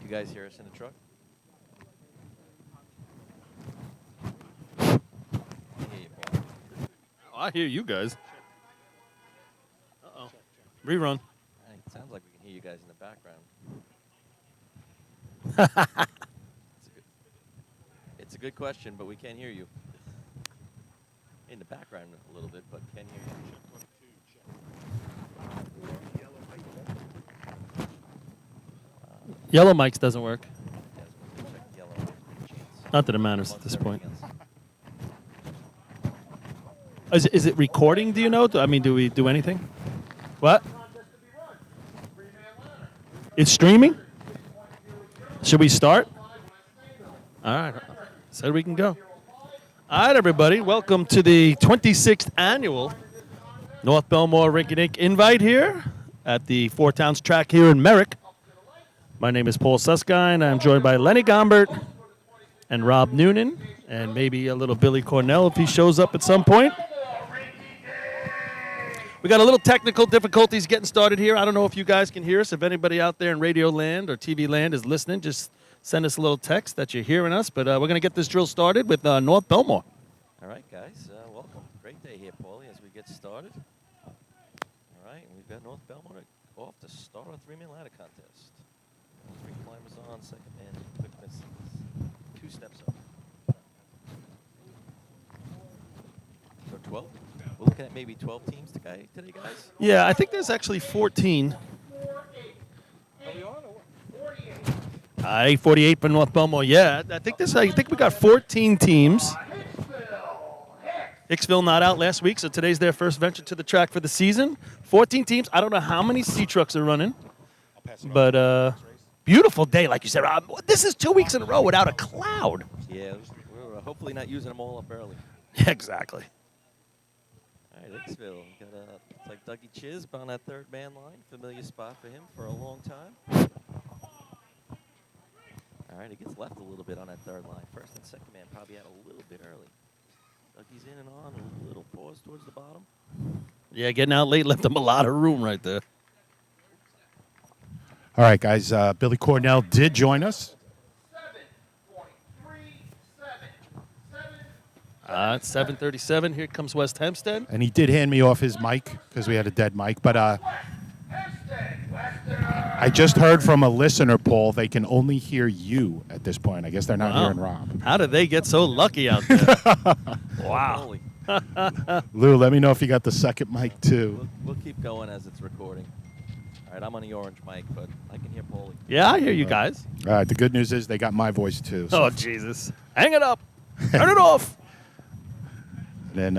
you guys hear us in the truck? I hear you, Paul. Oh, I hear you guys. Uh-oh. Rerun. It sounds like we can hear you guys in the background. It's a good question, but we can't hear you. In the background a little bit, but can hear you. Yellow mics doesn't work. Check yellow. Not that it matters at this point. Everything else. Is it recording, do you know? I mean, do we do anything? What? It's streaming? Should we start? All right. Said we can go. All right, everybody. Welcome to the 26th annual North Bellmore Rink-a-Dink Invite here at the Four Towns track here in Merrick. My name is Paul Suskine. I'm joined by Lenny Gombert and Rob Noonan, and maybe a little Billy Cornell if he shows up at some point. We got a little technical difficulties getting started here. I don't know if you guys can hear us. If anybody out there in radio land or TV land is listening, just send us a little text that you're hearing us. But we're going to get this drill started with North Bellmore. All right, guys. Welcome. Great day here, Paulie, as we get started. All right, and we've got North Bellmore off to start our three-man ladder contest. Three climbers on, second man, quick misses. 2 steps up. So 12? We're looking at maybe 12 teams today, guys? Yeah, I think there's actually 14. Aye, 48 for North Bellmore. Yeah, I think we got 14 teams. Hicksville not out last week, so today's their first venture to the track for the season. 14 teams. I don't know how many C trucks are running, but beautiful day, like you said. This is 2 weeks in a row without a cloud. Yeah, we're hopefully not using them all up early. Yeah, exactly. All right, Hicksville. Got it's like Dougie Chisp on that third man line. Familiar spot for him for a long time. All right, he gets left a little bit on that third line. First and second man probably out a little bit early. Dougie's in and on, a little pause towards the bottom. Yeah, getting out late left him a lot of room right there. All right, guys. Billy Cornell did join us. It's 7:37. Here comes West Hempstead. And he did hand me off his mic because we had a dead mic. But I just heard from a listener, Paul, they can only hear you at this point. I guess they're not hearing Rob. How did they get so lucky out there? Wow. Lou, let me know if you got the second mic, too. We'll keep going as it's recording. All right, I'm on the orange mic, but I can hear Paulie. Yeah, I hear you guys. All right, the good news is they got my voice, too. So. Oh, Jesus. Hang it up. Turn it off. And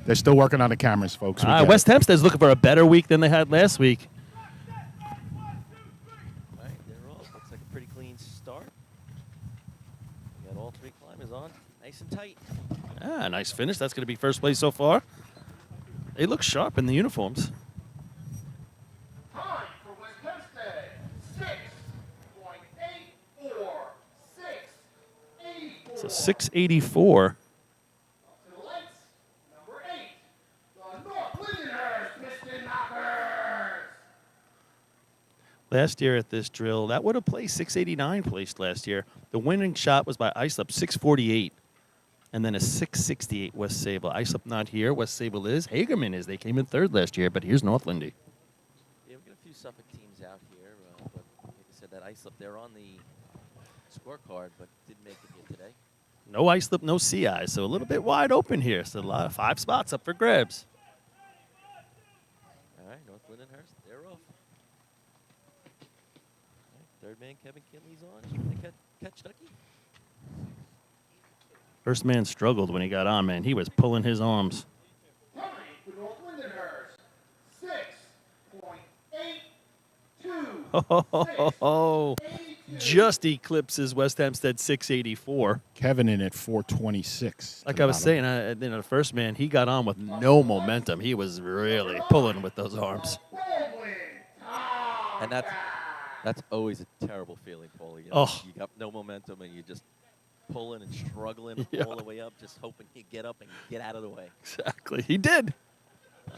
they're still working on the cameras, folks. West Hempstead's looking for a better week than they had last week. All right, they're off. Looks like a pretty clean start. We got all 3 climbers on, nice and tight. Nice finish. That's going to be first place so far. They look sharp in the uniforms. Time for West Hempstead, 6.84. 6.84. So 684. Last year at this drill, that would have placed 689 placed last year. The winning shot was by Islip, 648. And then a 668 West Sable. Islip not here. West Sable is. Hagerman is. They came in third last year, but here's North Lindy. Yeah, we got a few Suffolk teams out here. But like I said, that Islip, they're on the scorecard, but didn't make it here today. No Islip, no CI. So a little bit wide open here. So a lot of 5 spots up for grabs. All right, North Lindenhurst, they're off. Third man, Kevin Kinley's on. Trying to catch Ducky. First man struggled when he got on, man. He was pulling his arms. Time for North Lindenhurst, 6.82. Oh, just eclipses West Hempstead 684. Kevin in at 426. Like I was saying, the first man, he got on with no momentum. He was really pulling with those arms. And that's always a terrible feeling, Paul. You got no momentum and you're just pulling and struggling all the way up, just hoping you get up and get out of the way. Exactly. He did.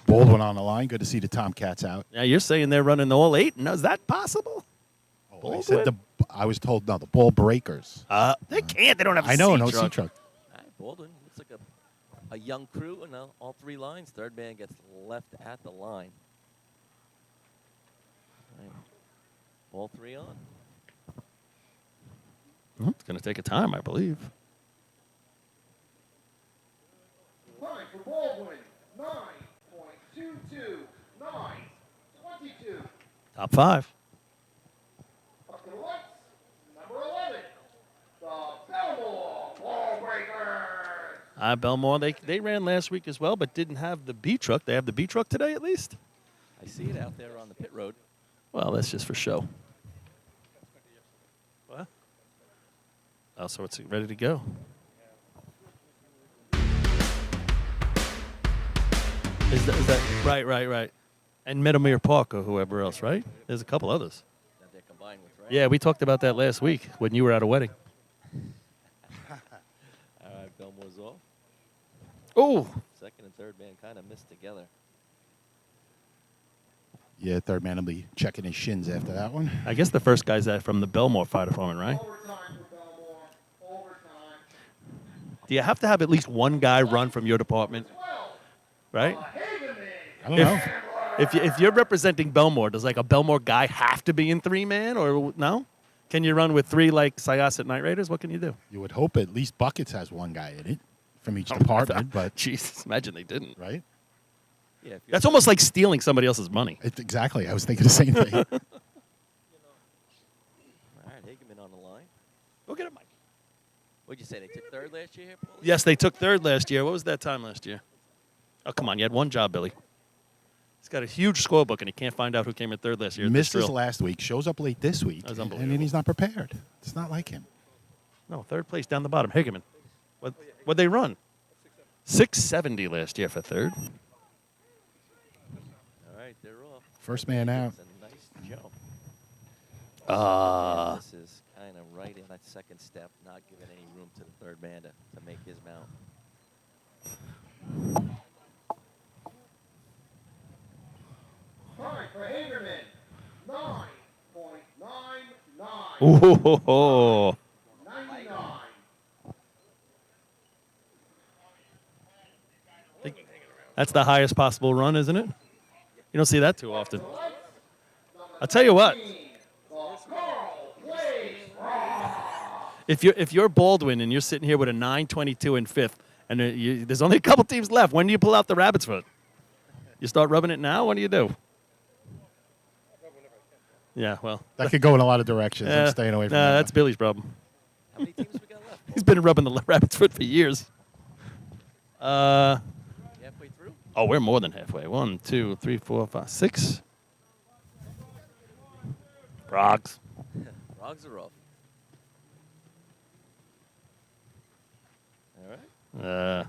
Baldwin on the line. Good to see the Tomcats out. Now you're saying they're running all 8? No, is that possible? I said I was told no, the ball breakers. They can't. They don't have a I know, C no truck. C truck. All right, Baldwin looks like a young crew, and all three lines. Third man gets left at the line. All right. All three on. It's going to take a time, I believe. Time for Baldwin, 9.22922. Top 5. Up to the lights, number 11, the Bellmore Ball Breakers. Bellmore, they ran last week as well, but didn't have the B truck. They have the B truck today at least? I see it out there on the pit road. Well, that's just for show. What? Oh, so it's ready to go. Is that right. And Meadowmere Park or whoever else, right? There's a couple others. That they're combined with, right? Yeah, we talked about that last week when you were at a wedding. All right, Bellmore's off. Oh, Second and third man kind of missed together. Yeah, third man will be checking his shins after that one. I guess the first guy's from the Bellmore Fire Department, right? Overtime for Bellmore, overtime. Do you have to have at least one guy run from your department, 12, right? Hageman. I don't know. If you're representing Bellmore, does like a Bellmore guy have to be in 3-man or no? Can you run with 3 like Syosset Night Raiders? What can you do? You would hope at least Buckets has one guy in it from each department, but Jesus, imagine they didn't. right? Yeah, if you're That's almost like stealing somebody else's money. Exactly. I was thinking the same thing. All right, Hageman on the line. Go get it, Mike. What'd you say? They took third last year here, Paulie? Yes, they took third last year. What was that time last year? Oh, come on. You had one job, Billy. He's got a huge scorebook, and he can't find out who came in third last year. at this Missed his drill. last week, shows up late this week, That's and then unbelievable. he's not prepared. It's not like him. No, third place down the bottom. Hageman. What'd they run? 670 last year for third. All right, they're off. First man out. It's a nice jump. Ah. And this is kind of right in that second step, not giving any room to the third man to make his mount. Time for Hagerman, 9.99. Ooh. 99. That's the highest possible run, isn't it? You don't see that too often. I'll tell you what. If you're Baldwin and you're sitting here with a 9.22 in fifth, and there's only a couple teams left, when do you pull out the rabbit's foot? You start rubbing it now? What do you do? Yeah, well. That could go in a lot of directions. I'm staying away from that. That's Billy's problem. How many teams we got left? He's been rubbing the rabbit's foot for years. Halfway through? Oh, we're more than halfway. 1, 2, 3, 4, 5, 6. Frogs. Frogs are off. All right.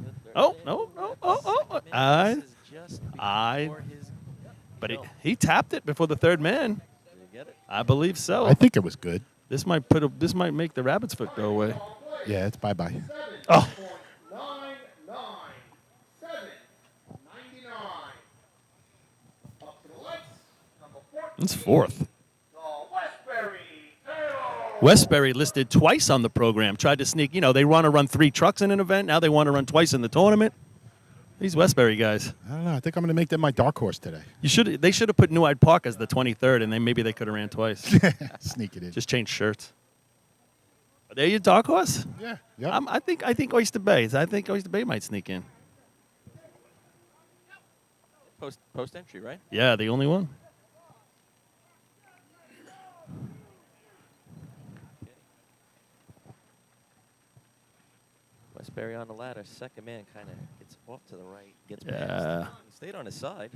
But he tapped it before the third man. Did you get it? I believe so. I think it was good. This might make the rabbit's foot go away. Yeah, it's bye-bye. Oh, 7.99. Up to the lights, number 14. it's fourth. The Westbury Tail. Westbury listed twice on the program. Tried to sneak. They want to run 3 trucks in an event. Now they want to run twice in the tournament. These Westbury guys. I don't know. I think I'm going to make them my dark horse today. They should have put New Hyde Park as the 23rd, and maybe they could have ran twice. Sneak it in. Just change shirts. Are they your dark horse? Yeah. Yep. I think Oyster Bay. I think Oyster Bay might sneak in. Post entry, right? Yeah, the only one. Westbury on the ladder. Second man kind of gets off to the right. Gets Yeah. past. Stayed on his side.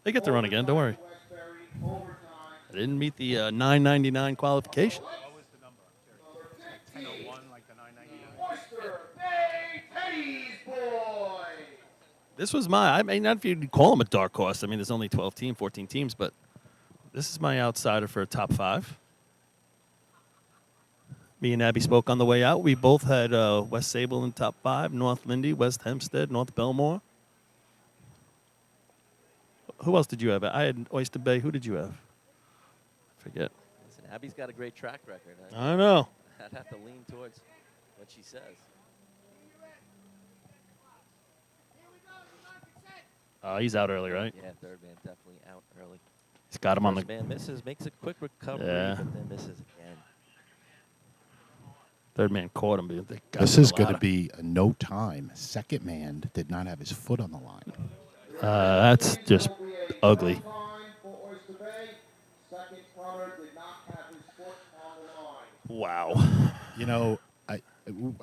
They get to run again. Don't worry. Westbury overtime. I didn't meet the 9.99 qualification. Number 15. Oyster Bay Teddy's boy. This was I mean, not if you'd call them a dark horse. I mean, there's only 14 teams, but this is my outsider for a top 5. Me and Abby spoke on the way out. We both had West Sable in top 5, North Lindy, West Hempstead, North Belmore. Who else did you have? I had Oyster Bay. Who did you have? Forget. Listen, Abby's got a great track record. I know. I'd have to lean towards what she says. Oh, he's out early, right? Yeah, third man definitely out early. He's got him on the. First man misses, makes a quick recovery, Yeah. but then misses again. Third man caught him. But they got This him is a going to lot. be a no time. Second man did not have his foot on the line. That's just ugly. Time for Oyster Bay. Second runner did not have his foot on the line. Wow. You know,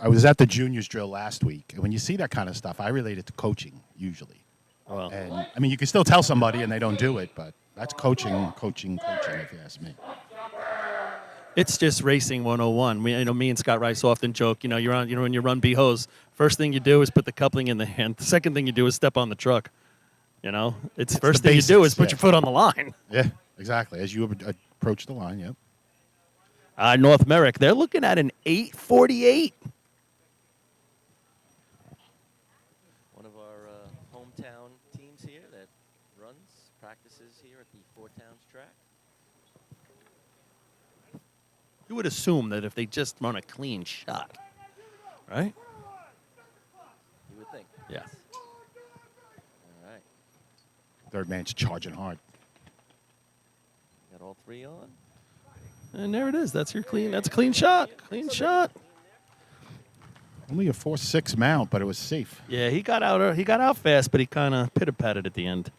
I was at the juniors drill last week, and when you see that kind of stuff, I relate it to coaching usually. Well, And I mean, you can still tell somebody and they don't do it, but that's coaching, if you ask me. it's just racing 101. Me and Scott Rice often joke. You're on. When you run B hose, first thing you do is put the coupling in the hand. The second thing you do is step on the truck. It's first the thing you do is basics, put yeah. your foot on the line. Yeah, exactly. As you approach the line, yep. North Merrick, they're looking at an 8:48. One of our hometown teams here that practices here at the Four Towns track. You would assume that if they just run a clean shot, right? You would think. Yeah. All right. Third man's charging hard. Got all three on. And there it is. That's your clean. That's a clean shot. Clean shot. Only a 4.6 mount, but it was safe. Yeah, he got out. He got out fast, but he kind of pitter patted at the end.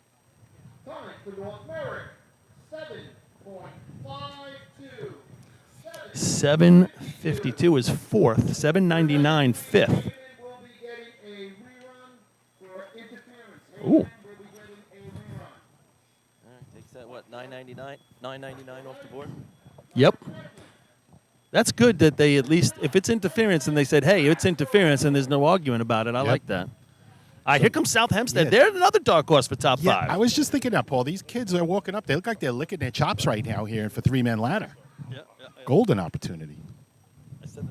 Time for North Merrick. 7.52. 7:52 is fourth. 7:99 fifth. Will be getting a rerun for interference. Ooh. Will be getting a rerun. All right. Takes that, what, $9.99? $9.99 off the board? Yep. That's good that they at least, if it's interference and they said, hey, it's interference and there's no arguing about it. I Yep. like that. All right, here comes South Hempstead. Yeah. They're another dark horse for top Yeah, five. I was just thinking that, Paul. These kids are walking up. They look like they're licking their chops right now here for three-man ladder. Golden opportunity. I said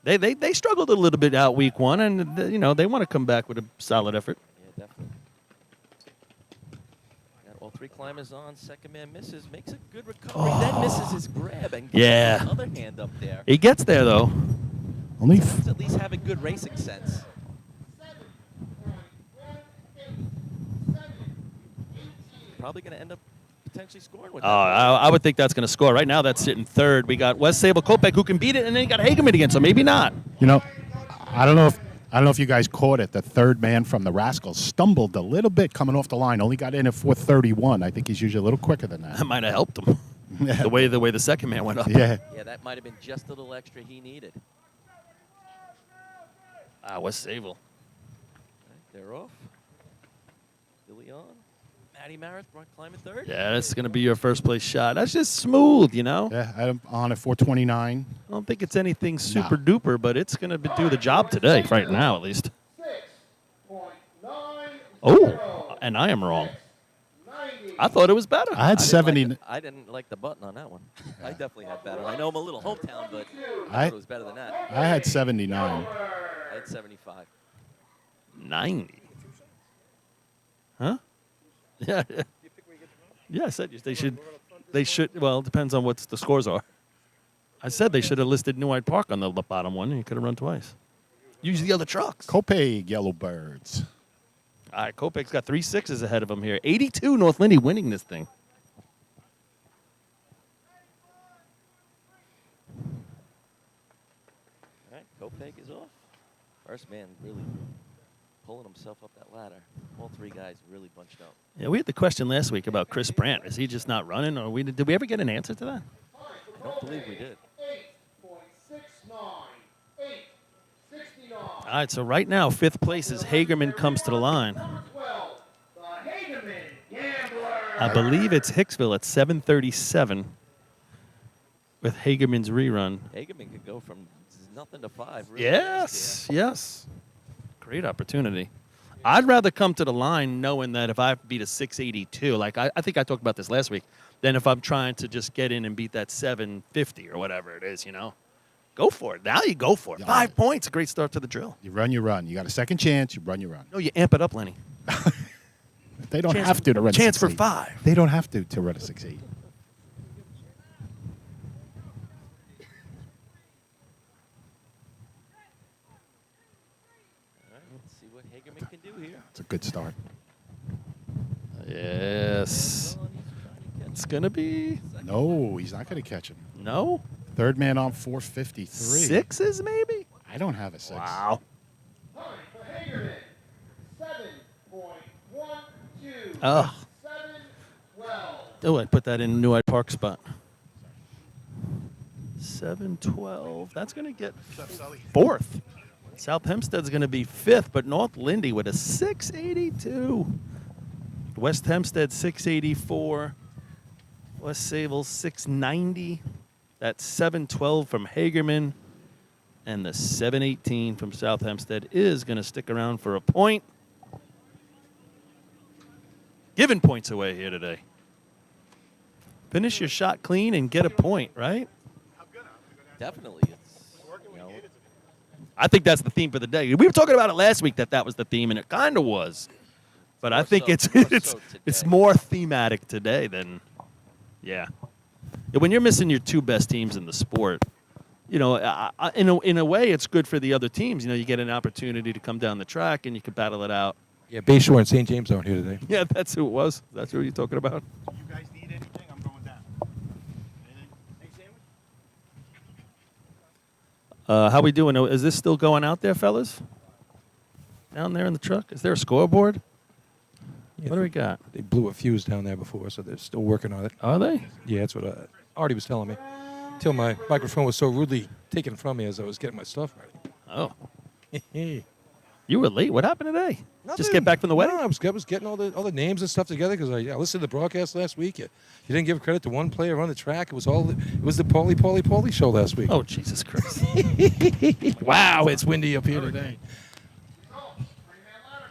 that. They struggled a little bit out week one, and they want to come back with a solid effort. Yeah, definitely. Got all three climbers on. Second man misses, makes a good recovery, then misses his grab and gets Yeah. the other hand up there. He gets there though. Only Let's at least have a good racing sense. Probably going to end up potentially scoring with Oh, that. I would think that's going to score. Right now, that's sitting third. We got West Sable Kopek who can beat it, and then you got Hageman again. So maybe not. I don't know if you guys caught it. The third man from the Rascals stumbled a little bit coming off the line. Only got in at 4:31. I think he's usually a little quicker than That that. might have helped him. the way the second man went up. Yeah. Yeah, that might have been just a little extra he needed. West Sable. They're off. Billy on. Matty Maris climbing third. Yeah, that's going to be your first place shot. That's just smooth, Yeah, I'm on at 4:29. I don't think it's anything super duper, but it's going to do the job today, right now at least. 6.90. Oh, and I am wrong. I thought it was better. I had didn't 70. like I didn't like the button on that one. I definitely had better. I know I'm a little hometown, but I I- thought it was better than that. I had 79. I had 75. 90. Huh? Yeah. Yeah, I said they should. They should. Well, it depends on what the scores are. I said they should have listed New Hyde Park on the bottom one, and you could have run twice. Use the other trucks. Kopeg Yellowbirds. All right, Kopek's got 3 6s ahead of him here. 82 North Lindy winning this thing. All right, Kopeg is off. First man really pulling himself up that ladder. All three guys really bunched up. Yeah, we had the question last week about Chris Brandt. Is he just not running, or did we ever get an answer to that? I don't believe we did. 8.69. 8.69. All right, so right now, 5th place is Hagerman comes to the line. 12. The Hageman Gambler. I believe it's Hicksville at 7:37 with Hagerman's rerun. Hageman could go from nothing to 5. Really Yes, yes. Great opportunity. I'd rather come to the line knowing that if I beat a 682, like I think I talked about this last week, than if I'm trying to just get in and beat that 750 or whatever it is, Go for it. Now you go for it. Yeah. 5 points. A great start to the drill. You run, you run. You got a second chance. You run, you run. No, you amp it up, Lenny. They don't have to run Chance for 6-8. 5. They don't have to run a 6-8. All right, let's see what Hagerman can do here. It's a good start. Yes. It's going to be No, he's not going to catch him. no Third man on 453. sixes, maybe? I don't have a 6. Wow. Time for Hagerman. 7.12. Oh. 7-12. Oh, I put that in New Hyde Park spot. 7-12. That's going to get fourth. South Hempstead's going to be fifth, but North Lindy with a 682. West Hempstead 684. West Sable 690. That's 712 from Hagerman. And the 718 from South Hempstead is going to stick around for a point. Giving points away here today. Finish your shot clean and get a point, right? Definitely. It's, you know, I think that's the theme for the day. We were talking about it last week that was the theme, and it kind of was. But I More think so- it's more it's so it's today. more thematic today than, yeah. When you're missing your two best teams in the sport, you know, in a way, it's good for the other teams. You know, you get an opportunity to come down the track and you can battle it out. Yeah, Bayshore and St. James aren't here today. Yeah, that's who it was. That's who you're talking about. You guys need anything? I'm going down. How we doing? Is this still going out there, fellas? Down there in the truck? Is there a scoreboard? Yeah, What do we got? They blew a fuse down there before, so they're still working on it. Are they? Yeah, that's what Artie was telling me. Till my microphone was so rudely taken from me as I was getting my stuff Oh, ready. you were late. What happened today? Just Nothing. get back from the wedding? No, I was getting all the names and stuff together because I listened to the broadcast last week. You didn't give credit to one player on the track. It was the Paulie show last week. Oh, Jesus Christ. Wow, it's windy up here today.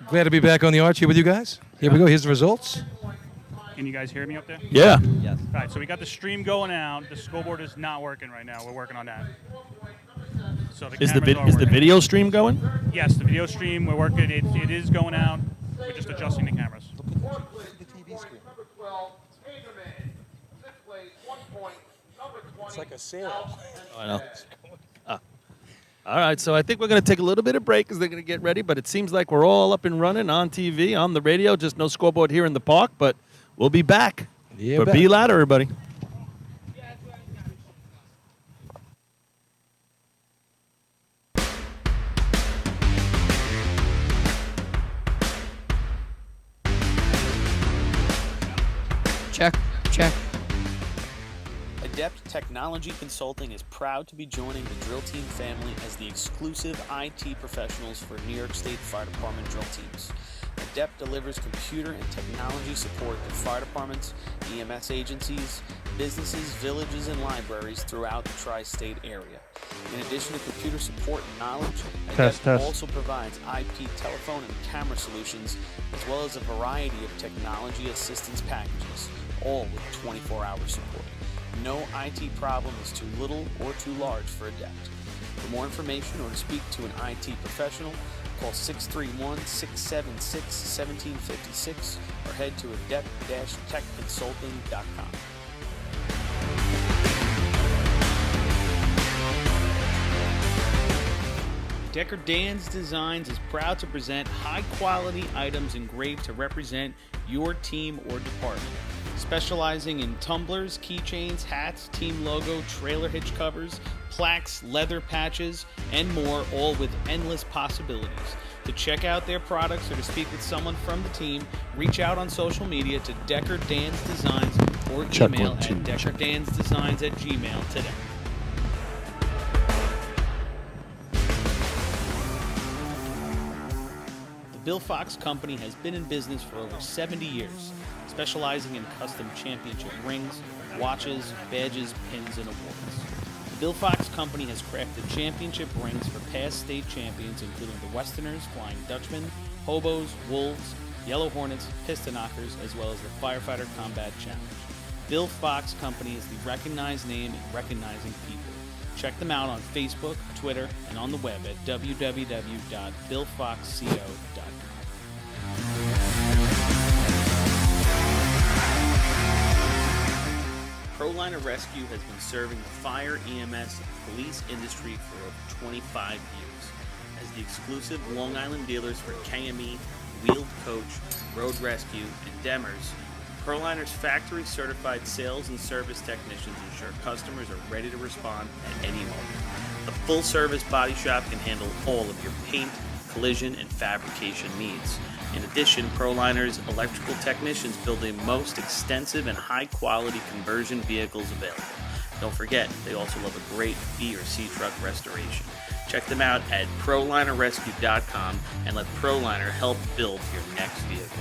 Glad to be back on the arch here with you guys. Here we go. Here's the results. Can you guys hear me up there? Yeah. yes. All right, so we got the stream going out. The scoreboard is not working right now. We're working on that. So the Is the cameras are is the working. video stream going? Yes, the video stream, we're working. It is going out. We're just adjusting the cameras. Number 12, Hagerman. Sixth place, 1 point. Number 20. It's like a sale. I know. All right, so I think we're going to take a little bit of break because they're going to get ready, but it seems like we're all up and running on TV, on the radio, just no scoreboard here in the park, but we'll be back. Yeah, but back. be loud, everybody. Check, check. Adept Technology Consulting is proud to be joining the Drill Team family as the exclusive IT professionals for New York State Fire Department drill teams. Adept delivers computer and technology support to fire departments, EMS agencies, businesses, villages, and libraries throughout the tri-state area. In addition to computer support and knowledge, Adept also provides IP telephone and camera solutions, as well as a variety of technology assistance packages, all with 24-hour support. No IT problem is too little or too large for Adept. For more information or to speak to an IT professional, call 631-676-1756 or head to adept-techconsulting.com. Decker Dan's Designs is proud to present high-quality items engraved to represent your team or department. Specializing in tumblers, keychains, hats, team logo, trailer hitch covers, plaques, leather patches, and more, all with endless possibilities. To check out their products or to speak with someone from the team, reach out on social media to Decker Dan's Designs or Check email one, two, at check. deckerdansdesigns@gmail today. The Bill Fox Company has been in business for over 70 years, specializing in custom championship rings, watches, badges, pins, and awards. The Bill Fox Company has crafted championship rings for past state champions, including the Westerners, Flying Dutchmen, Hobos, Wolves, Yellow Hornets, Piston Knockers, as well as the Firefighter Combat Challenge. Bill Fox Company is the recognized name in recognizing people. Check them out on Facebook, Twitter, and on the web at www.billfoxco.com. ProLiner Rescue has been serving the fire, EMS, and police industry for over 25 years. As the exclusive Long Island dealers for KME, Wheeled Coach, Road Rescue, and Demers, ProLiner's factory-certified sales and service technicians ensure customers are ready to respond at any moment. The full-service body shop can handle all of your paint, collision, and fabrication needs. In addition, ProLiner's electrical technicians build the most extensive and high-quality conversion vehicles available. Don't forget, they also love a great B or C truck restoration. Check them out at ProLinerRescue.com and let ProLiner help build your next vehicle.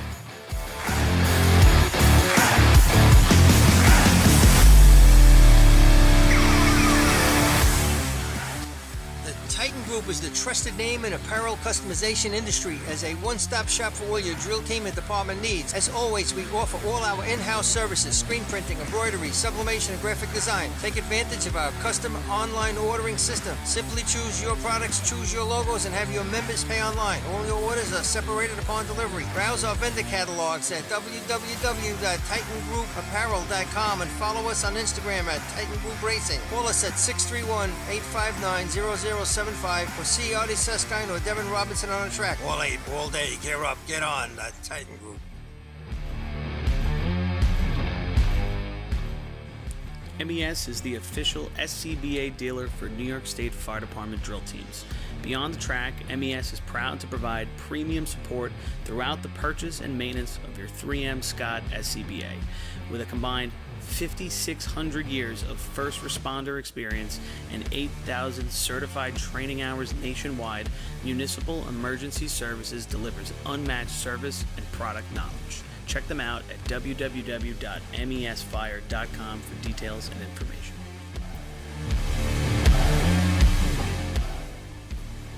Titan Group is the trusted name in apparel customization industry as a one-stop shop for all your drill team and department needs. As always, we offer all our in-house services, screen printing, embroidery, sublimation, and graphic design. Take advantage of our custom online ordering system. Simply choose your products, choose your logos, and have your members pay online. All your orders are separated upon delivery. Browse our vendor catalogs at www.TitanGroupApparel.com and follow us on Instagram at Titan Group Racing. Call us at 631-859-0075 or see Artie Suskind or Devin Robinson on the track. All 8, all day, gear up, get on, Titan Group. MES is the official SCBA dealer for New York State Fire Department drill teams. Beyond the track, MES is proud to provide premium support throughout the purchase and maintenance of your 3M Scott SCBA. With a combined 5,600 years of first responder experience and 8,000 certified training hours nationwide, Municipal Emergency Services delivers unmatched service and product knowledge. Check them out at www.mesfire.com for details and information.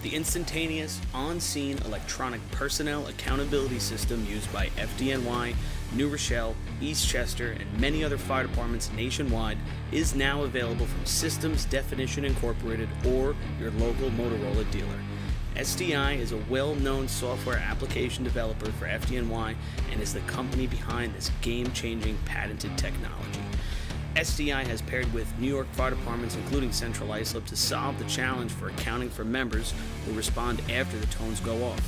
The instantaneous, on-scene electronic personnel accountability system used by FDNY, New Rochelle, Eastchester, and many other fire departments nationwide is now available from Systems Definition Incorporated or your local Motorola dealer. SDI is a well-known software application developer for FDNY and is the company behind this game-changing patented technology. SDI has paired with New York fire departments, including Central Islip, to solve the challenge for accounting for members who respond after the tones go off.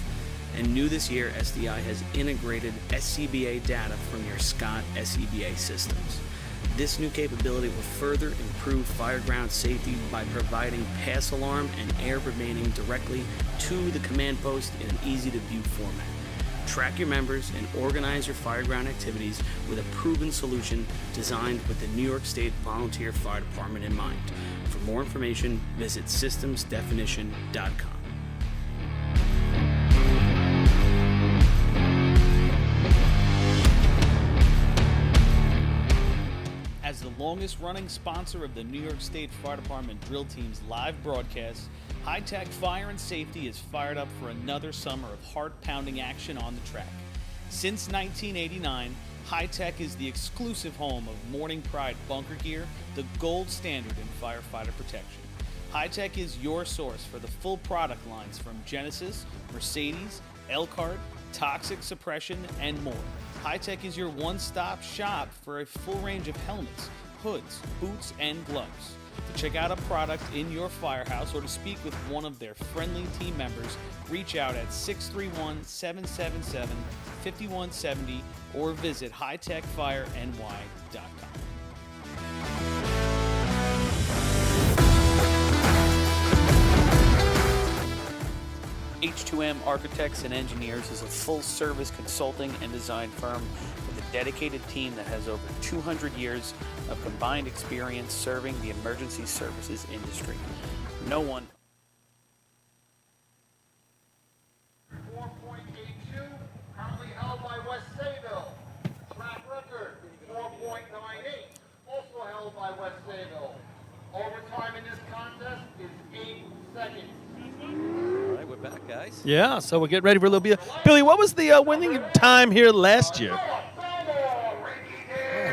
And new this year, SDI has integrated SCBA data from your Scott SCBA systems. This new capability will further improve fireground safety by providing pass alarm and air remaining directly to the command post in an easy-to-view format. Track your members and organize your fireground activities with a proven solution designed with the New York State Volunteer Fire Department in mind. For more information, visit systemsdefinition.com. As the longest-running sponsor of the New York State Fire Department Drill Team's live broadcasts, High Tech Fire and Safety is fired up for another summer of heart-pounding action on the track. Since 1989, High Tech is the exclusive home of Morning Pride bunker gear, the gold standard in firefighter protection. High Tech is your source for the full product lines from Genesis, Mercedes, Elkhart, Toxic Suppression, and more. High Tech is your one-stop shop for a full range of helmets, hoods, boots, and gloves. To check out a product in your firehouse or to speak with one of their friendly team members, reach out at 631-777-5170 or visit hightechfireny.com. H2M Architects and Engineers is a full-service consulting and design firm with a dedicated team that has over 200 years of combined experience serving the emergency services industry. No one 4.82, currently held by West Sayville. Track record, 4.98, also held by West Sayville. Overtime in this contest is 8 seconds. All right, we're back, guys. Yeah, so we're getting ready for a little bit. Billy, what was the winning time here last year?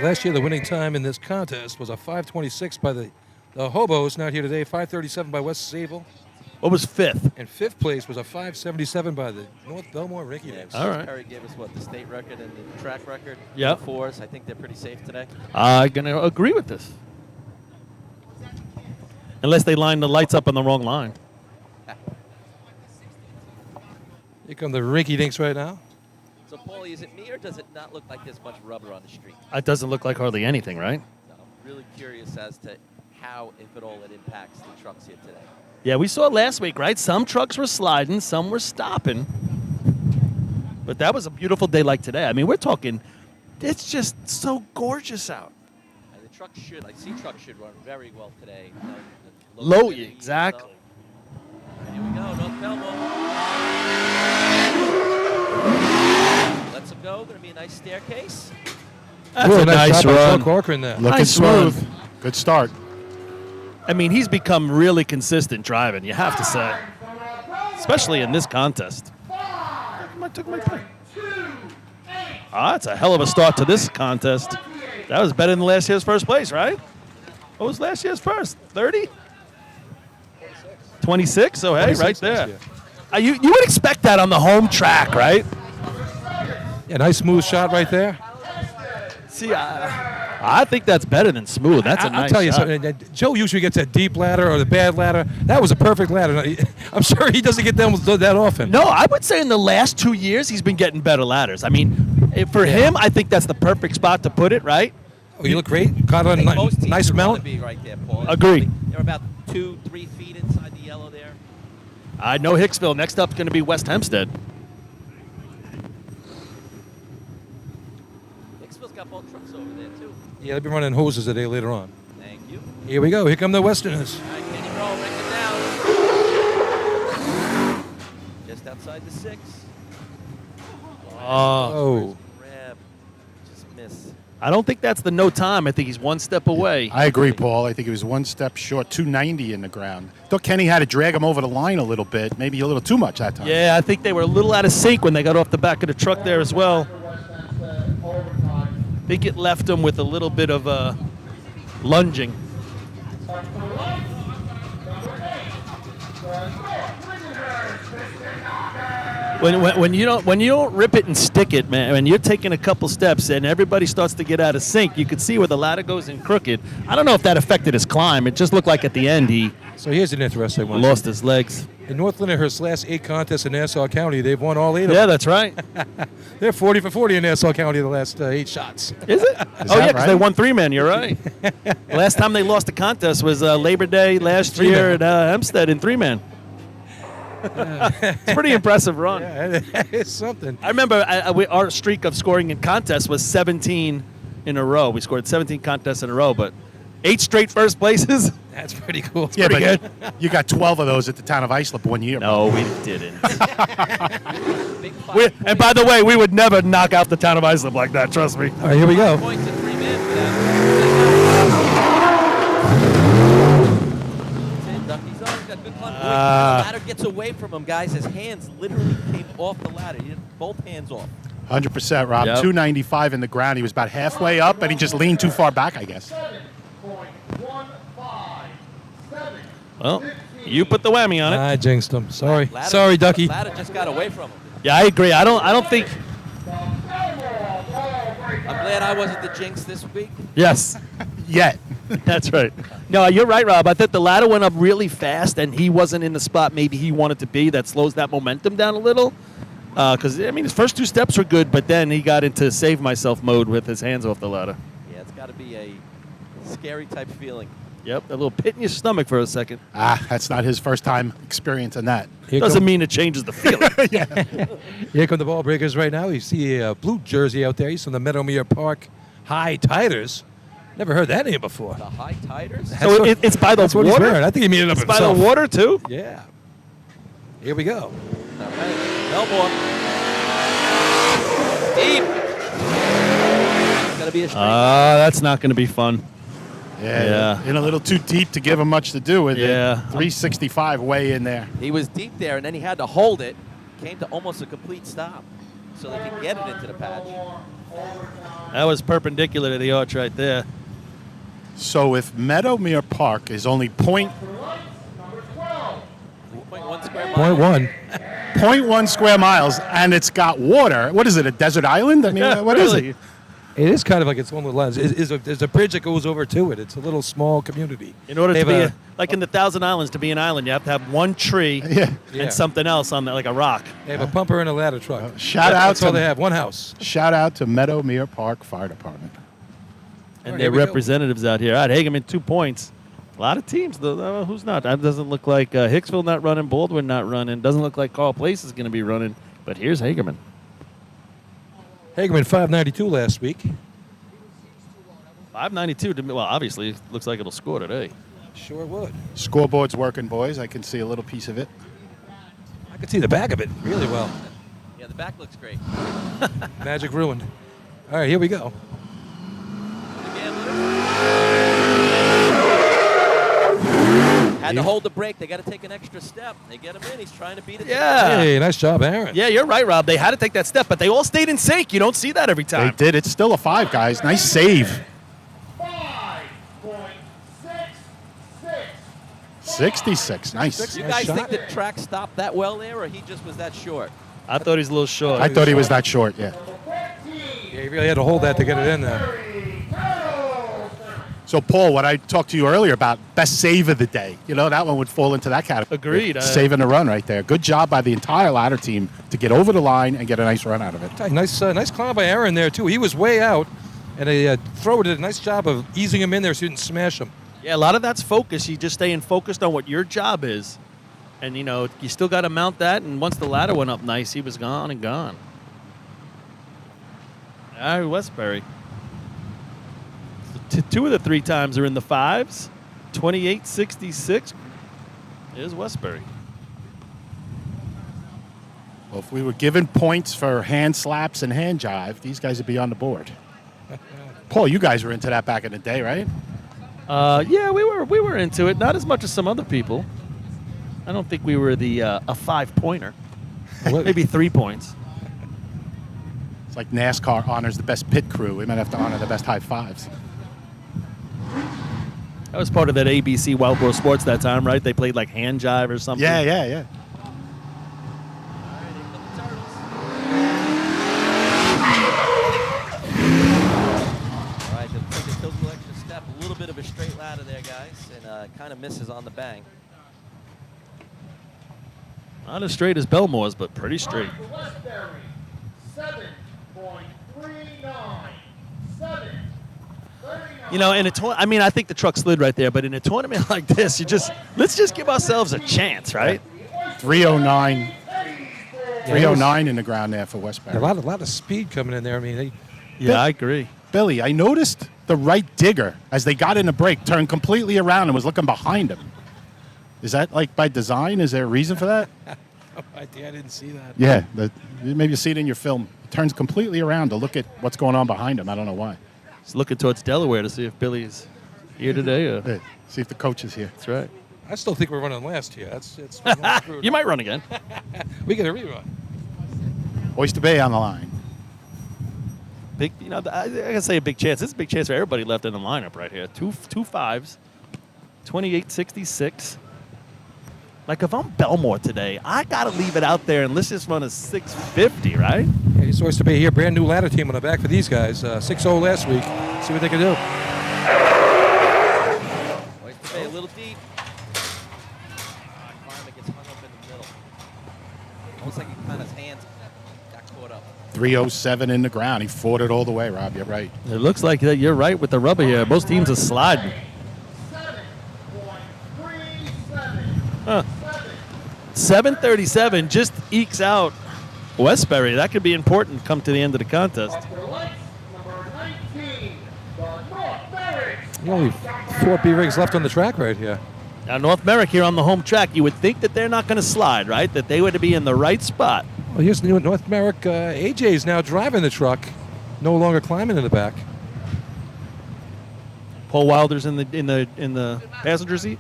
Last year, the winning time in this contest was a 5:26 by the The Hobos not here today. 537 by West Sable. What was fifth? And fifth place was a 577 by the North Bellmore Ricky. Yeah, All right. Perry gave us what, the state record and the track record. Yep. For us. I think they're pretty safe today. I'm going to agree with this. Unless they line the lights up on the wrong line. Here come the rinky dinks right now. So, Paulie, is it me or does it not look like there's much rubber on the street? It doesn't look like hardly anything, right? No, I'm really curious as to how, if at all, it impacts the trucks here today. Yeah, we saw it last week, right? Some trucks were sliding, some were stopping. But that was a beautiful day like today. I mean, we're talking, it's just so gorgeous out. And the trucks should, I see trucks should run very well today. The Low, humidity and exactly. stuff. Here we go, North Bellmore. Lets them go. Going to be a nice staircase. That's Ooh, a nice shot by run. Chuck Corcoran there. Looking Nice smooth. run. Good start. I mean, he's become really consistent driving, you have to say. Especially in this contest. I took my pick. That's a hell of a start to this contest. That was better than last year's first place, right? What was last year's first? 30? 26? So, hey, 26 right last there. year. You would expect that on the home track, right? Yeah, nice smooth shot right there. See, I think that's better than smooth. That's a nice I'll tell you shot. something. Joe usually gets a deep ladder or the bad ladder. That was a perfect ladder. I'm sure he doesn't get them that often. No, I would say in the last 2 years he's been getting better ladders. I mean, for him, I think that's the perfect spot to put it, right? Oh, you look great. Caught on I think most teams nice would wanna mount. be right there, Paul. Agreed. They're about 2-3 feet inside the yellow there. I know Hicksville. Next up's going to be West Hempstead. Hicksville's got both trucks over there, too. Yeah, they'll be running hoses a day later on. Thank you. Here we go. Here come the Westerners. All right, Kenny Roll, brings it down. Just outside the 6. Oh. Grab. Just miss. I don't think that's the no time. I think he's one step away. I agree, Paul. I think he was one step short, 290 in the ground. Thought Kenny had to drag him over the line a little bit, maybe a little too much that time. Yeah, I think they were a little out of sync when they got off the back of the truck there as well. I think it left them with a little bit of lunging. When you don't rip it and stick it, man, when you're taking a couple steps and everybody starts to get out of sync, you could see where the ladder goes in crooked. I don't know if that affected his climb. It just looked like at the end he So here's an interesting one. lost his legs. In North Lyndhurst's last 8 contests in Nassau County, they've won all 8 of Yeah, them. that's right. They're 40 for 40 in Nassau County the last 8 shots. Is it? Is Oh, yeah, that because they right? won 3-man. You're right. Last time they lost a contest was Labor Day last year at Hempstead in 3-man. It's a pretty impressive run. Yeah, it's something. I remember our streak of scoring in contests was 17 in a row. We scored 17 contests in a row, but 8 straight first places. That's pretty cool. Yeah, pretty but you got 12 of those at the town of Islip one year. No, we didn't. Big 5 And by the way, we would never knock out the town of Islip like that. Trust me. All right, here we go. points and 3 men for that. Ducky's on. He's got good climb. The ladder gets away from him, guys. His hands literally came off the ladder. He had both hands off. 100%, Rob. Yep. 295 in the ground. He was about halfway up, and he just leaned too far back, I guess. 7.157. Well, you put the whammy on it. I jinxed him. Sorry. Ladder, Sorry, Ducky. Ladder just got away from him. Yeah, I agree. I don't think. I'm glad I wasn't the jinx this week. Yes. Yet. That's right. No, you're right, Rob. I think the ladder went up really fast, and he wasn't in the spot maybe he wanted to be. That slows that momentum down a little. Because, I mean, his first 2 steps were good, but then he got into save myself mode with his hands off the ladder. Yeah, it's got to be a scary type feeling. Yep, a little pit in your stomach for a second. That's not his first time experiencing that. Here Doesn't come, mean it changes the feeling. here come the ball breakers right now. You see a blue jersey out there. He's from the Meadowmere Park High Tiders. Never heard that name before. The High Tiders? So it's by the That's what he's water? wearing. I think he made it up It's by himself. the water, too? Yeah. Here we go. All right. Bellmore. Deep. It's going to be a straight. That's not going to be fun. Yeah. In a little too deep to give him much to do with Yeah. it. 365 way in there. He was deep there, and then he had to hold it. Came to almost a complete stop so they could get it into the patch. That was perpendicular to the arch right there. So if Meadowmere Park is only point 0.1 square mile. Point one. 0.1 square miles and it's got water, what is it, a desert island? I mean, what is Really? it? It is kind of like its own little island. There's a bridge that goes over to it. It's a little small community. In order They to be have like in the Thousand Islands, to be an island, you have to have one tree Yeah. Yeah. and something else on there, like a rock. They have a pumper and a ladder truck. Shout out That's all to- they have. One house. Shout out to Meadowmere Park Fire Department. And All right, their here we go. representatives out here. All right, Hageman, 2 points. A lot of teams, though. Who's not? That doesn't look like Hicksville not running, Baldwin not running. Doesn't look like Carl Place is going to be running. But here's Hagerman. Hagerman 592 last week. 592. Well, obviously, it looks like it'll score today. Sure would. Scoreboard's working, boys. I can see a little piece of it. I could see the back of it really well. Yeah, the back looks great. Magic ruined. All right, here we go. Had to hold the brake. They got to take an extra step. They get him in. He's trying to beat it. Yeah. Hey, nice job, Aaron. Yeah, you're right, Rob. They had to take that step, but they all stayed in sync. You don't see that every They time. did. It's still a 5, guys. Nice save. 5.66. 66. Nice. You Nice guys think shot. the track stopped that well there, or he just was that short? I thought he's a little short. I thought he was that short, yeah. Yeah, you really had to hold that to get it in there. So, Paul, what I talked to you earlier about, best save of the day. You know, that one would fall into that category. Agreed. Saving the run right there. Good job by the entire ladder team to get over the line and get a nice run out of it. Hey, nice climb by Aaron there, too. He was way out, and a thrower did a nice job of easing him in there so he didn't smash him. Yeah, a lot of that's focus. You just staying focused on what your job is. And, you know, you still got to mount that. And once the ladder went up nice, he was gone and gone. All right, Westbury. Two of the 3 times are in the 5s. 28-66 is Westbury. Well, if we were given points for hand slaps and hand jive, these guys would be on the board. Paul, you guys were into that back in the day, right? Yeah, we were into it. Not as much as some other people. I don't think we were the a 5-pointer. What- Maybe 3 points. It's like NASCAR honors the best pit crew. We might have to honor the best high fives. That was part of that ABC Wild World Sports that time, right? They played like hand jive or something. Yeah. All right, they'll take a tilt extra step. A little bit of a straight ladder there, guys, and kind of misses on the bang. Not as straight as Bellmore's, but pretty straight. Westbury, 7.39. 7.39. You know, in I mean, I think the truck slid right there, but in a tournament like this, let's just give ourselves a chance, right? 309. 309 in the ground there for Westbury. A lot of speed coming in there. I mean, Yeah, I agree. Billy, I noticed the right digger, as they got in the break, turned completely around and was looking behind him. Is that like by design? Is there a reason for that? I didn't see that. Yeah, maybe you see it in your film. It turns completely around to look at what's going on behind him. I don't know why. Just looking towards Delaware to see if Billy's here today. Yeah, see if the coach is here. That's right. I still think we're running last here. You might run again. We get a rerun. Oyster Bay on the line. Big, you know, I gotta say a big chance. This is a big chance for everybody left in the lineup right here. Two 5s, 28-66. Like if I'm Bellmore today, I gotta leave it out there and let's just run a 650, right? Yeah, he's supposed to be here. Brand new ladder team on the back for these guys. 6-0 last week. See what they can do. Oyster Bay a little deep. Climber gets hung up in the middle. Almost like he kind of his hands got caught up. 307 in the ground. He fought it all the way, Rob. You're right. It looks like that you're right with the rubber here. Most teams are sliding. 7.37. Huh. 737 just ekes out Westbury. That could be important come to the end of the contest. Up to the lights, number 19, the North Barracks. Only 4 B-rigs left on the track right here. Now, North Merrick here on the home track, you would think that they're not going to slide, right? That they would be in the right spot. Well, here's new North Merrick. AJ is now driving the truck, no longer climbing in the back. Paul Wilder's in the passenger seat.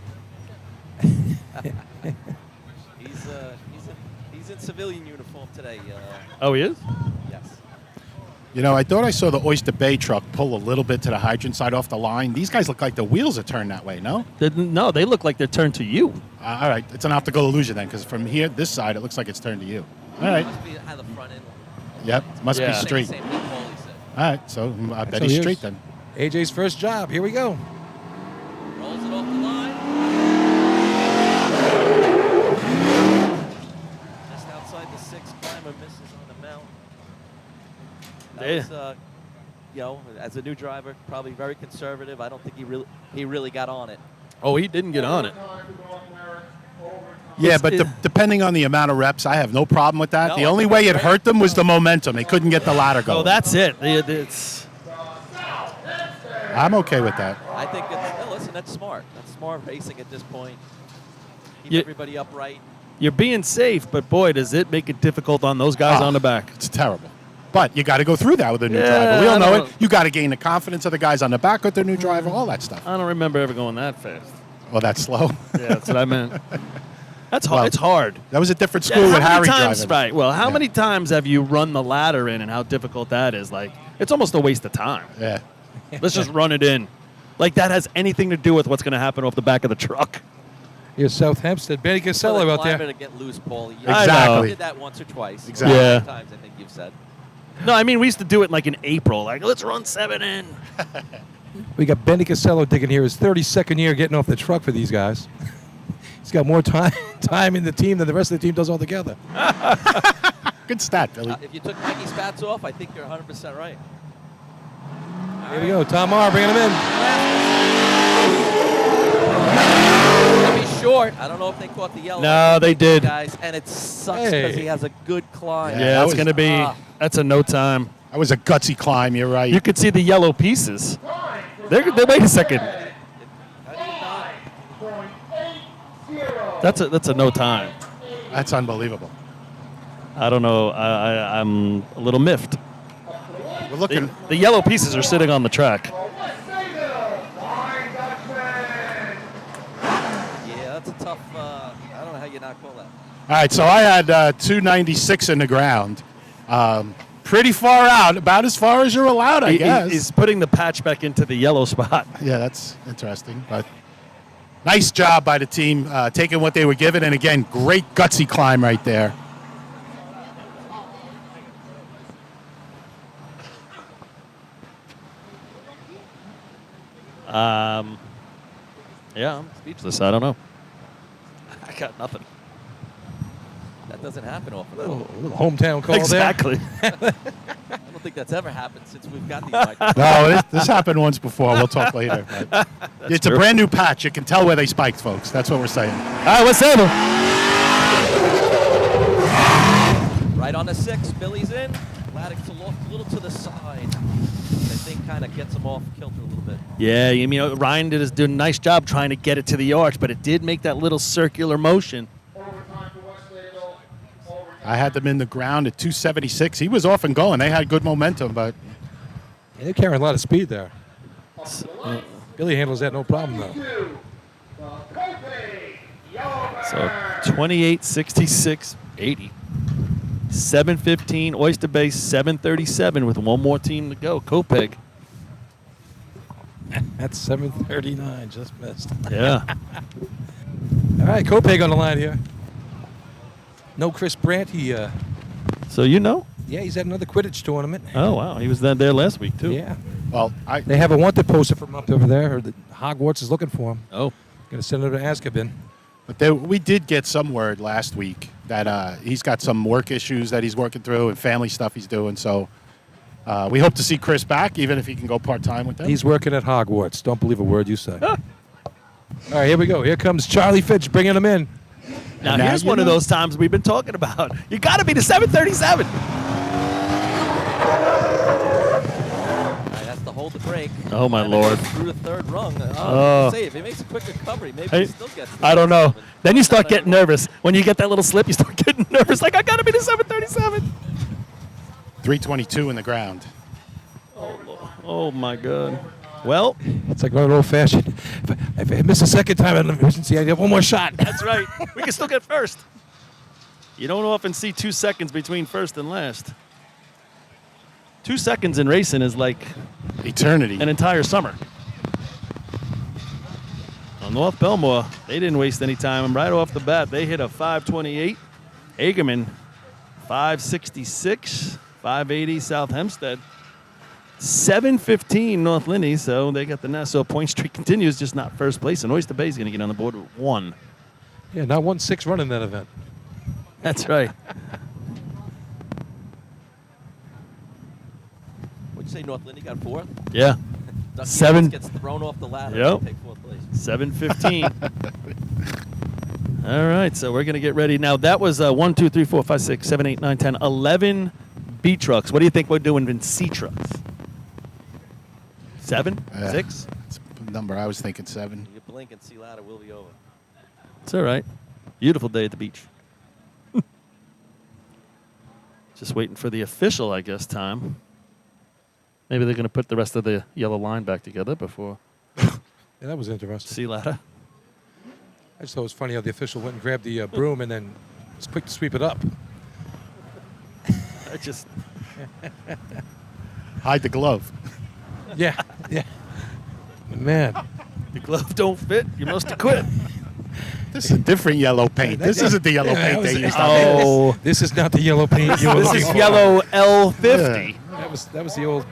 He's in civilian uniform today. Oh, he is? Yes. You know, I thought I saw the Oyster Bay truck pull a little bit to the hydrant side off the line. These guys look like the wheels are turned that way, no? No, they look like they're turned to you. All right, it's an optical illusion then, because from here, this side, it looks like it's turned to you. All right. Must be how the front end. Yep, must Yeah. be straight. Same thing Paulie said. All right, so I bet So he's here's straight then. AJ's first job. Here we go. Rolls it off the line. Just outside the 6, climber misses on the mount. That Yeah. was, you know, as a new driver, probably very conservative. I don't think he really got on it. Oh, he didn't get on it. Yeah, but depending on the amount of reps, I have no problem with that. No, The I only think way that's it great. hurt them was the momentum. They couldn't get the ladder going. Oh, that's it. It's I'm okay with that. I think listen, that's smart. That's smart racing at this point. Keep Yeah. everybody upright. you're being safe, but boy, does it make it difficult on those guys Ah, on the back. It's terrible. But you got to go through that with a new Yeah, driver. We all I know don't- it. You got to gain the confidence of the guys on the back with their new driver, all that stuff. I don't remember ever going that fast. Well, that's slow. Yeah, that's what I meant. That's hard. Well, It's hard. That was a different Yeah, school how with many Harry times, driving. right? Well, how Yeah. many times have you run the ladder in, and how difficult that is? Like, it's almost a waste of time. Yeah. Let's just run it in. Like that has anything to do with what's going to happen off the back of the truck. Here's South Hempstead. Benny Casello out there. To get loose, Paulie. You Exactly. did that once or twice. Exactly. Yeah. Times I think you've said. No, I mean we used to do it like in April. Like let's run 7 in. We got Benny Casello digging here. His 32nd year getting off the truck for these guys. He's got more time in the team than the rest of the team does altogether. Good stat, Billy. If you took Mikey's spats off, I think you're 100% right. Here we go. Tom Maher bringing him in. Gonna be short. I don't know if they caught the yellow. No, they did. Guys, and it sucks because Hey. he has a good climb. Yeah, Yeah, that that's was- going to be. That's a no time. That was a gutsy climb. You're right. You could see the yellow pieces. Wait a second. That's a no time. That's unbelievable. I don't know. I'm a little miffed. We're looking. The yellow pieces are sitting on the track. Yeah, that's a tough. I don't know how you not call that. All right, so I had 296 in the ground. Pretty far out, about as far as you're allowed, I guess. He's putting the patch back into the yellow spot. Yeah, that's interesting. But nice job by the team taking what they were given. And again, great gutsy climb right there. Yeah, I'm speechless. I don't know. I got nothing. That doesn't happen often. Little hometown call Exactly. I don't think that's ever happened since we've got these microphones. No, this happened once before. We'll talk later. But it's a brand new patch. You can tell where they spiked, folks. That's what we're saying. All right, what's that? Right on the 6, Billy's in. Laddick's a little to the side. I think kind of gets him off kilter a little bit. Yeah, you know, Ryan did a nice job trying to get it to the arch, but it did make that little circular motion. Overtime for West Layville. Overtime. I had them in the ground at 276. He was off and going. They had good momentum, but Yeah, they're carrying a lot of speed there. Billy handles that no problem, though. Two, the Cope Yellow So 28, 66, 80. 7:15, Oyster Bay 7:37 with one more team to go. Copeg. That's 7:39. Just missed. Yeah. All right, Copeg on the line here. No Chris Brandt. So you know? Yeah, he's at another Quidditch tournament. Oh wow, he was there last week too. Yeah. well, They have a wanted poster from up over there. Or the Hogwarts is looking for him. Oh. Gonna send him to Azkaban. we did get some word last week that he's got some work issues that he's working through and family stuff he's doing. So we hope to see Chris back, even if he can go part-time with them. He's working at Hogwarts. Don't believe a word you say. All right, here we go. Here comes Charlie Fitch bringing him in. Now Now here's you one of know. those times we've been talking about. You got to be the 737. That's to hold the brake. Oh, my And Lord. it goes through the third rung. Oh. Say, if he makes a quick recovery, maybe Hey, he still gets the I don't know. 7. Then you start Not getting anymore. nervous. When you get that little slip, you start getting nervous. Like, I got to be the 737. 322 in the ground. Oh, my God. Well, It's like running old-fashioned. If I miss a second time in emergency, I get one more shot. that's right. We can still get first. You don't often see 2 seconds between first and last. 2 seconds in racing is like Eternity. an entire summer. Well, North Bellmore, they didn't waste any time. And right off the bat, they hit a 528. Hagerman, 566. 580 South Hempstead. 7:15 North Lindy, so they got the Nassau point streak continues, just not first place. And Oyster Bay is going to get on the board with 1. Yeah, not 1-6 run in that event. That's right. What'd you say, North Lindy got 4th? Yeah. Ducky 7. gets thrown off the ladder. Yep. They take 4th place. 7:15. All right, so we're going to get ready. Now, that was 1, 2, 3, 4, 5, 6, 7, 8, 9, 10, 11 B trucks. What do you think we're doing in C trucks? 7? 6? That's the number I was thinking, 7. You blink and see ladder, we'll be over. It's all right. Beautiful day at the beach. Just waiting for the official, I guess, time. Maybe they're going to put the rest of the yellow line back together before Yeah, that was interesting. C ladder. I just thought it was funny how the official went and grabbed the broom and then was quick to sweep it up. I just Hide the glove. Yeah, yeah. Man. the glove don't fit. You must have quit. This is a different yellow paint. This isn't the yellow Yeah, paint that they was- used to have. Oh, This is not the yellow paint you were this looking is for. yellow L50. That was the old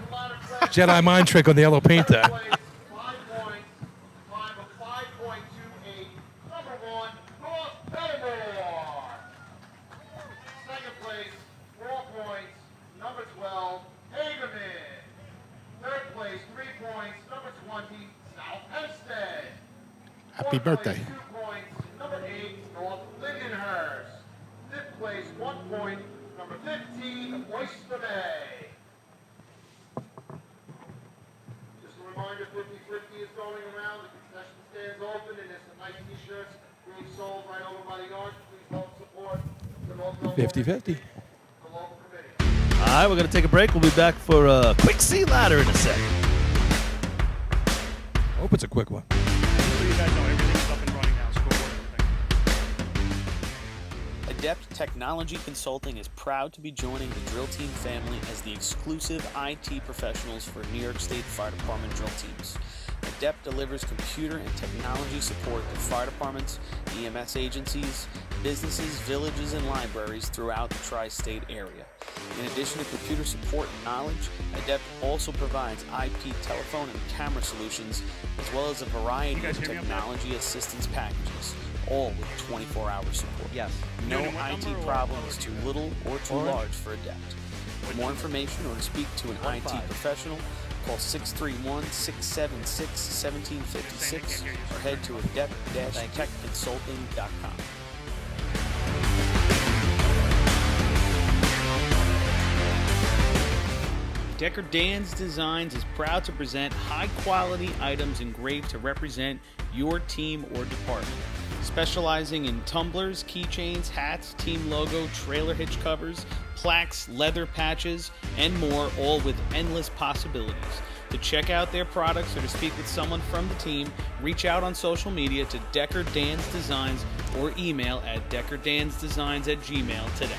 Jedi mind trick on the yellow paint there. 5 points, time of 5.28. Number 1, North Bellmore. Second place, 4 points, number 12, Hagerman. Third place, 3 points, number 20, South Hempstead. Happy Fourth birthday. place, 2 points, number 8, North Lindenhurst. Fifth place, 1 point, number 15, Oyster Bay. Just a reminder, 50/50 is going around. The concession stands open, and there's some nice T-shirts being sold right over by the yard. Please help support the North Bellmore 50-50. the local committee. All right, we're going to take a break. We'll be back for a quick C ladder in a second. Hope it's a quick one. So you guys know everything's up and running now, scoreboard and everything. Adept Technology Consulting is proud to be joining the Drill Team family as the exclusive IT professionals for New York State Fire Department drill teams. Adept delivers computer and technology support to fire departments, EMS agencies, businesses, villages, and libraries throughout the tri-state area. In addition to computer support and knowledge, Adept also provides IP telephone and camera solutions, as well as a variety You guys of hear me up there? technology assistance packages, all with 24-hour support. Yes. No Noonan, what IT number or problem what is number too do you little or too Orange? large for Adept. For more information or to speak to an IT 15. professional, call 631-676-1756 or head to adept-techconsulting.com. Decker Dan's Designs is proud to present high-quality items engraved to represent your team or department. Specializing in tumblers, keychains, hats, team logo, trailer hitch covers, plaques, leather patches, and more, all with endless possibilities. To check out their products or to speak with someone from the team, reach out on social media to Decker Dan's Designs or email at deckerdansdesigns@gmail today.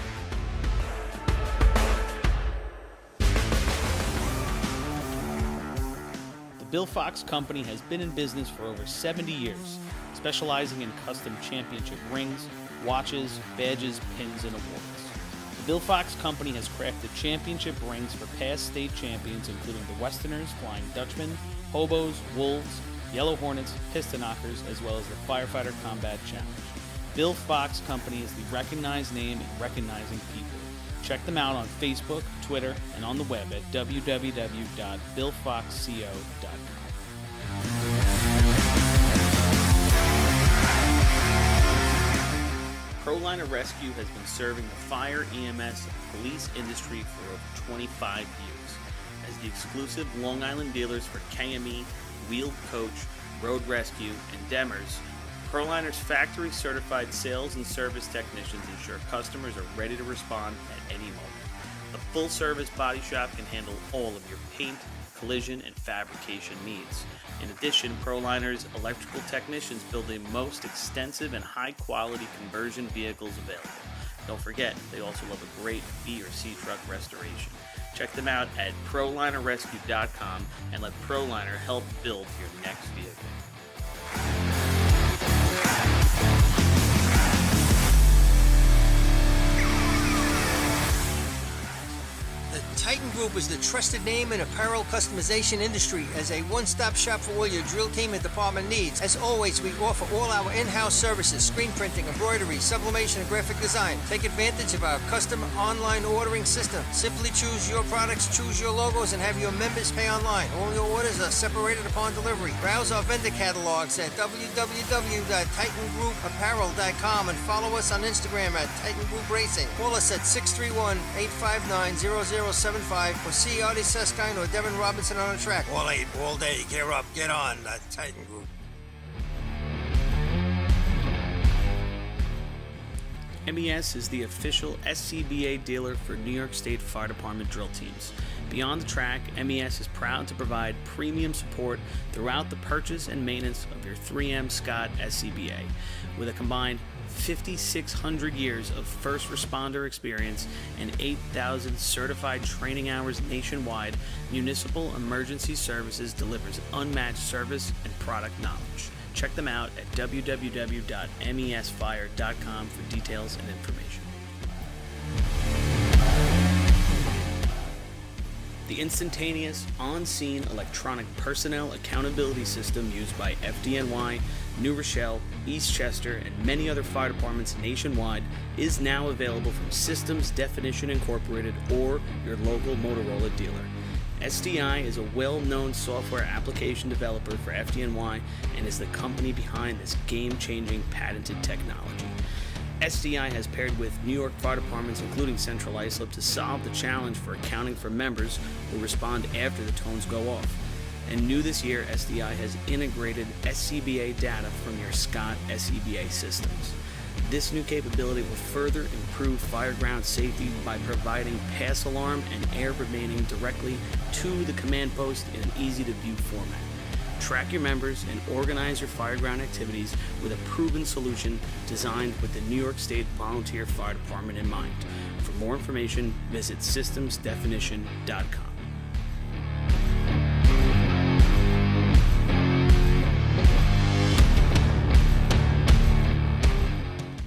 The Bill Fox Company has been in business for over 70 years, specializing in custom championship rings, watches, badges, pins, and awards. The Bill Fox Company has crafted championship rings for past state champions, including the Westerners, Flying Dutchmen, Hobos, Wolves, Yellow Hornets, Piston Knockers, as well as the Firefighter Combat Challenge. Bill Fox Company is the recognized name in recognizing people. Check them out on Facebook, Twitter, and on the web at www.billfoxco.com. ProLiner Rescue has been serving the fire, EMS, and police industry for over 25 years. As the exclusive Long Island dealers for KME, Wheeled Coach, Road Rescue, and Demers, ProLiner's factory-certified sales and service technicians ensure customers are ready to respond at any moment. A full-service body shop can handle all of your paint, collision, and fabrication needs. In addition, ProLiner's electrical technicians build the most extensive and high-quality conversion vehicles available. Don't forget, they also love a great B or C truck restoration. Check them out at ProlinerRescue.com and let ProLiner help build your next vehicle. Titan Group is the trusted name in apparel customization industry as a one-stop shop for all your drill team and department needs. As always, we offer all our in-house services, screen printing, embroidery, sublimation, and graphic design. Take advantage of our custom online ordering system. Simply choose your products, choose your logos, and have your members pay online. All your orders are separated upon delivery. Browse our vendor catalogs at www.titangroupapparel.com and follow us on Instagram at Titan Group Racing. Call us at 631-859-0075 or see Artie Seskine or Devin Robinson on the track. All 8, all day. Gear up, get on the Titan Group. MES is the official SCBA dealer for New York State Fire Department drill teams. Beyond the track, MES is proud to provide premium support throughout the purchase and maintenance of your 3M Scott SCBA. With a combined 5,600 years of first responder experience and 8,000 certified training hours nationwide, Municipal Emergency Services delivers unmatched service and product knowledge. Check them out at www.mesfire.com for details and information. The instantaneous, on-scene electronic personnel accountability system used by FDNY, New Rochelle, Eastchester, and many other fire departments nationwide is now available from Systems Definition Incorporated or your local Motorola dealer. SDI is a well-known software application developer for FDNY and is the company behind this game-changing patented technology. SDI has paired with New York fire departments, including Central Islip, to solve the challenge for accounting for members who respond after the tones go off. And new this year, SDI has integrated SCBA data from your Scott SCBA systems. This new capability will further improve fireground safety by providing pass alarm and air remaining directly to the command post in an easy-to-view format. Track your members and organize your fireground activities with a proven solution designed with the New York State Volunteer Fire Department in mind. For more information, visit systemsdefinition.com.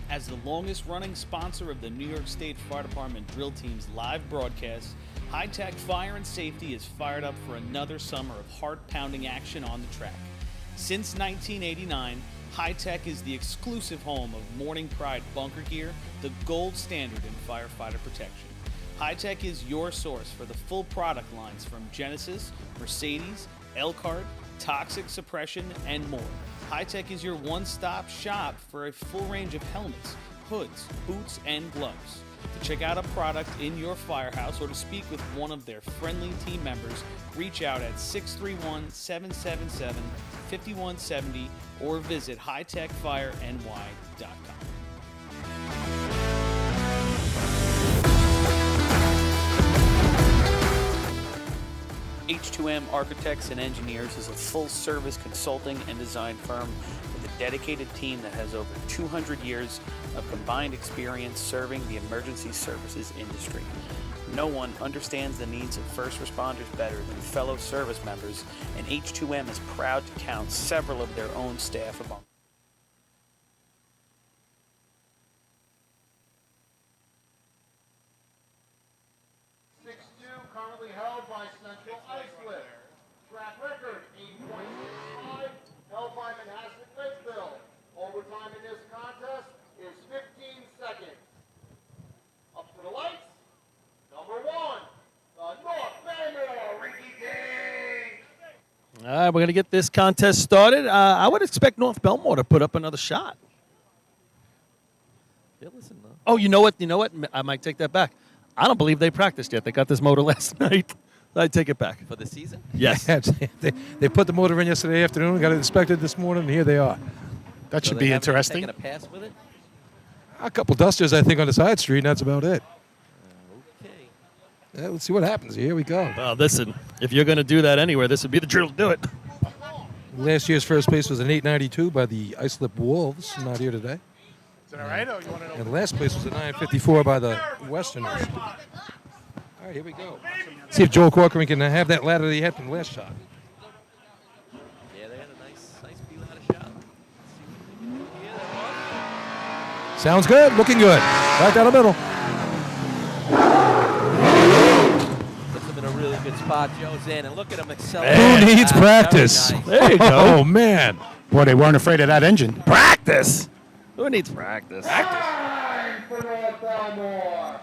As the longest-running sponsor of the New York State Fire Department Drill Team's live broadcasts, High Tech Fire and Safety is fired up for another summer of heart-pounding action on the track. Since 1989, High Tech is the exclusive home of Morning Pride bunker gear, the gold standard in firefighter protection. High Tech is your source for the full product lines from Genesis, Mercedes, Elkhart, Toxic Suppression, and more. High Tech is your one-stop shop for a full range of helmets, hoods, boots, and gloves. To check out a product in your firehouse or to speak with one of their friendly team members, reach out at 631-777-5170 or visit hightechfireny.com. H2M Architects and Engineers is a full-service consulting and design firm with a dedicated team that has over 200 years of combined experience serving the emergency services industry. No one understands the needs of first responders better than fellow service members, and H2M is proud to count several of their own staff among. 6-2, currently held by Central Islip. Track record, 8.65, held by Manhasset Lakeville. Overtime in this contest is 15 seconds. Up to the lights, number 1, the North Bellmore Ricky King. All right, we're going to get this contest started. I would expect North Bellmore to put up another shot. Yeah, listen, though. Oh, you know what? I might take that back. I don't believe they practiced yet. They got this motor last night. I take it back. For the season? Yes. They put the motor in yesterday afternoon, got it inspected this morning, and here they are. That So should they be haven't interesting. taken a pass with it? A couple dusters, I think, on the side street, and that's about it. Okay. Yeah, let's see what happens. Here we go. Well, listen, if you're going to do that anywhere, this would be the drill to do it. Last year's first place was an 892 by the Islip Wolves. Not here today. it all right, or you want to know? And last place was at 9:54 by the Westerners. All right, here we go. See if Joel Corcoran can have that ladder that he had from the last shot. Yeah, they had a nice B ladder shot. Let's see what they can do here. That was. Sounds good. Looking good. Right down the middle. Puts them in a really good spot. Joe's in, and look at him accelerate. Who needs Very practice? nice. There you go. Oh, man. Boy, they weren't afraid of that engine. Practice. Who needs practice? Time for North Bellmore.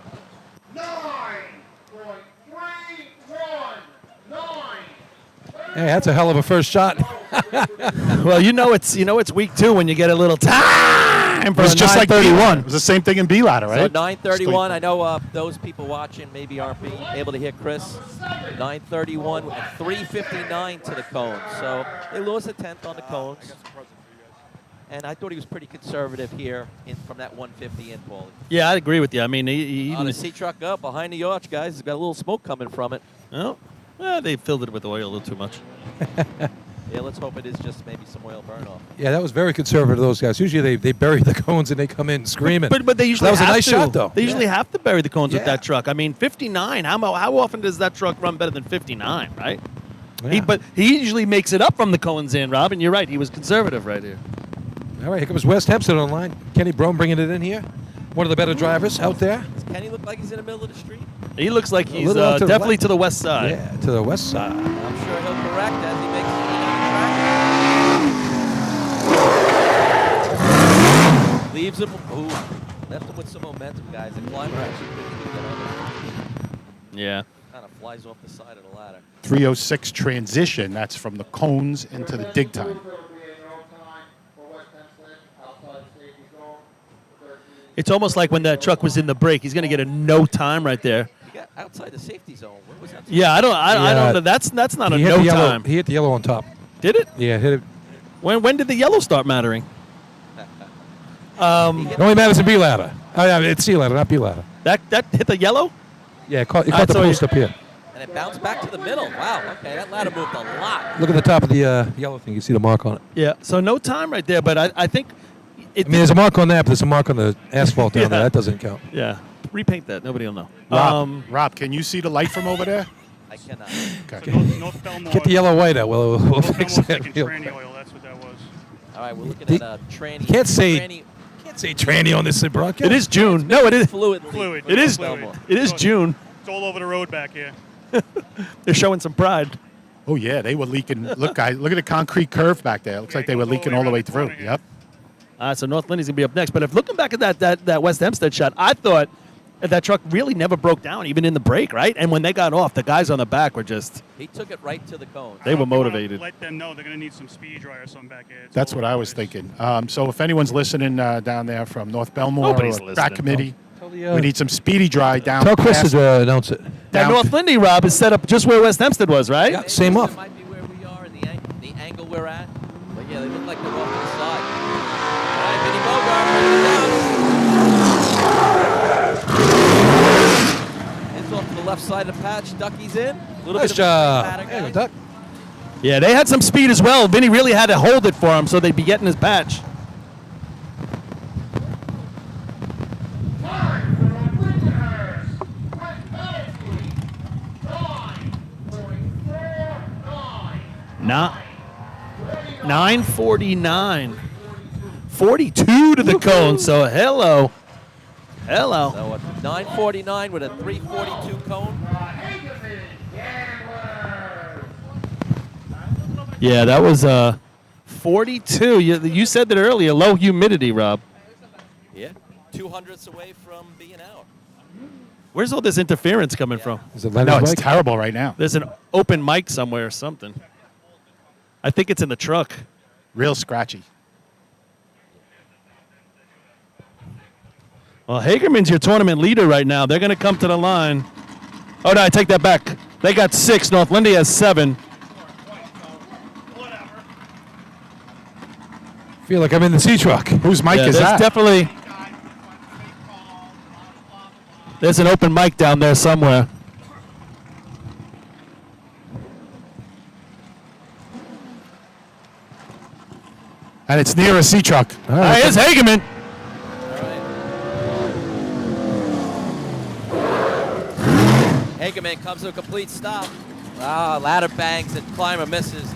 9.319. Hey, that's a hell of a first shot. Well, you know it's week 2 when you get a little time It for was a just like B 931. ladder. It was the same thing in B ladder, So right? 9:31. I know those people watching maybe aren't being able to hear Chris. 9:31 and 3:59 to the cones. So they lost a tenth on the cones. And I thought he was pretty conservative here from that 150 in, Paulie. Yeah, I agree with you. I mean, he On the was. C truck up behind the arch, guys. It's got a little smoke coming from it. Oh, they filled it with oil a little too much. Yeah, let's hope it is just maybe some oil burn off. Yeah, that was very conservative, those guys. Usually they bury the cones and they come in screaming. But they usually that was a have nice to. shot, though. They usually have to bury the cones with Yeah. that truck. I mean, 59. How often does that truck run better than 59, right? Yeah. But he usually makes it up from the cones in, Rob, and you're right. He was conservative right here. All right, here comes West Hempstead online. Kenny Brome bringing it in here. One of the better drivers out there. Does Kenny look like he's in the middle of the street? He looks like he's little out to the definitely left. to the west side. Yeah, to the west side. I'm sure he'll correct as he makes it down the track. Leaves him. Ooh, left him with some momentum, guys. The climber actually couldn't even get on it. Yeah. Kind of flies off the side of the ladder. 306 transition. That's from the cones into the dig time. It's almost like when that truck was in the break. He's going to get a no time right there. He got outside the safety zone. What was that? Yeah, I don't Yeah. know. That's not a He hit no the yellow. time. He hit the yellow on top. Did it? Yeah, hit it. When did the yellow start mattering? It only matters in B ladder. Oh, yeah, it's C ladder, not B ladder. That hit the yellow? Yeah, it caught the so post up here. And it bounced back to the middle. Wow. Okay, that ladder moved a lot. Look at the top of the yellow thing. You see the mark on it. Yeah. So no time right there, but I think it I mean, there's a mark on that, but there's a mark on the asphalt down Yeah. there. That doesn't count. Yeah. Repaint that. Nobody will know. Rob, can you see the light from over there? I cannot. Okay. So North Bellmore. Get the yellow white out. We'll North fix Bellmore's that. taking real tranny quick. oil. That's what that was. All right, we're looking The- at tranny. Can't say- tranny Can't say tranny on this broadcast. It is June. No, it is. fluid. Fluid. It is. Fluid. It is June. It's all over the road back here. They're showing some pride. Oh yeah, they were leaking. Look, guys, look at the concrete curve back there. It looks like they were leaking all the way through. Yep. So North Lindy's gonna be up next. But if looking back at that West Hempstead shot, I thought that truck really never broke down, even in the break, right? And when they got off, the guys on the back were just He took it right to the cone. they were You wanna motivated. Let them know they're going to need some speed dry or something back here. It's That's all what over I the was place. thinking. So if anyone's listening down there from North Bellmore Nobody's or listening, track committee, Tell the, we need some speedy dry down. Tell Chris past- to announce it. That down North to- Lindy, Rob, is set up just where West Hempstead was, right? Yeah. Same It off. might be where we are in the angle we're at. But yeah, they look like they're off to the side. All right, Vinny Bogart bringing it down. It's off to the left side of the patch. Ducky's in. Little Nice bit of a job. pattern, There you guys. go, Duck. Yeah, they had some speed as well. Vinny really had to hold it for him so they'd be getting his patch. Time for the winners. With penalty. 9.49. Not 9:49. 42 to the cone. So hello. Hello. So a 9:49 with a 3:42 cone. Hageman Gamblers. Yeah, that was 42. You said that earlier. Low humidity, Rob. Yeah, 200ths away from being out. Where's all this interference coming from? Is it No, Leonard's it's bike? terrible right now. There's an open mic somewhere or something. I think it's in the truck. Real scratchy. Well, Hagerman's your tournament leader right now. They're going to come to the line. Oh, no, I take that back. They got 6. North Lindy has 7. Feel like I'm in the C truck. Whose mic Yeah, is there's that? definitely there's an open mic down there somewhere. And it's near a C truck. Here's Hageman. All right, Hagerman comes to a complete stop. Ladder bangs and climber misses.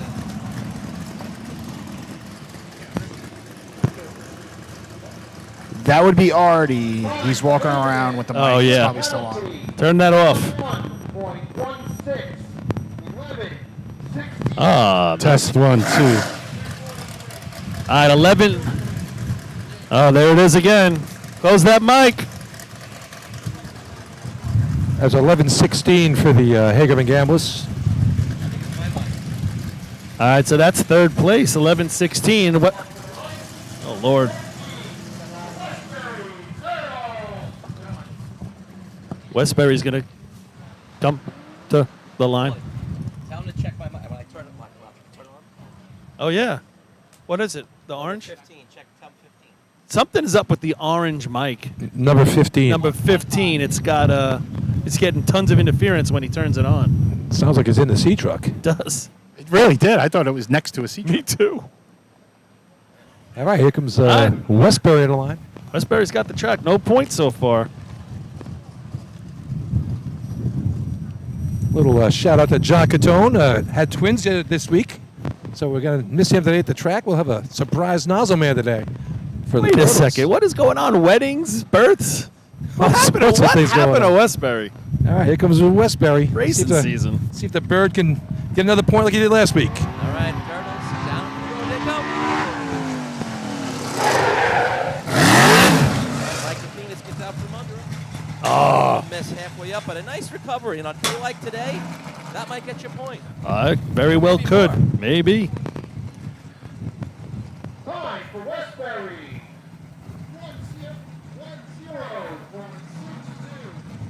That would be Artie. He's walking around with the mic. Oh, It's yeah. probably still on. Turn that off. 1.16, 11, 16. Ah, Test 1, 2. all right, 11. Oh, there it is again. Close that mic. That's 11-16 for the Hagerman Gamblers. All right, so that's third place, 11-16. What? Oh, Lord. Westbury's going to come to the line. Tell him to check my mic. When I turn it on. Oh, yeah. What is it? The orange? 15. Check tell him 15. Something is up with the orange mic. Number 15. Number 15. It's got it's getting tons of interference when he turns it on. Sounds like it's in the C truck. It does. It really did. I thought it was next to a seat. Me too. All right, here comes right. Westbury in the line. Westbury's got the track. No points so far. Little shout out to John Catone. Had twins this week, so we're going to miss him today at the track. We'll have a surprise nozzle man today. For the Wait a Turtles. second. What is going on? Weddings? Births? What happened to, Sorts of what things going happened to on. Westbury? All right, here comes Westbury. Racing season. See if the bird can get another point like he did last week. All right, Turtles down. They go. Like the Phoenix gets out from under him. Oh. Miss halfway up, but a nice recovery. And on a day like today, that might get you a point. Very well could. Maybe. Time for Westbury.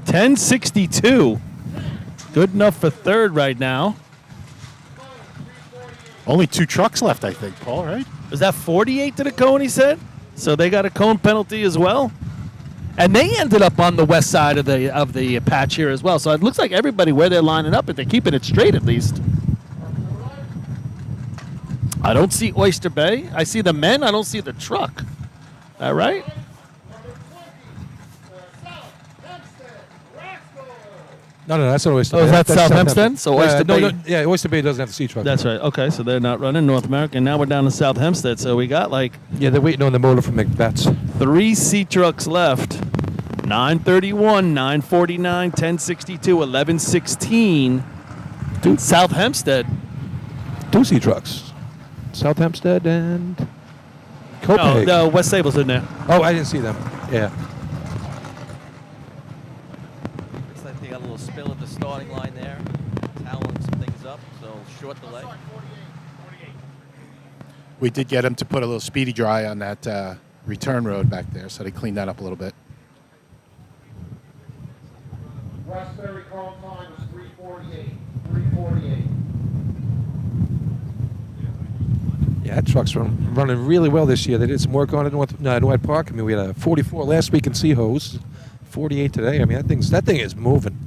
10:62. Good enough for third right now. Only 2 trucks left, I think, Paul, right? Was that 48 to the cone, he said? So they got a cone penalty as well? And they ended up on the west side of the patch here as well. So it looks like everybody where they're lining up, if they're keeping it straight at least. I don't see Oyster Bay. I see the men. I don't see the truck. All right? No, that's not Oyster Oh, Bay. is that That's South Hempstead? So Oyster Bay. Yeah, Oyster Bay doesn't have the C truck. That's right. Okay, so they're not running North American. Now we're down to South Hempstead. So we got like Yeah, they're waiting on the motor from McBats. 3 C trucks left. 9:31, 9:49, 10:62, 11:16. South Hempstead. 2 C trucks. South Hempstead and Copenhagen. No, West Sable's in there. Oh, I didn't see them. Yeah. Looks like they got a little spill at the starting line there. Toweling some things up, so short delay. We did get him to put a little speedy dry on that return road back there, so they cleaned that up a little bit. Westbury call time was 3:48. 3:48. Yeah, that truck's running really well this year. They did some work on it in White Park. I mean, we had a 44 last week in Seahose, 48 today. I mean, that thing is moving.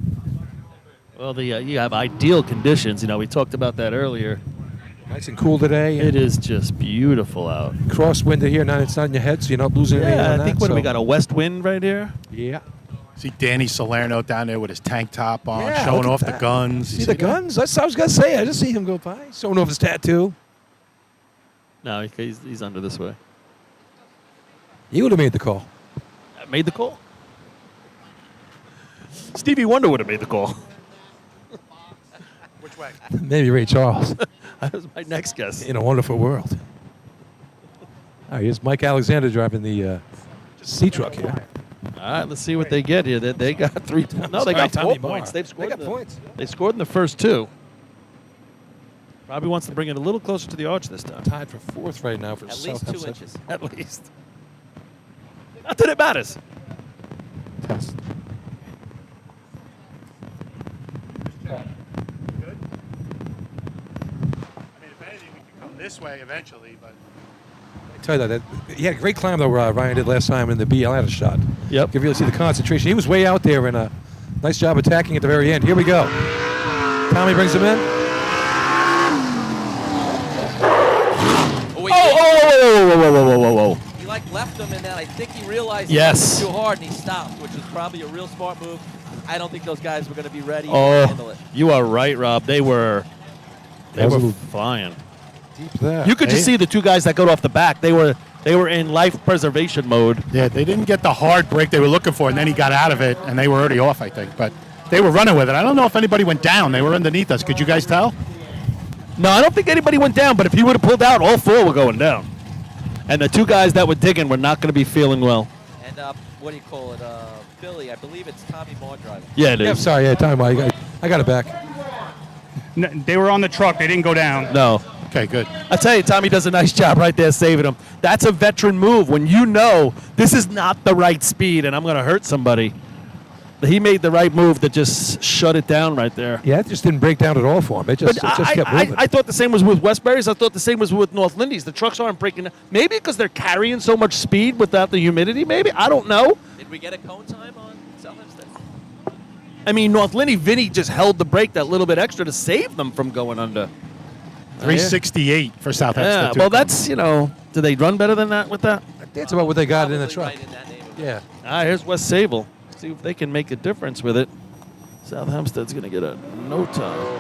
Well, you have ideal conditions. You know, we talked about that earlier. Nice and cool today. It is just beautiful out. Crosswind here. Now it's not in your head, so you're not losing anything Yeah, on I think that, we got a west wind right here. Yeah. See Danny Salerno down there with his tank top on, Yeah, showing look at off the that. guns. See the guns? That's what I was going to say. I just see him go by. Showing off his tattoo. No, he's under this way. He would have made the call. Made the call? Stevie Wonder would have made the call. Which way? Maybe Ray Charles. That was my next guess. In a wonderful world. All right, here's Mike Alexander driving the C truck here. All right, let's see what they get here. They got 3. No, they got 4 Tommy points. Barr. They've scored. They got points. They scored in the first 2. Probably wants to bring it a little closer to the arch this time. Tied for 4th right now for At South least 2 Hempstead. inches. At least. Not that it matters. Test. I mean, if anything, we can come this way eventually, but I tell you that he had a great climb though. Ryan did last time in the BL had a shot. Yep. You can really see the concentration. He was way out there and a nice job attacking at the very end. Here we go. Tommy brings him in. Whoa. He left him, and then I think he realized Yes. he went too hard, and he stopped, which was probably a real smart move. I don't think those guys were going to be ready to Oh, handle it. you are right, Rob. They were That was a little flying. deep there. You could just see the two guys that got off the back. They were in life preservation mode. Yeah, they didn't get the hard break they were looking for, and then he got out of it, and they were already off, I think. But they were running with it. I don't know if anybody went down. They were underneath us. Could you guys tell? No, I don't think anybody went down, but if he would have pulled out, all four were going down. And the two guys that were digging were not going to be feeling well. And what do you call it? Billy, I believe it's Tommy Moore driving. Yeah, it is. Yeah, sorry. Yeah, time. I got it back. They were on the truck. They didn't go down. No. Okay, good. I tell you, Tommy does a nice job right there saving him. That's a veteran move when you know this is not the right speed and I'm going to hurt somebody. He made the right move to just shut it down right there. Yeah, it just didn't break down at all for him. It just kept moving. I thought the same was with Westbury's. I thought the same was with North Lindy's. The trucks aren't breaking. Maybe because they're carrying so much speed without the humidity. Maybe. I don't know. Did we get a cone time on South Hempstead? I mean, North Lindy, Vinny just held the brake that little bit extra to save them from going under. 368 for South Hempstead. Yeah, too. well, that's, do they run better than that with that? That's about what they got in the Probably truck. right in that neighborhood. Yeah. Here's West Sable. See if they can make a difference with it. South Hempstead's going to get a no time.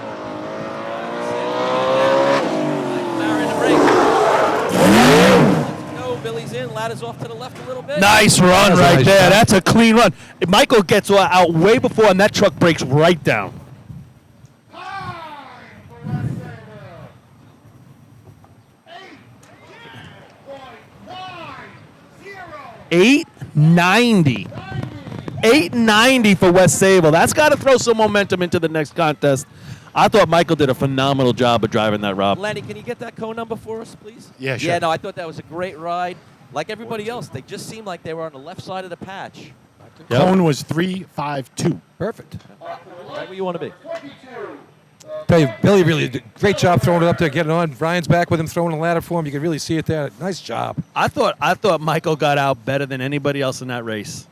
No, Billy's in. Ladder's off to the left a little bit. Nice run That's a right nice there. shot. That's a clean run. Michael gets out way before, and that truck breaks right down. Time for West Sable. 890. 890 for West Sable. That's got to throw some momentum into the next contest. I thought Michael did a phenomenal job of driving that, Rob. Lenny, can you get that cone number for us, please? Yeah, sure. Yeah, no, I thought that was a great ride. Like everybody else, they just seemed like they were on the left side of the patch. Yep. Cone was 352. Perfect. Right where you want to be. Tell you, Billy really did a great job throwing it up there, getting on. Ryan's back with him, throwing the ladder for him. You can really see it there. Nice job. I thought Michael got out better than anybody else in that race.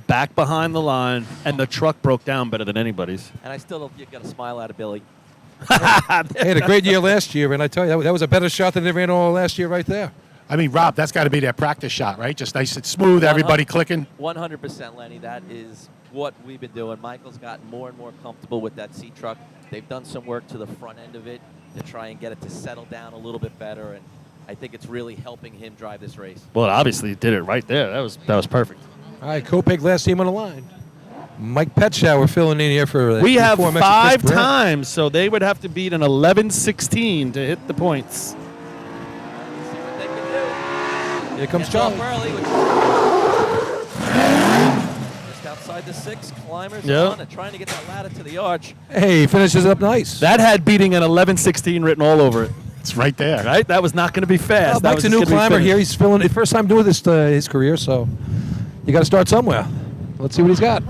Back behind the line, and the truck broke down better than anybody's. And I still don't think you got a smile out of Billy. He had a great year last year, and I tell you, that was a better shot than they ran all last year right there. I mean, Rob, that's got to be their practice shot, right? Just nice and smooth, everybody clicking. 100%, Lenny. That is what we've been doing. Michael's gotten more and more comfortable with that C truck. They've done some work to the front end of it to try and get it to settle down a little bit better, and I think it's really helping him drive this race. Well, it obviously did it right there. That was perfect. All right, Kopeg last team on the line. Mike Petshower filling in here for We have before 5 Chris Brett. times, so they would have to beat an 11-16 to hit the points. See what they can do. Here comes Gets off Charlie. early. Just outside the 6, climbers Yep. on and trying to get that ladder to the arch. Hey, he finishes up nice. That had beating an 11-16 written all over it, It's right there. right? That was not going to be fast. Well, That Mike's was a just new gonna be climber finished. here. He's filling it. First time doing this his career, so you got to start somewhere. Let's see what he's got.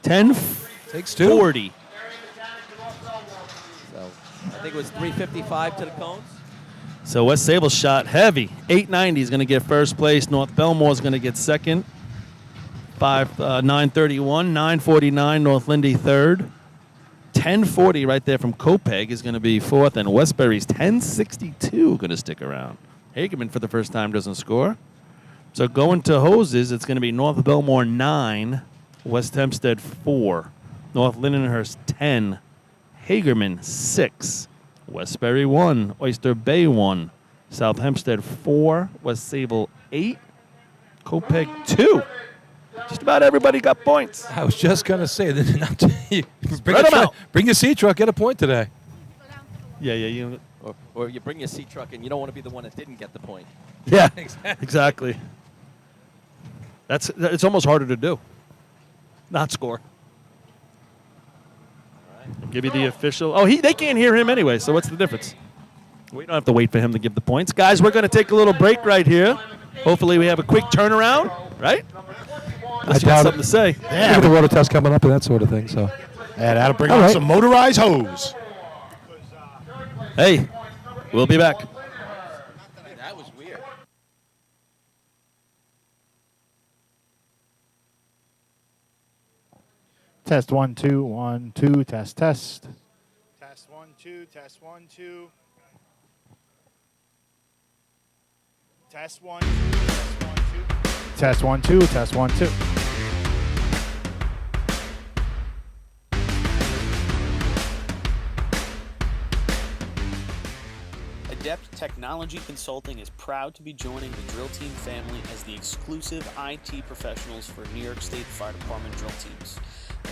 10-40. So I think it was 355 to the cones. So West Sable shot heavy. 890 is going to get first place. North Bellmore is going to get second. 931, 949. North Lindy third. 1040 right there from Kopeg is going to be fourth, and Westbury's 1062 going to stick around. Hagerman for the first time doesn't score. So going to hoses, it's going to be North Bellmore 9, West Hempstead 4, North Lindenhurst 10, Hagerman 6, Westbury 1, Oyster Bay 1, South Hempstead 4, West Sable 8, Kopeg 2. Just about everybody got points. I was just going to say, Spread 'em out. Bring your C truck, get a point today. Yeah. Or you bring your C truck and you don't want to be the one that didn't get the point. Yeah, exactly. It's almost harder to do. Not score. I'll give you the official. Oh, they can't hear him anyway, so what's the difference? We don't have to wait for him to give the points. Guys, we're going to take a little break right here. Hopefully we have a quick turnaround, right? I Unless you got doubt something it. to say. Yeah. Look at the water test coming up and that sort of thing. So Yeah, that'll bring All on right. some motorized hose. Hey, we'll be back. That was weird. Test 1 2 1 2. Test. Test 1 2. Test 1 2. Test 1 2. Test 1 2. Test 1 2. Test 1 2. Adept Technology Consulting is proud to be joining the Drill Team family as the exclusive IT professionals for New York State Fire Department drill teams.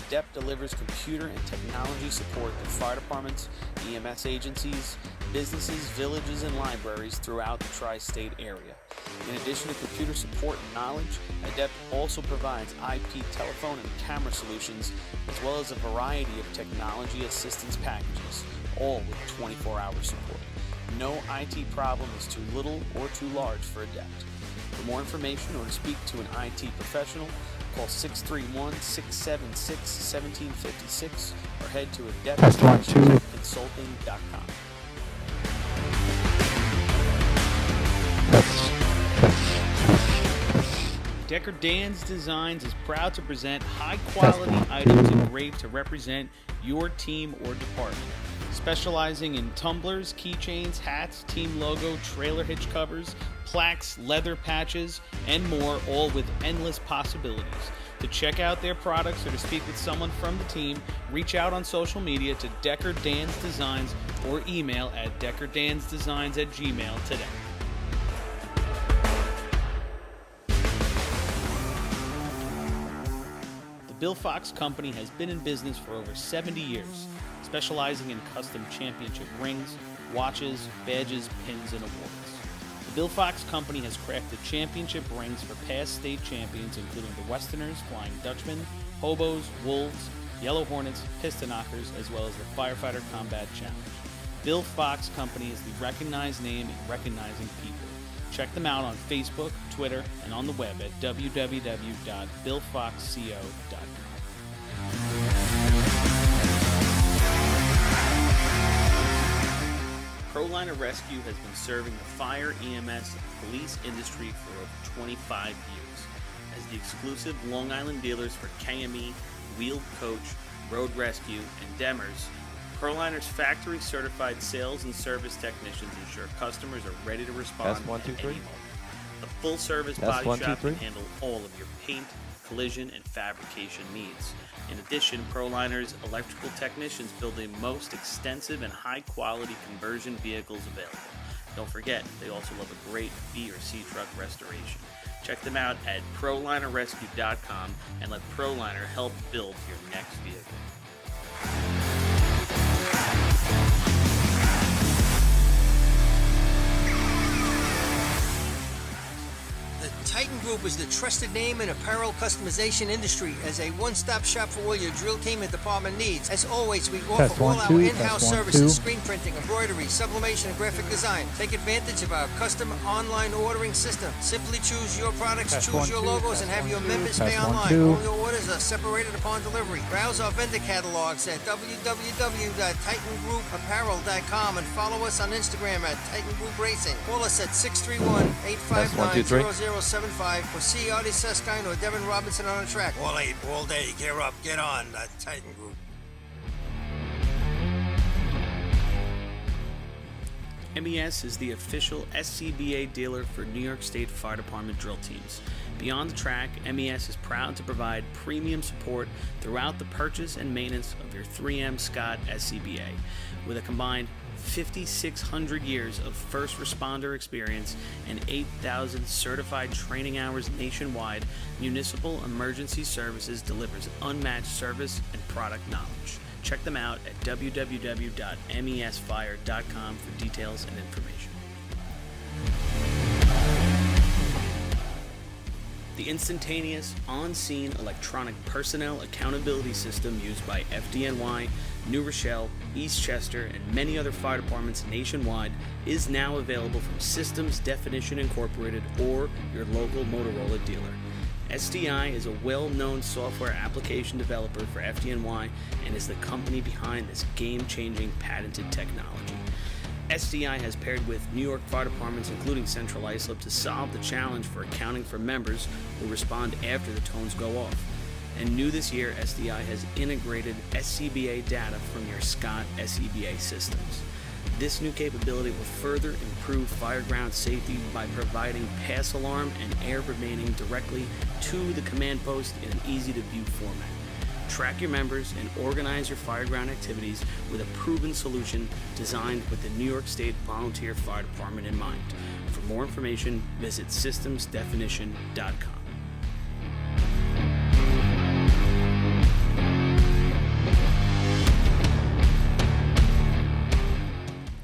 Adept delivers computer and technology support to fire departments, EMS agencies, businesses, villages, and libraries throughout the tri-state area. In addition to computer support and knowledge, Adept also provides IP telephone and camera solutions, as well as a variety of technology assistance packages, all with 24-hour support. No IT problem is too little or too large for Adept. For more information or to speak to an IT professional, call 631-676-1756 or head to Test 1 2. adeptconsulting.com. Decker Dan's Designs is proud to present high-quality items engraved to represent your team or department. Specializing in tumblers, keychains, hats, team logo, trailer hitch covers, plaques, leather patches, and more, all with endless possibilities. To check out their products or to speak with someone from the team, reach out on social media to Decker Dan's Designs or email at deckerdansdesigns@gmail today. The Bill Fox Company has been in business for over 70 years, specializing in custom championship rings, watches, badges, pins, and awards. The Bill Fox Company has crafted championship rings for past state champions, including the Westerners, Flying Dutchmen, Hobos, Wolves, Yellow Hornets, Piston Knockers, as well as the Firefighter Combat Challenge. Bill Fox Company is the recognized name in recognizing people. Check them out on Facebook, Twitter, and on the web at www.billfoxco.com. ProLiner Rescue has been serving the fire, EMS, and police industry for over 25 years. As the exclusive Long Island dealers for KME, Wheeled Coach, Road Rescue, and Demers, ProLiner's factory-certified sales and service technicians ensure customers are ready to respond Test 1 2 at 3. any moment. The full-service Test body 1 2 shop 3. can handle all of your paint, collision, and fabrication needs. In addition, ProLiner's electrical technicians build the most extensive and high-quality conversion vehicles available. Don't forget, they also love a great B or C truck restoration. Check them out at ProLinerRescue.com and let ProLiner help build your next vehicle. The Titan Group is the trusted name in apparel customization industry as a one-stop shop for all your drill team and department needs. As always, we offer Test all 1 our 2. in-house Test 1 services, 2. screen printing, embroidery, sublimation, and graphic design. Take advantage of our custom online ordering system. Simply choose your products, Test choose 1 your 2. logos, Test and have 1 your 2. members Test pay 1 online. 2. All your orders are separated upon delivery. Browse our vendor catalogs at www.titangroupapparel.com and follow us on Instagram at Titan Group Racing. Call us at 631-859-0075 or see Artie Seskine or Devin Robinson on the track. All 8, all day. Gear up, get on. The Titan Group. MES is the official SCBA dealer for New York State Fire Department drill teams. Beyond the track, MES is proud to provide premium support throughout the purchase and maintenance of your 3M Scott SCBA. With a combined 5,600 years of first responder experience and 8,000 certified training hours nationwide, Municipal Emergency Services delivers unmatched service and product knowledge. Check them out at www.mesfire.com for details and information. The instantaneous, on-scene electronic personnel accountability system used by FDNY, New Rochelle, Eastchester, and many other fire departments nationwide is now available from Systems Definition Incorporated or your local Motorola dealer. SDI is a well-known software application developer for FDNY and is the company behind this game-changing patented technology. SDI has paired with New York fire departments, including Central Islip, to solve the challenge for accounting for members who respond after the tones go off. And new this year, SDI has integrated SCBA data from your Scott SCBA systems. This new capability will further improve fireground safety by providing pass alarm and air remaining directly to the command post in an easy-to-view format. Track your members and organize your fireground activities with a proven solution designed with the New York State Volunteer Fire Department in mind. For more information, visit systemsdefinition.com.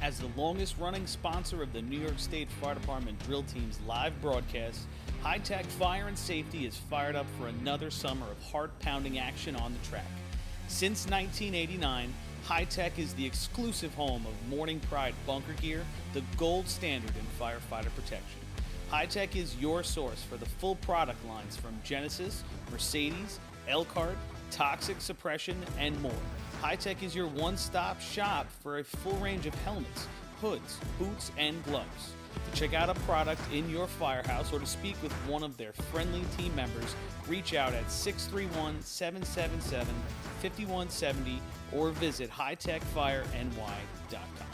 As the longest-running sponsor of the New York State Fire Department Drill Team's live broadcast, High Tech Fire and Safety is fired up for another summer of heart-pounding action on the track. Since 1989, High Tech is the exclusive home of Morning Pride bunker gear, the gold standard in firefighter protection. High Tech is your source for the full product lines from Genesis, Mercedes, Elkhart, Toxic Suppression, and more. High Tech is your one-stop shop for a full range of helmets, hoods, boots, and gloves. To check out a product in your firehouse or to speak with one of their friendly team members, reach out at 631-777-5170 or visit hightechfireny.com.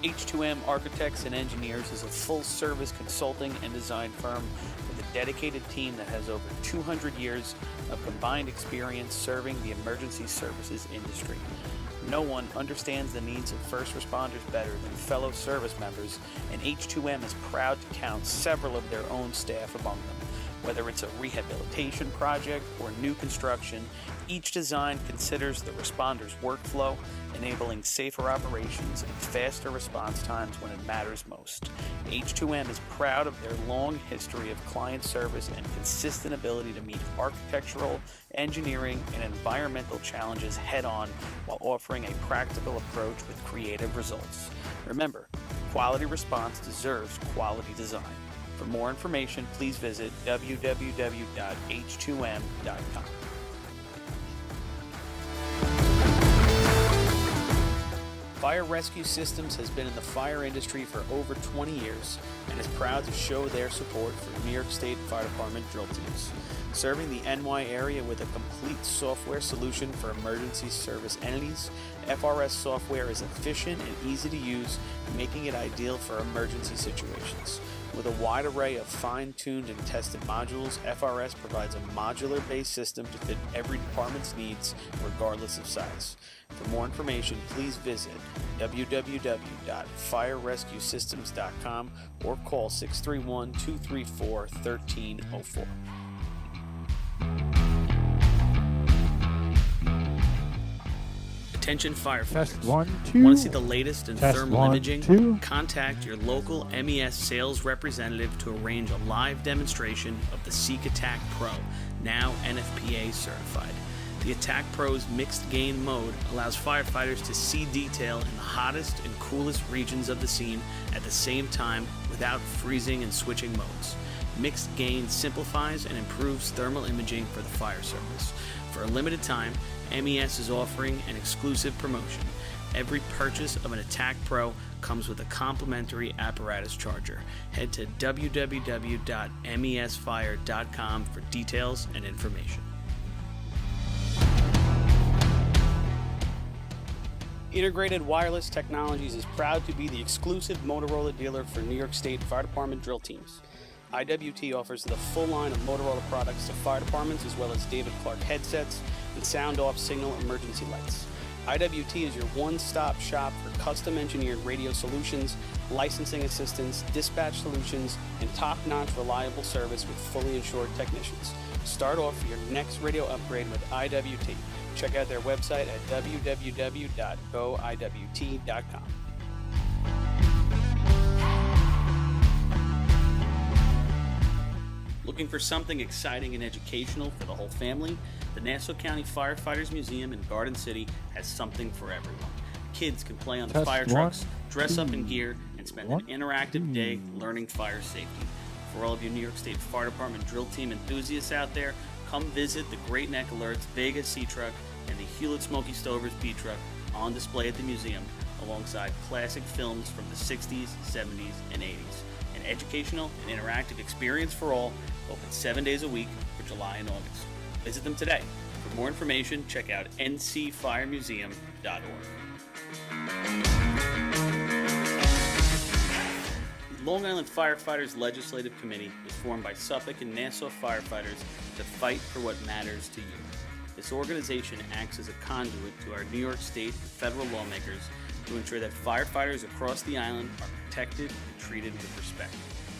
H2M Architects and Engineers is a full-service consulting and design firm with a dedicated team that has over 200 years of combined experience serving the emergency services industry. No one understands the needs of first responders better than fellow service members, and H2M is proud to count several of their own staff among them. Whether it's a rehabilitation project or new construction, each design considers the responder's workflow, enabling safer operations and faster response times when it matters most. H2M is proud of their long history of client service and consistent ability to meet architectural, engineering, and environmental challenges head-on while offering a practical approach with creative results. Remember, quality response deserves quality design. For more information, please visit www.h2m.com. Fire Rescue Systems has been in the fire industry for over 20 years and is proud to show their support for New York State Fire Department drill teams. Serving the NY area with a complete software solution for emergency service entities, FRS software is efficient and easy to use, making it ideal for emergency situations. With a wide array of fine-tuned and tested modules, FRS provides a modular-based system to fit every department's needs, regardless of size. For more information, please visit www.firerescuesystems.com or call 631-234-1304. Attention firefighters. Test 1, 2. Want to see the latest in Test thermal 1, imaging? 2. Contact your local MES sales representative to arrange a live demonstration of the Seek Attack Pro, now NFPA certified. The Attack Pro's mixed gain mode allows firefighters to see detail in the hottest and coolest regions of the scene at the same time without freezing and switching modes. Mixed gain simplifies and improves thermal imaging for the fire service. For a limited time, MES is offering an exclusive promotion. Every purchase of an Attack Pro comes with a complimentary apparatus charger. Head to www.mesfire.com for details and information. Integrated Wireless Technologies is proud to be the exclusive Motorola dealer for New York State Fire Department drill teams. IWT offers the full line of Motorola products to fire departments, as well as David Clark headsets and sound-off signal emergency lights. IWT is your one-stop shop for custom-engineered radio solutions, licensing assistance, dispatch solutions, and top-notch reliable service with fully insured technicians. Start off your next radio upgrade with IWT. Check out their website at www.goiwt.com. Looking for something exciting and educational for the whole family? The Nassau County Firefighters Museum in Garden City has something for everyone. Kids can play on the Test fire 1, trucks, dress 2, up in gear, and spend 1, an interactive day learning fire safety. For all of you New York State Fire Department drill team enthusiasts out there, come visit the Great Neck Alerts Vega Sea Truck and the Hewlett Smoky Stovers B Truck on display at the museum, alongside classic films from the 60s, 70s, and 80s. An educational and interactive experience for all, open 7 days a week for July and August. Visit them today. For more information, check out ncfiremuseum.org. The Long Island Firefighters Legislative Committee was formed by Suffolk and Nassau firefighters to fight for what matters to you. This organization acts as a conduit to our New York State and federal lawmakers to ensure that firefighters across the island are protected and treated with respect.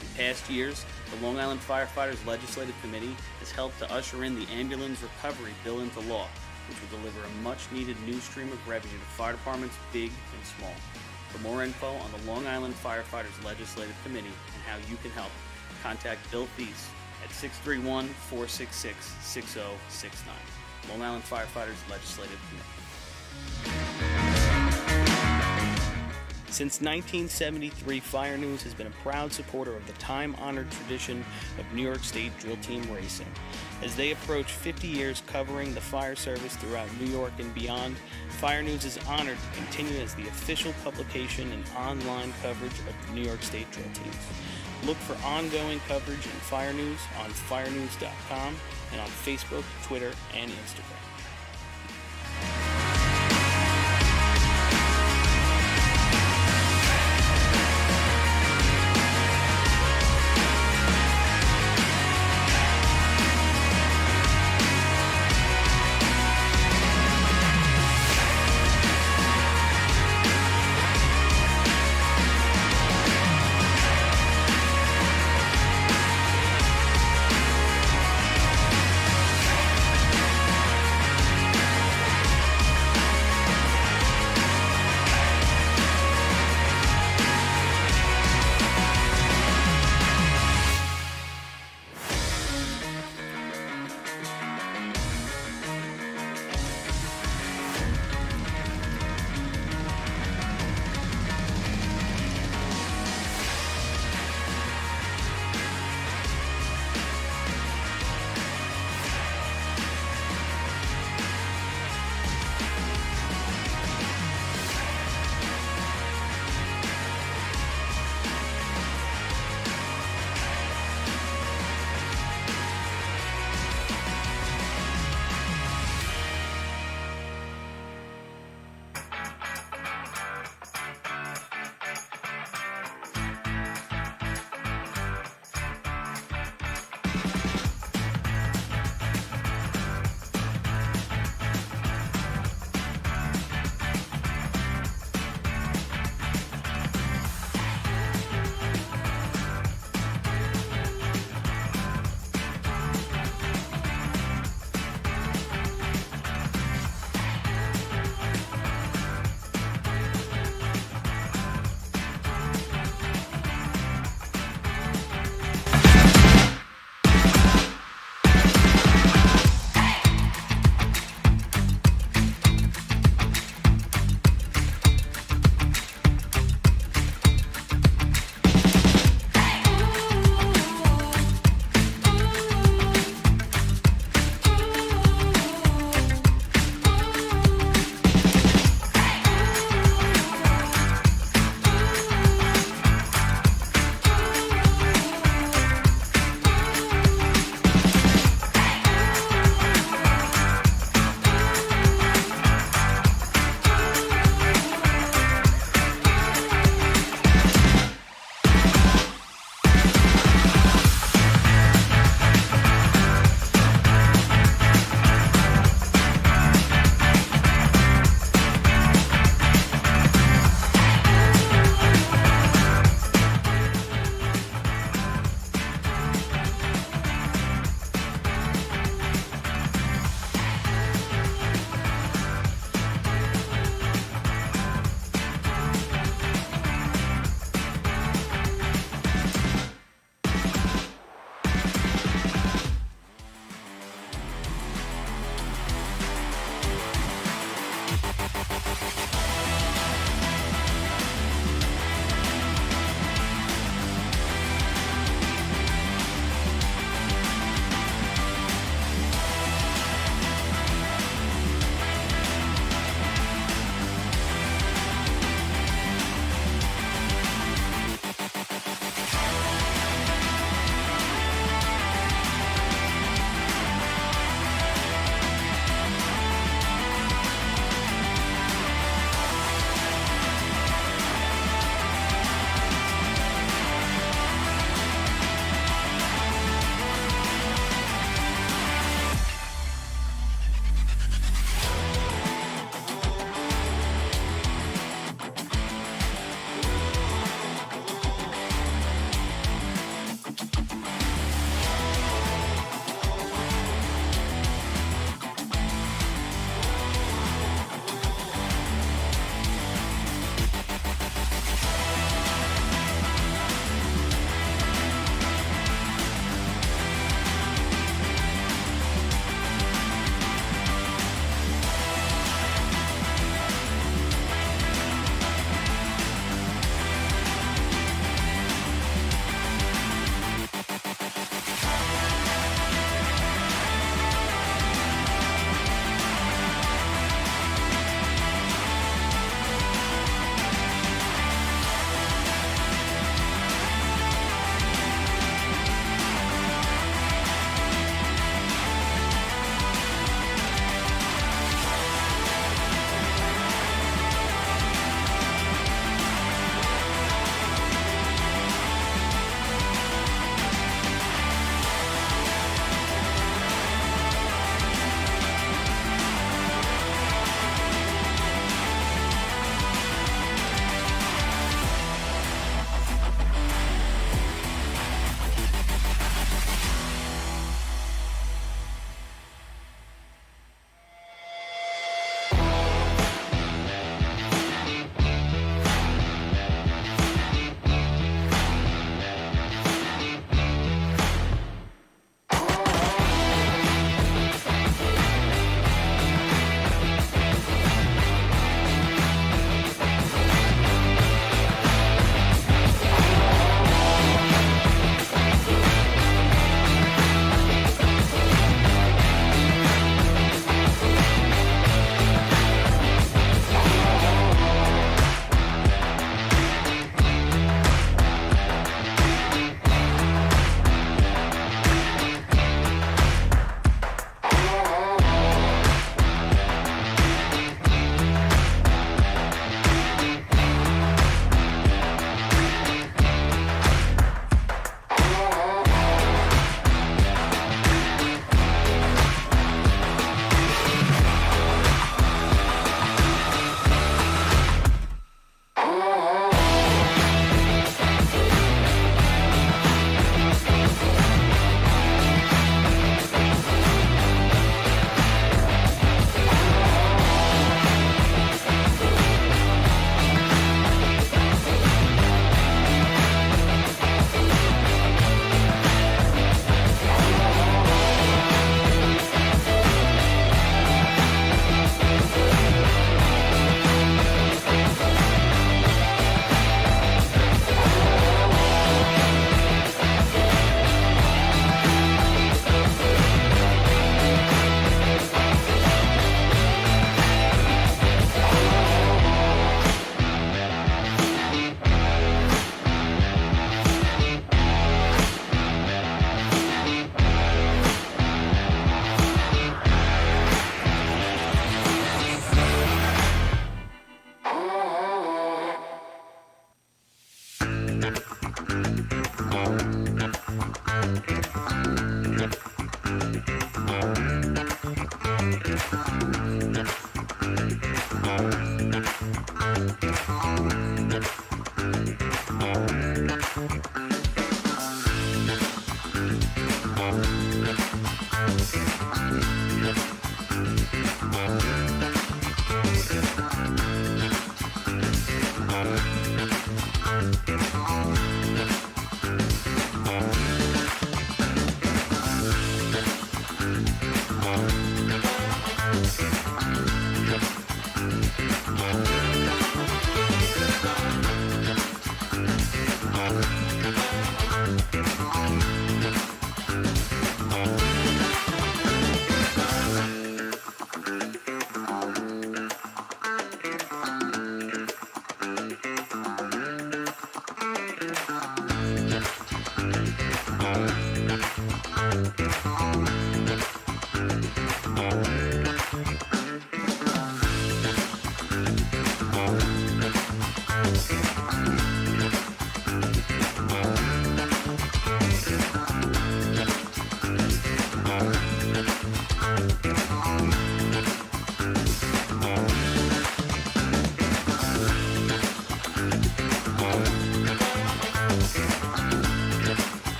In past years, the Long Island Firefighters Legislative Committee has helped to usher in the Ambulance Recovery Bill into law, which will deliver a much-needed new stream of revenue to fire departments big and small. For more info on the Long Island Firefighters Legislative Committee and how you can help, contact Bill Thies at 631-466-6069. Long Island Firefighters Legislative Committee. Since 1973, Fire News has been a proud supporter of the time-honored tradition of New York State drill team racing. As they approach 50 years covering the fire service throughout New York and beyond, Fire News is honored to continue as the official publication and online coverage of the New York State drill teams. Look for ongoing coverage in Fire News on firenews.com and on Facebook, Twitter, and Instagram.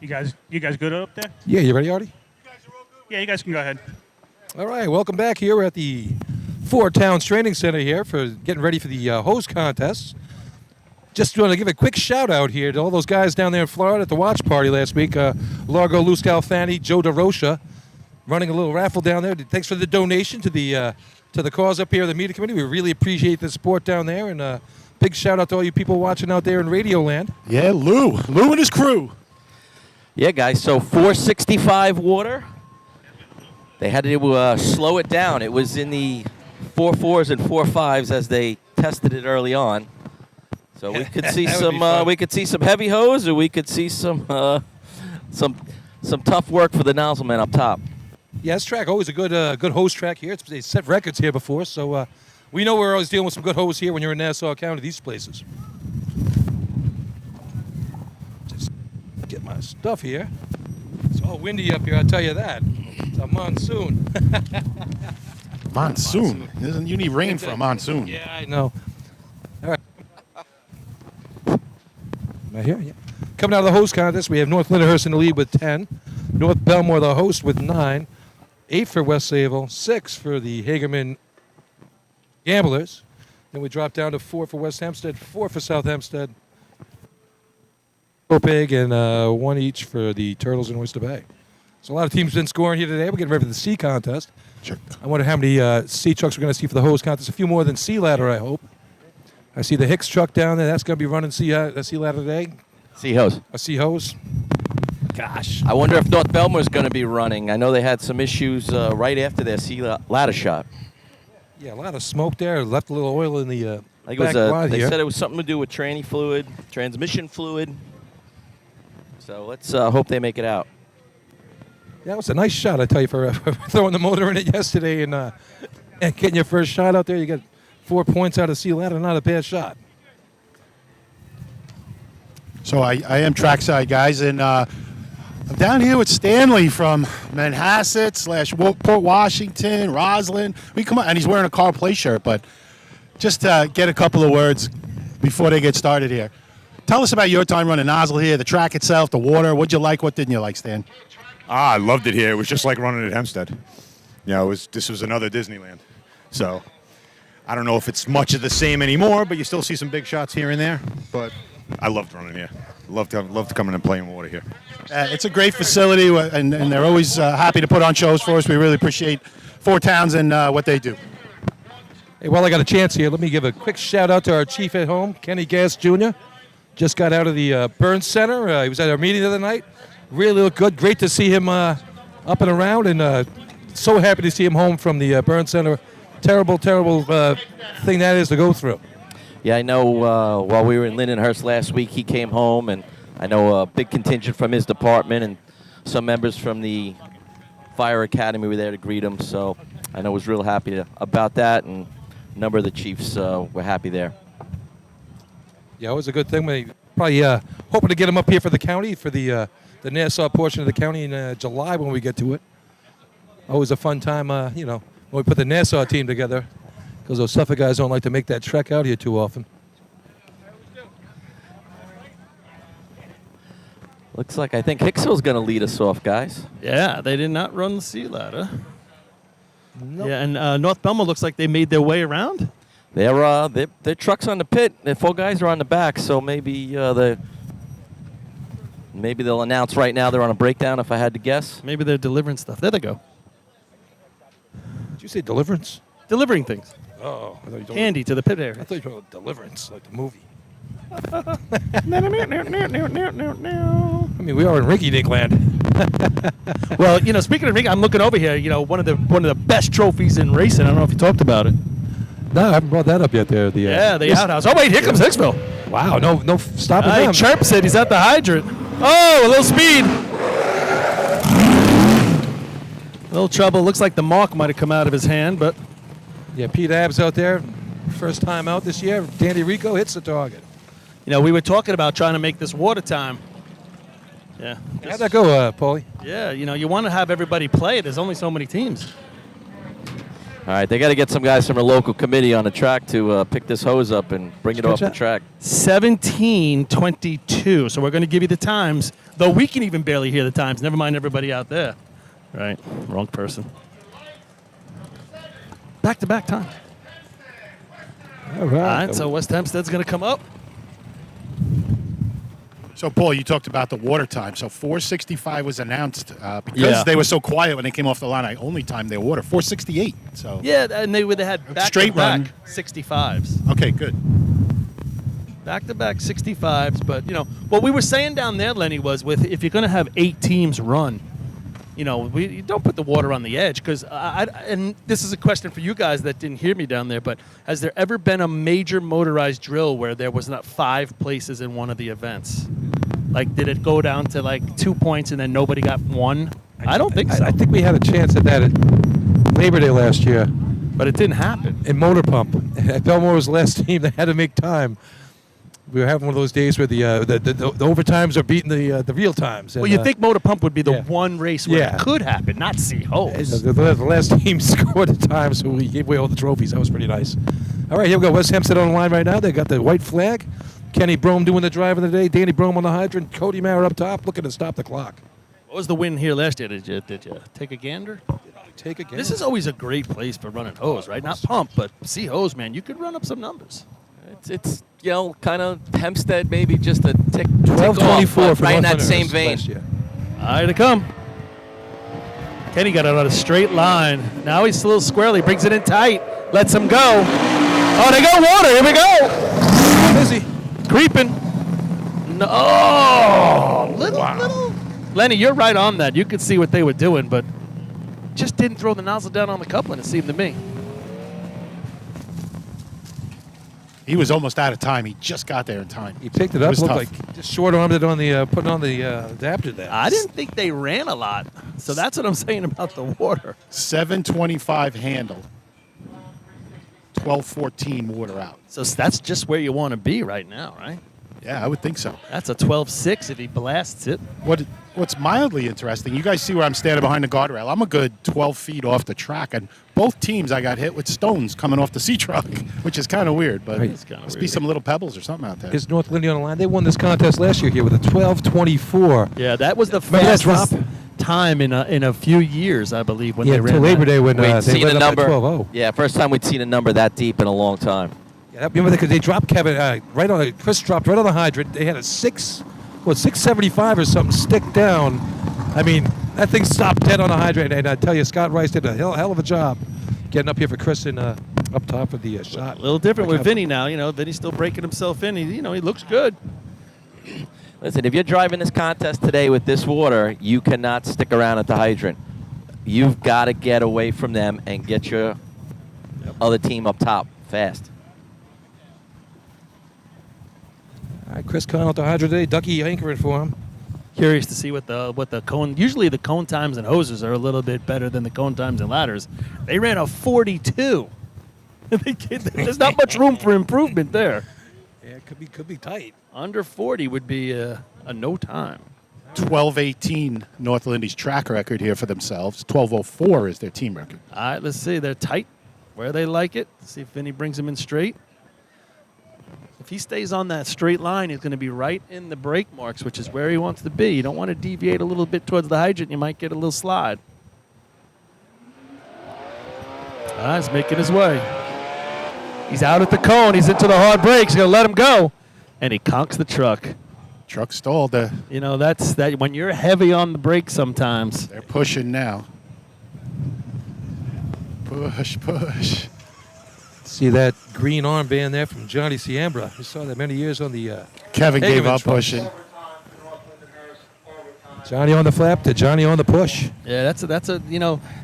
You guys good up there? Yeah, you ready, Artie? Yeah, you guys can go ahead. All right, welcome back here. We're at the Four Towns Training Center here for getting ready for the hose contests. Just want to give a quick shout out here to all those guys down there in Florida at the watch party last week. Largo, Lou Scalfani, Joe DeRocha, running a little raffle down there. Thanks for the donation to the cause up here, the media committee. We really appreciate the support down there, and big shout out to all you people watching out there in Radio Land. Yeah, Lou and his crew. Yeah, guys. So 465 water. They had to slow it down. It was in the 4.4s and 4.5s as they tested it early on. So we could see some heavy hose, or we could see some tough work for the nozzle man up top. Yeah, this track always a good hose track here. They set records here before, so we know we're always dealing with some good hose here when you're in Nassau County, these places. Just get my stuff here. It's all windy up here, I'll tell you that. It's a monsoon. Monsoon. You need rain for a monsoon. Yeah, I know. All right. Am I here? Yeah. Coming out of the host contest, we have North Lyndhurst in the lead with 10. North Bellmore, the host, with 9. 8 for West Sayville. 6 for the Hagerman Gamblers. Then we drop down to 4 for West Hempstead. 4 for South Hempstead. Big, and 1 each for the Turtles in Oyster Bay. So a lot of teams been scoring here today. We're getting ready for the C contest. Sure. I wonder how many C trucks we're going to see for the hose contest. A few more than C ladder, I hope. I see the Hicks truck down there. That's going to be running C ladder today. C hose. A C hose. Gosh. I wonder if North Bellmore is going to be running. I know they had some issues right after their C ladder shot. Yeah, a lot of smoke there. Left a little oil in the I think back it was quad they here. said it was something to do with tranny fluid, transmission fluid. So let's hope they make it out. Yeah, it was a nice shot, I tell you, for throwing the motor in it yesterday and getting your first shot out there. You got 4 points out of C ladder. Not a bad shot. So I am trackside, guys, and I'm down here with Stanley from Manhasset / Port Washington, Roslyn. We come on, and he's wearing a Carl Play shirt, but just get a couple of words before they get started here. Tell us about your time running nozzle here, the track itself, the water. What'd you like? What didn't you like, Stan? I loved it here. It was just like running at Hempstead. You know, this was another Disneyland. So I don't know if it's much of the same anymore, but you still see some big shots here and there. But I loved running here. Loved to come in and play in water here. It's a great facility, and they're always happy to put on shows for us. We really appreciate Four Towns and what they do. Hey, while I got a chance here, let me give a quick shout out to our chief at home, Kenny Gass Jr. Just got out of the Burns Center. He was at our meeting the other night. Really looked good. Great to see him up and around, and so happy to see him home from the Burns Center. Terrible thing that is to go through. Yeah, I know while we were in Lindenhurst last week, he came home, and I know a big contingent from his department and some members from the Fire Academy were there to greet him. So I know was real happy about that, and a number of the chiefs were happy there. Yeah, it was a good thing. We probably hoping to get him up here for the county, for the Nassau portion of the county in July when we get to it. Always a fun time, when we put the Nassau team together, because those Suffolk guys don't like to make that trek out here too often. Looks like I think Hicksville's going to lead us off, guys. Yeah, they did not run the C ladder. Nope. Yeah, and North Bellmore looks like they made their way around. Their truck's on the pit. The 4 guys are on the back, so maybe maybe they'll announce right now they're on a breakdown. If I had to guess, Maybe they're delivering stuff. There they go. Did you say Deliverance? Delivering things. Oh, I thought you told Candy to the pit I area. thought you told Deliverance, like the movie. I I mean, we are in Rinky-Dink land. Well, speaking of ring, I'm looking over here. One of the best trophies in racing. I don't know if you talked about it. No, I haven't brought that up yet. There, the The outhouse. Oh wait, here comes Hicksville. Wow, no stopping He them. chirps it. He's at the hydrant. Oh, a little speed. A little trouble. Looks like the mark might have come out of his hand, but Yeah, Pete Abbs out there, first time out this year. Danny Rico hits the target. we were talking about trying to make this water time. Yeah. How'd that go, Paulie? Yeah, you want to have everybody play. There's only so many teams. All right, they got to get some guys from a local committee on the track to pick this hose up and bring it off the track. 17:22. So we're going to give you the times, though we can even barely hear the times. Never mind everybody out there. Right, wrong person. Back-to-back time. All right. All right, so West Hempstead's going to come up. So, Paul, you talked about the water time. So 4:65 was announced because they were so quiet when they came off the line. I only timed their water 4:68. So Yeah, and they had Straight run. back-to-back 65s. okay, good. Back-to-back 65s. But, what we were saying down there, Lenny, was if you're going to have 8 teams run, you don't put the water on the edge because and this is a question for you guys that didn't hear me down there, but has there ever been a major motorized drill where there was not 5 places in one of the events? Like, did it go down to 2 points and then nobody got 1? I don't think so. I think we had a chance at that at Labor Day last year. But it didn't happen. In Motor Pump. At Bellmore was the last team that had to make time. We were having one of those days where the overtimes are beating the real times. And, Well, you think Motor Pump would be the yeah. one race where Yeah. it could happen, not see hose. the last team scored the time, so we gave away all the trophies. That was pretty nice. All right, here we go. West Hempstead on the line right now. They got the white flag. Kenny Brome doing the drive of the day. Danny Brome on the hydrant. Cody Maurer up top looking to stop the clock. What was the win here last year? Did you take a gander? Take again. This is always a great place for running hose, right? Not pump, but see hose, man. You could run up some numbers. It's kind of Hempstead maybe just a tick 12:24 off, for right in North that same Hunters vein. last year. All right, to come. Kenny got it on a straight line. Now he's a little squirrely. Brings it in tight. Lets him go. Oh, they got water. Here we go. Busy. Creeping. No. Oh, little. Lenny, you're right on that. You could see what they were doing, but just didn't throw the nozzle down on the coupling, it seemed to me. He was almost out of time. He just got there in time. He picked it up. was Looked tough. like just short-armed it on the putting on the adapter there. I didn't think they ran a lot. So that's what I'm saying about the water. 7:25 handle. 12:14 water out. So that's just where you want to be right now, right? Yeah, I would think so. That's a 12.6 if he blasts it. What's mildly interesting, you guys see where I'm standing behind the guardrail. I'm a good 12 feet off the track, and both teams I got hit with stones coming off the C-truck, which is kind of weird, but Right. must be some little pebbles or something out there. Is North Lindy on the line? They won this contest last year here with a 12:24. Yeah, that was the Remember that fastest drop? time in a few years, I believe, when Yeah, they until ran Labor that. Day when We'd they seen led a up at number. 12:0. Yeah, first time we'd seen a number that deep in a long time. Yeah, remember because they dropped Kevin right on. Chris dropped right on the hydrant. They had a 675 or something stick down. I mean, that thing stopped dead on the hydrant. And I tell you, Scott Rice did a hell of a job getting up here for Chris and up top for the shot. A little different with Vinny now. Vinny's still breaking himself in. He looks good. Listen, if you're driving this contest today with this water, you cannot stick around at the hydrant. You've got to get away from them and get your other team up top fast. All right, Chris Connell at the hydrant today. Ducky anchoring for him. Curious to see what the cone. Usually the cone times and hoses are a little bit better than the cone times and ladders. They ran a 42. There's not much room for improvement there. Yeah, it could be tight. Under 40 would be a no time. 12:18 North Lindy's track record here for themselves. 12:04 is their team record. All right, let's see. They're tight where they like it. See if Vinny brings him in straight. If he stays on that straight line, he's going to be right in the brake marks, which is where he wants to be. You don't want to deviate a little bit towards the hydrant. You might get a little slide. He's making his way. He's out at the cone. He's into the hard brakes. He's going to let him go. And he conks the truck. Truck stalled. They're That's that when you're heavy on the brakes sometimes. pushing now. Push. See that green armband there from Johnny Ciambra. We saw that many years on the Kevin gave Hageman up truck. pushing. Johnny on the flap to Johnny on the push. Yeah, that's a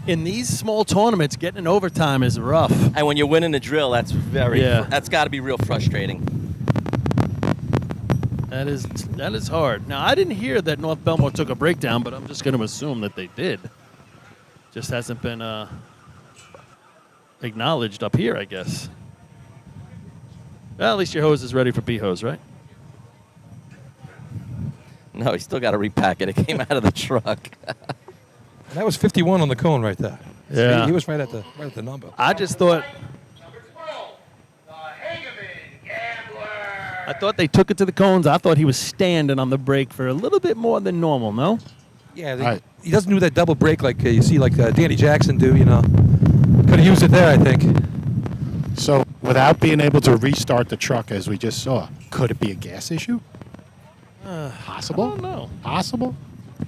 in these small tournaments, getting an overtime is rough. And when you're winning a drill, that's that's got to be real frustrating. That is hard. Now, I didn't hear that North Bellmore took a breakdown, but I'm just going to assume that they did. Just hasn't been acknowledged up here, I guess. Well, at least your hose is ready for B-hose, right? No, you still got to repack it. It came out of the truck. That was 51 on the cone right there. Yeah. He was right at the number. I just thought Number 12, the Hageman Gambler. I thought they took it to the cones. I thought he was standing on the brake for a little bit more than normal. No. Yeah, Right. he doesn't do that double break like you see like Danny Jackson do. Could have used it there, I think. So without being able to restart the truck as we just saw, could it be a gas issue? Possible? I don't know. Possible?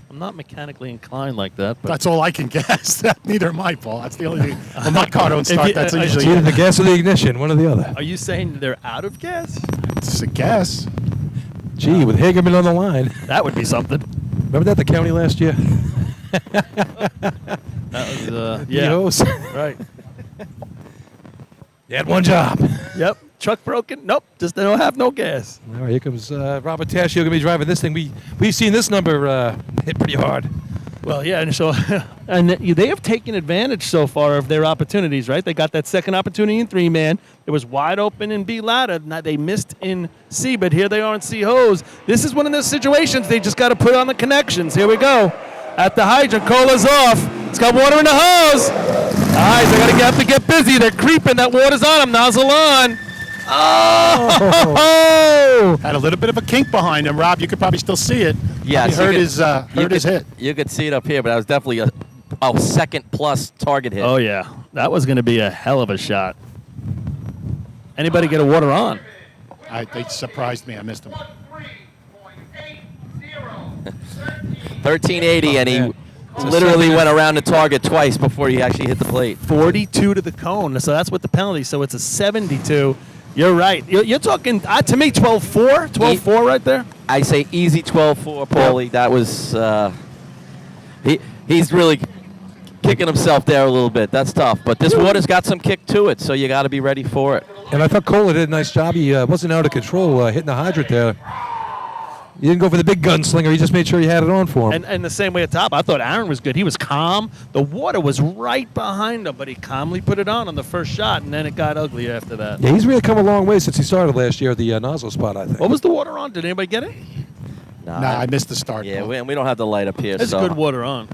I'm not mechanically inclined like that, but That's all I can guess. Neither am I, Paul. That's the only thing. When my car don't start, you- that's I- It's usually either the gas or the ignition, one or the other. are you saying they're out of gas? it's a guess. Gee, with Hagerman on the line. That would be something. Remember that the county last year? That was yeah. P.O.s. Right. You had one job. Yep. Truck broken? Nope. Just they don't have no gas. All right, here comes Robert Tascio going to be driving this thing. We've seen this number hit pretty hard. Well, yeah, and so and they have taken advantage so far of their opportunities, right? They got that second opportunity in 3-man. It was wide open in B ladder. Now they missed in C, but here they are in C hose. This is one of those situations they just got to put on the connections. Here we go. At the hydrant, Cola's off. It's got water in the hose. All right, they have to get busy. They're creeping. That water's on them. Nozzle on. Oh! Had a little bit of a kink behind him, Rob. You could probably still see it. Yeah, He so heard you his hit. You could see it up here, but that was definitely a second plus target hit. Oh, yeah. That was going to be a hell of a shot. Anybody get a water on? They surprised me. I missed him. 1380, and he literally went around the target twice before he actually hit the plate. 42 to the cone. So that's with the penalty. So it's a 72. You're right. You're talking, to me, 12-4? 12-4 right there? I say easy 12-4, Paulie. That was he's really kicking himself there a little bit. That's tough. But this water's got some kick to it, so you got to be ready for it. And I thought Cola did a nice job. He wasn't out of control hitting the hydrant there. He didn't go for the big gunslinger. He just made sure he had it on for him. And the same way at top, I thought Aaron was good. He was calm. The water was right behind him, but he calmly put it on the first shot, and then it got ugly after that. Yeah, he's really come a long way since he started last year at the nozzle spot, I think. What was the water on? Did anybody get it? Nah, I missed the start. Yeah, Paul. we don't have the light up here. It's so. good water on.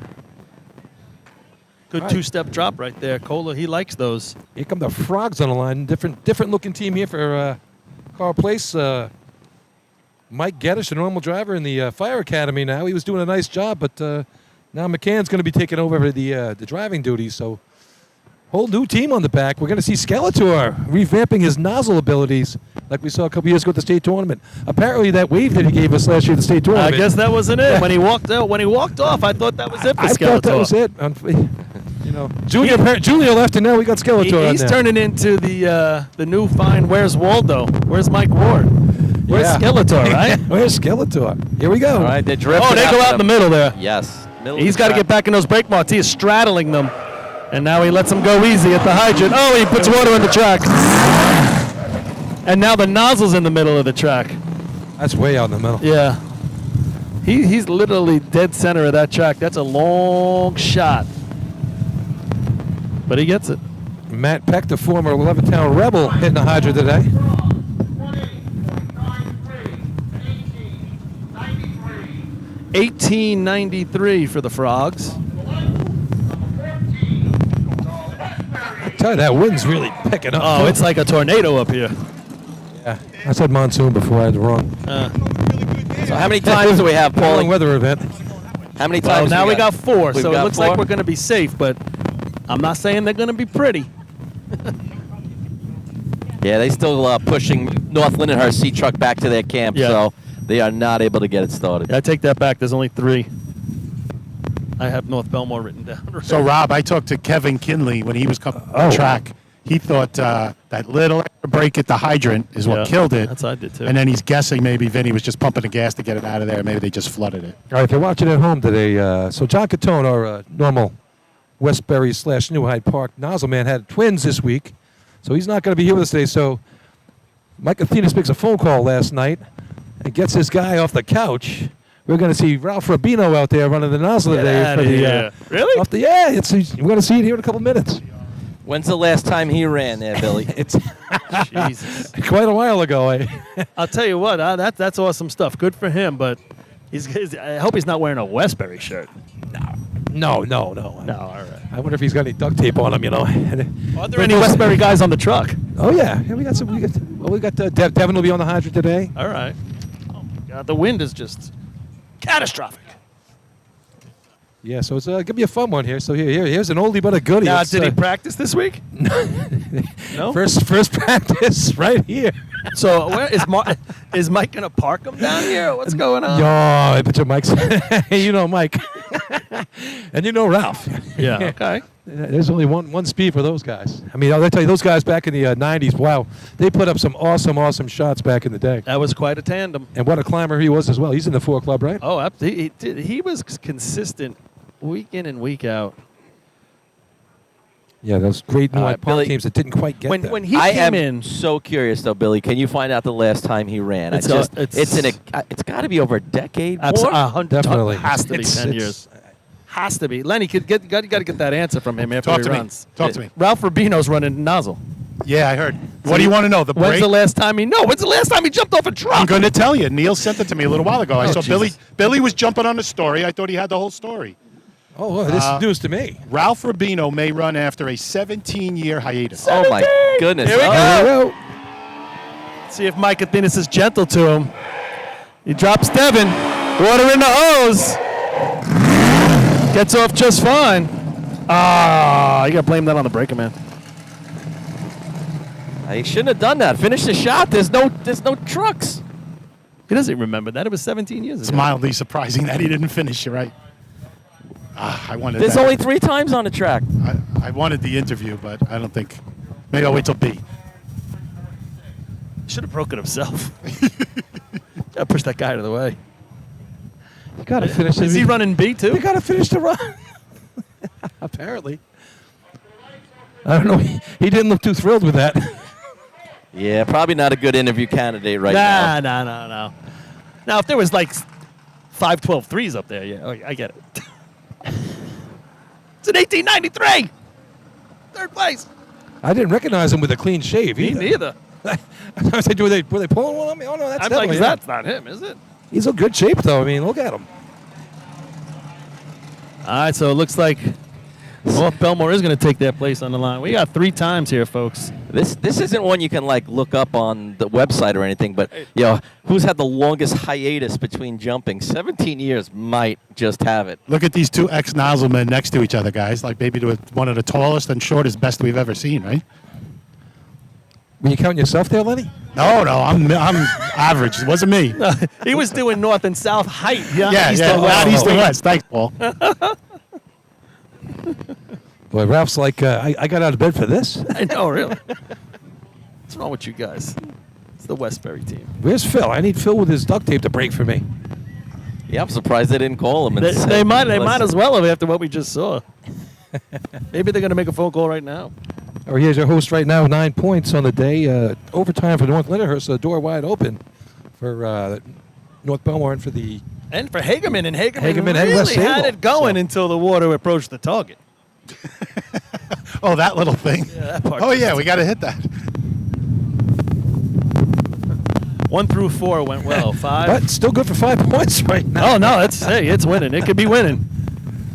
Good Right. two-step drop right there. Cola, he likes those. Here come the Frogs on the line. Different looking team here for Carl Place. Mike Geddes, the normal driver in the fire academy now. He was doing a nice job, but now McCann's going to be taking over the driving duties. So whole new team on the back. We're going to see Skeletor revamping his nozzle abilities like we saw a couple years ago at the state tournament. Apparently that wave that he gave us last year at the state I tournament. guess that wasn't it. When he walked out, when he walked off, I thought that was it for I Skeletor. thought that was it. Junior left, and now we got Skeletor. He's on there. turning into the new fine. Where's Waldo? Where's Mike Ward? Where's Yeah. Skeletor? Right? Where's Skeletor? Here we go. All right, they're drifting. Oh, they go out in the middle there. Yes. Middle of He's the got to track. get back in those brake marks. He is straddling them. And now he lets them go easy at the hydrant. Oh, he puts water in the track. And now the nozzle's in the middle of the track. That's way out in the middle. Yeah. He's literally dead center of that track. That's a long shot. But he gets it. Matt Peck, the former Levittown Rebel, hitting the hydrant today. 1893 for the Frogs. I tell you, that wind's really picking up. Oh, it's like a tornado up here. Yeah, I said monsoon before. I had it wrong. So how many times do we have, Wrong Paulie? weather event. How many Well, times? now we got 4, We've so it got looks 4? like we're going to be safe, but I'm not saying they're going to be pretty. Yeah, they still pushing North Lindenhurst C truck back to their camp, Yeah. so they are not able to get it started. I take that back. There's only 3. I have North Bellmore written down. So, Rob, I talked to Kevin Kinley when he was coming on Oh. the track. He thought that little extra break at the hydrant is what Yeah, killed it. that's what I did too. And then he's guessing maybe Vinny was just pumping the gas to get it out of there. Maybe they just flooded it. All right, if you're watching at home today, so John Catone, our normal Westbury / New Hyde Park nozzle man, had twins this week, so he's not going to be here with us today. So Mike Athenas makes a phone call last night and gets this guy off the couch. We're going to see Ralph Rubino out there running the nozzle Get today. outta For the, here. Really? Off the, we're going to see it here in a couple minutes. When's the last time he ran there, Billy? It's Jesus. quite a while ago. I'll tell you what, that's awesome stuff. Good for him, but I hope he's not wearing a Westbury shirt. No. No, all right. I wonder if he's got any duct tape on him, you know. Are there any Westbury guys on the truck? Oh, yeah. We got some. We got Devin will be on the hydrant today. All right. Oh, my God. The wind is just catastrophic. Yeah, so it's going to be a fun one here. So here's an oldie but a goodie. Now, It's, did he practice this week? No? First practice right here. So where is Mike going to park him down here? What's going on? Yo, but your Mike's. You know Mike. And you know Ralph. Yeah, okay. There's only one speed for those guys. I mean, I'll tell you, those guys back in the 90s, wow, they put up some awesome shots back in the day. That was quite a tandem. And what a climber he was as well. He's in the 4 Club, right? Oh, he was consistent week in and week out. Yeah, those great New York Billy, teams that didn't quite get there. When he I came am in, so curious though, Billy. Can you find out the last time he ran? It's It's got to be over a decade. More? Definitely. Has to be 10 years. Has to be. Lenny, got to get that answer from him after Talk he to me. runs. Talk to me. Ralph Rubino's running nozzle. Yeah, I heard. What do you want to know? The When's break? the last time he jumped off a truck? I'm going to tell you. Neil sent it to me a little while ago. I saw Jesus. Billy was jumping on the story. I thought he had the whole story. Oh, well, this is news to me. Ralph Rubino may run after a 17-year hiatus. Oh my goodness! Here we Oh. go. See if Mike Athenas is gentle to him. He drops Devin. Water in the hose. Gets off just fine. You got to blame that on the breaker, man. He shouldn't have done that. Finish the shot. There's no trucks. He doesn't remember that. It was 17 years It's ago. mildly surprising that he didn't finish. You're right. I wanted. There's that. only 3 times on the track. I wanted the interview, but I don't think. Maybe I'll wait till B. Should have broke it himself. Got to push that guy out of the way. You got to finish. Is he running B too? You got to finish the run. Apparently. I don't know. He didn't look too thrilled with that. Yeah, probably not a good interview candidate right now. No. Now, if there was like 5.12 threes up there, yeah, I get it. It's in 1893. Third place. I didn't recognize him with a clean shave Me either. neither. I said, were they pulling one on me? Oh, no, that's I'm like, definitely that's not him, is it? He's in good shape, though. I mean, look at him. All right, so it looks like Bellmore is going to take that place on the line. We got 3 times here, folks. This isn't one you can like look up on the website or anything, but who's had the longest hiatus between jumping? 17 years might just have it. Look at these 2 ex-nozzlemen next to each other, guys. Like maybe one of the tallest and shortest best we've ever seen, right? Were you counting yourself there, Lenny? No, I'm average. It wasn't me. He was doing north and south height. Yeah, east yeah. and west. Not east and west. Thanks, Paul. Boy, Ralph's like, I got out of bed for this. I know, really. What's wrong with you guys? It's the Westbury team. Where's Phil? I need Phil with his duct tape to break for me. Yeah, I'm surprised they didn't call him. And They might as well have after what we just saw. Maybe they're going to make a phone call right now. All right, here's your host right now, 9 points on the day. Overtime for North Lyndhurst, the door wide open for North Bellmore and for the... And for Hagerman, and Hagerman and really West had Sable. it going until the water approached the target. Oh, that little thing. Yeah, that part. Oh, yeah, we got to hit that. 1 through 4 went well. 5. But still good for 5 points right now. Oh, no, it's winning. It could be winning.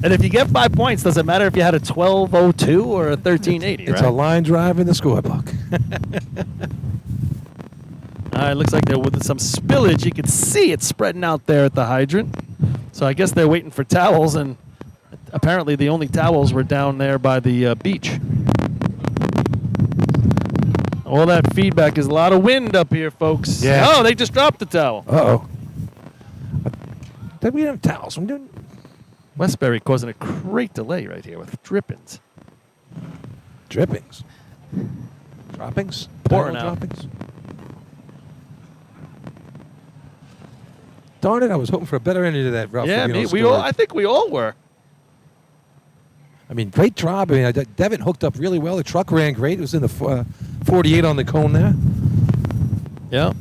And if you get 5 points, doesn't matter if you had a 12.02 or a 13.80, It's right? a line drive in the scorebook. All right, looks like there was some spillage. You can see it spreading out there at the hydrant. So I guess they're waiting for towels, and apparently the only towels were down there by the beach. All that feedback is a lot of wind up here, folks. Yeah. Oh, they just dropped the towel. Uh-oh. Did we have towels? I'm doing... Westbury causing a great delay right here with drippings. Drippings. Droppings? Pouring Towel out. Droppings? Darn it, I was hoping for a better ending to that Ralph Yeah, Rubino we story. all. I think we all were. I mean, great job. I mean, Devin hooked up really well. The truck ran great. It was in the 48 on the cone there. Yeah.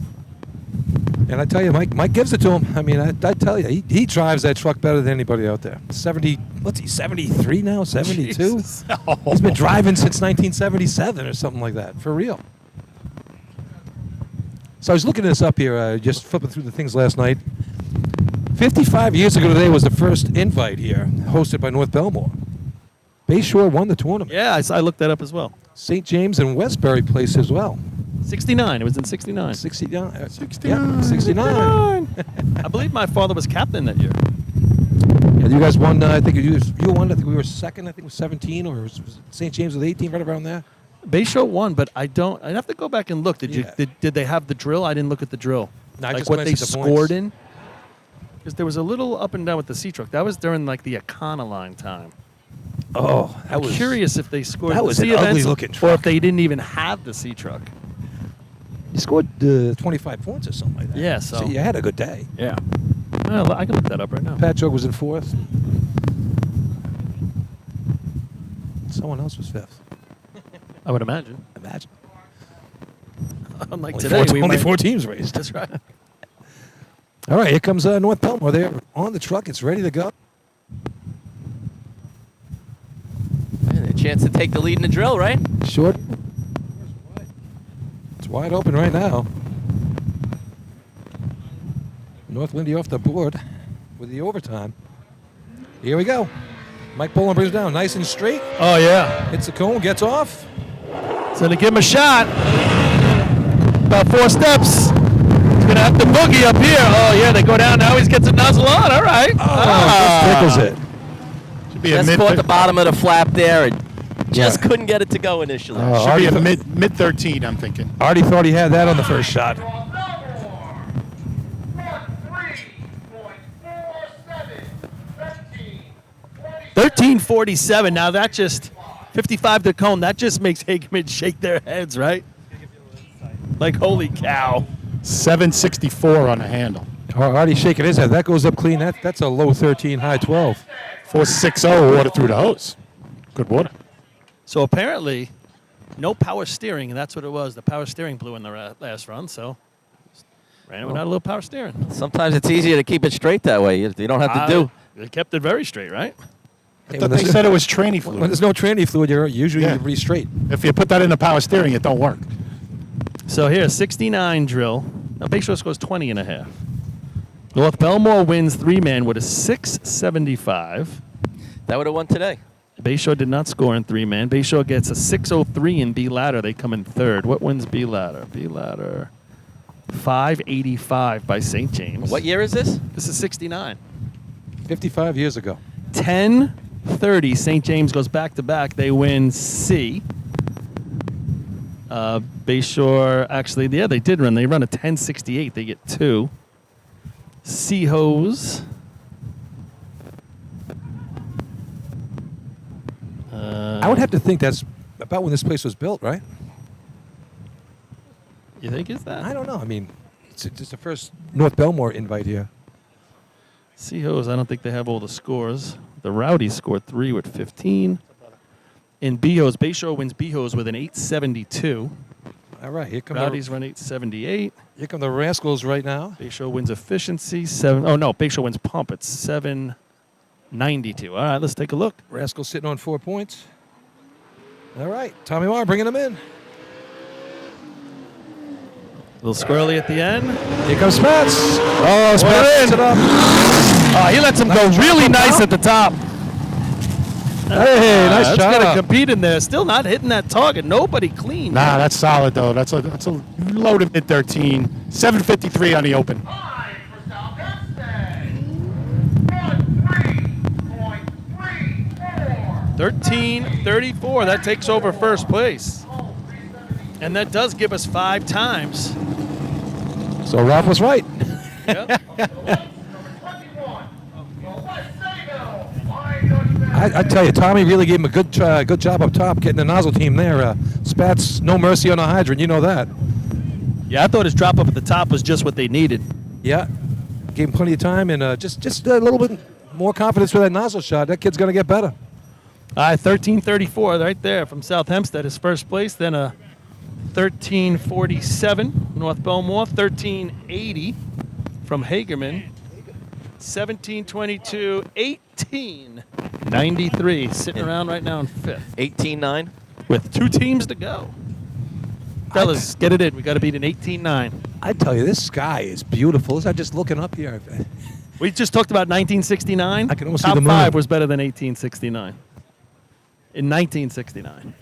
And I tell you, Mike gives it to him. I mean, I tell you, he drives that truck better than anybody out there. 73 now? 72? Jesus. He's been driving since 1977 or something like that, for real. So I was looking this up here, just flipping through the things last night. 55 years ago today was the first invite here, hosted by North Bellmore. Bayshore won the tournament. Yeah, I looked that up as well. St. James and Westbury placed as well. 69. It was in 69. 69. 69. Yeah, 69. I believe my father was captain that year. Yeah, you guys won. I think you won. I think we were second. I think it was 17, or was St. James with 18, right around there. Bayshore won, but I'd have to go back and look. Did they have the drill? I didn't look at the drill. No, I like just what they glanced at the scored points. in. Because there was a little up and down with the C truck. That was during like the Econoline time. Oh, I'm curious if they scored that the was C an events ugly-looking or truck. if they didn't even have the C truck. You scored 25 points or something like that. Yeah, so you had a good day. Yeah. Well, I can look that up right now. Patrick was in fourth. Someone else was fifth. I would imagine. Imagine. Unlike Only today, only might- 4 teams raced. That's right. All right, here comes North Bellmore. They're on the truck. It's ready to go. And a chance to take the lead in the drill, right? Short. It's wide open right now. North Lindy off the board with the overtime. Here we go. Mike Boland brings it down nice and straight. Oh, yeah. Hits the cone, gets off. So to give him a shot, about 4 steps. He's going to have to boogie up here. Oh, yeah, they go down. Now he gets a nozzle on. All right. Just tickles it. Should be a Just mid. caught the bottom of the flap there and just couldn't get it to go initially. Should be a mid 13. I'm thinking. Already thought he had that on the first shot. 13:47. Now that just 55 to cone. That just makes Hageman shake their heads, right? Like, holy cow. 764 on the handle. Artie shaking his head. That goes up clean. That's a low 13, high 12. 460 water through the hose. Good water. So apparently, no power steering, and that's what it was. The power steering blew in the last run, so ran it without a little power steering. Sometimes it's easier to keep it straight that way. You don't have to do. They kept it very straight, right? I thought they said it was tranny When fluid. there's no tranny fluid, you're usually Yeah. pretty straight. If you put that in the power steering, it don't work. So here, 69 drill. Now Bayshore scores 20 and a half. North Bellmore wins 3-man with a 675. That would have won today. Bayshore did not score in 3-man. Bayshore gets a 603 in B ladder. They come in third. What wins B ladder? B ladder 585 by St. James. What year is this? This is 69. 55 years ago. 10:30. St. James goes back to back. They win C. Bayshore actually, yeah, they did run. They run a 10:68. They get 2. C hose. I would have to think that's about when this place was built, right? You think is that? I don't know. I mean, it's the first North Bellmore invite here. C-Hose, I don't think they have all the scores. The Rowdies scored 3 with 15. In B-Hose, Bayshore wins B-Hose with an 872. All right, here come Rowdies run 878. Here come the Rascals right now. Bayshore wins efficiency, 7. Oh, no, Bayshore wins pump. It's 792. All right, let's take a look. Rascals sitting on 4 points. All right, Tommy Marr bringing them in. A little squirrely at the end. Here comes Spats. Oh, Spats Spats it up. Oh, he lets him go really nice at the top. Hey, nice That's job. going to compete in there. Still not hitting that target. Nobody clean. Nah, that's solid though. That's a low to mid 13. 753 on the open. 13:34. That takes over first place. And that does give us 5 times. So Ralph was right. Yep. I tell you, Tommy really gave him a good job up top getting the nozzle team there. Spats, no mercy on the hydrant. You know that. Yeah, I thought his drop up at the top was just what they needed. Yeah. Gave him plenty of time and just a little bit more confidence with that nozzle shot. That kid's going to get better. All right, 13:34 right there from South Hempstead is first place. Then a 13:47 North Bellmore. 13:80 from Hagerman. 17:22. 18:93 sitting around right now in fifth 18-9. with 2 teams to go. Fellas, get it in. We got to beat an 18-9. I tell you, this sky is beautiful. I'm just looking up here. We just talked about 1969. I can almost see Top the moon. 5 was better than 1869. In 1969.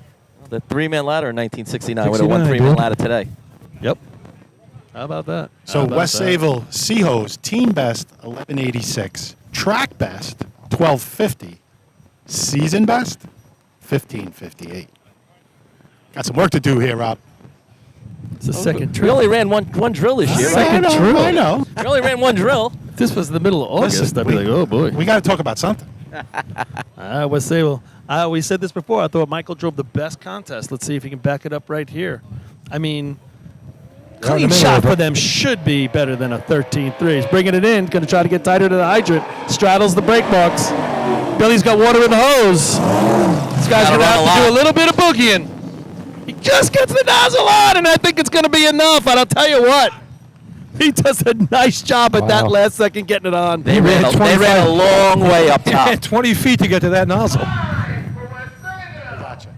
The three-man ladder in 1969 would have won 69, three-man dude. ladder today. Yep. How about that? So How about West that? Sayville Seahose team best 1186, track best 1250, season best 1558. Got some work to do here, Rob. It's the second We drill. only ran one drill this year, Second right? drill. I know. We only ran one drill. If this was the middle of August, Listen, I'd be like, oh boy. We got to talk about something. West Sayville. We said this before. I thought Michael drove the best contest. Let's see if he can back it up right here. I mean, Right in clean the middle shot of it. for them should be better than a 13-3. He's bringing it in. Going to try to get tighter to the hydrant. Straddles the brake marks. Billy's got water in the hose. This guy's Gotta going to run a have to do a lot. little bit of boogieing. He just gets the nozzle on, and I think it's going to be enough. And I'll tell you what. He does a nice job at that Wow. last second getting it on. They ran a long way up Yeah, top. 20 feet to get to that nozzle. Time for West Sayville. Gotcha.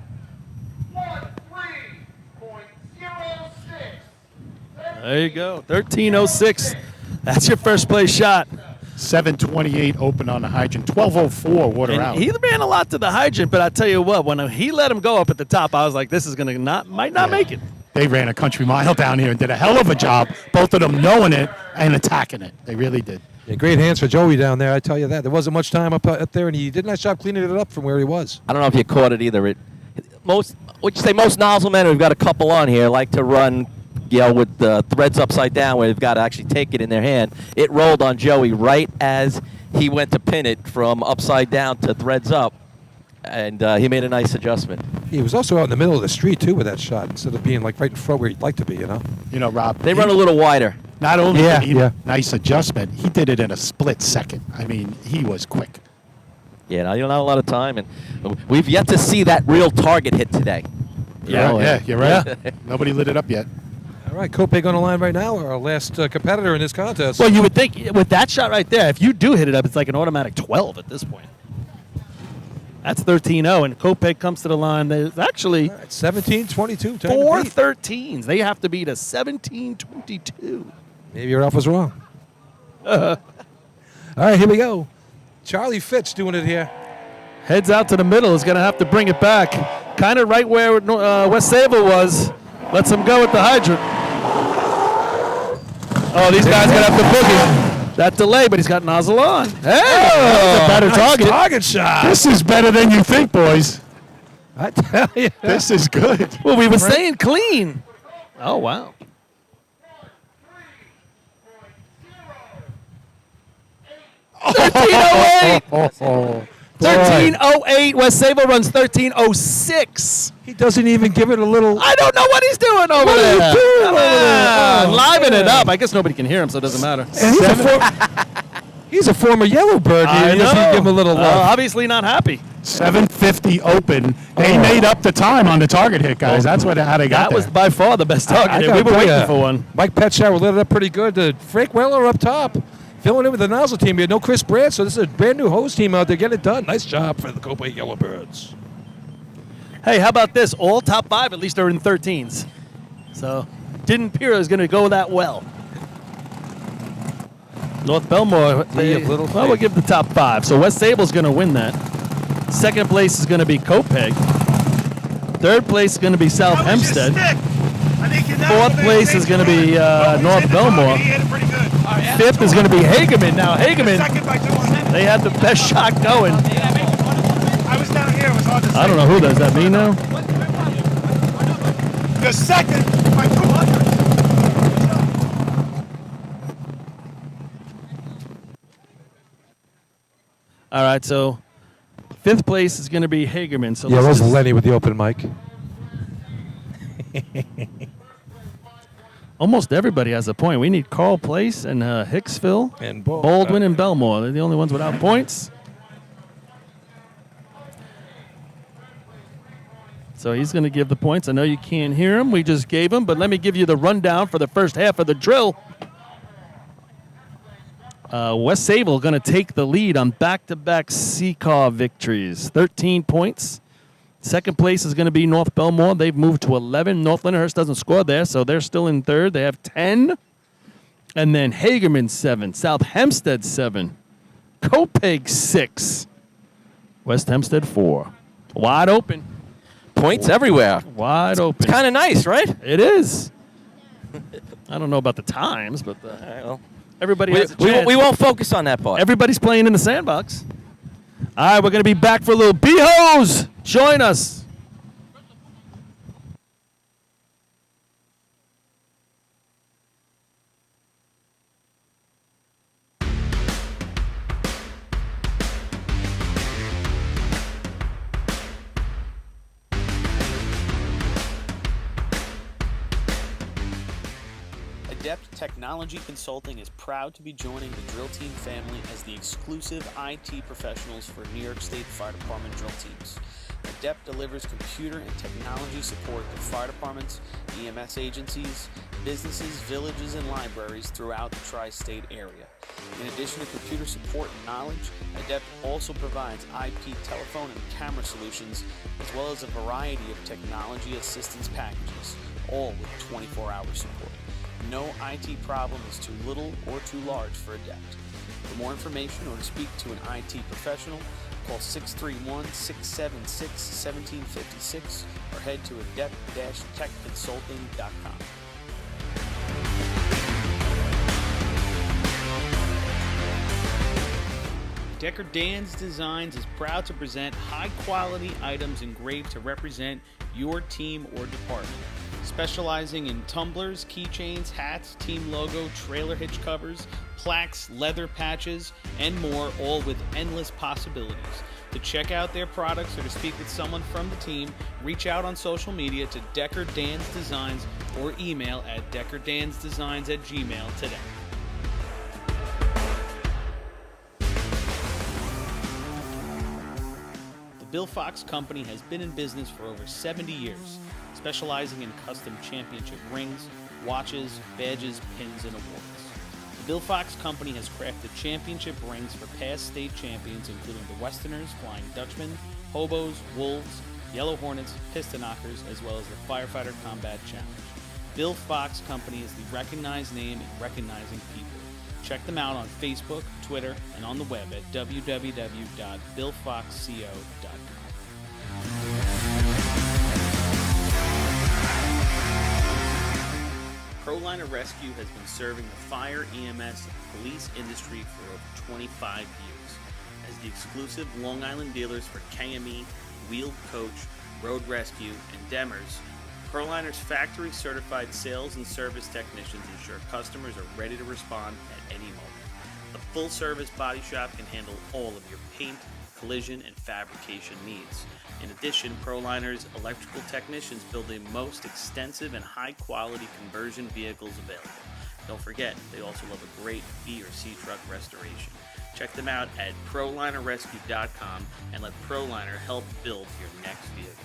13.06. There you go. 13:06. That's your first place shot. 728 open on the hydrant, 1204 water And out. he ran a lot to the hydrant, but I tell you what, when he let him go up at the top, I was like, this is going to might not make it. They ran a country mile down here and did a hell of a job, both of them knowing it and attacking it. They really did. Yeah, great hands for Joey down there, I tell you that. There wasn't much time up there, and he did a nice job cleaning it up from where he was. I don't know if you caught it either. Most nozzle men, we've got a couple on here, like to run, with the threads upside down where they've got to actually take it in their hand. It rolled on Joey right as he went to pin it from upside down to threads up, and he made a nice adjustment. He was also out in the middle of the street, too, with that shot, instead of being like right in front where he'd like to be, you know? You know, Rob. They run a little wider. Not only Yeah, did he yeah. nice adjustment, he did it in a split second. I mean, he was quick. Yeah, now you don't have a lot of time, and we've yet to see that real target hit today. Yeah, you're right. Nobody lit it up yet. All right, Kopeg on the line right now, our last competitor in this contest. Well, you would think with that shot right there, if you do hit it up, it's like an automatic 12 at this point. That's 13-0, and Kopeg comes to the line. There's actually All right, 17-22. time to four beat. 13s. They have to beat a 17-22. Maybe your alpha's wrong. All right, here we go. Charlie Fitz doing it here. Heads out to the middle. Is going to have to bring it back. Kind of right where West Sayville was. Lets him go at the hydrant. Oh, these guys going to have to boogie. That delay, but he's got nozzle on. Hey, that's a better Nice target. target shot. This is better than you think, boys. I tell you. This is good. Well, we were saying clean. Oh, wow. Oh, 13:08. West Sayville runs 13:06. He doesn't even give it a little. I don't know what he's doing over What are you there. doing Come over there? on, Oh, liven it man. up. I guess nobody can hear him, so it doesn't matter. And he's a former Yellowbird. I He know. doesn't give him a little love. Obviously not happy. 750 open. They made up the time on the target hit, guys. That's how they got That was there. by far the best target. I hit. gotta We were tell waiting ya, for one. Mike Petshower lit it up pretty good. Frank Weller up top, filling in with the nozzle team. We had no Chris Brandt, so this is a brand new host team out there. Get it done. Nice job for the Kopeg Yellowbirds. Hey, how about this? All top 5 at least are in 13s. So didn't appear it was going to go that well. North Bellmore, we'll give the top 5. So West Sayble's going to win that. Second place is going to be Kopeg. Third place is going to be South Hempstead. Fourth place is going to be North Belmore. Fifth is going to be Hagerman. Now, Hagerman, they had the best shot going. I was down here. It was hard to I don't know who does that mean now. The second by 200. All right, so fifth place is going to be Hagerman. So Yeah, let's was just- Lenny with the open mic. almost everybody has a point. We need Carl Place and Hicksville, And Baldwin, and Belmore. They're the only ones without points. So he's going to give the points. I know you can't hear him. We just gave him, but let me give you the rundown for the first half of the drill. West Sayville going to take the lead on back-to-back C-Car victories. 13 points. Second place is going to be North Belmore. They've moved to 11. North Lindenhurst doesn't score there, so they're still in third. They have 10. And then Hagerman 7, South Hempstead 7, Copeg 6, West Hempstead 4. Wide open. Points everywhere. Wide open. It's kind of nice, right? It is. I don't know about the times, but All right, well, everybody has a chance. we won't focus on that part. Everybody's playing in the sandbox. All right, we're going to be back for a little B-Hose. Join us. Adept Technology Consulting is proud to be joining the Drill Team family as the exclusive IT professionals for New York State Fire Department drill teams. Adept delivers computer and technology support to fire departments, EMS agencies, businesses, villages, and libraries throughout the tri-state area. In addition to computer support and knowledge, Adept also provides IP telephone and camera solutions, as well as a variety of technology assistance packages, all with 24-hour support. No IT problem is too little or too large for Adept. For more information or to speak to an IT professional, call 631-676-1756 or head to adept-techconsulting.com. Decker Dan's Designs is proud to present high-quality items engraved to represent your team or department. Specializing in tumblers, keychains, hats, team logo, trailer hitch covers, plaques, leather patches, and more, all with endless possibilities. To check out their products or to speak with someone from the team, reach out on social media to Decker Dan's Designs or email at deckerdansdesigns@gmail today. The Bill Fox Company has been in business for over 70 years. Specializing in custom championship rings, watches, badges, pins, and awards. The Bill Fox Company has crafted championship rings for past state champions, including the Westerners, Flying Dutchmen, Hobos, Wolves, Yellow Hornets, Piston Knockers, as well as the Firefighter Combat Challenge. Bill Fox Company is the recognized name in recognizing people. Check them out on Facebook, Twitter, and on the web at www.billfoxco.com. ProLiner Rescue has been serving the fire, EMS, and police industry for over 25 years. As the exclusive Long Island dealers for KME, Wheeled Coach, Road Rescue, and Demers, ProLiner's factory-certified sales and service technicians ensure customers are ready to respond at any moment. The full-service body shop can handle all of your paint, collision, and fabrication needs. In addition, ProLiner's electrical technicians build the most extensive and high-quality conversion vehicles available. Don't forget, they also love a great B or C truck restoration. Check them out at ProLinerRescue.com and let ProLiner help build your next vehicle.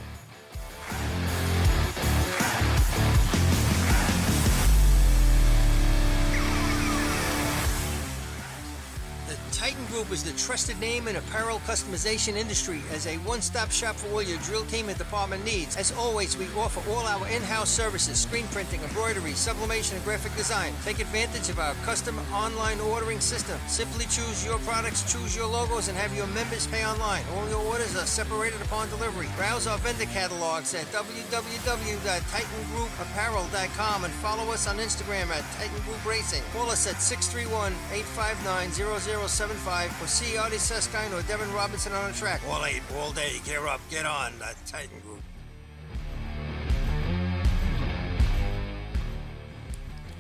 Titan Group is the trusted name in apparel customization industry as a one-stop shop for all your drill team and department needs. As always, we offer all our in-house services, screen printing, embroidery, sublimation, and graphic design. Take advantage of our custom online ordering system. Simply choose your products, choose your logos, and have your members pay online. All your orders are separated upon delivery. Browse our vendor catalogs at www.titangrouapparel.com and follow us on Instagram at Titan Group Racing. Call us at 631-859-0075 or see Artie Suskind or Devin Robinson on the track. All 8, all day. Gear up, get on. Titan Group.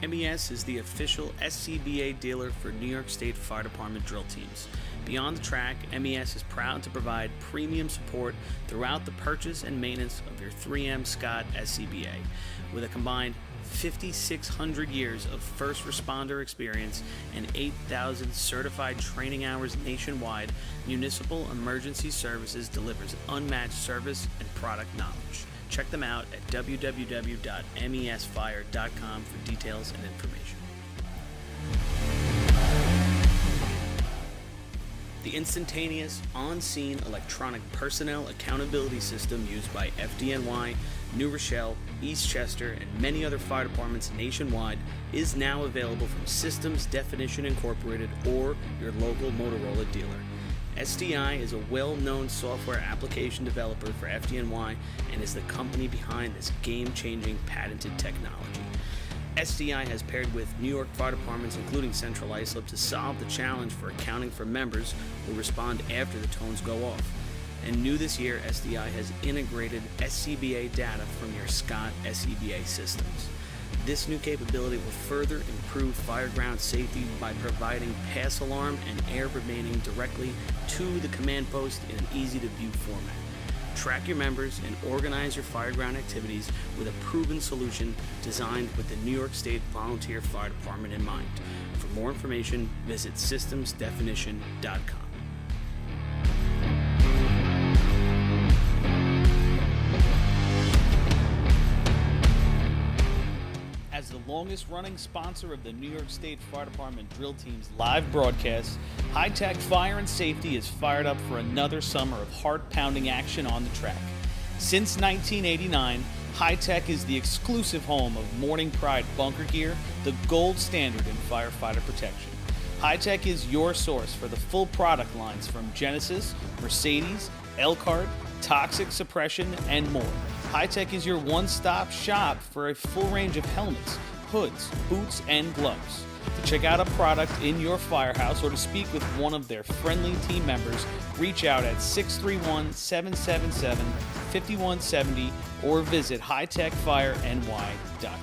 MES is the official SCBA dealer for New York State Fire Department drill teams. Beyond the track, MES is proud to provide premium support throughout the purchase and maintenance of your 3M Scott SCBA. With a combined 5,600 years of first responder experience and 8,000 certified training hours nationwide, Municipal Emergency Services delivers unmatched service and product knowledge. Check them out at www.mesfire.com for details and information. The instantaneous, on-scene electronic personnel accountability system used by FDNY, New Rochelle, Eastchester, and many other fire departments nationwide is now available from Systems Definition Incorporated or your local Motorola dealer. SDI is a well-known software application developer for FDNY and is the company behind this game-changing patented technology. SDI has paired with New York fire departments, including Central Islip, to solve the challenge for accounting for members who respond after the tones go off. And new this year, SDI has integrated SCBA data from your Scott SCBA systems. This new capability will further improve fireground safety by providing pass alarm and air remaining directly to the command post in an easy-to-view format. Track your members and organize your fireground activities with a proven solution designed with the New York State Volunteer Fire Department in mind. For more information, visit systemsdefinition.com. As the longest-running sponsor of the New York State Fire Department Drill Team's live broadcast, High Tech Fire and Safety is fired up for another summer of heart-pounding action on the track. Since 1989, High Tech is the exclusive home of Morning Pride bunker gear, the gold standard in firefighter protection. High Tech is your source for the full product lines from Genesis, Mercedes, Elkhart, Toxic Suppression, and more. High Tech is your one-stop shop for a full range of helmets, hoods, boots, and gloves. To check out a product in your firehouse or to speak with one of their friendly team members, reach out at 631-777-5170 or visit hightechfireny.com.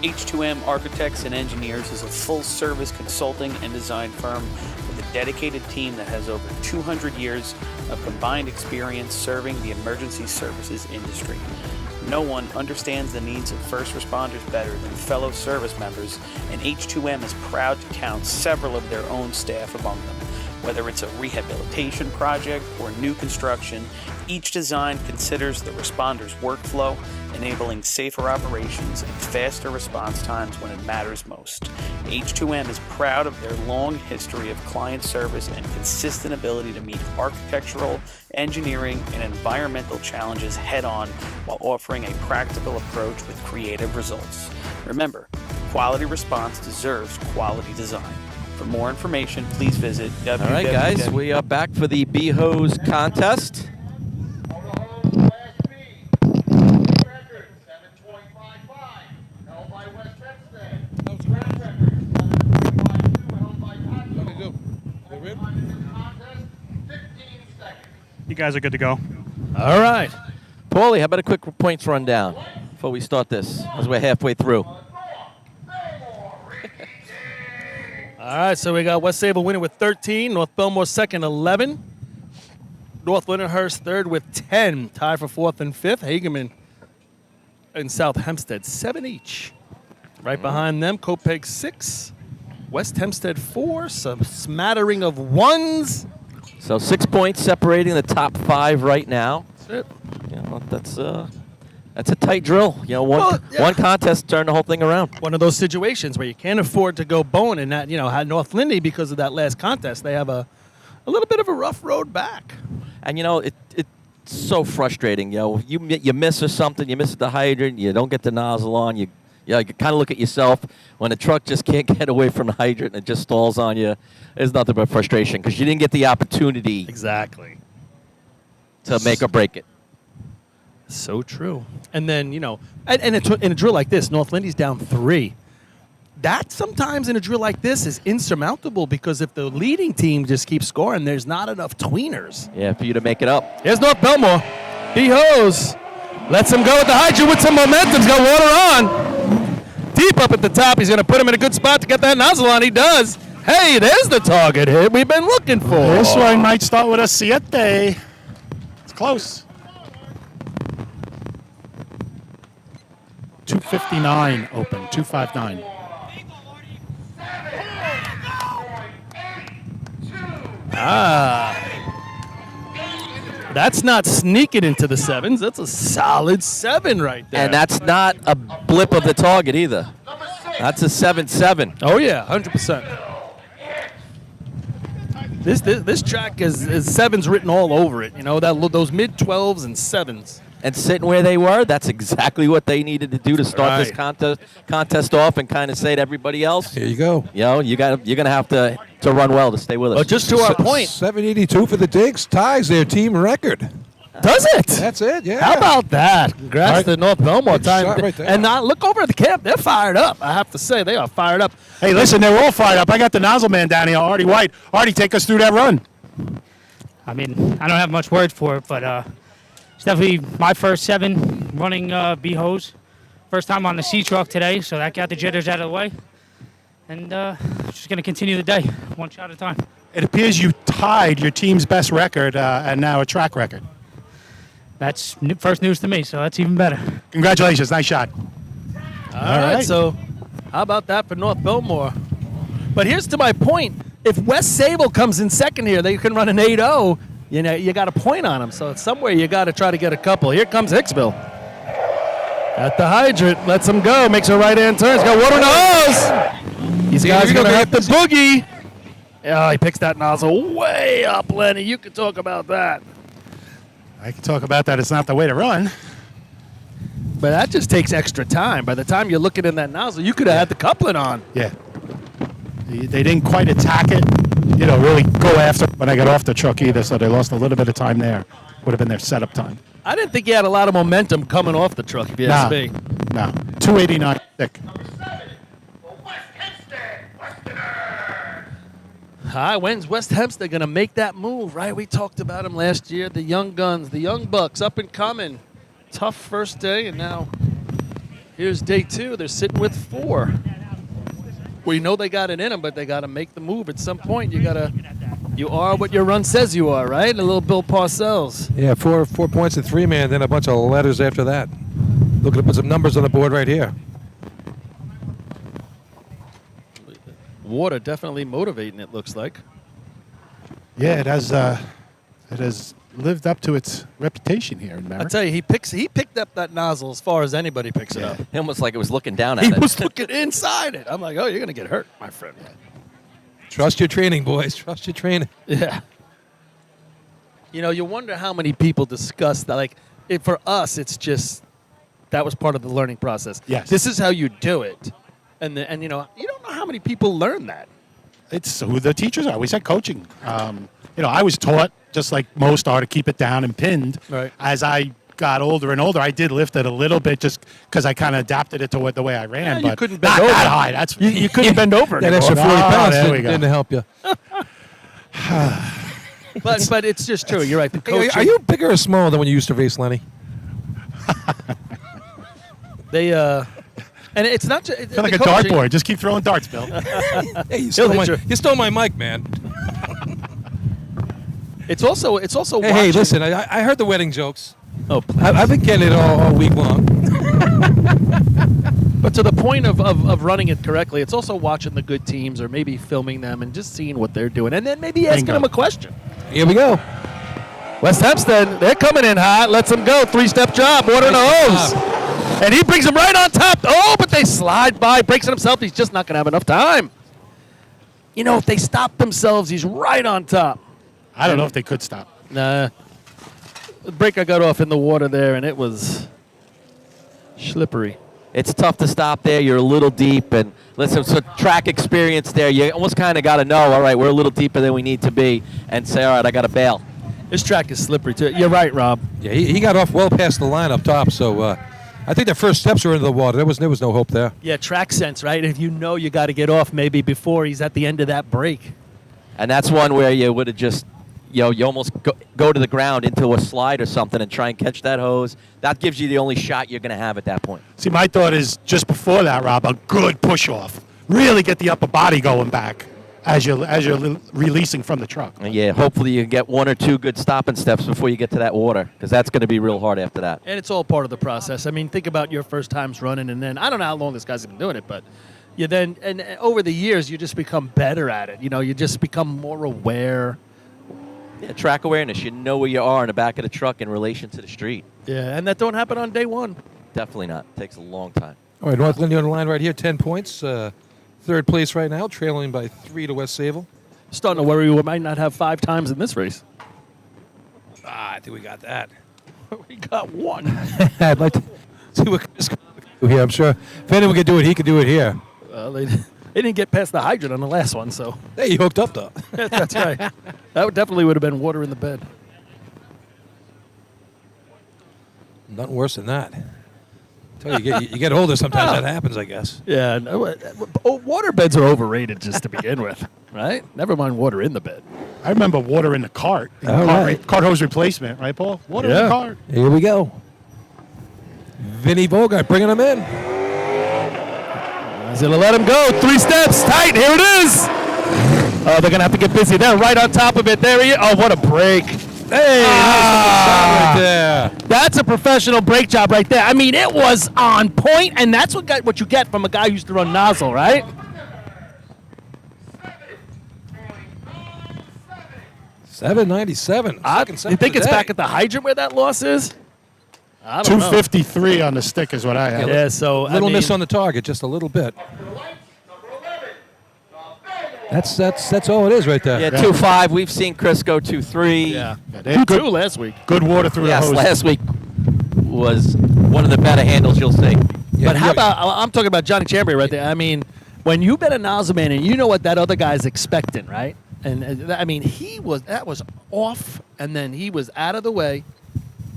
H2M Architects and Engineers is a full-service consulting and design firm with a dedicated team that has over 200 years of combined experience serving the emergency services industry. No one understands the needs of first responders better than fellow service members, and H2M is proud to count several of their own staff among them. Whether it's a rehabilitation project or new construction, each design considers the responder's workflow, enabling safer operations and faster response times when it matters most. H2M is proud of their long history of client service and consistent ability to meet architectural, engineering, and environmental challenges head-on while offering a practical approach with creative results. Remember, quality response deserves quality design. For more information, please visit www. All right, guys, we are back for the B-Hose contest. You guys are good to go. All right. Paulie, how about a quick points rundown before we start this, as we're halfway through? All right, so we got West Sable winning with 13, North Bellmore second, 11. North Lindenhurst third with 10, tied for fourth and fifth. Hageman and South Hempstead 7 each. Right behind them, Copeg 6, West Hempstead 4, some smattering of ones. So 6 points separating the top 5 right now. That's it. You know, that's a tight drill. You know, one contest turned the whole thing around. One of those situations where you can't afford to go bone, and that, you know, had North Lindy, because of that last contest, they have a little bit of a rough road back. And you know, it's so frustrating. You know, you miss or something, you miss the hydrant, you don't get the nozzle on, you kind of look at yourself when the truck just can't get away from the hydrant and it just stalls on you. There's nothing but frustration because you didn't get the opportunity Exactly. to make or break it. So true. And then, you know, in a drill like this, North Lindy's down 3. That sometimes in a drill like this is insurmountable because if the leading team just keeps scoring, there's not enough tweeners. Yeah, for you to make it up. Here's North Bellmore. B-Hose lets him go with the hydrant with some momentum. He's got water on. Deep up at the top. He's going to put him in a good spot to get that nozzle on. He does. Hey, there's the target hit we've been looking for. This one might start with a siete. It's close. 259 open, 259. That's not sneaking into the 7s. That's a solid 7 right there. And that's not a blip of the target either. That's a 7-7. Oh, yeah, 100%. This track is sevens written all over it. You know those mid 12s and sevens. And sitting where they were, that's exactly what they needed to do to start this contest off and kind of say to everybody else, Here you go. you know, you're gonna have to run well to stay with us. But just to our point, 782 for the Digs ties their team record. does it? That's it. Yeah. How about that? Congrats to North Bellmore Good time. shot right there. And now look over at the camp; they're fired up. I have to say, they are fired up. Hey, listen, they're all fired up. I got the nozzle man down here, Artie White. Artie, take us through that run. I mean, I don't have much words for it, but it's definitely my first 7 running B-hose. First time on the C-truck today, so that got the jitters out of the way. And just going to continue the day, one shot at a time. It appears you tied your team's best record and now a track record. That's first news to me, so that's even better. Congratulations. Nice shot. All right. So, how about that for North Bellmore? But here's to my point: if West Sable comes in second here, they can run an 8-0. You know, you got a point on them. So somewhere you got to try to get a couple. Here comes Hicksville. At the hydrant, lets him go, makes a right-hand turn. He's got water in the hose. These guys are going to have to boogie. Oh, he picks that nozzle way up, Lenny. You can talk about that. I can talk about that. It's not the way to run. But that just takes extra time. By the time you're looking in that nozzle, you could have had the coupling on. Yeah. They didn't quite attack it, you know, really go after when I got off the truck either, so they lost a little bit of time there. Would have been their setup time. I didn't think he had a lot of momentum coming off the truck, if you ask me. No. 289 thick. Hi, when's West Hempstead going to make that move, right? We talked about them last year. The young guns, the young bucks, up and coming. Tough first day, and now here's day 2. They're sitting with 4. We know they got it in them, but they got to make the move at some point. You are what your run says you are, right? A little Bill Parcells. Yeah, 4 points at 3-man, then a bunch of letters after that. Looking to put some numbers on the board right here. Water definitely motivating, it looks like. Yeah, it has lived up to its reputation here in I Merritt. tell you, he picked up that nozzle as far as anybody picks it up. Almost like it was looking down at He it. was looking inside it. I'm like, oh, you're going to get hurt, my friend. Trust your training, boys. Trust your training. Yeah. You know, you wonder how many people discuss that. Like, for us, it's just that was part of the learning process. Yes. This is how you do it. And you know, you don't know how many people learn that. It's who the teachers are. We said coaching. You know, I was taught, just like most are, to keep it down and pinned. Right. As I got older and older, I did lift it a little bit just because I kind of adapted it to the way I ran. Yeah, you but couldn't bend not over. that high. That's You couldn't bend over. That anymore. extra 40 Oh, pounds there we go. didn't help you. But it's just true. You're right. The Hey, coaching, are you bigger or smaller than when you used to race, Lenny? they and it's not just like a dartboard. Just keep throwing darts, Bill. Hey, you He'll hit you stole my mic, man. It's also Hey, watching. listen, I heard the wedding jokes. Oh, please. I've been getting it all week long. But to the point of running it correctly, it's also watching the good teams or maybe filming them and just seeing what they're doing. And then maybe asking them a question. Here we go. West Hempstead, they're coming in hot. Lets them go. 3-step job. Water in the hose. And he brings them right on top. Oh, but they slide by. Breaks it himself. He's just not going to have enough time. You know, if they stop themselves, he's right on top. I don't know if they could stop. Nah. The breaker got off in the water there, and it was slippery. It's tough to stop there. You're a little deep. And listen, so track experience there. You almost kind of got to know, all right, we're a little deeper than we need to be, and say, all right, I got to bail. This track is slippery, too. You're right, Rob. Yeah, he got off well past the line up top, so I think their first steps were into the water. There was no hope there. Yeah, track sense, right? If you know you got to get off maybe before he's at the end of that break. And that's one where you would have just, you almost go to the ground into a slide or something and try and catch that hose. That gives you the only shot you're going to have at that point. See, my thought is just before that, Rob, a good push off. Really get the upper body going back as you're releasing from the truck. And yeah, hopefully you get 1 or 2 good stopping steps before you get to that water, because that's going to be real hard after that. And it's all part of the process. I mean, think about your first times running, and then I don't know how long this guy's been doing it, but you then and over the years you just become better at it. You know, you just become more aware. Yeah, track awareness. You know where you are in the back of the truck in relation to the street. Yeah, and that don't happen on day one. Definitely not. Takes a long time. All right, North Lindy on the line right here, 10 points. Third place right now, trailing by 3 to West Sable. Starting to worry we might not have 5 times in this race. I think we got that. We got 1. I'd like to see what Chris can do here. I'm sure if anyone could do it, he could do it here. Well, they didn't get past the hydrant on the last one, so. Hey, you hooked up, though. That's right. That definitely would have been water in the bed. Nothing worse than that. Tell you get older, sometimes that happens, I guess. Yeah, no, water beds are overrated just to begin with, right? Never mind water in the bed. I remember water in the cart. Cart hose replacement, right, Paul? Water in the cart. Here we go. Vinny Bogart bringing him in. He's going to let him go. 3 steps. Tight. Here it is. Oh, they're going to have to get busy. They're right on top of it. There he is. Oh, what a break. Hey, nice shot right there. That's a professional brake job right there. I mean, it was on point, and that's what you get from a guy who used to run nozzle, right? 797. You think it's back at the hydrant where that loss is? I don't know. 253 on the stick is what I have. Yeah, so little miss on the target, just a little bit. That's all it is right there. Yeah, 2.5. We've seen Chris go 2.3. Yeah. They had 2-2 last week. Good water through the hose. Yes, last week was one of the better handles you'll see. But how about, I'm talking about Johnny Chambry right there. I mean, when you've been a nozzle man and you know what that other guy's expecting, right? And I mean, that was off, and then he was out of the way.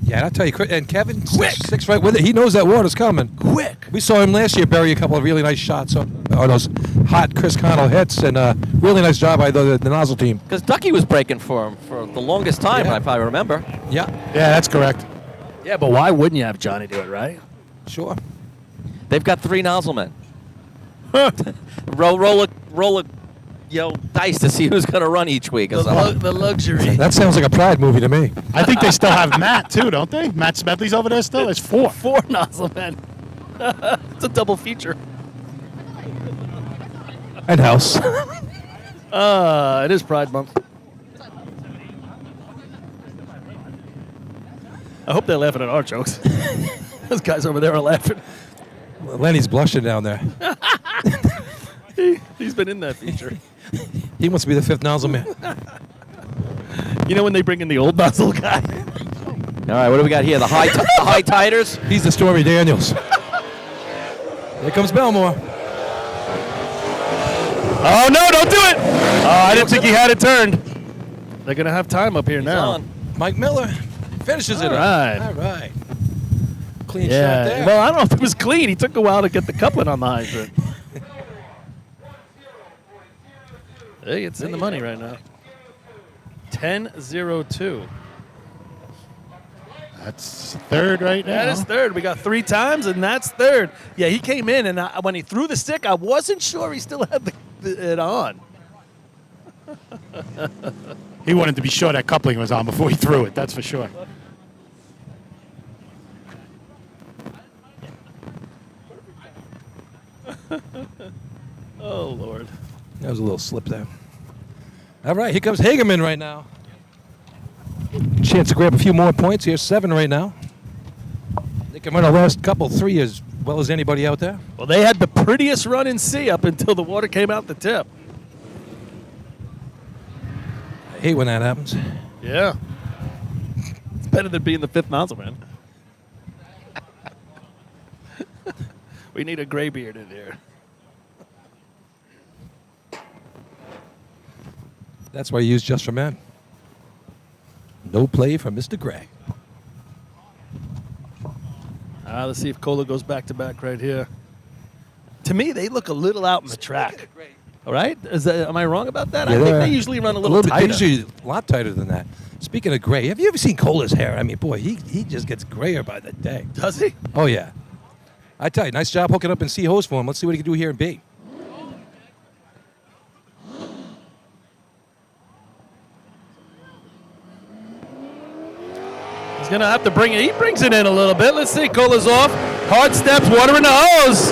Yeah, and I'll tell you, and Kevin sticks right with it. He knows that water's coming. Quick. We saw him last year bury a couple of really nice shots on those hot Chris Connell hits, and really nice job by the nozzle team. Because Ducky was breaking for him for the longest time, if I remember. Yeah. Yeah, that's correct. Yeah, but why wouldn't you have Johnny do it, right? Sure. They've got 3 nozzle men. roll a dice to see who's going to run each week. The luxury. That sounds like a Pride movie to me. I think they still have Matt, too, don't they? Matt Smedley's over there still? There's 4. 4 nozzle men. It's a double feature. And House. It is Pride Month. I hope they're laughing at our jokes. Those guys over there are laughing. Well, Lenny's blushing down there. He's been in that feature. He wants to be the 5th nozzle man. You know when they bring in the old nozzle guy? All right, what do we got here? The high tiders? He's the Stormy Daniels. Here comes Bellmore. Oh, no, don't do it. Oh, I didn't think he had it turned. They're going to have time up here now. on. Mike Miller finishes it. All right. All right. Clean shot Yeah. there. Well, I don't know if it was clean. He took a while to get the coupling on the hydrant. Hey, it's in the money right now. 10-0-2. That's third right now. That is third. We got 3 times, and that's third. Yeah, he came in, and when he threw the stick, I wasn't sure he still had it on. He wanted to be sure that coupling was on before he threw it, that's for sure. Oh, Lord. That was a little slip there. All right, here comes Hageman right now. Chance to grab a few more points here. 7 right now. They can run the last couple, 3 as well as anybody out there. Well, they had the prettiest run in C up until the water came out the tip. I hate when that happens. Yeah. It's better than being the 5th nozzle man. We need a gray beard in here. That's why I use Just for Men. No play for Mr. Gray. Let's see if Cola goes back-to-back right here. To me, they look a little out in the track. All right? Am I wrong about that? Yeah, I think they usually run a little bit. tighter. They're usually a lot tighter than that. Speaking of Gray, have you ever seen Cola's hair? I mean, boy, he just gets grayer by the day. Does he? Oh, yeah. I tell you, nice job hooking up in C hose for him. Let's see what he can do here in B. He's going to have to bring it. He brings it in a little bit. Let's see. Cola's off. Hard steps. Water in the hose.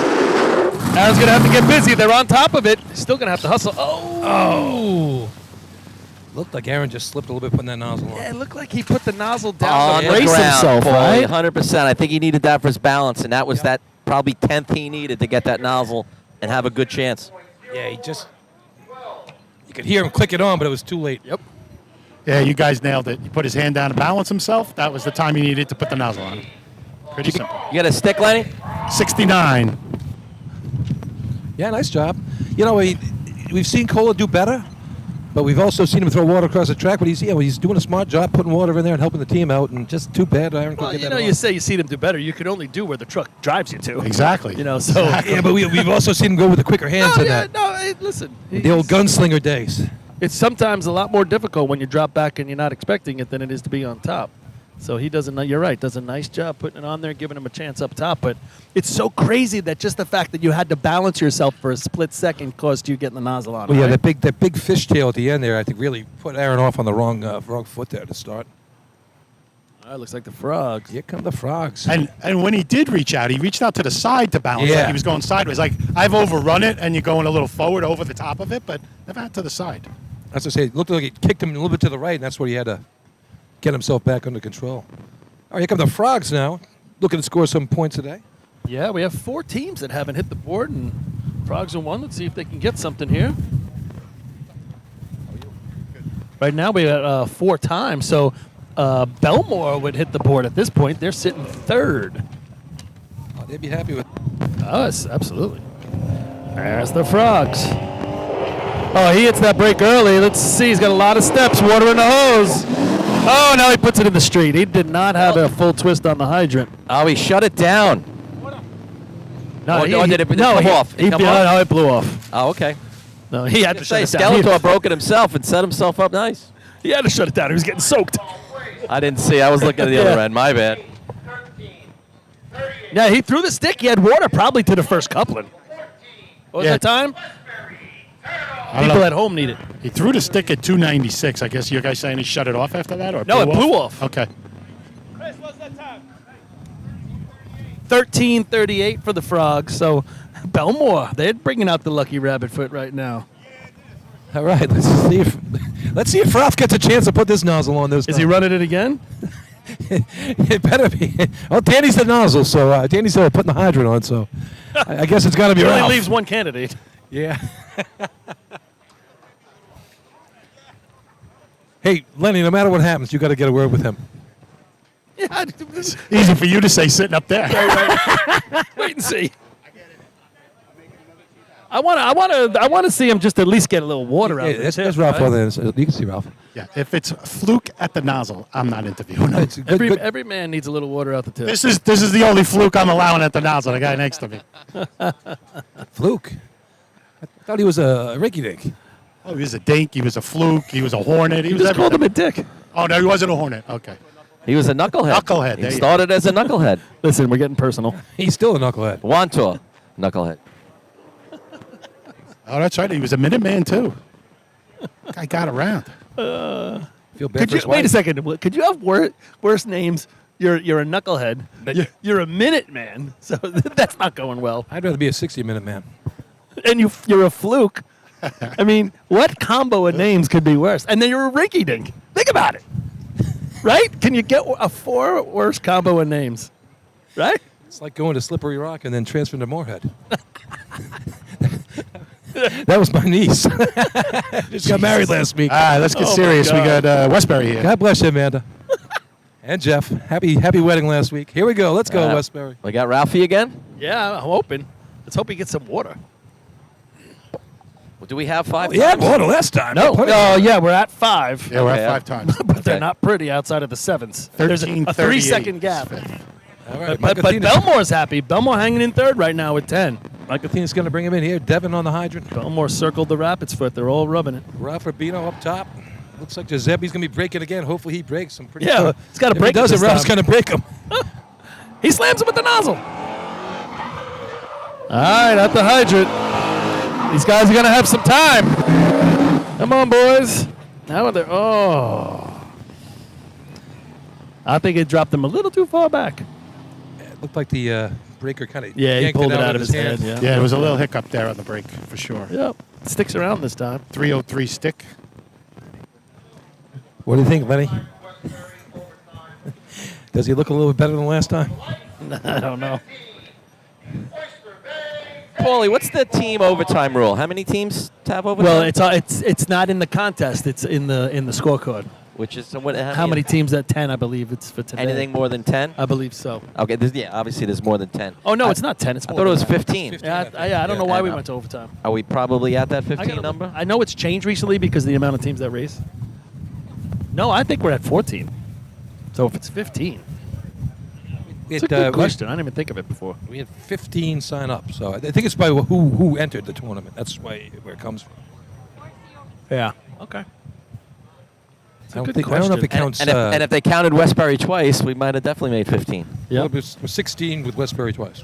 Aaron's going to have to get busy. They're on top of it. Still going to have to hustle. Oh. Looked like Aaron just slipped a little bit putting that nozzle on. Yeah, it looked like he put the nozzle down to the brace ground, himself, boy, right? 100%. I think he needed that for his balance, and that was that probably 10th he needed to get that nozzle and have a good chance. Yeah, you could hear him click it on, but it was too late. Yep. Yeah, you guys nailed it. He put his hand down to balance himself. That was the time he needed to put the nozzle on. Pretty simple. You got a stick, Lenny? 69. Yeah, nice job. You know, we've seen Cola do better, but we've also seen him throw water across the track. But he's doing a smart job putting water in there and helping the team out. And just too bad Iron couldn't Well, get you that know, on. you say you see them do better. You can only do where the truck drives you to. Exactly. You know, so. Yeah, but we've also seen him go with the quicker hands No, in yeah, that. no, hey, listen. The old gunslinger days. It's sometimes a lot more difficult when you drop back and you're not expecting it than it is to be on top. So he does you're right, does a nice job putting it on there, giving him a chance up top. But it's so crazy that just the fact that you had to balance yourself for a split second caused you getting the nozzle on. Well, yeah, right? that big fishtail at the end there, I think, really put Aaron off on the wrong foot there to start. All right, looks like the frogs. Here come the frogs. And when he did reach out, he reached out to the side to balance. Yeah. Like he was going sideways. Like, I've overrun it, and you're going a little forward over the top of it, but never out to the side. As I say, it looked like it kicked him a little bit to the right, and that's where he had to get himself back under control. All right, here come the frogs now, looking to score some points today. Yeah, we have 4 teams that haven't hit the board, and frogs are one. Let's see if they can get something here. Right now we got 4 times, so Bellmore would hit the board at this point. They're sitting 3rd. Oh, they'd be happy with. Us, absolutely. There's the frogs. Oh, he hits that break early. Let's see. He's got a lot of steps. Water in the hose. Oh, now he puts it in the street. He did not have a full twist on the hydrant. Oh, he shut it down. No, Or did it come off? Did it come off? No, it blew off. Oh, okay. No, he had to shut Say, it down. Skeletor broke it himself and set himself up nice. He had to shut it down. He was getting soaked. I didn't see. I was looking at the other end. My bad. Yeah, he threw the stick. He had water probably to the first coupling. What was Yeah. that time? I don't People know. at home need it. He threw the stick at 296. I guess you guys saying he shut it off after that? Or No, it blew off. Okay. 13:38 for the frogs. So Bellmore, they're bringing out the lucky rabbit foot right now. All right, let's see if Ralph gets a chance to put this nozzle on this. Is he running it again? It better be. Well, Danny's the nozzle, so Danny's putting the hydrant on, so I guess it's got to be He Ralph. only leaves one candidate. Yeah. Hey, Lenny, no matter what happens, you got to get a word with him. Yeah, Easy for you to say sitting up there. wait and see. I want to see him just at least get a little water out Hey, of the that's tip, Ralph right? over there. You can see Ralph. Yeah, if it's fluke at the nozzle, I'm not interviewing him. It's good, good. Every man needs a little water out the tip. This is the only fluke I'm allowing at the nozzle. The guy next to me. Fluke. I thought he was a rinky-dink. Oh, he was a dink. He was a fluke. He was a hornet. He You was just called him everything. a dick. Oh no, he wasn't a hornet. Okay. He was a knucklehead. Knucklehead, there He you started as a knucklehead. Listen, we're getting personal. He's still a knucklehead. Wantor, knucklehead. Oh, that's right. He was a Minuteman too. Guy got around. Feel bad Could for you his wait a wife. second? Could you have worse names? You're a knucklehead. You're a minute man. So that's not going well. I'd rather be a 60-minute man. And you're a fluke. I mean, what combo of names could be worse? And then you're a rinky dink. Think about it. Right? Can you get a 4 worse combo of names? Right? It's like going to Slippery Rock and then transferring to Moorhead. That was my niece. Just got married last week. All right, let's get Oh, my serious. We God. got Westbury here. God bless you, Amanda. And Jeff. Happy wedding last week. Here we go. Let's go, Westbury. We got Ralphie again? Yeah, I'm hoping. Let's hope he gets some water. Well, do we have 5 Yeah, times? water last time. No. Oh, yeah, we're at 5. Yeah, we're Okay. at 5 times. But they're Okay. not pretty outside of the 7s. There's a 13:38 3-second gap. All right, But Bellmore's happy. Bellmore hanging in 3rd right now with 10. Mike Athena's going to bring him in here. Devin on the hydrant. Bellmore circled the Rapids foot. They're all rubbing it. Ralph Rubino up top. Looks like Giuseppe's going to be breaking again. Hopefully he breaks. I'm pretty Yeah, sure. he's gotta If break he it doesn't, this Ralph's time. going to break him. He slams him with the nozzle. All right, at the hydrant. These guys are going to have some time. Come on, boys. Now they're, I think it dropped them a little too far back. It looked like the breaker kind of Yeah, he yanked pulled it out of his hand. Yeah. Yeah, there was a little hiccup there on the break for sure. Yep. Sticks around this time. 303 stick. What do you think, Lenny? Does he look a little bit better than last time? I don't know. Paulie, what's the team overtime rule? How many teams have overtime? Well, it's not in the contest. It's in the scorecard. Which is How many teams at 10? I believe it's for today. Anything more than 10? I believe so. Okay, obviously there's more than 10. Oh no, it's not 10. It's I more thought it was than that. 15. Yeah, I don't know why we And, went to overtime. Are we probably at that I 15 number? I know it's changed recently because of the amount of teams that race. No, I think we're at 14. So if it's 15, it's a good question. I didn't even think of it before. We had 15 sign up, so I think it's by who entered the tournament. That's where it comes from. Yeah. Okay. I don't know if it counts. And if they counted Westbury twice, we might have definitely made 15. Yeah, it was 16 with Westbury twice.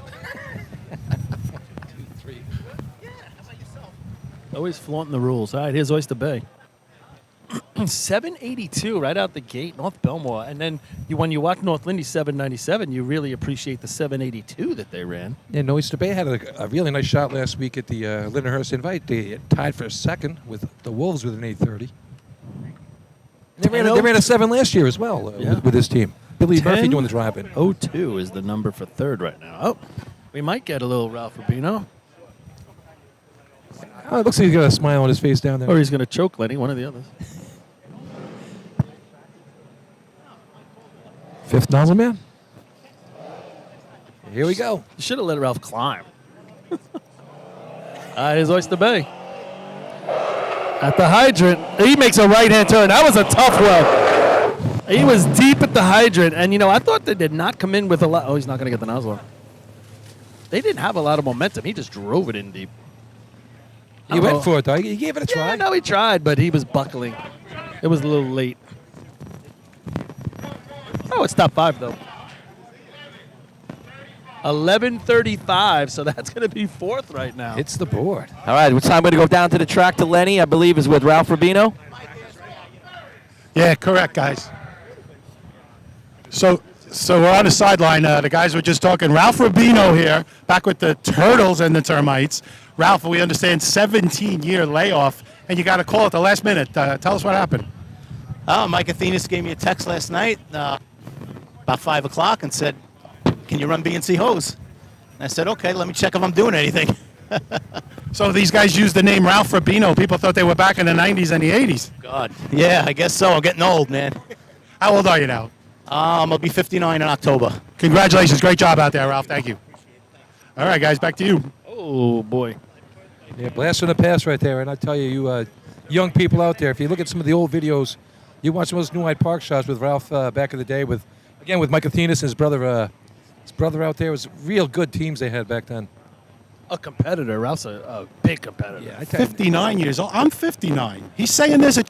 Always flaunting the rules. All right, here's Oyster Bay. 782 right out the gate, North Bellmore. And then when you watch North Lindy 797, you really appreciate the 782 that they ran. Yeah, Oyster Bay had a really nice shot last week at the Lindenhurst Invite. They tied for second with the Wolves with an 830. They ran a 7 last year as well with this team. Billy Murphy doing the drive-in. 02 is the number for third right now. Oh, we might get a little Ralph Rubino. Oh, it looks like he's got a smile on his face down there. Or he's going to choke Lenny, one of the others. Fifth nozzle man. Here we go. You should have let Ralph climb. Here's Oyster Bay. At the hydrant, he makes a right-hand turn. That was a tough one. He was deep at the hydrant, and I thought they did not come in with a lot. Oh, he's not going to get the nozzle. They didn't have a lot of momentum. He just drove it in deep. He went for it, though. He gave it a try. Yeah, no, he tried, but he was buckling. It was a little late. Oh, it's top 5, though. 11:35, so that's going to be 4th right now. It's the board. All right, it's time to go down to the track to Lenny, I believe, is with Ralph Rubino. Yeah, correct, guys. So we're on the sideline. The guys were just talking. Ralph Rubino here, back with the Turtles and the Termites. Ralph, we understand 17-year layoff, and you got a call at the last minute. Tell us what happened. Mike Athenas gave me a text last night about 5 o'clock and said, "Can you run BNC hose?" And I said, "Okay, let me check if I'm doing anything." So these guys used the name Ralph Rubino. People thought they were back in the 90s and the 80s. God. Yeah, I guess so. I'm getting old, man. How old are you now? I'll be 59 in October. Congratulations. Great job out there, Ralph. Thank you. All right, guys, back to you. Oh, boy. Yeah, blast from the past right there. And I tell you, young people out there, if you look at some of the old videos, you watch some of those New Hyde Park shots with Ralph back in the day with Mike Athenas and his brother out there. It was real good teams they had back then. A competitor. Ralph's a big competitor. Yeah, I tell you. 59 years old. I'm 59. He's saying there's a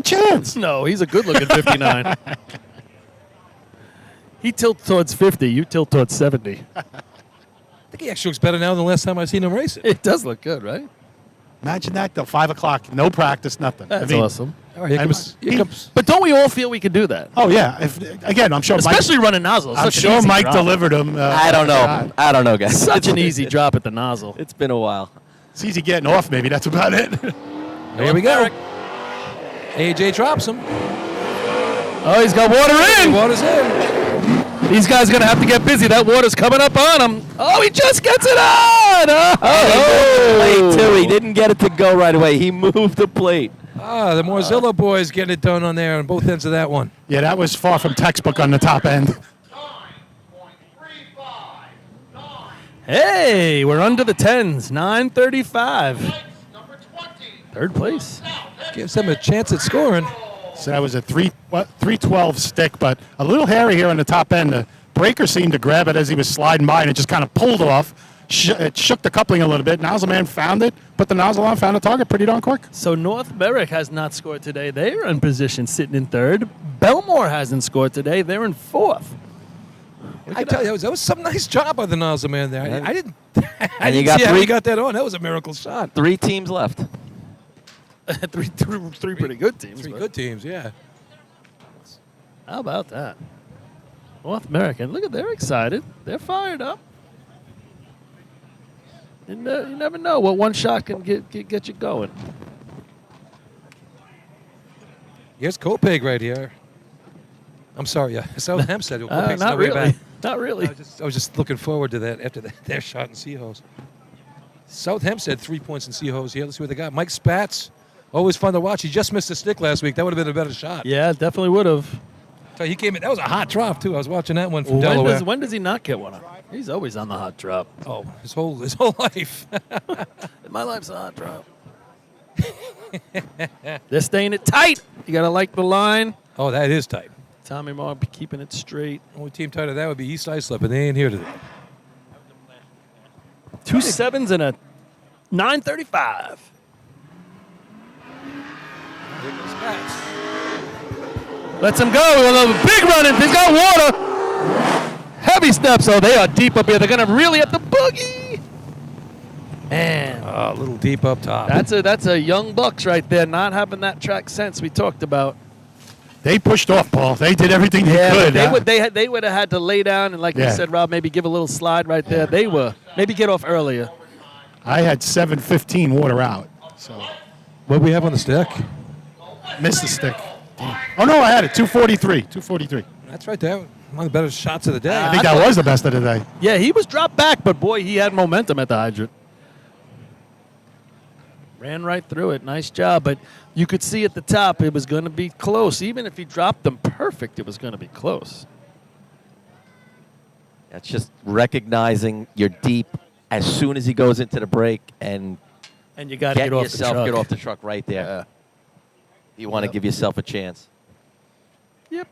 chance. No, he's a good-looking 59. He tilts towards 50. You tilt towards 70. I think he actually looks better now than the last time I seen him race it. It does look good, right? Imagine that, though. 5 o'clock, no practice, nothing. That's awesome. All right, here comes. But don't we all feel we could do that? Oh, yeah. Again, I'm sure Especially running nozzles. I'm Such an sure easy Mike drop. delivered them. I don't know. I don't know, guys. Such an easy drop at the nozzle. It's been a while. It's easy getting off, maybe. That's about it. Here we go. AJ drops him. Oh, he's got water in. Water's in. These guys are going to have to get busy. That water's coming up on him. Oh, he just gets it on. Plate too. He didn't get it to go right away. He moved the plate. The Morzillo boys getting it done on there on both ends of that one. Yeah, that was far from textbook on the top end. Hey, we're under the 10s. 9:35. Third place. Gives them a chance at scoring. So that was a 312 stick, but a little hairy here on the top end. The breaker seemed to grab it as he was sliding by, and it just kind of pulled off. It shook the coupling a little bit. Nozzle man found it, put the nozzle on, found the target pretty darn quick. So North Berwick has not scored today. They're in position sitting in 3rd. Bellmore hasn't scored today. They're in 4th. I tell you, that was some nice job by the nozzle man there. I didn't And you see got how three. he got that on. That was a miracle shot. 3 teams left. three pretty good teams. Three but good teams, yeah. How about that? North American. Look at, they're excited. They're fired up. You never know what one shot can get you going. Here's Kopeg right here. I'm sorry, South Hempstead. Kopeg's Not way really. back. Not really. I was just looking forward to that after their shot in Seahose. South Hempstead 3 points in C-Hose here. Let's see what they got. Mike Spatz, always fun to watch. He just missed a stick last week. That would have been a better shot. Yeah, definitely would have. So he came in. That was a hot drop too. I was watching that one from Delaware. When does he not get one? He's always on the hot drop. Oh, his whole life. My life's a hot drop. They're staying it tight. You got to like the line. Oh, that is tight. Tommy Moore be keeping it straight. Only team tight of that would be East Islip, but they ain't here today. 2 7s and a 935. Here goes Spatz. Lets him go. A big run in. He's got water. Heavy steps. Oh, they are deep up here. They're going to really have to boogie. Man. A little deep up top. That's a young Bucks right there, not having that track sense we talked about. They pushed off, Paul. They did everything they could. They would have had to lay down and, like you said, Rob, maybe give a little slide right there. They were maybe get off earlier. I had 7:15 water out. So what do we have on the stick? Missed the stick. Oh no, I had it 243. 243. That's right there. One of the better shots of the day. I think that was the best of the day. Yeah, he was dropped back, but boy, he had momentum at the hydrant. Ran right through it. Nice job. But you could see at the top it was going to be close. Even if he dropped them perfect, it was going to be close. That's just recognizing you're deep as soon as he goes into the break and you got to get off the truck. Get off the truck right there. Yeah. You want to give yourself a chance. Yep.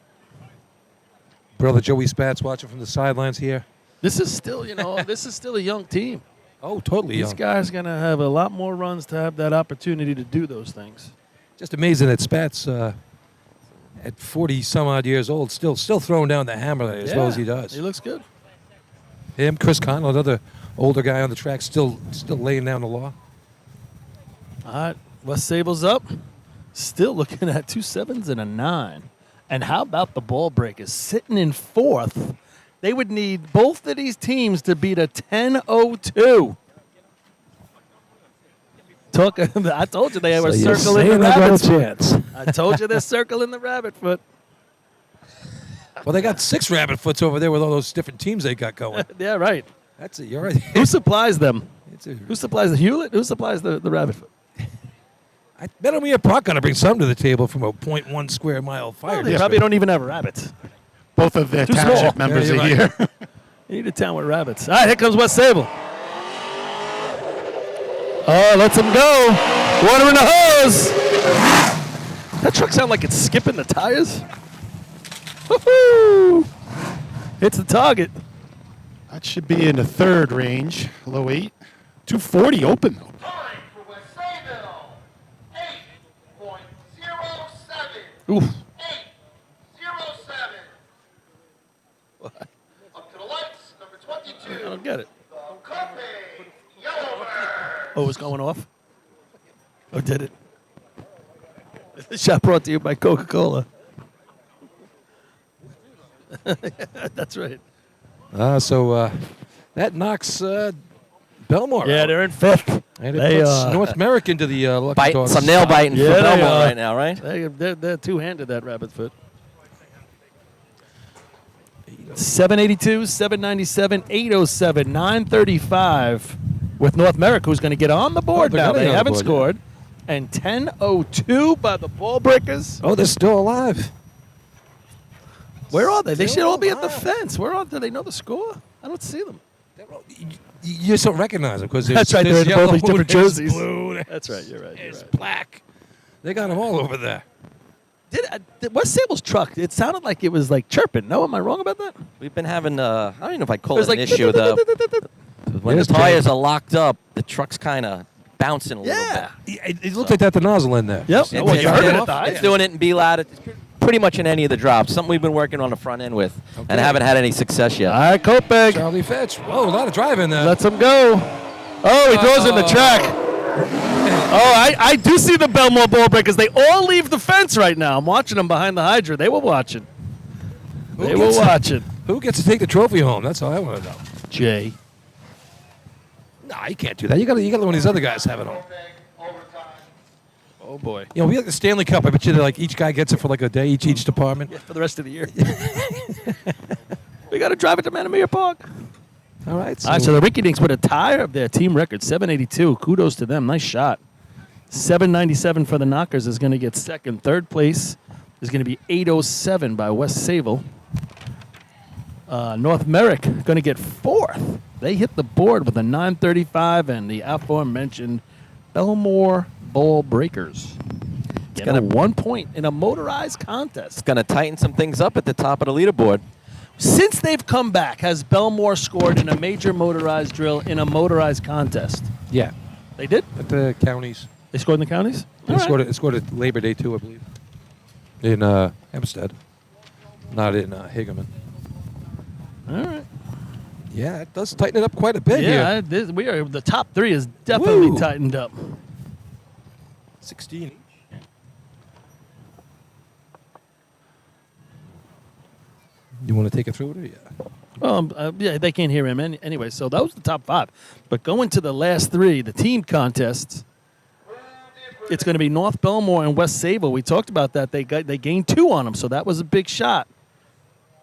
Brother Joey Spatz watching from the sidelines here. This is still, this is still a young team. Oh, totally These young. guys going to have a lot more runs to have that opportunity to do those things. Just amazing that Spatz, at 40-some-odd years old, still throwing down the hammer as well as he does. He looks good. Him, Chris Connell, another older guy on the track, still laying down the law. All right, West Sable's up. Still looking at 2 7s and a 9. And how about the ball breakers sitting in fourth? They would need both of these teams to beat a 10:02. I told you they were circling the rabbit foot. I told you they're circling the rabbit foot. Well, they got 6 rabbit foots over there with all those different teams they got going. Yeah, right. That's it. You're right. Who supplies them? Who Who supplies the Hewlett? Who supplies the rabbit foot? I bet on me a Park going to bring some to the table from a 0.1 square mile fire. They probably don't even have rabbits. Both of their Too township small. members Yeah, are you're here. You need a town with rabbits. All right, here comes West Sable. Oh, lets him go. Water in the hose. That truck sound like it's skipping the tires. Woo-hoo. Hits the target. That should be in the third range, low 8. 240 open, though. Time for West Sayville. 8.07. Oof. 8.07. Up to the lights, number 22. I don't get it. Cope, Yellowbird. Oh, it's going off? Oh, did it? This shot brought to you by Coca-Cola. That's right. So that knocks Bellmore Yeah, out. they're in fifth. And it puts North America into the lucky dogs. Some nail biting Yeah, for they Bellmore are. right now, right? They're two-handed, that rabbit foot. 782, 797, 807, 935 with North America, who's going to get on the board they're now. gonna They get on the haven't board, scored. And 10:02 by the ball breakers. Oh, they're still alive. Where are they? They should Still all be at the alive. fence. Where are they? Do they know the score? I don't see them. You just don't recognize them because That's right. They're in yellow, both these different there's jerseys. blue, That's right. You're right. You're there's right. black. They got them all over there. Did West Sable's truck? It sounded like it was like chirping. No, am I wrong about that? We've been having, I don't even know if I call It it was an like issue. When the There's tires are locked up, the truck's kind of bouncing a little Yeah. It looked like that the nozzle in there. Yep. bit. Oh, you heard it at the It's hydrant. doing it in B-Lat. It's pretty much in any of the drops. Something we've been working on the front end with and haven't had any success yet. All right, Kopeg. Charlie Fitch. Whoa, a lot of driving there. Lets him go. Oh, he throws in the track. Oh, I do see the Bellmore ball breakers. They all leave the fence right now. I'm watching them behind the hydrant. They were watching. They were watching. Who gets to take the trophy home? That's all I want to know. Jay. Nah, you can't do that. You got to let one of these other guys have it home. Oh, boy. You know, we like the Stanley Cup. I bet you that like each guy gets it for like a day, each department. Yeah, for the rest of the year. We got to drive it to Manamia Park. All right. All right, so the Rinky Dinks with a tie of their team record, 782. Kudos to them. Nice shot. 797 for the Knockers is going to get second. Third place is going to be 807 by West Sayville. North Merrick going to get fourth. They hit the board with a 935 and the aforementioned Bellmore Ball Breakers. It's got a 1 point in a motorized contest. It's going to tighten some things up at the top of the leaderboard. Since they've come back, has Bellmore scored in a major motorized drill in a motorized contest? Yeah. They did? At the counties. They scored in the counties? They scored at Labor Day, too, I believe. In Hempstead. Not in Higaman. All right. Yeah, it does tighten it up quite a bit here. Yeah, the top three is definitely tightened up. 16 each. You want to take it through it? Yeah. Yeah, they can't hear him anyway. So that was the top five. But going to the last three, the team contests, it's going to be North Bellmore and West Sayville. We talked about that. They gained 2 on them, so that was a big shot.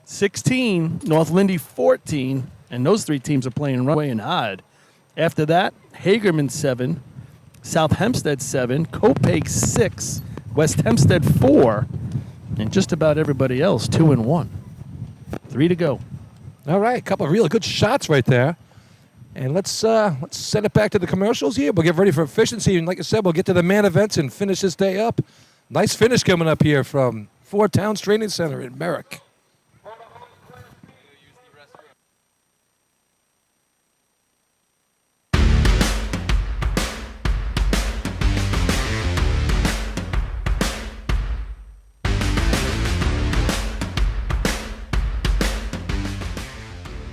16, North Lindy 14, and those 3 teams are playing Runway and Hyde. After that, Hagerman 7, South Hempstead 7, Copake 6, West Hempstead 4, and just about everybody else 2 and 1. 3 to go. All right, a couple of really good shots right there. And let's send it back to the commercials here. We'll get ready for efficiency. And like I said, we'll get to the man events and finish this day up. Nice finish coming up here from Four Towns Training Center in Merrick.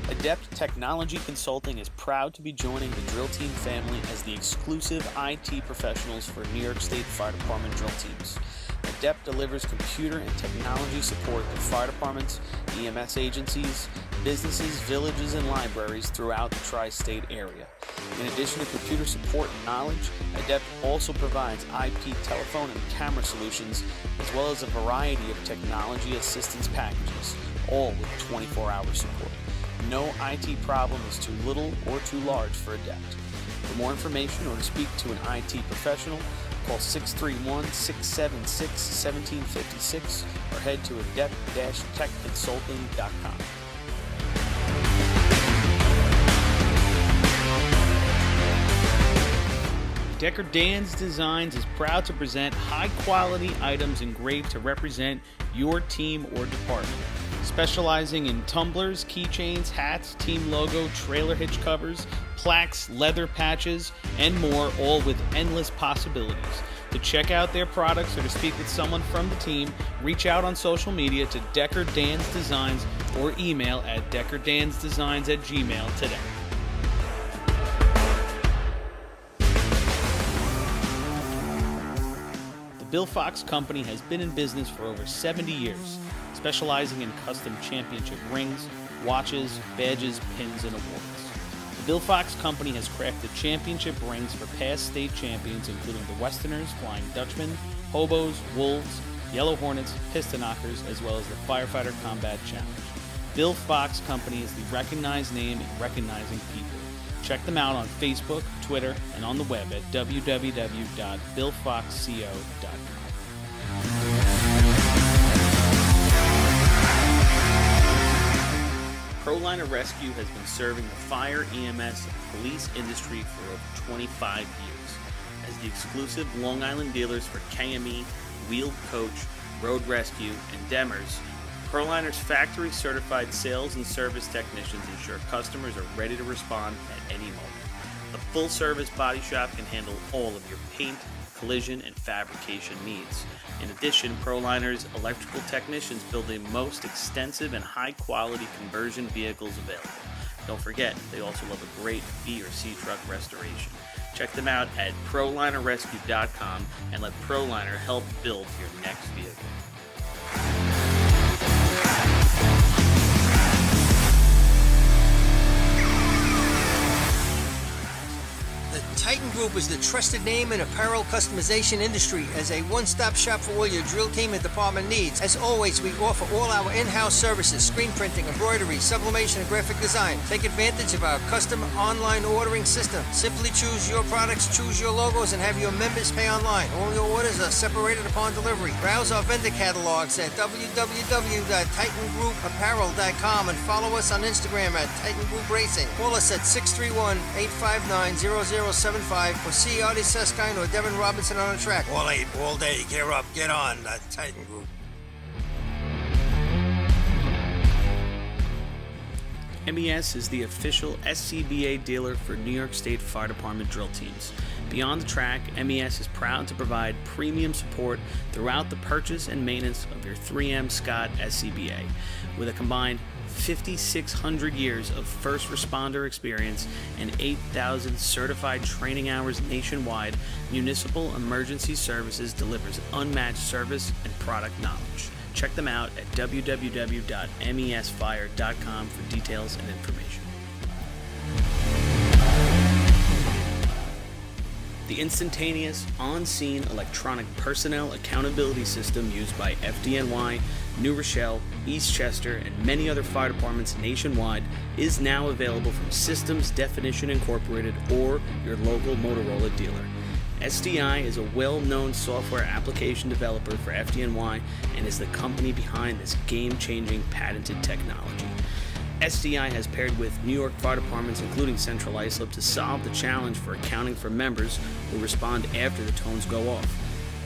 Adept Technology Consulting is proud to be joining the Drill Team family as the exclusive IT professionals for New York State Fire Department drill teams. Adept delivers computer and technology support to fire departments, EMS agencies, businesses, villages, and libraries throughout the tri-state area. In addition to computer support and knowledge, Adept also provides IP telephone and camera solutions, as well as a variety of technology assistance packages, all with 24-hour support. No IT problem is too little or too large for Adept. For more information or to speak to an IT professional, call 631-676-1756 or head to adept-techconsulting.com. Decker Dan's Designs is proud to present high-quality items engraved to represent your team or department. Specializing in tumblers, keychains, hats, team logo, trailer hitch covers, plaques, leather patches, and more, all with endless possibilities. To check out their products or to speak with someone from the team, reach out on social media to Decker Dan's Designs or email at deckerdansdesigns@gmail today. The Bill Fox Company has been in business for over 70 years, specializing in custom championship rings, watches, badges, pins, and awards. The Bill Fox Company has crafted championship rings for past state champions, including the Westerners, Flying Dutchmen, Hobos, Wolves, Yellow Hornets, Piston Knockers, as well as the Firefighter Combat Challenge. Bill Fox Company is the recognized name in recognizing people. Check them out on Facebook, Twitter, and on the web at www.billfoxco.com. ProLiner Rescue has been serving the fire, EMS, and police industry for over 25 years. As the exclusive Long Island dealers for KME, Wheeled Coach, Road Rescue, and Demers, ProLiner's factory-certified sales and service technicians ensure customers are ready to respond at any moment. The full-service body shop can handle all of your paint, collision, and fabrication needs. In addition, ProLiner's electrical technicians build the most extensive and high-quality conversion vehicles available. Don't forget, they also love a great B or C truck restoration. Check them out at ProLinerRescue.com and let ProLiner help build your next vehicle. The Titan Titan Group is the trusted name in apparel customization industry as a one-stop shop for all your drill team and department needs. As always, we offer all our in-house services, screen printing, embroidery, sublimation, and graphic design. Take advantage of our custom online ordering system. Simply choose your products, choose your logos, and have your members pay online. All your orders are separated upon delivery. Browse our vendor catalogs at www.TitanGroupApparel.com and follow us on Instagram at Titan Group Racing. Call us at 631-859-0075 or see Artie Seskine or Devin Robinson on the track. All 8, all day. Gear up, get on. That Titan Group. MES is the official SCBA dealer for New York State Fire Department drill teams. Beyond the track, MES is proud to provide premium support throughout the purchase and maintenance of your 3M Scott SCBA. With a combined 5,600 years of first responder experience and 8,000 certified training hours nationwide, Municipal Emergency Services delivers unmatched service and product knowledge. Check them out at www.mesfire.com for details and information. The instantaneous, on-scene electronic personnel accountability system used by FDNY, New Rochelle, Eastchester, and many other fire departments nationwide is now available from Systems Definition Incorporated or your local Motorola dealer. SDI is a well-known software application developer for FDNY and is the company behind this game-changing patented technology. SDI has paired with New York fire departments, including Central Islip, to solve the challenge for accounting for members who respond after the tones go off.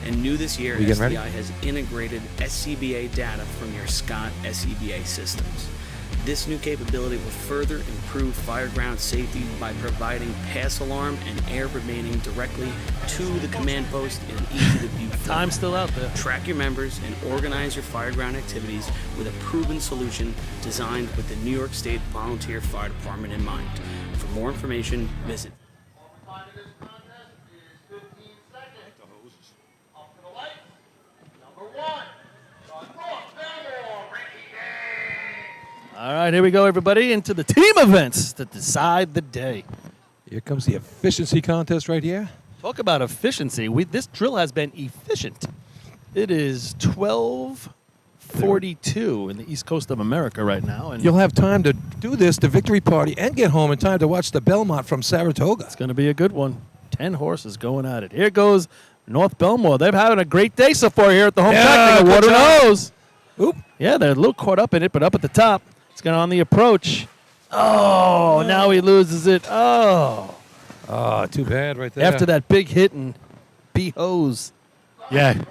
And new this year, SDI has integrated SCBA data from your Scott SCBA systems. This new capability will further improve fireground safety by providing pass alarm and air remaining directly to the command post in an easy-to-view format. Time's still out there. Track your members and organize your fireground activities with a proven solution designed with the New York State Volunteer Fire Department in mind. For more information, visit All right, here we go, everybody, into the team events that decide the day. Here comes the efficiency contest right here. Talk about efficiency. This drill has been efficient. It is 12:42 in the East Coast of America right now. And You'll have time to do this, the victory party, and get home in time to watch the Bellmore from Saratoga. It's going to be a good one. 10 horses going at it. Here goes North Bellmore. They're having a great day so far here at the home track. They got water nose. Oop. Yeah, they're a little caught up in it, but up at the top. It's going on the approach. Oh, now he loses it. Oh. Oh, too bad right there. After that big hit and B-hose. Yeah.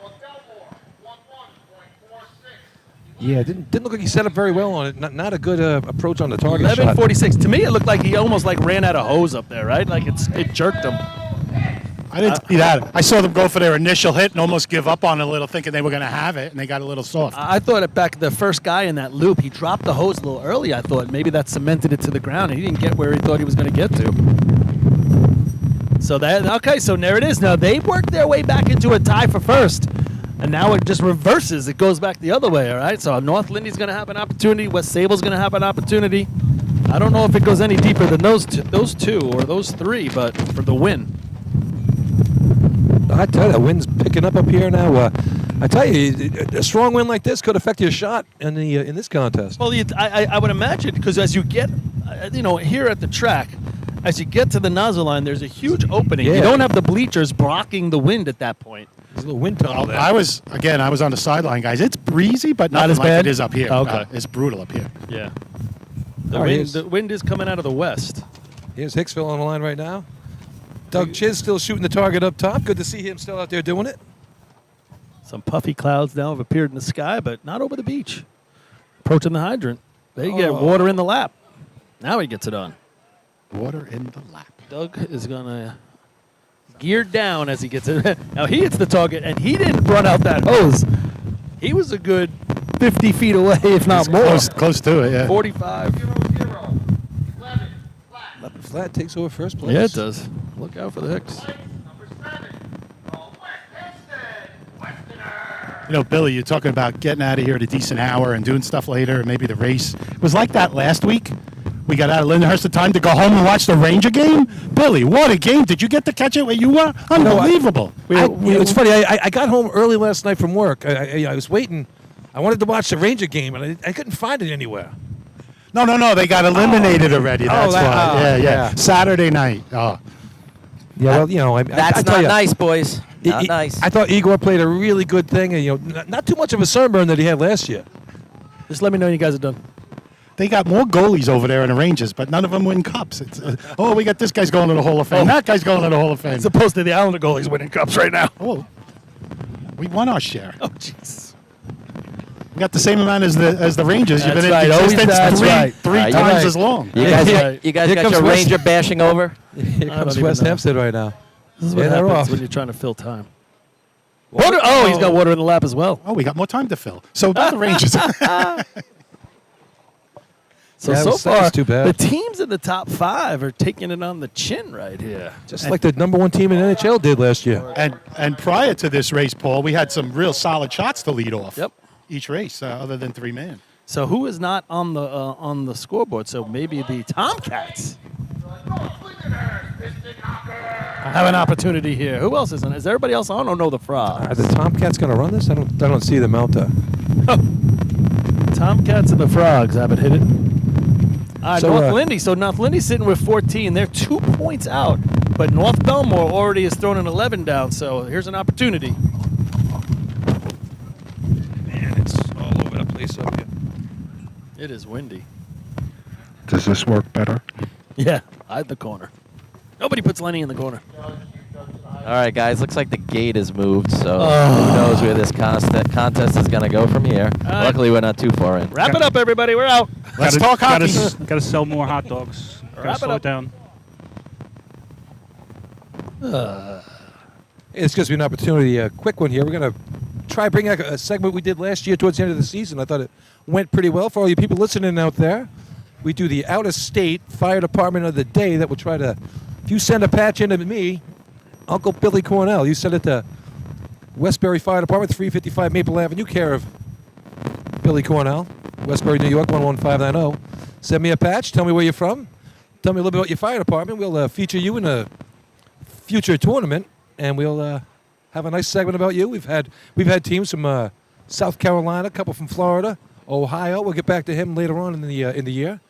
Yeah, didn't look like he set up very well on it. Not a good approach on the target 11:46. To me, it looked like he almost ran out of hose up there, right? Like it jerked him. I didn't see that. I saw them go for their initial hit and almost give up on it a little, thinking they were going to have it, and they got a little soft. I thought it back the first guy in that loop, he dropped the hose a little early. I thought maybe that cemented it to the ground, and he didn't get where he thought he was going to get to. So so there it is. Now they worked their way back into a tie for first, and now it just reverses. It goes back the other way. All right. So North Lindy's going to have an opportunity. West Sable's going to have an opportunity. I don't know if it goes any deeper than those two or those three, but for the win. I tell you, the wind's picking up here now. I tell you, a strong wind like this could affect your shot in this contest. Well, I would imagine, because as you get, here at the track, as you get to the nozzle line, there's a huge opening. Yeah. You don't have the bleachers blocking the wind at that point. There's a little wind tunnel there. I was on the sideline, guys. It's breezy, but not as like bad? it is up here. Oh, okay. It's brutal up here. Yeah. All right, The wind is coming out of the west. Here's Hicksville on the line right now. Doug Chiz still shooting the target up top. Good to see him still out there doing it. Some puffy clouds now have appeared in the sky, but not over the beach. Approaching the hydrant. They get water in the lap. Now he gets it on. Water in the lap. Doug is going to gear down as he gets it. Now he hits the target, and he didn't run out that hose. He was a good 50 feet away, if not more. Close to it, yeah. 45. 11 flat takes over first place. Yeah, it does. Look out for the Hicks. Billy, you're talking about getting out of here at a decent hour and doing stuff later, and maybe the race. It was like that last week We got out of Lyndhurst in time to go home and watch the Ranger game. Billy, what a game! Did you get to catch it where you were? Unbelievable. It's funny. I got home early last night from work. I was waiting. I wanted to watch the Ranger game, and I couldn't find it anywhere. No. They got eliminated already. That's why. Yeah. Saturday night. Oh. Yeah, well, That's I tell not ya, nice, boys. Not nice. I thought Igor played a really good thing, and not too much of a sunburn that he had last year. Just let me know when you guys are done. They got more goalies over there in the Rangers, but none of them win cups. It's, we got this guy's going to the Hall of Fame. That guy's going to the Hall of Fame. As opposed to the Islander goalies winning cups right now. Oh, we won our share. Oh, jeez. We got the same amount as the Rangers. You've That's been right. in Always existence that's three right. times as long. You guys, Right. you guys Here got comes your West- Ranger bashing over? Here comes even West know. Hempstead right now. This is what they're happens off. when you're trying to fill time. Water? Oh, he's got water in the lap as well. Oh, we got more time to fill. So about the Rangers. So Yeah, so that far, was too bad. the teams in the top 5 are taking it on the chin right here. Just like the number 1 team in NHL did last year. and prior to this race, Paul, we had some real solid shots to lead off. Yep. Each race, other than 3-man. So who is not on the scoreboard? So maybe the Tomcats have an opportunity here. Who else is on? Is everybody else on? Or no, the Frogs? Are the Tomcats going to run this? I don't see them out there. Tomcats and the Frogs haven't hit it. All right, So, North Lindy. So North Lindy's sitting with 14. They're 2 points out. But North Bellmore already has thrown an 11 down. So here's an opportunity. Man, it's all over the place up here. It is windy. Does this work better? Yeah, I had the corner. Nobody puts Lenny in the corner. All right, guys. Looks like the gate has moved, so who knows where this contest is going to go from here. right. Luckily, we're not too far in. Wrap it up, everybody. We're out. Let's talk hockey. Got to sell more hot dogs. Got Wrap to it slow up. it down. It's going to be an opportunity, a quick one here. We're going to try bring back a segment we did last year towards the end of the season. I thought it went pretty well for all you people listening out there. We do the out-of-state fire department of the day that will try to, if you send a patch in to me, Uncle Billy Cornell, you send it to Westbury Fire Department, 355 Maple Avenue, care of Billy Cornell, Westbury, New York, 11590. Send me a patch. Tell me where you're from. Tell me a little bit about your fire department. We'll feature you in a future tournament, and we'll have a nice segment about you. We've had teams from South Carolina, a couple from Florida, Ohio. We'll get back to him later on in the year.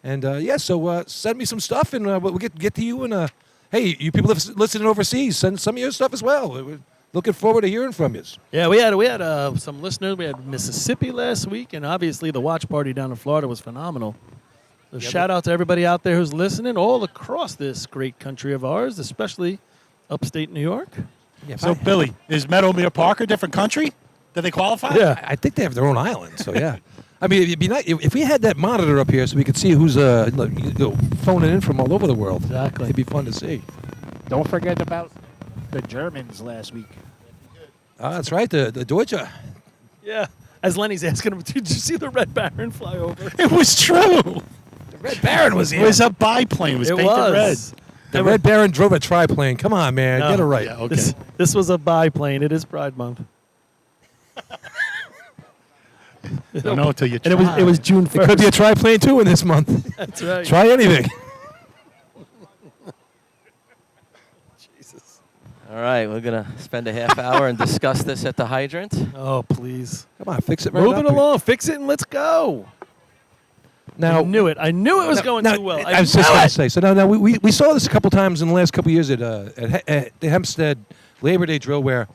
And so send me some stuff, and we'll get to you. And hey, you people listening overseas, send some of your stuff as well. We're looking forward to hearing from you. Yeah, we had some listeners. We had Mississippi last week, and obviously the watch party down in Florida was phenomenal. So shout out to everybody out there who's listening all across this great country of ours, especially upstate New York. Yeah, So, Billy, is Meadowmere Park a different country? Do they qualify? Yeah. I think they have their own island. So yeah. I mean, it'd be nice if we had that monitor up here so we could see who's phoning in from all over the world. Exactly. It'd be fun to see. Don't forget about the Germans last week. That's right, the Deutsche. Yeah. As Lenny's asking him, did you see the Red Baron fly over? It was true. The Red Baron was It here. was a biplane. It was painted red. The Red Baron drove a triplane. Come on, man. No. Get it right. Yeah, okay. This was a biplane. It is Pride Month. I don't know until you try. And it was June 1st. It could be a triplane too in this month. That's right. Try anything. Jesus. All right, we're going to spend a half hour and discuss this at the hydrant. Oh, please. Come on, fix it right Move up it along. Fix it and let's go. Now, I knew it. I knew it was going too well. I was just going to say. So now we saw this a couple times in the last couple of years at the Hempstead Labor Day drill, where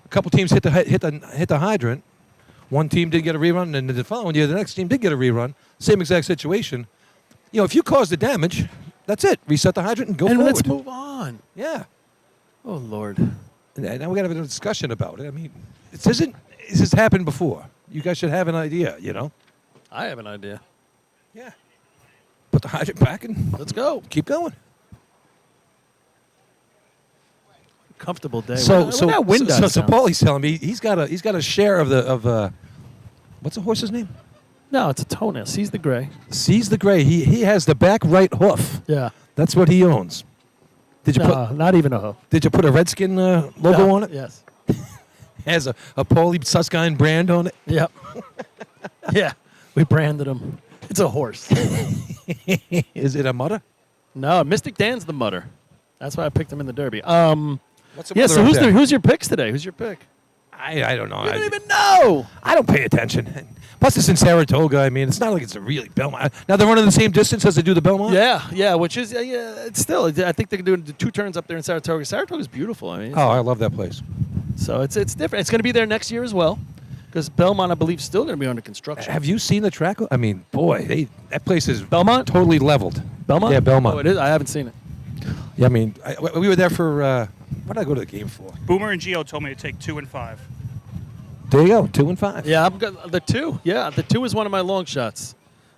a couple teams hit the hydrant. One team did get a rerun, and the following year, the next team did get a rerun. Same exact situation. You know, if you cause the damage, that's it. Reset the hydrant and go forward. Let's move on. Yeah. Oh, Lord. And now we got to have a discussion about it. I mean, this has happened before. You guys should have an idea, you know? I have an idea. Yeah. Put the hydrant back and Let's go. keep going. Comfortable day. So Look at that wind does sound. Paulie's telling me he's got a share of what's the horse's name? No, it's a toenail. Sees the gray. Seize the Gray. He has the back right hoof. Yeah. That's what he owns. Did you No, not even a hoof. Did you put a Redskin logo No, on it? Yes. Has a Paulie Susskind brand on it. Yep. Yeah. We branded him. It's a horse. Is it a mutter? No, Mystic Dan's the mutter. That's why I picked him in the Derby. What's the Yeah, weather so up there? who's your picks today? Who's your pick? I don't know. You don't even know. I don't pay attention. Plus, it's in Saratoga. I mean, it's not like it's a really Belmont. Now, they're running the same distance as they do the Belmont? Yeah, which is, it's still, I think they're doing 2 turns up there in Saratoga. Saratoga's beautiful. I mean, Oh, I love that place. so it's different. It's going to be there next year as well, because Belmont, I believe, is still going to be under construction. Have you seen the track? I mean, boy, that place is Belmont? totally leveled. Belmont? Yeah, Belmont. Oh, it is? I haven't seen it. Yeah, I mean, we were there for, what did I go to the game for? Boomer and Gio told me to take 2 and 5. There you go, 2 and 5. Yeah, I'm good. The 2. Yeah, the 2 is one of my long shots.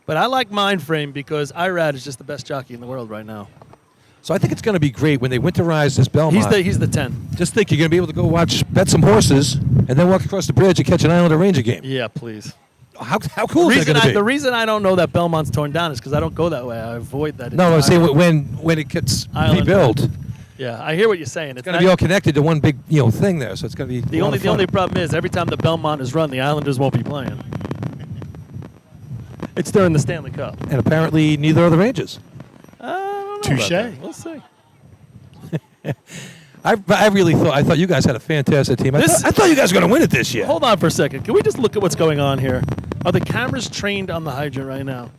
But I like Mindframe because Irad is just the best jockey in the world right now. So I think it's going to be great when they winterize this Belmont. He's the 10. Just think you're going to be able to go bet some horses and then walk across the bridge and catch an Islander Ranger game. Yeah, please. How cool is that going to be? The reason I don't know that Belmont's torn down is because I don't go that way. I avoid that. No, I'm saying when it gets Islander. rebuilt, Yeah, I hear what you're saying. it's going to be all connected to one big thing there. So it's going to be The only problem is every time the Belmont is run, the Islanders won't be playing. It's during the Stanley Cup. And apparently neither are the Rangers. I don't know about Touche. that. We'll see. I really thought you guys had a fantastic team. I thought you guys were going to win it this year. Hold on for a second. Can we just look at what's going on here? Are the cameras trained on the hydrant right now?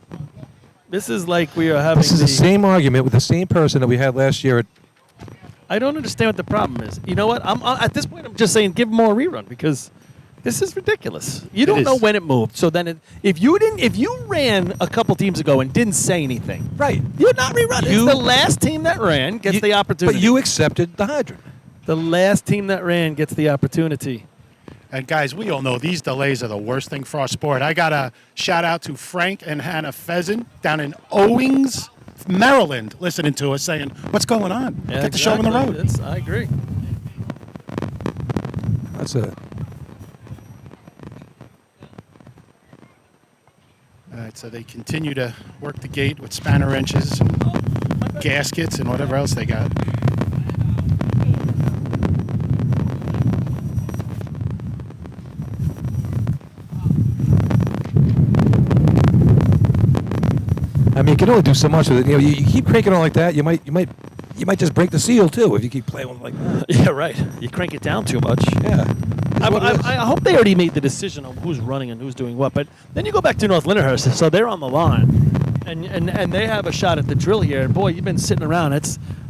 This is like we are having. This is the same argument with the same person that we had last year at. I don't understand what the problem is. You know what? I'm at this point. I'm just saying, give more rerun because this is ridiculous. You don't know when it moved. So then, if you ran a couple teams ago and didn't say anything, right? You're not rerunning. It's the last team that ran gets the opportunity. But you accepted the hydrant. The last team that ran gets the opportunity. And guys, we all know these delays are the worst thing for our sport. I got a shout out to Frank and Hannah Pheasant down in Owings, Maryland, listening to us saying, "What's going on? Yeah, Get the show on the road." I agree. That's it. All right, so they continue to work the gate with spanner wrenches, and gaskets, and whatever else they got. I mean, you can only do so much with it. You keep cranking on like that, you might just break the seal too if you keep playing with it like that. Yeah, right. You crank it down too much. Yeah. I hope they already made the decision on who's running and who's doing what. But then you go back to North Lindenhurst, so they're on the line, and they have a shot at the drill here. And boy, you've been sitting around.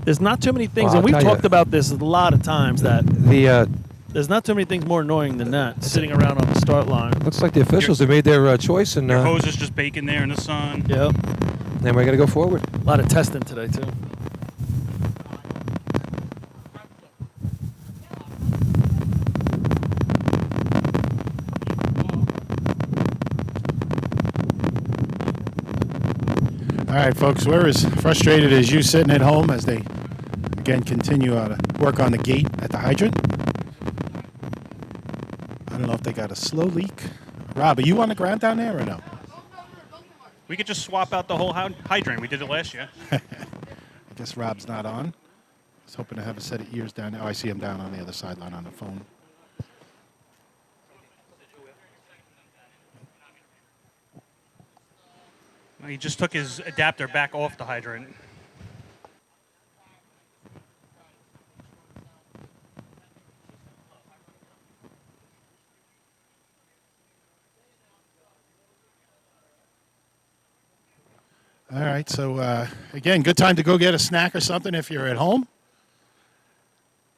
There's not too many things, Well, and we've I'll tell talked you. about this a lot of times that there's not too many things more annoying than that. Sitting around on the start line. Looks like the officials have made their choice, and Your hose is just baking there in the sun. Yep. then we're gonna go forward. A lot of testing today too. All right, folks, we're as frustrated as you sitting at home as they, again, continue to work on the gate at the hydrant. I don't know if they got a slow leak. Rob, are you on the ground down there or no? We could just swap out the whole hydrant. We did it last year. I guess Rob's not on. I was hoping to have a set of ears down there. Oh, I see him down on the other sideline on the phone. He just took his adapter back off the hydrant. All right, so again, good time to go get a snack or something if you're at home.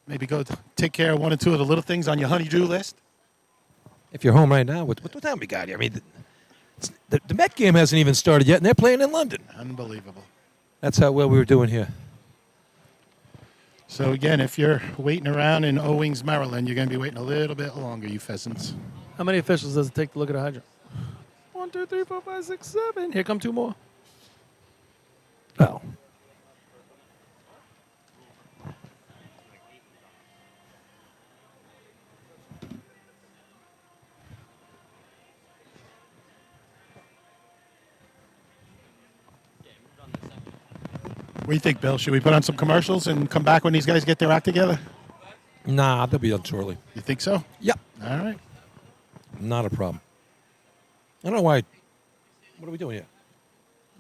Maybe go take care of one or two of the little things on your honey-do list. If you're home right now, what time we got here? I mean, the Met game hasn't even started yet, and they're playing in London. Unbelievable. That's how well we were doing here. So again, if you're waiting around in Owings, Maryland, you're going to be waiting a little bit longer, you pheasants. How many officials does it take to look at a hydrant? 1, 2, 3, 4, 5, 6, 7. Here come 2 more. Oh. What do you think, Bill? Should we put on some commercials and come back when these guys get their act together? Nah, they'll be done shortly. You think so? Yep. All right. Not a problem. I don't know why. What are we doing here?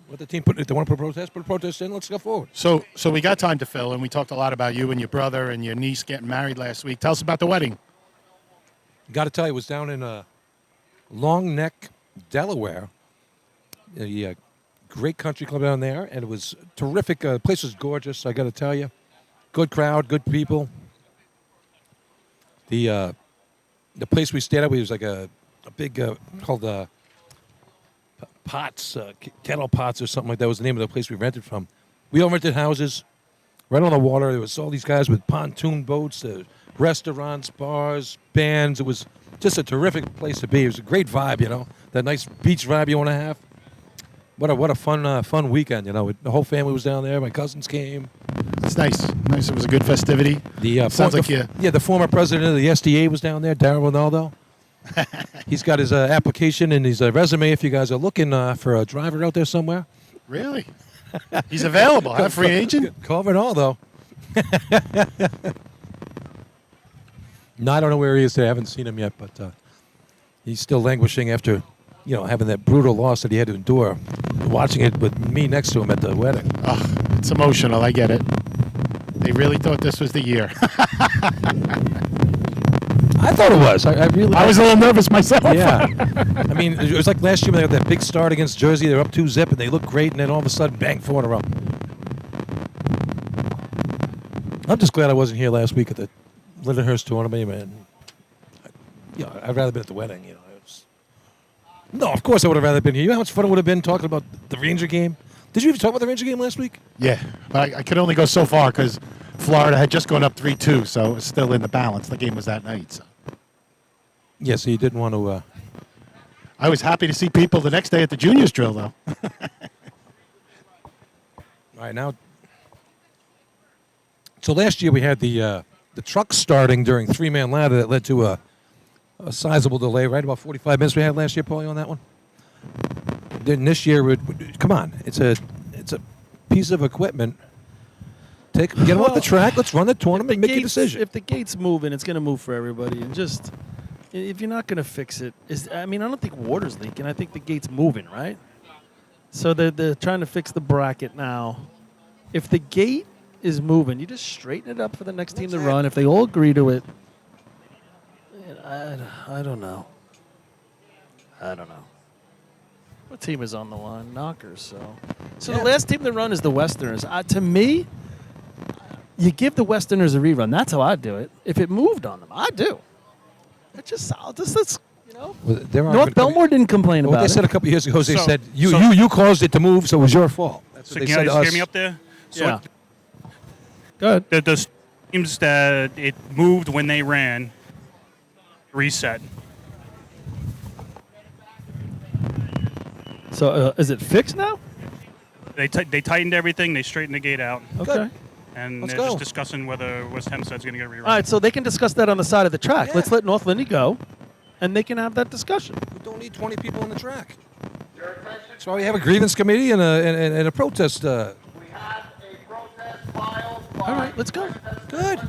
Let the team put. If they want to put a protest in. Let's go forward. So we got time to fill, and we talked a lot about you and your brother and your niece getting married last week. Tell us about the wedding. Got to tell you, it was down in Long Neck, Delaware. A great country club down there, and it was terrific. The place was gorgeous. I got to tell you, good crowd, good people. The place we stayed at, was like a big called Pots, Kettle Pots or something like that was the name of the place we rented from. We all rented houses right on the water. There was all these guys with pontoon boats, restaurants, bars, bands. It was just a terrific place to be. It was a great vibe, you know, that nice beach vibe you want to have. What a fun weekend, you know. The whole family was down there. My cousins came. It's nice. Nice. It was a good festivity. Sounds like you. Yeah, the former president of the SDA was down there, Darren Ronaldo. He's got his application and his resume if you guys are looking for a driver out there somewhere. Really? He's available, huh? Free agent? Call Ronaldo. No, I don't know where he is today. I haven't seen him yet, but he's still languishing after, you know, having that brutal loss that he had to endure. Watching it with me next to him at the wedding. Oh, it's emotional. I get it. They really thought this was the year. I thought it was. I was a little nervous myself. Yeah. I mean, it was like last year when they got that big start against Jersey. They were up 2-0, and they looked great, and then all of a sudden, bang, 4 in a row. I'm just glad I wasn't here last week at the Lindenhurst tournament, man. I'd rather been at the wedding, you know. No, of course I would have rather been here. You know how much fun it would have been talking about the Ranger game? Did you even talk about the Ranger game last week? Yeah, but I could only go so far because Florida had just gone up 3-2, so it was still in the balance. The game was that night. So. Yeah, so you didn't want to... I was happy to see people the next day at the juniors drill, though. All right, now... So last year we had the truck starting during three-man ladder that led to a sizable delay, right? About 45 minutes we had last year, Paulie, on that one. Then this year, come on, it's a piece of equipment. Get them off the track. Let's run the tournament. Make a decision. If the gate's moving, it's going to move for everybody. And just if you're not going to fix it, I don't think water's leaking. I think the gate's moving, right? So they're trying to fix the bracket now. If the gate is moving, you just straighten it up for the next team to run. If they all agree to it. I don't know. What team is on the line? Knockers. So the last team to run is the Westerners. To me, you give the Westerners a rerun. That's how I do it. If it moved on them, I do. Let's you know. North Bellmore didn't complain about it. What they said a couple years ago is they said you caused it to move, so it was your fault. That's So what they can said you to guys us. hear me up there? So Yeah. Go ahead. the teams that it moved when they ran reset. So is it fixed now? They tightened everything. They straightened the gate out. Okay. And Let's they're go. just discussing whether West Hempstead's going to get a rerun. All right, so they can discuss that on the side of the track. Yeah. Let's let North Lindy go, and they can have that discussion. We don't need 20 people on the track. That's why we have a grievance committee and a protest. We have a protest filed by All right, let's go. Good.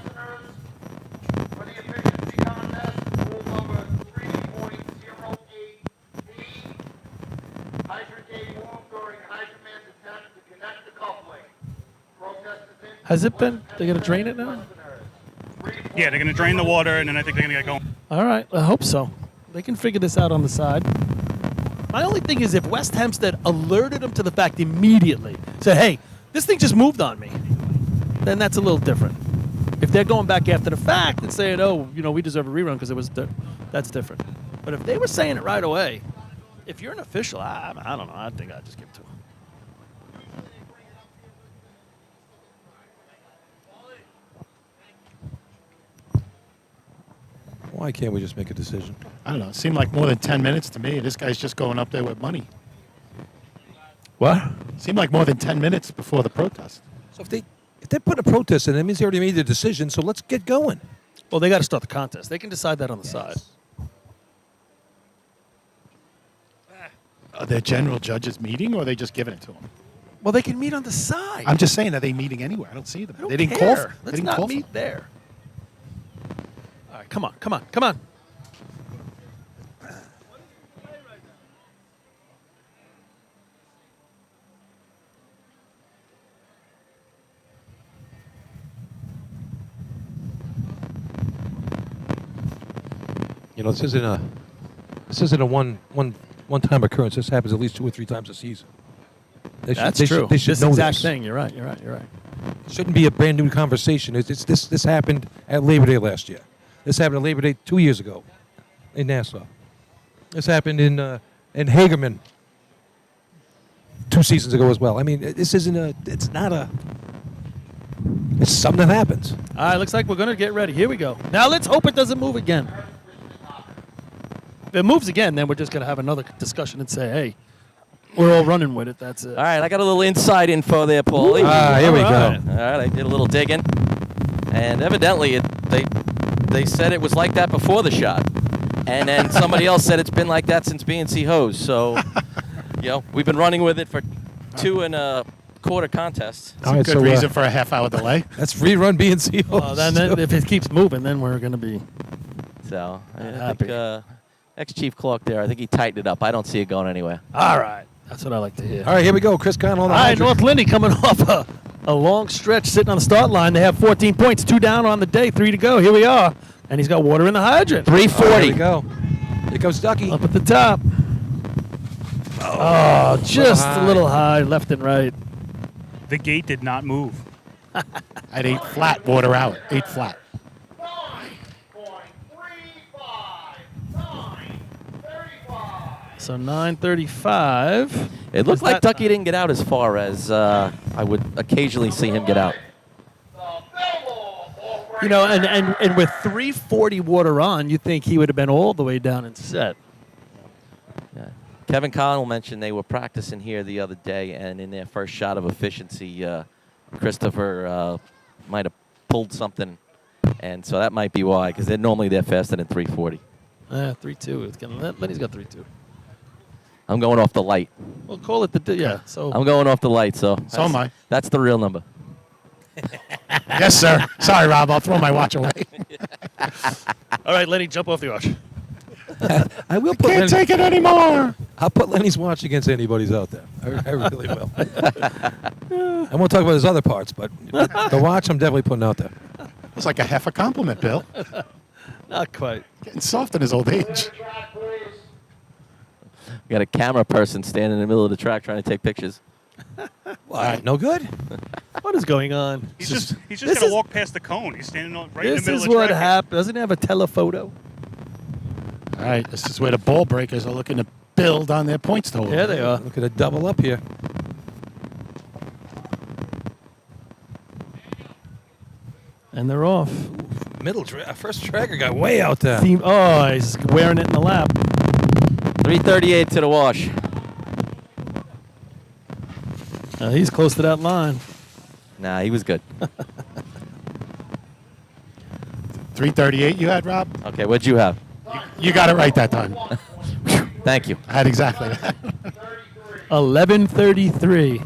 for the efficiency contest, rule number 3.08B. Hydrant gate moved during hydrant man's attempt to connect the coupling. Protest is in. Has it been? They're going to drain it now? Yeah, they're going to drain the water, and then I think they're going to get going. All right, I hope so. They can figure this out on the side. My only thing is if West Hempstead alerted them to the fact immediately, said, hey, this thing just moved on me, then that's a little different. If they're going back after the fact and saying, oh, you know, we deserve a rerun because it was, that's different. But if they were saying it right away, if you're an official, I don't know. I think I'd just give it to them. Why can't we just make a decision? I don't know. It seemed like more than 10 minutes to me. This guy's just going up there with money. What? Seemed like more than 10 minutes before the protest. So if they put a protest in, that means they already made the decision. So let's get going. Well, they got to start the contest. They can decide that on the side. Are their general judges meeting, or are they just giving it to them? Well, they can meet on the side. I'm just saying, are they meeting anywhere? I don't see them. I don't They didn't care. call. They Let's didn't not call for meet them. there. All right, come on. This isn't a one-time occurrence. This happens at least 2 or 3 times a season. That's true. They should this know exact this. thing. You're right. Shouldn't be a brand new conversation. This happened at Labor Day last year. This happened at Labor Day 2 years ago in Nassau. This happened in Hagerman 2 seasons ago as well. I mean, this isn't a. It's not a. It's something that happens. All right, looks like we're going to get ready. Here we go. Now let's hope it doesn't move again. If it moves again, then we're just going to have another discussion and say, hey, we're all running with it. That's it. All right, I got a little inside info there, Paulie. Here we go. All right, I did a little digging, and evidently they said it was like that before the shot, and then somebody else said it's been like that since BNC hose. So, we've been running with it for 2 1/4 contests. That's a good reason for a half-hour delay. Let's rerun BNC hose. Well, then if it keeps moving, then we're going to be So I happy. think ex-Chief Clark there, I think he tightened it up. I don't see it going anywhere. All right. That's what I like to hear. All right, here we go. Chris Connell on the All right, hydrant. North Lindy coming off a long stretch sitting on the start line. They have 14 points, 2 down on the day, 3 to go. Here we are. And he's got water in the hydrant. 340. Here we go. Here comes Ducky. Up at the top. Oh, just a little high, left and right. The gate did not move. At 8 flat, water out. 8 flat. 9.35. So 9:35. It looked Is like that- Ducky didn't get out as far as I would occasionally see him get out. And with 340 water on, you think he would have been all the way down and set. Yeah. Kevin Connell mentioned they were practicing here the other day, and in their first shot of efficiency, Christopher might have pulled something, and so that might be why, because they're faster than 340. 3-2. It's gonna. Lenny's got 3-2. I'm going off the light. We'll call it So I'm going off the light, so am I. That's the real number. Yes, sir. Sorry, Rob. I'll throw my watch away. all right, Lenny, jump off the arch. I will put Can't take it anymore. I'll put Lenny's watch against anybody's out there. I really will. I won't talk about his other parts, but the watch I'm definitely putting out there. It's like a half a compliment, Bill. Not quite. Getting soft in his old age. We got a camera person standing in the middle of the track trying to take pictures. What? No good? What is going on? He's just this going to is- walk past the cone. He's standing right in the This middle is of the what track. happened. Doesn't he have a telephoto? All right, this is where the ball breakers are looking to build on their points total. Yeah, they are. Look at a double up here. And they're off. First tracker got way out there. He's wearing it in the lap. 338 to the wash. He's close to that line. Nah, he was good. 338 you had, Rob? Okay, what'd you have? You got it right that time. Thank you. I had exactly that. 11:33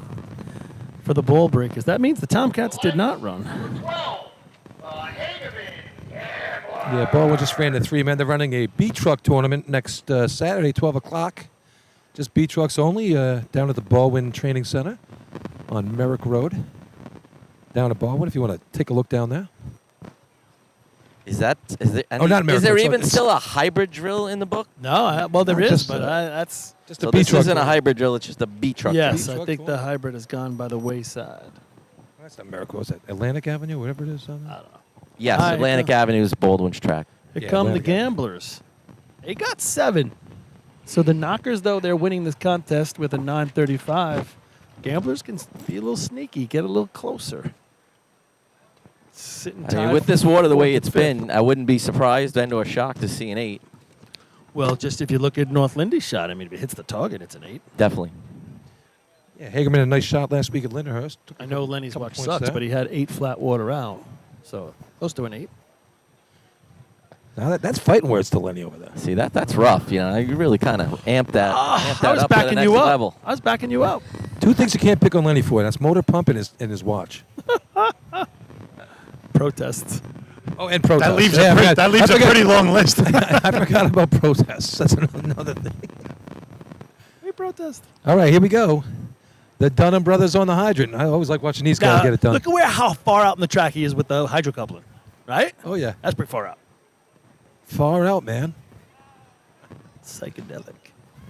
for the ball breakers. That means the Tomcats did not run. Yeah, Baldwin just ran the 3-man. They're running a B truck tournament next Saturday, 12 o'clock. Just B trucks only down at the Baldwin Training Center on Merrick Road. Down at Baldwin, if you want to take a look down there. Is there not American, is there it's even like- still a hybrid drill in the book? No, well there is, Just, but that's Just So a B this truck. isn't a hybrid drill, it's just a B truck. yes. drill. I think the hybrid has gone by the wayside. That's not Merrick Road. What's that? Atlantic Avenue, whatever it is. On there? I don't know. Yes, All right, Atlantic Avenue is Baldwin's track. Here Yeah, come the Atlantic. Gamblers. They got 7. So the Knockers, though, they're winning this contest with a 9:35. Gamblers can be a little sneaky, get a little closer. Sitting I mean, tied with for this water the way fourth it's and fifth. been, I wouldn't be surprised and or shocked to see an 8. Well, just if you look at North Lindy's shot, I mean, if it hits the target, it's an 8. Definitely. Yeah, Hagerman had a nice shot last week at Lindenhurst. I know Lenny's Couple watch points sucks, there. but he had 8 flat water out. So close to an 8. Now that's fighting words to Lenny over there. See, that's rough. You know, you really kind of amp that, amp that I was up to the backing next you up. level. I was backing you up. 2 things you can't pick on Lenny for. That's motor pump and his watch. Protests. Oh, and protests. That leaves, Yeah, I a, forgot- that leaves I a forgot- pretty long list. I forgot about protests. That's another thing. We protest. All right, here we go. The Dunham brothers on the hydrant. I always like watching these guys Now, get it done. look at how far out in the track he is with the hydrocoupling, right? Oh, yeah. That's pretty far out. Far out, man. Psychedelic.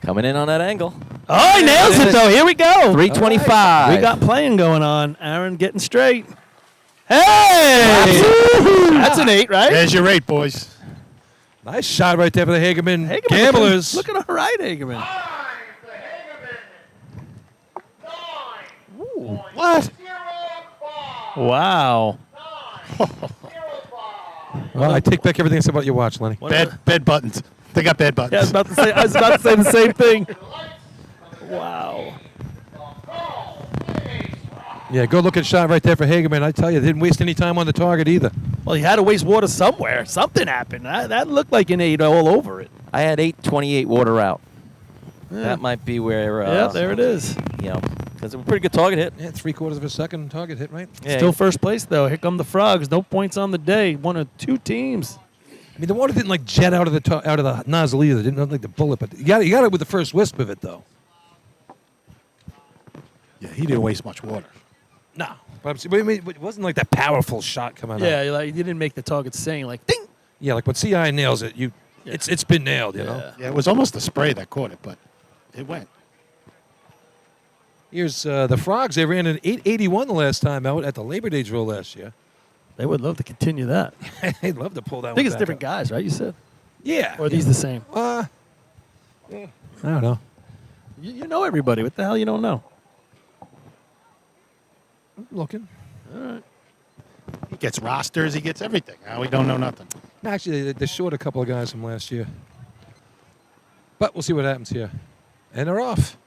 Coming in on that angle. Oh, he nails it, though. Here we go. 325. We got playing going on. Aaron getting straight. Hey! That's an 8, right? There's your 8, boys. Nice shot right there for the Hagerman, Hagerman Gamblers. Looking all right, Hagerman. Ooh, what? Wow. Well, I take back everything I said about your watch, Lenny. Bed buttons. They got bed buttons. Yeah, I was about to say the same thing. Wow. Yeah, good looking shot right there for Hagerman. I tell you, didn't waste any time on the target either. Well, he had to waste water somewhere. Something happened. That looked like an 8 all over it. I had 828 water out. Yeah. That might be where. Yeah, there it is. You know, because it was a pretty good target hit. Yeah, 3/4 of a second target hit, right? Yeah, Still first place, though. Here come the Frogs. No points on the day. One of 2 teams. I mean, the water didn't like jet out of the nozzle either. It didn't look like the bullet, but you got it with the first wisp of it, though. Yeah, he didn't waste much water. No, but I mean, it wasn't like that powerful shot coming out. Yeah, like you didn't make the target saying like ding. Yeah, like when CI nails it, it's been nailed, you know. Yeah, it was almost the spray that caught it, but it went. Here's the Frogs. They ran an 881 the last time out at the Labor Day drill last year. They would love to continue that. They'd love to pull that I think one it's back different up. guys, right? You said? Yeah. Or are these the same? I don't know. You know everybody. What the hell you don't know? I'm looking. All right. He gets rosters. He gets everything. Now we don't know nothing. Actually, they're short a couple of guys from last year. But we'll see what happens here. And they're off.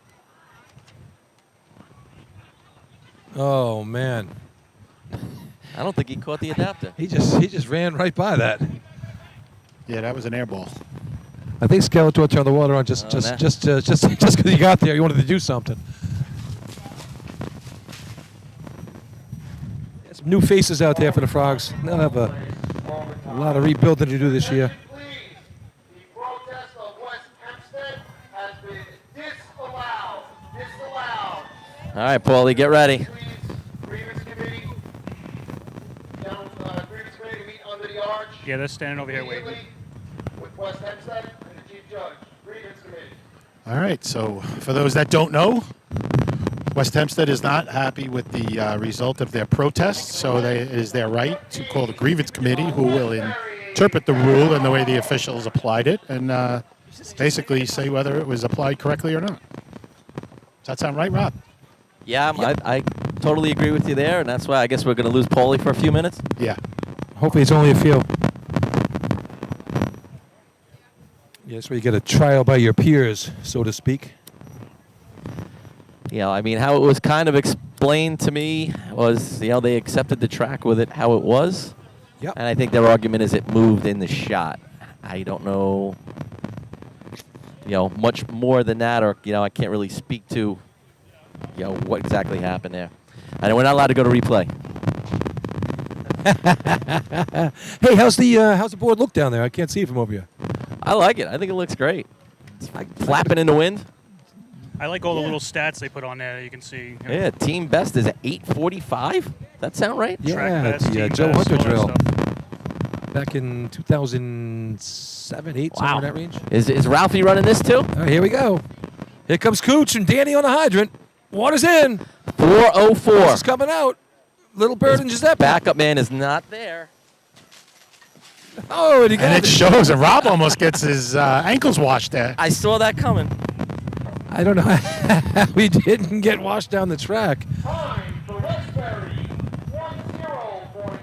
Oh, man. I don't think he caught the adapter. He just ran right by that. Yeah, that was an air ball. I think Skeletor turned the water on just because he got there. He wanted to do something. Some new faces out there for the Frogs. They'll have a lot of rebuilding to do this year. The protest of West Hempstead has been disallowed. All right, Paulie, get ready. Grievance committee, grievance committee to meet under the arch. Yeah, they're standing over here waiting. immediately with West Hempstead and the chief judge. Grievance committee. All right, so for those that don't know, West Hempstead is not happy with the result of their protest, so it is their right to call the grievance committee, who will interpret the rule and the way the officials applied it, and basically say whether it was applied correctly or not. Does that sound right, Rob? Yeah, I totally agree with you there, and that's why I guess we're going to lose Paulie for a few minutes. Yeah. Hopefully it's only a few. Yeah, that's where you get a trial by your peers, so to speak. You know, I mean, how it was kind of explained to me was, you know, they accepted the track with it how it was. Yep. And I think their argument is it moved in the shot. I don't know, you know, much more than that, or, you know, I can't really speak to, you know, what exactly happened there. And we're not allowed to go to replay. Hey, how's the board look down there? I can't see it from over here. I like it. I think it looks great. It's like flapping in the wind. I like all the little stats they put on there that you can see. You know, Yeah, team best is at 8:45. That sound right? Yeah, best, the team Joe best, Hunter all that drill. stuff. Back in 2007, 8, somewhere in that range. Is Ralphie running this too? All right, here we go. Here comes Cooch and Danny on the hydrant. Water's in. 4:04. This is coming out. Little Bird and Giuseppe. Backup man is not there. Oh, and he got And it shows, and Rob almost gets his ankles washed there. I saw that coming. I don't know how we didn't get washed down the track. Time for Westbury, 10.61,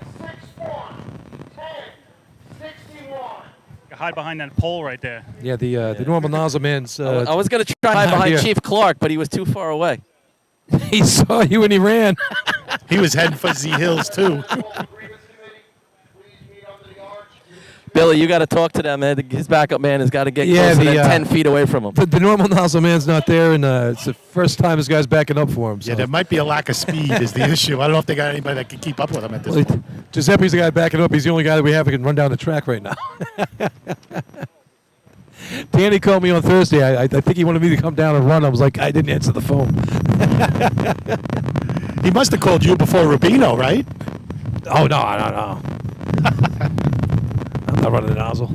10.61. Hide behind that pole right there. Yeah, the normal nozzle man's. I was going to try not behind here. Chief Clark, but he was too far away. He saw you and he ran. He was heading for Z Hills, too. Billy, you got to talk to them, man. His backup man has got to get Yeah, closer the, than 10 feet away from him. The normal nozzle man's not there, and it's the first time this guy's backing up for him. So. Yeah, there might be a lack of speed is the issue. I don't know if they got anybody that can keep up with him at this Well, point. Giuseppe's the guy backing up. He's the only guy that we have who can run down the track right now. Danny called me on Thursday. I think he wanted me to come down and run. I was like, I didn't answer the phone. He must have called you before Rubino, right? Oh, no. I'm not running the nozzle.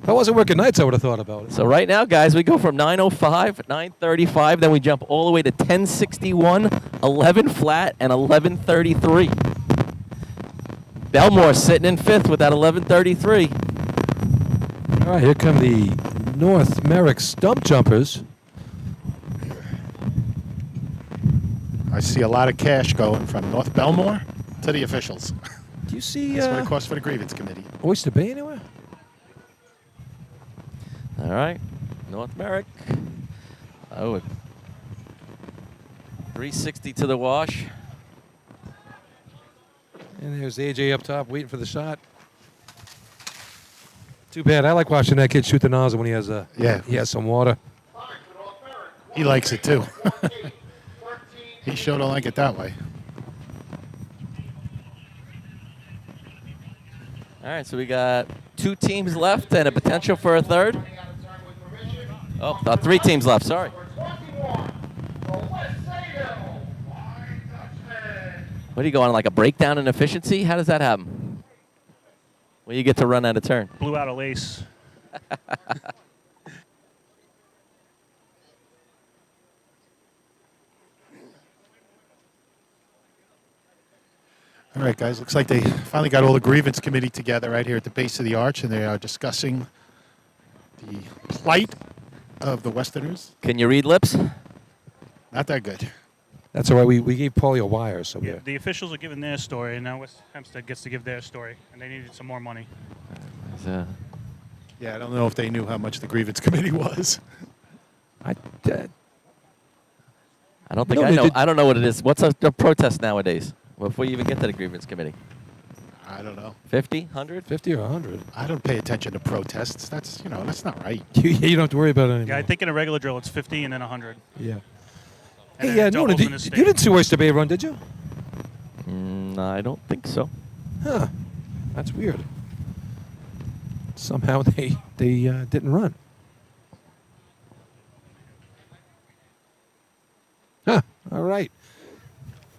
If I wasn't working nights, I would have thought about it. So right now, guys, we go from 9:05, 9:35, then we jump all the way to 10:61, 11 flat, and 11:33. Bellmore sitting in fifth with that 11:33. All right, here come the North Merrick Stump Jumpers. I see a lot of cash going from North Bellmore to the officials. Do you see That's what it costs for the grievance committee. Oyster Bay anywhere? All right, North Merrick. Oh, 360 to the wash. And there's AJ up top waiting for the shot. Too bad. I like watching that kid shoot the nozzle when he has he has some water. He likes it too. He sure don't like it that way. All right, so we got 2 teams left and a potential for a third. Oh, 3 teams left, sorry. What are you going, like a breakdown in efficiency? How does that happen? Well, you get to run out of turn. Blew out a lace. All right, guys. Looks like they finally got all the grievance committee together right here at the base of the arch, and they are discussing the plight of the Westerners. Can you read lips? Not that good. That's all right. We gave Paulie a wire, so Yeah, the officials are giving their story, and now West Hempstead gets to give their story, and they needed some more money. Yeah, I don't know if they knew how much the grievance committee was. I don't think I know. I don't know what it is. What's a protest nowadays? Before you even get to the grievance committee. I don't know. 50, 100? 50 or 100. I don't pay attention to protests. That's that's not right. You don't have to worry about it anymore. Yeah, I think in a regular drill it's 50 and then 100. Yeah. And Hey, then no, doubles you in the state. didn't see Oyster Bay run, did you? I don't think so. Huh. That's weird. Somehow they didn't run. Huh. All right.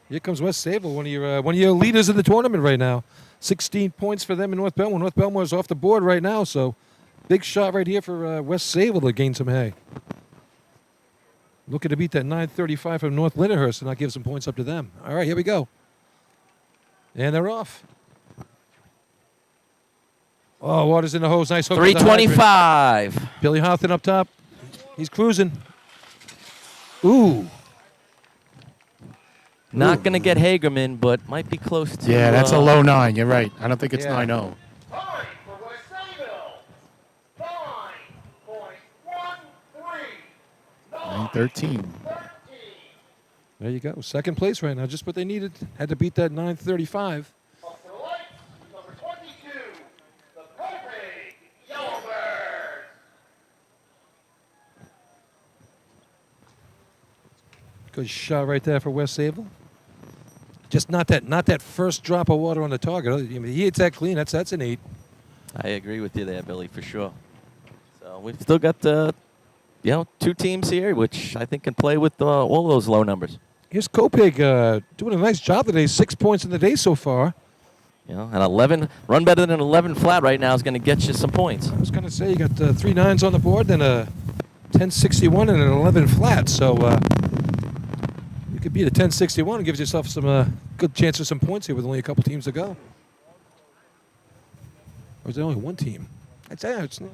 Here comes West Sable, one of your leaders in the tournament right now. 16 points for them in North Bellmore. North Bellmore's off the board right now, so big shot right here for West Sable to gain some hay. Looking to beat that 9:35 from North Lyndhurst and not give some points up to them. All right, here we go. And they're off. Oh, water's in the hose. Nice hook. 325. Billy Houghton up top. He's cruising. Ooh. Not going to get Hagerman, but might be close to. Yeah, that's a low 9. You're right. I don't think it's 9-0. 9-13. There you go. Second place right now. Just what they needed. Had to beat that 9:35. Good shot right there for West Sable. Just not that first drop of water on the target. I mean, he hits that clean. That's an 8. I agree with you there, Billy, for sure. So we've still got 2 teams here, which I think can play with all those low numbers. Here's Kopig doing a nice job today. 6 points in the day so far. An 11 run better than an 11 flat right now is going to get you some points. I was going to say you got 3 9s on the board, then a 1061 and an 11 flat. So you could beat a 1061 and gives yourself some good chance of some points here with only a couple teams to go. Or is there only one team? It's not.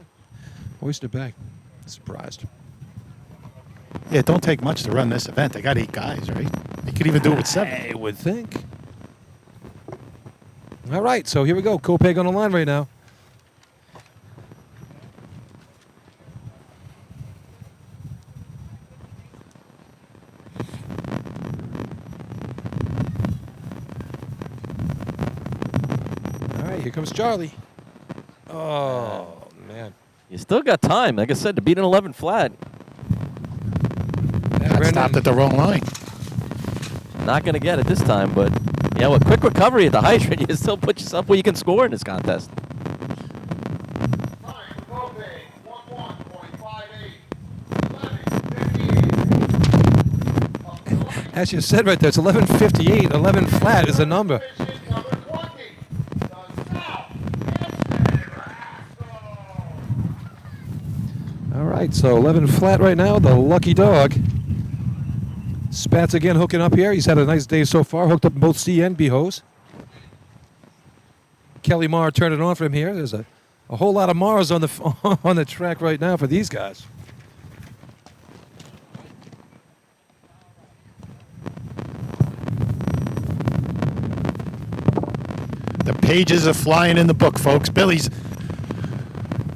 Oyster Bay. Surprised. Yeah, it don't take much to run this event. They got 8 guys, right? They could even do it with 7. I would think. All right, so here we go. Kopig on the line right now. All right, here comes Charlie. Oh, man. You still got time, like I said, to beat an 11 flat. Got stopped at the wrong line. Not going to get it this time, but with quick recovery at the hydrant, you still put yourself where you can score in this contest. As you said right there, it's 11:58. 11 flat is the number. right, so 11 flat right now. The lucky dog. Spats again hooking up here. He's had a nice day so far. Hooked up in both C and B hose. Kelly Marr turned it on from here. There's a whole lot of Mars on the on the track right now for these guys. The pages are flying in the book, folks. Billy's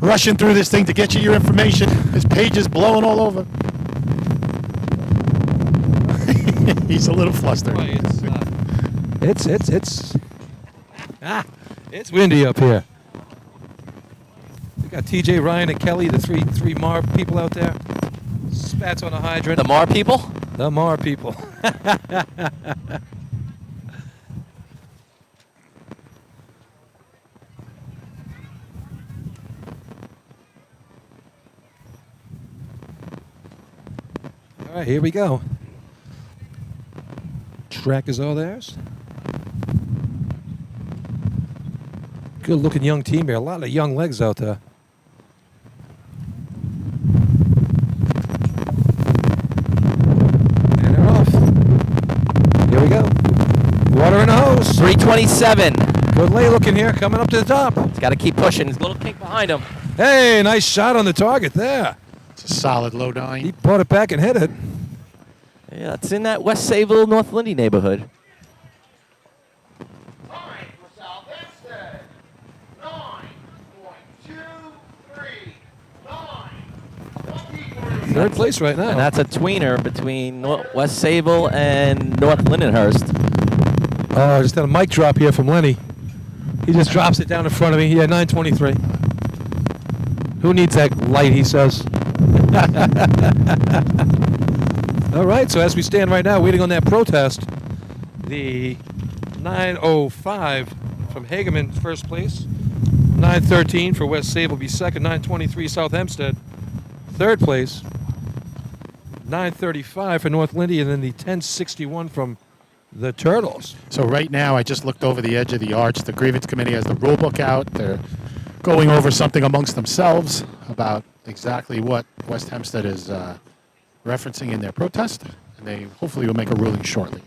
rushing through this thing to get you your information. His page is blowing all over. He's a little flustered. Boy, it's windy up here. We got TJ, Ryan, and Kelly, the three Mar people out there. Spats on a hydrant. The Mar people? The Mar people. All right, here we go. Track is all theirs. Good looking young team here. A lot of young legs out there. And they're off. Here we go. Water in the hose. 327. Good lay looking here, coming up to the top. He's got to keep pushing. There's a little kick behind him. Hey, nice shot on the target there. It's a solid low nine. He brought it back and hit it. Yeah, it's in that West Sayville, North Lindy neighborhood. Time for South Hempstead. 9.239. Third place right now. And that's a tweener between West Sayville and North Lindenhurst. Oh, I just had a mic drop here from Lenny. He just drops it down in front of me. Yeah, 923. Who needs that light, he says. All right, so as we stand right now waiting on that protest, the 905 from Hageman, first place. 913 for West Save will be second. 923 South Hempstead, third place. 935 for North Lindy, and then the 1061 from the Turtles. So right now, I just looked over the edge of the arch. The grievance committee has the rule book out. They're going over something amongst themselves about exactly what West Hempstead is referencing in their protest, and they hopefully will make a ruling shortly.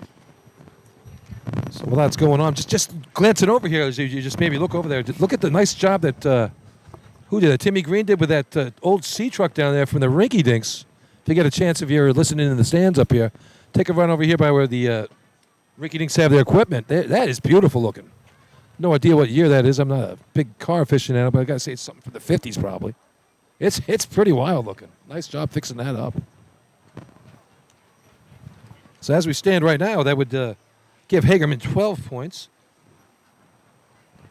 So while that's going on, just glancing over here, as you just maybe look over there, look at the nice job that who did it? Timmy Green did with that old C truck down there from the Rinky Dinks. If you get a chance, if you're listening in the stands up here, take a run over here by where the Rinky Dinks have their equipment. That is beautiful looking. No idea what year that is. I'm not a big car aficionado, but I gotta say it's something from the 50s probably. It's pretty wild looking. Nice job fixing that up. So as we stand right now, that would give Hagerman 12 points.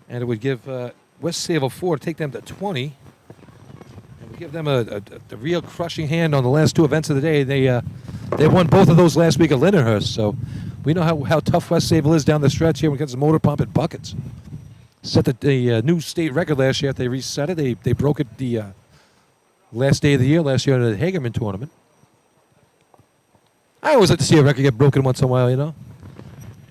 And it would give West Sayville 4 to take them to 20. And would give them a real crushing hand on the last two events of the day. They won both of those last week at Lindenhurst. So we know how tough West Sayville is down the stretch here when it comes to motor pump and buckets. Set the new state record last year. After they reset it, they broke it the last day of the year last year at the Hagerman tournament. I always like to see a record get broken once in a while, you know?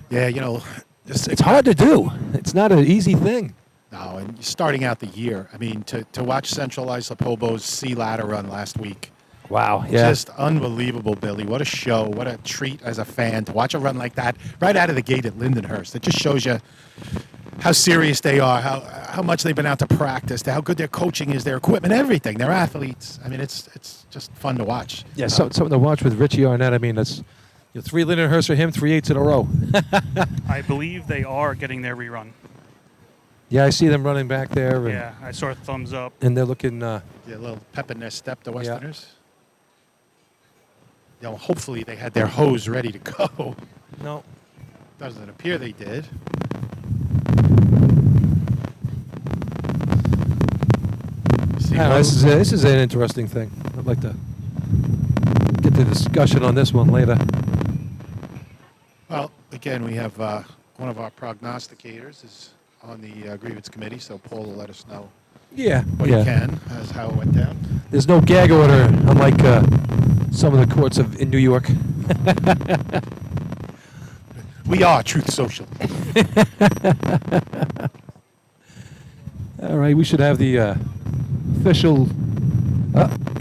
Yeah, you know, It's hard to do. It's not an easy thing. No, and starting out the year, I mean, to watch Central Islip Hobo's sea ladder run last week. Wow, yeah. Just unbelievable, Billy. What a show. What a treat as a fan to watch a run like that right out of the gate at Lindenhurst. It just shows you how serious they are, how much they've been out to practice, how good their coaching is, their equipment, everything. They're athletes. I mean, it's just fun to watch. Yeah, something to watch with Richie Arnett. I mean, that's 3 Lindenhurst for him, 3 8s in a row. I believe they are getting their rerun. Yeah, I see them running back there. And, Yeah, I saw a thumbs up. And they're looking... Yeah, a little pep in their step, the Westerners. You know, hopefully they had their hose ready to go. No. Doesn't appear they did. This is an interesting thing. I'd like to get the discussion on this one later. Well, again, we have one of our prognosticators is on the grievance committee, so Paul will let us know what he can as how it went down. There's no gag order, unlike some of the courts in New York. We are Truth Social. All right, we should have the official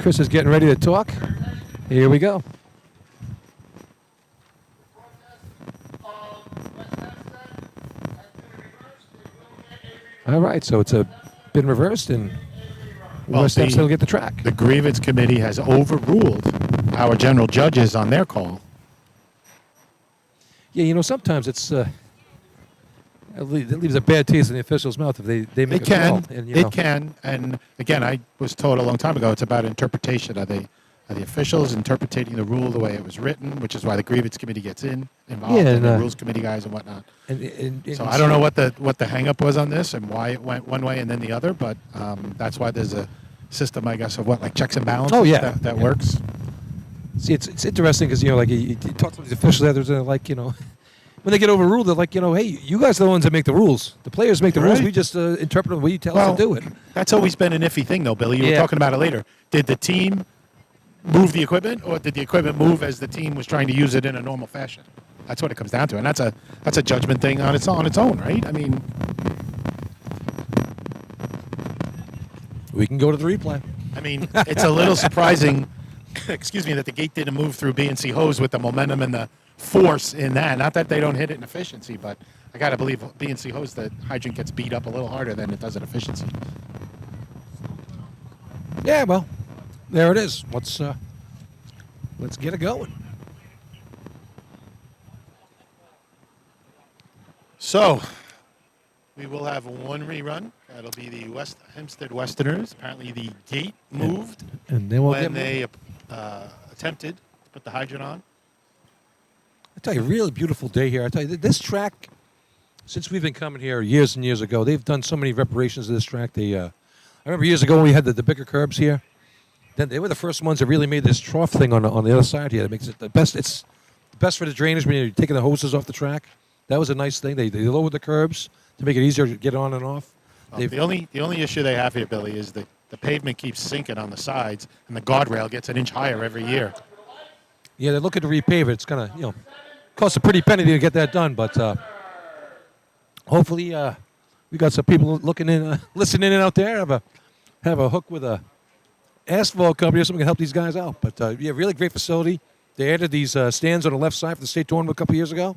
Chris is getting ready to talk. Here we go. All right, so it's been reversed, and West Hempstead will get the track. The grievance committee has overruled our general judges on their call. Yeah, you know, sometimes it's it leaves a bad taste in the official's mouth if they make a call. And, you know, It can. And again, I was told a long time ago it's about interpretation. Are the officials interpreting the rule the way it was written, which is why the grievance committee gets involved, Yeah, and the and, rules committee guys and whatnot. and So I don't know what the hang up was on this and why it went one way and then the other, but that's why there's a system, I guess, of like checks and balances Oh, yeah. that works. See, it's interesting because, you know, like you talk to these officials, they're like, you know, when they get overruled, they're like, you know, hey, you guys are the ones that make the rules. The players make the rules. Right. We just interpret them the way you tell us to do it. That's always been an iffy thing, though, Billy. You were Yeah. talking about it later. Did the team move the equipment, or did the equipment move as the team was trying to use it in a normal fashion? That's what it comes down to, and that's a judgment thing on its own, right? I mean, We can go to the replay. I mean, it's a little surprising. Excuse me, that the gate didn't move through B&C hose with the momentum and the force in that. Not that they don't hit it in efficiency, but I got to believe B&C hose, the hydrant gets beat up a little harder than it does in efficiency. Yeah, well, there it is. Let's get it going. So, we will have one rerun. That'll be the West Hempstead Westerners. Apparently, the gate moved And then we'll when get they attempted to put the hydrant on. I tell you, really beautiful day here. I tell you, this track, since we've been coming here years and years ago, they've done so many reparations to this track. They, I remember years ago when we had the bigger curbs here. Then they were the first ones that really made this trough thing on the other side here. That makes it the best. It's the best for the drainage when you're taking the hoses off the track. That was a nice thing. They lowered the curbs to make it easier to get on and off. The only issue they have here, Billy, is the pavement keeps sinking on the sides, and the guardrail gets an inch higher every year. Yeah, they're looking to repave it. It's gonna, you know, cost a pretty penny to get that done, but hopefully we got some people looking in, listening in out there. Have a hook with a asphalt company or something to help these guys out. But yeah, really great facility. They added these stands on the left side for the state tournament a couple years ago,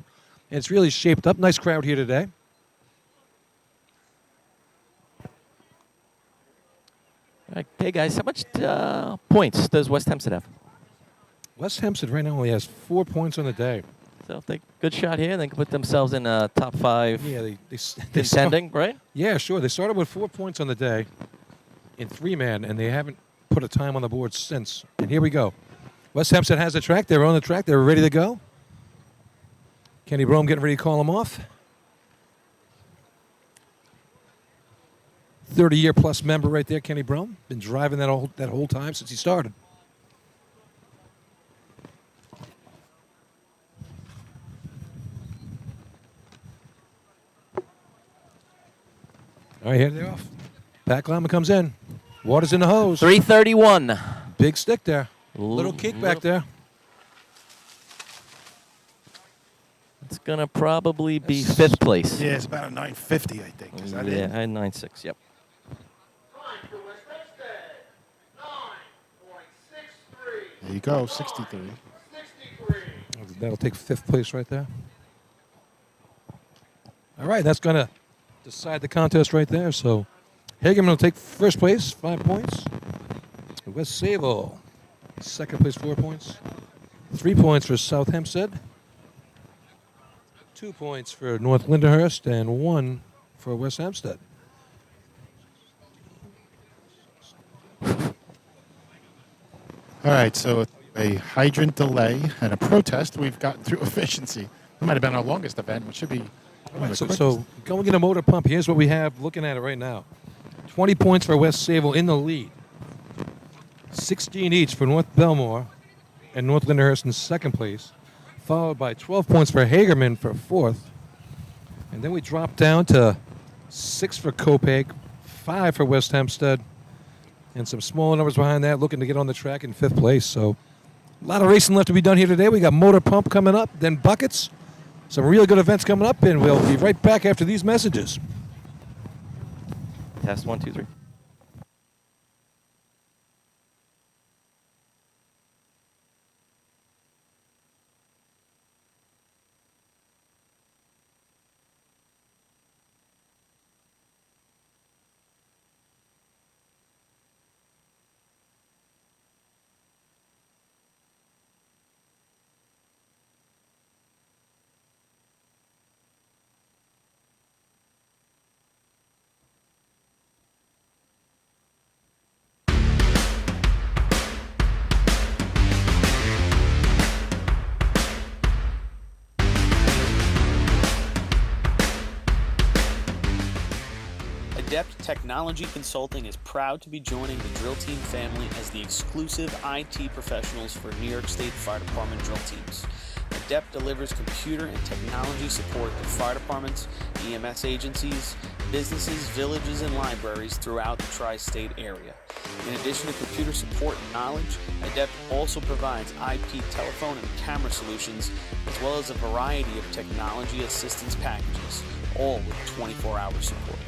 and it's really shaped up. Nice crowd here today. Okay, guys, how much points does West Hempstead have? West Hempstead right now only has 4 points on the day. So if they good shot here, they can put themselves in top 5 Yeah, they contending, right? Yeah, sure. They started with 4 points on the day in 3-man, and they haven't put a time on the board since. And here we go. West Hempstead has the track. They're on the track. They're ready to go. Kenny Brome getting ready to call them off. 30-year plus member right there, Kenny Brome. Been driving that whole time since he started. All right, here they're off. Pat Lyman comes in. Water's in the hose. 331. Big stick there. Little kick back there. It's going to probably be 5th place. Yeah, it's about a 950, I think. Is that yeah, it? I had 9.6, yep. There you go, 63. That'll take 5th place right there. All right, that's going to decide the contest right there. So Hagerman will take 1st place, 5 points. West Sable, 2nd place, 4 points. 3 points for South Hempstead. 2 points for North Lindenhurst, and 1 for West Hempstead. All right, so a hydrant delay and a protest, we've gotten through efficiency. It might have been our longest event, which should be one of the quickest. So going in a motor pump, here's what we have looking at it right now. 20 points for West Sable in the lead. 16 each for North Bellmore and North Lindenhurst in 2nd place, followed by 12 points for Hagerman for 4th. And then we drop down to 6 for Copeg, 5 for West Hempstead, and some smaller numbers behind that looking to get on the track in 5th place. So a lot of racing left to be done here today. We got motor pump coming up, then buckets, some really good events coming up, and we'll be right back after these messages. Test 1, 2, 3. Adept Technology Consulting is proud to be joining the Drill Team family as the exclusive IT professionals for New York State Fire Department drill teams. Adept delivers computer and technology support to fire departments, EMS agencies, businesses, villages, and libraries throughout the tri-state area. In addition to computer support and knowledge, Adept also provides IP telephone and camera solutions, as well as a variety of technology assistance packages, all with 24-hour support.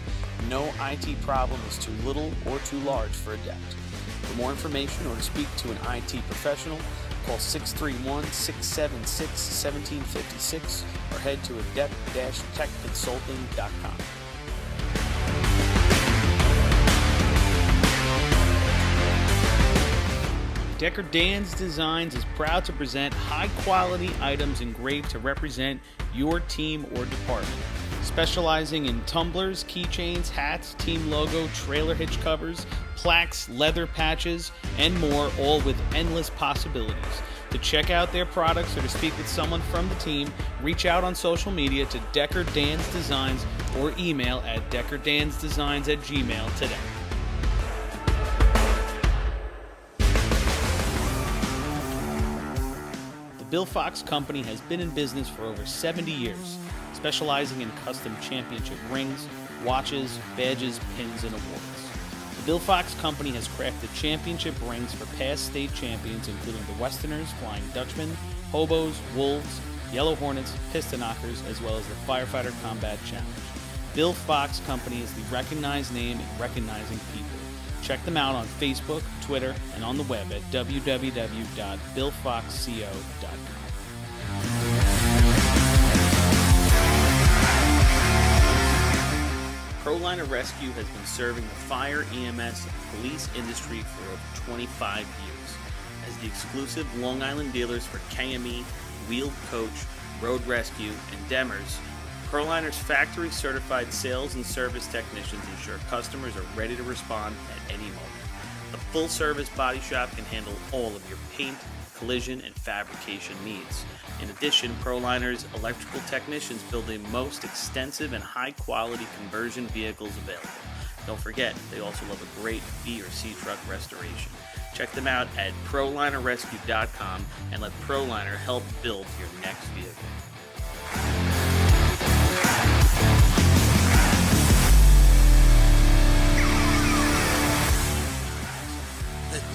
No IT problem is too little or too large for Adept. For more information or to speak to an IT professional, call 631-676-1756 or head to adept-techconsulting.com. Decker Dan's Designs is proud to present high-quality items engraved to represent your team or department. Specializing in tumblers, keychains, hats, team logo, trailer hitch covers, plaques, leather patches, and more, all with endless possibilities. To check out their products or to speak with someone from the team, reach out on social media to Decker Dan's Designs or email at deckerdansdesigns@gmail today. The Bill Fox Company has been in business for over 70 years, specializing in custom championship rings, watches, badges, pins, and awards. The Bill Fox Company has crafted championship rings for past state champions, including the Westerners, Flying Dutchmen, Hobos, Wolves, Yellow Hornets, Piston Knockers, as well as the Firefighter Combat Challenge. Bill Fox Company is the recognized name in recognizing people. Check them out on Facebook, Twitter, and on the web at www.billfoxco.com. ProLiner Rescue has been serving the fire, EMS, and police industry for over 25 years. As the exclusive Long Island dealers for KME, Wheeled Coach, Road Rescue, and Demers, ProLiner's factory-certified sales and service technicians ensure customers are ready to respond at any moment. A full-service body shop can handle all of your paint, collision, and fabrication needs. In addition, ProLiner's electrical technicians build the most extensive and high-quality conversion vehicles available. Don't forget, they also love a great B or C truck restoration. Check them out at ProLinerRescue.com and let ProLiner help build your next vehicle.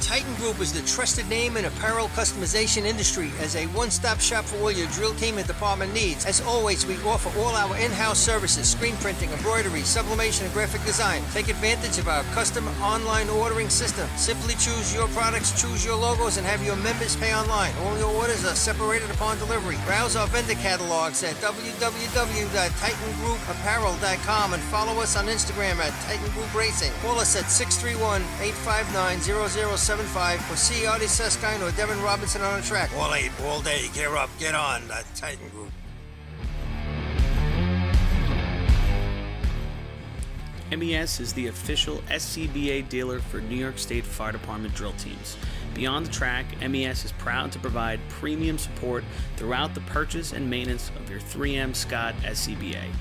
Titan Group is the trusted name in apparel customization industry as a one-stop shop for all your drill team and department needs. As always, we offer all our in-house services, screen printing, embroidery, sublimation, and graphic design. Take advantage of our custom online ordering system. Simply choose your products, choose your logos, and have your members pay online. All your orders are separated upon delivery. Browse our vendor catalogs at www.titangrouapparel.com and follow us on Instagram at Titan Group Racing. Call us at 631-859-0075 or see Artie Suskind or Devin Robinson on the track. All 8, all day. Gear up, get on. The Titan Group. MES is the official SCBA dealer for New York State Fire Department drill teams. Beyond the track, MES is proud to provide premium support throughout the purchase and maintenance of your 3M Scott SCBA.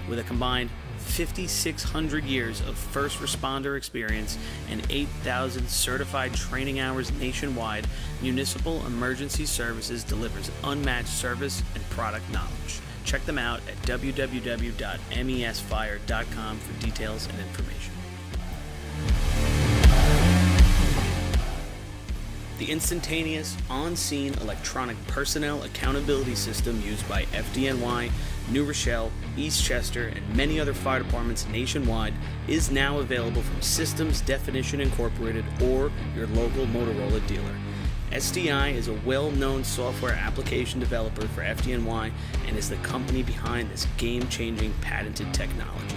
With a combined 5,600 years of first responder experience and 8,000 certified training hours nationwide, Municipal Emergency Services delivers unmatched service and product knowledge. Check them out at www.mesfire.com for details and information. The instantaneous, on-scene electronic personnel accountability system used by FDNY, New Rochelle, Eastchester, and many other fire departments nationwide is now available from Systems Definition Incorporated or your local Motorola dealer. SDI is a well-known software application developer for FDNY and is the company behind this game-changing patented technology.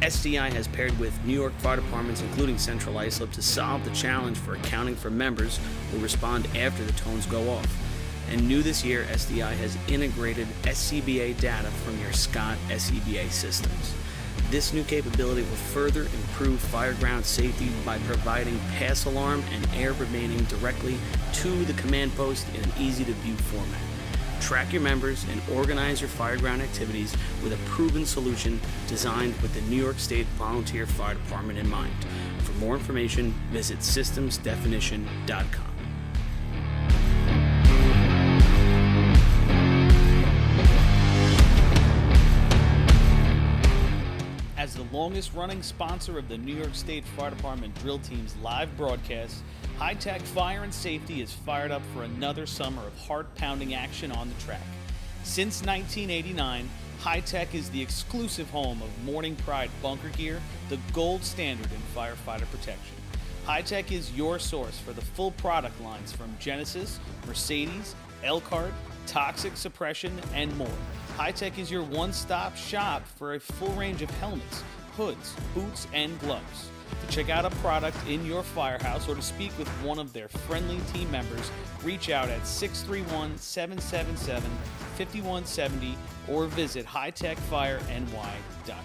SDI has paired with New York fire departments, including Central Islip, to solve the challenge for accounting for members who respond after the tones go off. And new this year, SDI has integrated SCBA data from your Scott SCBA systems. This new capability will further improve fireground safety by providing pass alarm and air remaining directly to the command post in an easy-to-view format. Track your members and organize your fireground activities with a proven solution designed with the New York State Volunteer Fire Department in mind. For more information, visit systemsdefinition.com. As the longest-running sponsor of the New York State Fire Department Drill Team's live broadcast, High Tech Fire and Safety is fired up for another summer of heart-pounding action on the track. Since 1989, High Tech is the exclusive home of Morning Pride bunker gear, the gold standard in firefighter protection. High Tech is your source for the full product lines from Genesis, Mercedes, Elkhart, Toxic Suppression, and more. High Tech is your one-stop shop for a full range of helmets, hoods, boots, and gloves. To check out a product in your firehouse or to speak with one of their friendly team members, reach out at 631-777-5170 or visit hightechfireny.com.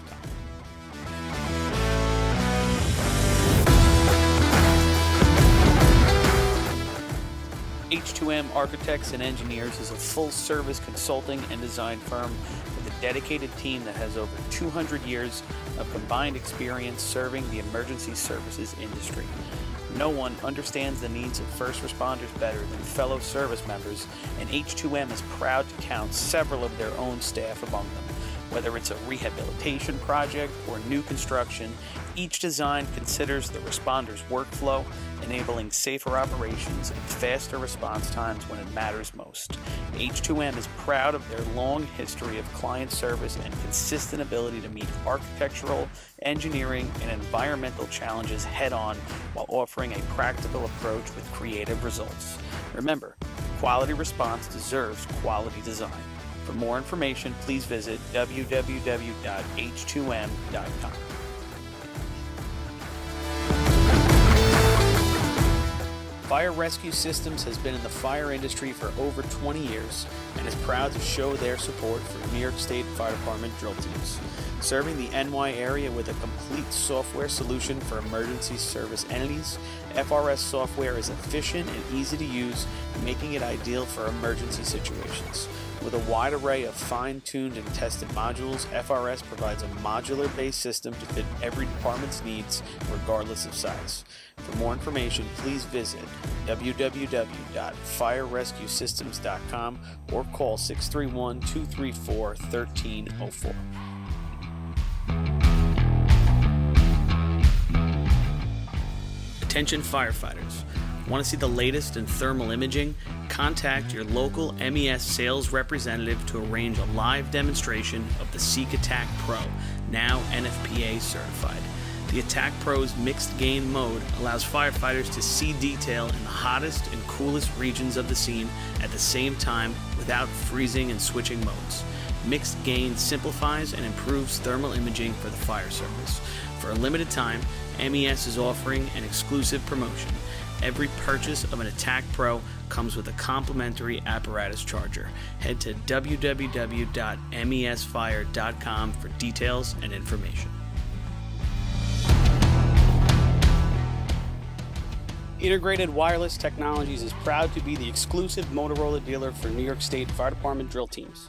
H2M Architects and Engineers is a full-service consulting and design firm with a dedicated team that has over 200 years of combined experience serving the emergency services industry. No one understands the needs of first responders better than fellow service members, and H2M is proud to count several of their own staff among them. Whether it's a rehabilitation project or new construction, each design considers the responder's workflow, enabling safer operations and faster response times when it matters most. H2M is proud of their long history of client service and consistent ability to meet architectural, engineering, and environmental challenges head-on while offering a practical approach with creative results. Remember, quality response deserves quality design. For more information, please visit www.h2m.com. Fire Rescue Systems has been in the fire industry for over 20 years and is proud to show their support for New York State Fire Department drill teams. Serving the NY area with a complete software solution for emergency service entities, FRS software is efficient and easy to use, making it ideal for emergency situations. With a wide array of fine-tuned and tested modules, FRS provides a modular-based system to fit every department's needs, regardless of size. For more information, please visit www.firerescuesystems.com or call 631-234-1304. Attention firefighters. Want to see the latest in thermal imaging? Contact your local MES sales representative to arrange a live demonstration of the Seek Attack Pro, now NFPA certified. The Attack Pro's mixed gain mode allows firefighters to see detail in the hottest and coolest regions of the scene at the same time without freezing and switching modes. Mixed gain simplifies and improves thermal imaging for the fire service. For a limited time, MES is offering an exclusive promotion. Every purchase of an Attack Pro comes with a complimentary apparatus charger. Head to www.mesfire.com for details and information. Integrated Wireless Technologies is proud to be the exclusive Motorola dealer for New York State Fire Department drill teams.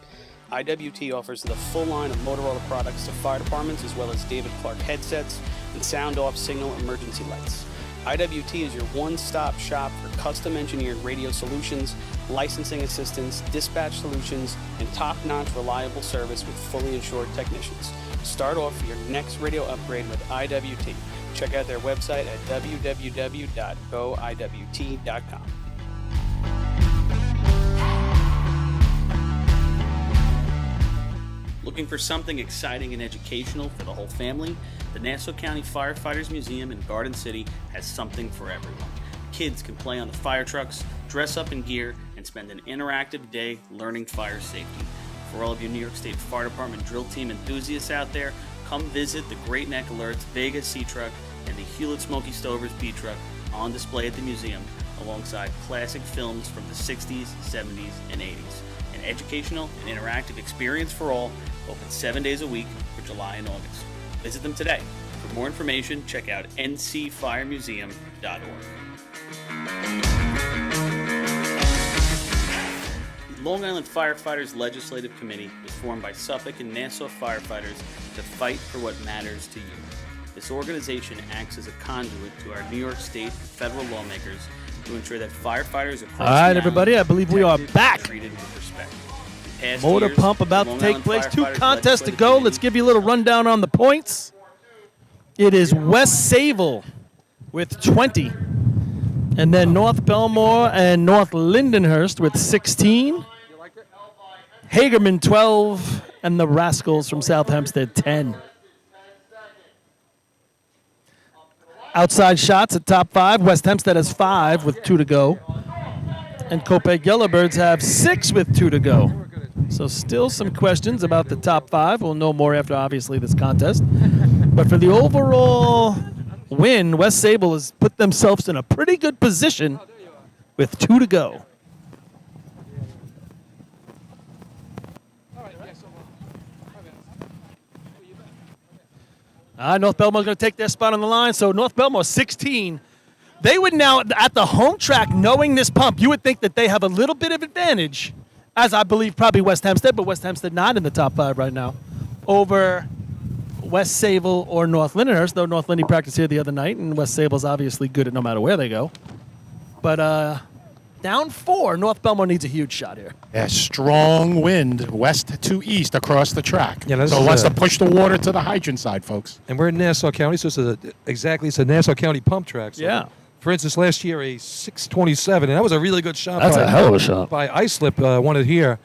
IWT offers the full line of Motorola products to fire departments, as well as David Clark headsets and sound-off signal emergency lights. IWT is your one-stop shop for custom-engineered radio solutions, licensing assistance, dispatch solutions, and top-notch reliable service with fully insured technicians. Start off your next radio upgrade with IWT. Check out their website at www.goiwt.com. Looking for something exciting and educational for the whole family? The Nassau County Firefighters Museum in Garden City has something for everyone. Kids can play on the fire trucks, dress up in gear, and spend an interactive day learning fire safety. For all of you New York State Fire Department drill team enthusiasts out there, come visit the Great Neck Alerts Vega Sea Truck and the Hewlett Smoky Stovers B Truck on display at the museum, alongside classic films from the 60s, 70s, and 80s. An educational and interactive experience for all, open 7 days a week for July and August. Visit them today. For more information, check out ncfiremuseum.org. Long Island Firefighters Legislative Committee was formed by Suffolk and Nassau firefighters to fight for what matters to you. This organization acts as a conduit to our New York State and federal lawmakers to ensure that firefighters across All right, the everybody, island I believe we are protected and back. treated with respect. In past Motor years, pump about the to Long take Island place. 2 Firefighters contests to Legislative go. Committee Let's give you a little rundown on the points. It is West Sayville with 20. And then North Bellmore and North Lindenhurst with 16. Hagerman 12. And the Rascals from South Hempstead 10. Outside shots at top 5. West Hempstead has 5 with 2 to go. And Copac Yellowbirds have 6 with 2 to go. So still some questions about the top 5. We'll know more after, obviously, this contest. But for the overall win, West Sayville has put themselves in a pretty good position with 2 to go. North Belmore's going to take their spot on the line. So North Bellmore, 16. They would now, at the home track, knowing this pump, you would think that they have a little bit of advantage, as I believe probably West Hempstead, but West Hempstead not in the top 5 right now, over West Sayville or North Lindenhurst, though North Lindy practiced here the other night, and West Sayville's obviously good at no matter where they go. But down 4, North Bellmore needs a huge shot here. Yeah, strong wind, west to east across the track. Yeah, this so is it wants a- to push the water to the hydrant side, folks. And we're in Nassau County, so it's a Nassau County pump track. So Yeah. For instance, last year a 627, and that was a really good shot. That's a hell of a shot. By Islip, won it here,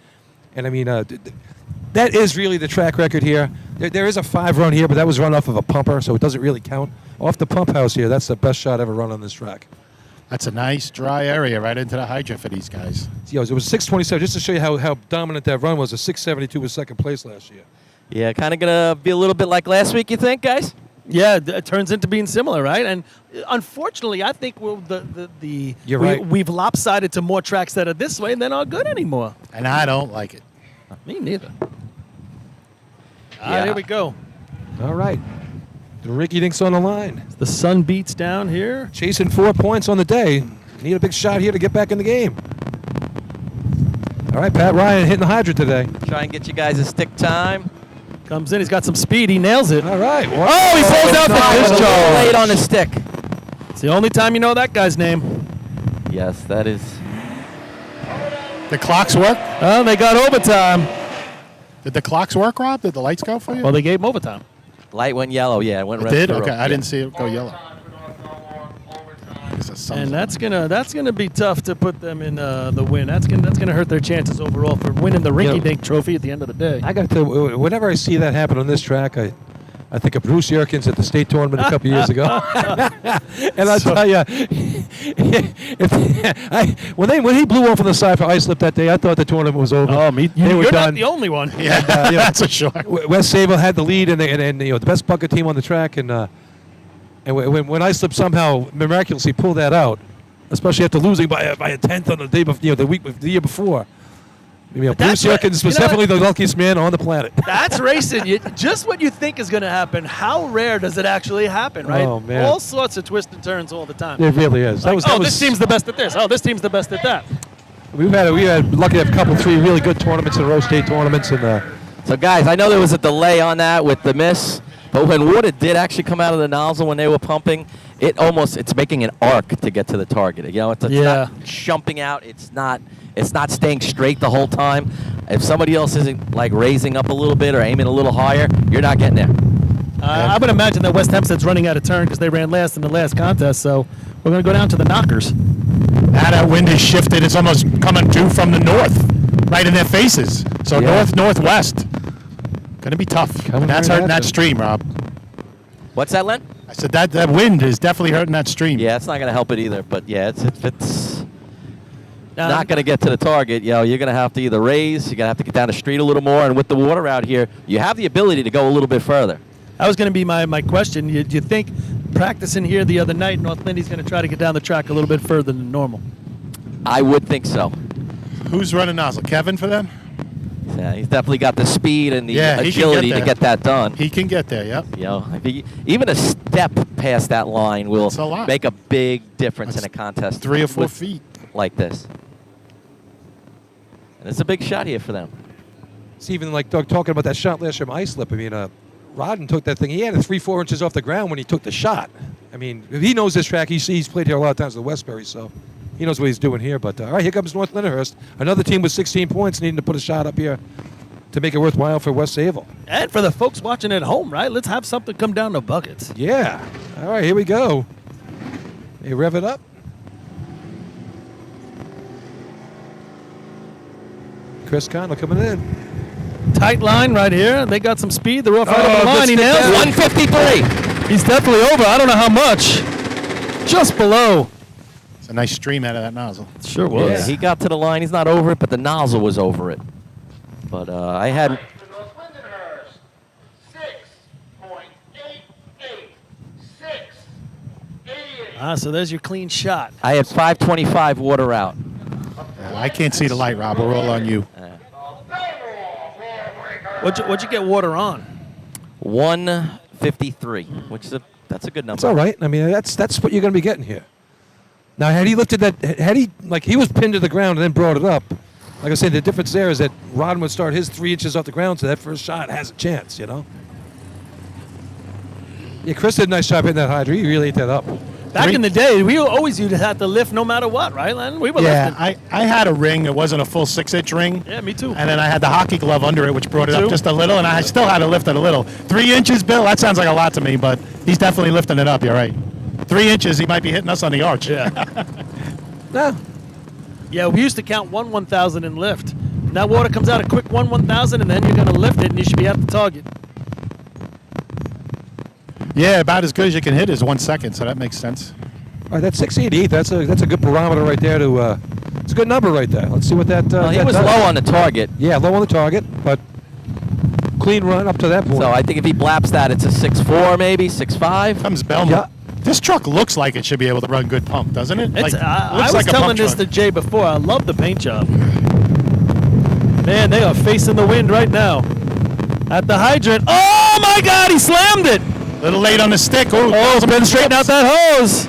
and I mean that is really the track record here. There is a 5 run here, but that was run off of a pumper, so it doesn't really count. Off the pump house here, that's the best shot ever run on this track. That's a nice dry area right into the hydrant for these guys. It was 627, just to show you how dominant that run was. A 672 was second place last year. Yeah, kind of going to be a little bit like last week, you think, guys? Yeah, it turns into being similar, right? And unfortunately, I think You're right. we've lopsided to more tracks that are this way and they're not good anymore. And I don't like it. Me neither. All right, here we go. All right. The Ricky Dink's on the line. The sun beats down here. Chasing 4 points on the day. Need a big shot here to get back in the game. All right, Pat Ryan hitting the hydrant today. Try and get you guys a stick time. Comes in, he's got some speed, he nails it. All right. Oh, he pulls out the discharge. Late on the stick. It's the only time you know that guy's name. Yes, that is. The clocks work? Oh, they got overtime. Did the clocks work, Rob? Did the lights go for you? Well, they gave him overtime. Light went yellow, yeah. It went It red. did? through. Okay, I Yeah. didn't see it go yellow. And that's gonna be tough to put them in the win. That's gonna hurt their chances overall for winning the Rinky Dink Trophy at the end of the day. I got to. Whenever I see that happen on this track, I think of Bruce Yerkins at the state tournament a couple years ago. And I'll tell you, when he blew off on the side for Islip that day, I thought the tournament was over. Oh, They were you're done. not the only one. Yeah, And, that's a sure. West Sayville had the lead, and the best bucket team on the track, and when Islip somehow miraculously pulled that out, especially after losing by a tenth on the day before, the year before. Bruce that's what- Yerkins was you know definitely the luckiest man on the planet. That's racing. Just what you think is going to happen. How rare does it actually happen, right? Oh, man. All sorts of twists and turns all the time. It really is. Like, this team's the best at this. Oh, this team's the best at that. We had lucky to have a couple, 3 really good tournaments in a row, state tournaments, and So, guys, I know there was a delay on that with the miss, but when water did actually come out of the nozzle when they were pumping, it's making an arc to get to the target. You know, it's not jumping out. It's not staying straight the whole time. If somebody else isn't like raising up a little bit or aiming a little higher, you're not getting there. I would imagine that West Hempstead's running out of turn because they ran last in the last contest. So we're going to go down to the knockers. Now that wind is shifted. It's almost coming due from the north, right in their faces. So northwest. Going to be tough. And that's hurting that stream, Rob. What's that, Len? I said that wind is definitely hurting that stream. Yeah, it's not going to help it either. But yeah, it's not going to get to the target. You're going to have to either raise, you're going to have to get down the street a little more, and with the water out here, you have the ability to go a little bit further. That was going to be my question. Do you think practicing here the other night, North Lindy's going to try to get down the track a little bit further than normal? I would think so. Who's running nozzle? Kevin for them? Yeah, he's definitely got the speed and the he can agility to get that done. He can get there, yep. Even a step past that line will make a big difference in a contest. 3 or 4 feet like this. And it's a big shot here for them. It's even like Doug talking about that shot last year from Islip. I mean, Rodden took that thing. He had it 3-4 inches off the ground when he took the shot. I mean, if he knows this track. He's played here a lot of times at Westbury, so he knows what he's doing here. But all right, here comes North Lyndhurst, another team with 16 points, needing to put a shot up here to make it worthwhile for West Sayville. And for the folks watching at home, right? Let's have something come down to buckets. Yeah. All right, here we go. They rev it up. Chris Connell coming in. Tight line right here. They got some speed. They're off right Oh, up the line. He good nails stick it. 153. He's definitely over. I don't know how much. Just below. It's a nice stream out of that nozzle. Sure was. Yeah, he got to the line. He's not over it, but the nozzle was over it. But I had... North Lindenhurst, 6.88. 6.88. So there's your clean shot. I had 525 water out. I can't see the light, Rob. We're all on you. What'd you get water on? 153, which is that's a good number. It's all right. I mean, that's what you're going to be getting here. Now, had he lifted that, he was pinned to the ground and then brought it up. Like I said, the difference there is that Rodden would start his 3 inches off the ground, so that first shot has a chance, you know? Yeah, Chris did a nice job hitting that hydro. He really ate that up. Back in the day, we always used to have to lift no matter what, right, Len? We were Yeah, lifting. I had a ring. It wasn't a full 6-inch ring. Yeah, me too. And then I had the hockey glove under it, which brought it Me up too. just a little, and I still had to lift it a little. 3 inches, Bill, that sounds like a lot to me, but he's definitely lifting it up. You're right. 3 inches, he might be hitting us on the arch. Yeah. No. Yeah, we used to count 1,000 and lift. Now water comes out a quick 1,000, and then you're going to lift it, and you should be at the target. Yeah, about as good as you can hit is 1 second, so that makes sense. All right, that's 688. That's a good barometer right there to. It's a good number right there. Let's see what that. Well, he that was does. low on the target. Yeah, low on the target, but clean run up to that point. So I think if he blaps that, it's a 6.4 maybe, 6.5. Comes Bellmore. Yeah. This truck looks like it should be able to run good pump, doesn't it? It's, Like, I looks was like a telling pump this truck. to Jay before. I love the paint job. Man, they are facing the wind right now. At the hydrant. Oh, my God, he slammed it. Little late on the stick. Oh, it's been straighten out that hose.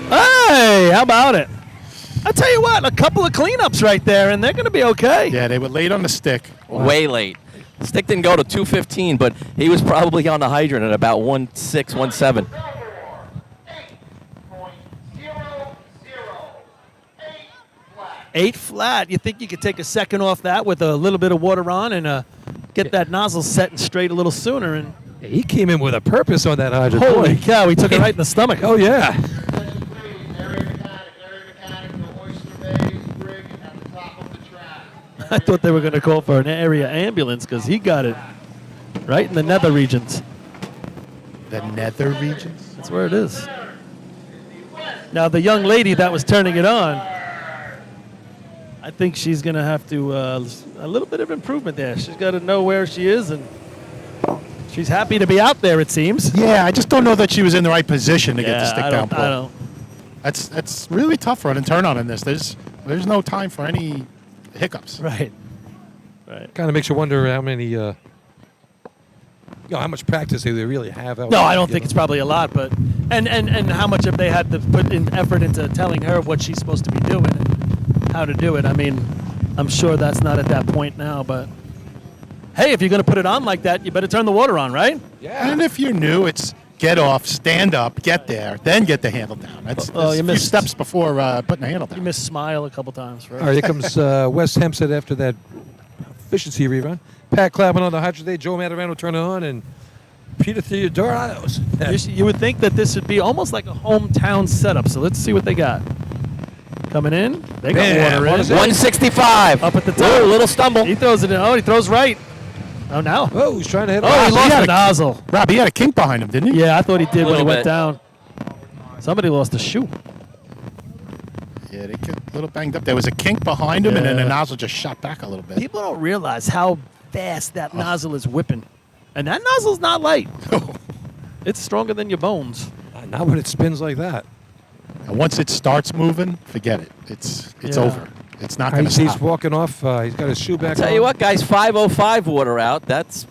Hey, how about it? I tell you what, a couple of cleanups right there, and they're going to be okay. Yeah, they were late on the stick. Way late. Stick didn't go to 215, but he was probably on the hydrant at about 1.6, 1.7. 8 flat. You think you could take a second off that with a little bit of water on and get that nozzle set and straight a little sooner? And Yeah, he came in with a purpose on that hydrant. holy Boy. cow, he took it right in the stomach. Oh yeah. I thought they were going to call for an area ambulance because he got it right in the nether regions. The nether regions? That's where it is. Now, the young lady that was turning it on, I think she's going to have to, a little bit of improvement there. She's got to know where she is, and she's happy to be out there, it seems. Yeah, I just don't know that she was in the right position to get the Yeah, stick I down don't, pull. I don't. That's really tough run and turn on in this. There's no time for any hiccups. Right. Kind of makes you wonder how many. How much practice do they really have out No, there, I don't you think know? it's probably a lot, but and how much have they had to put in effort into telling her what she's supposed to be doing and how to do it? I mean, I'm sure that's not at that point now, but hey, if you're going to put it on like that, you better turn the water on, right? Yeah. And if you're new, it's get off, stand up, get there, then get the handle down. That's Oh, there's you a few missed- steps before putting the handle down. You missed smile a couple times. Right? All right, here comes West Hempstead after that efficiency rerun. Pat Clappin on the hydrant today. Joe Matarano turn it on, and Peter Theodoratos. You would think that this would be almost like a hometown setup. So let's see what they got. Coming in, they got Man, water what in. is it? 165. Up at the top. Whoa, little stumble. He throws it in. Oh, he throws right. Oh, now. Oh, he's trying to hit. Oh, he it. lost had the a- nozzle. Rob, he had a kink behind him, didn't he? Yeah, I thought he did when he Little went bit. down. Somebody lost a shoe. Yeah, they get a little banged up. There was a kink behind him, and then the Yeah. nozzle just shot back a little bit. People don't realize how fast that nozzle is whipping. And that nozzle's not light. It's stronger than your bones. Not when it spins like that. And once it starts moving, forget it. It's Yeah. over. It's not going to He's stop. walking off. He's got his shoe back Tell on. you what, guys, 505 water out. That's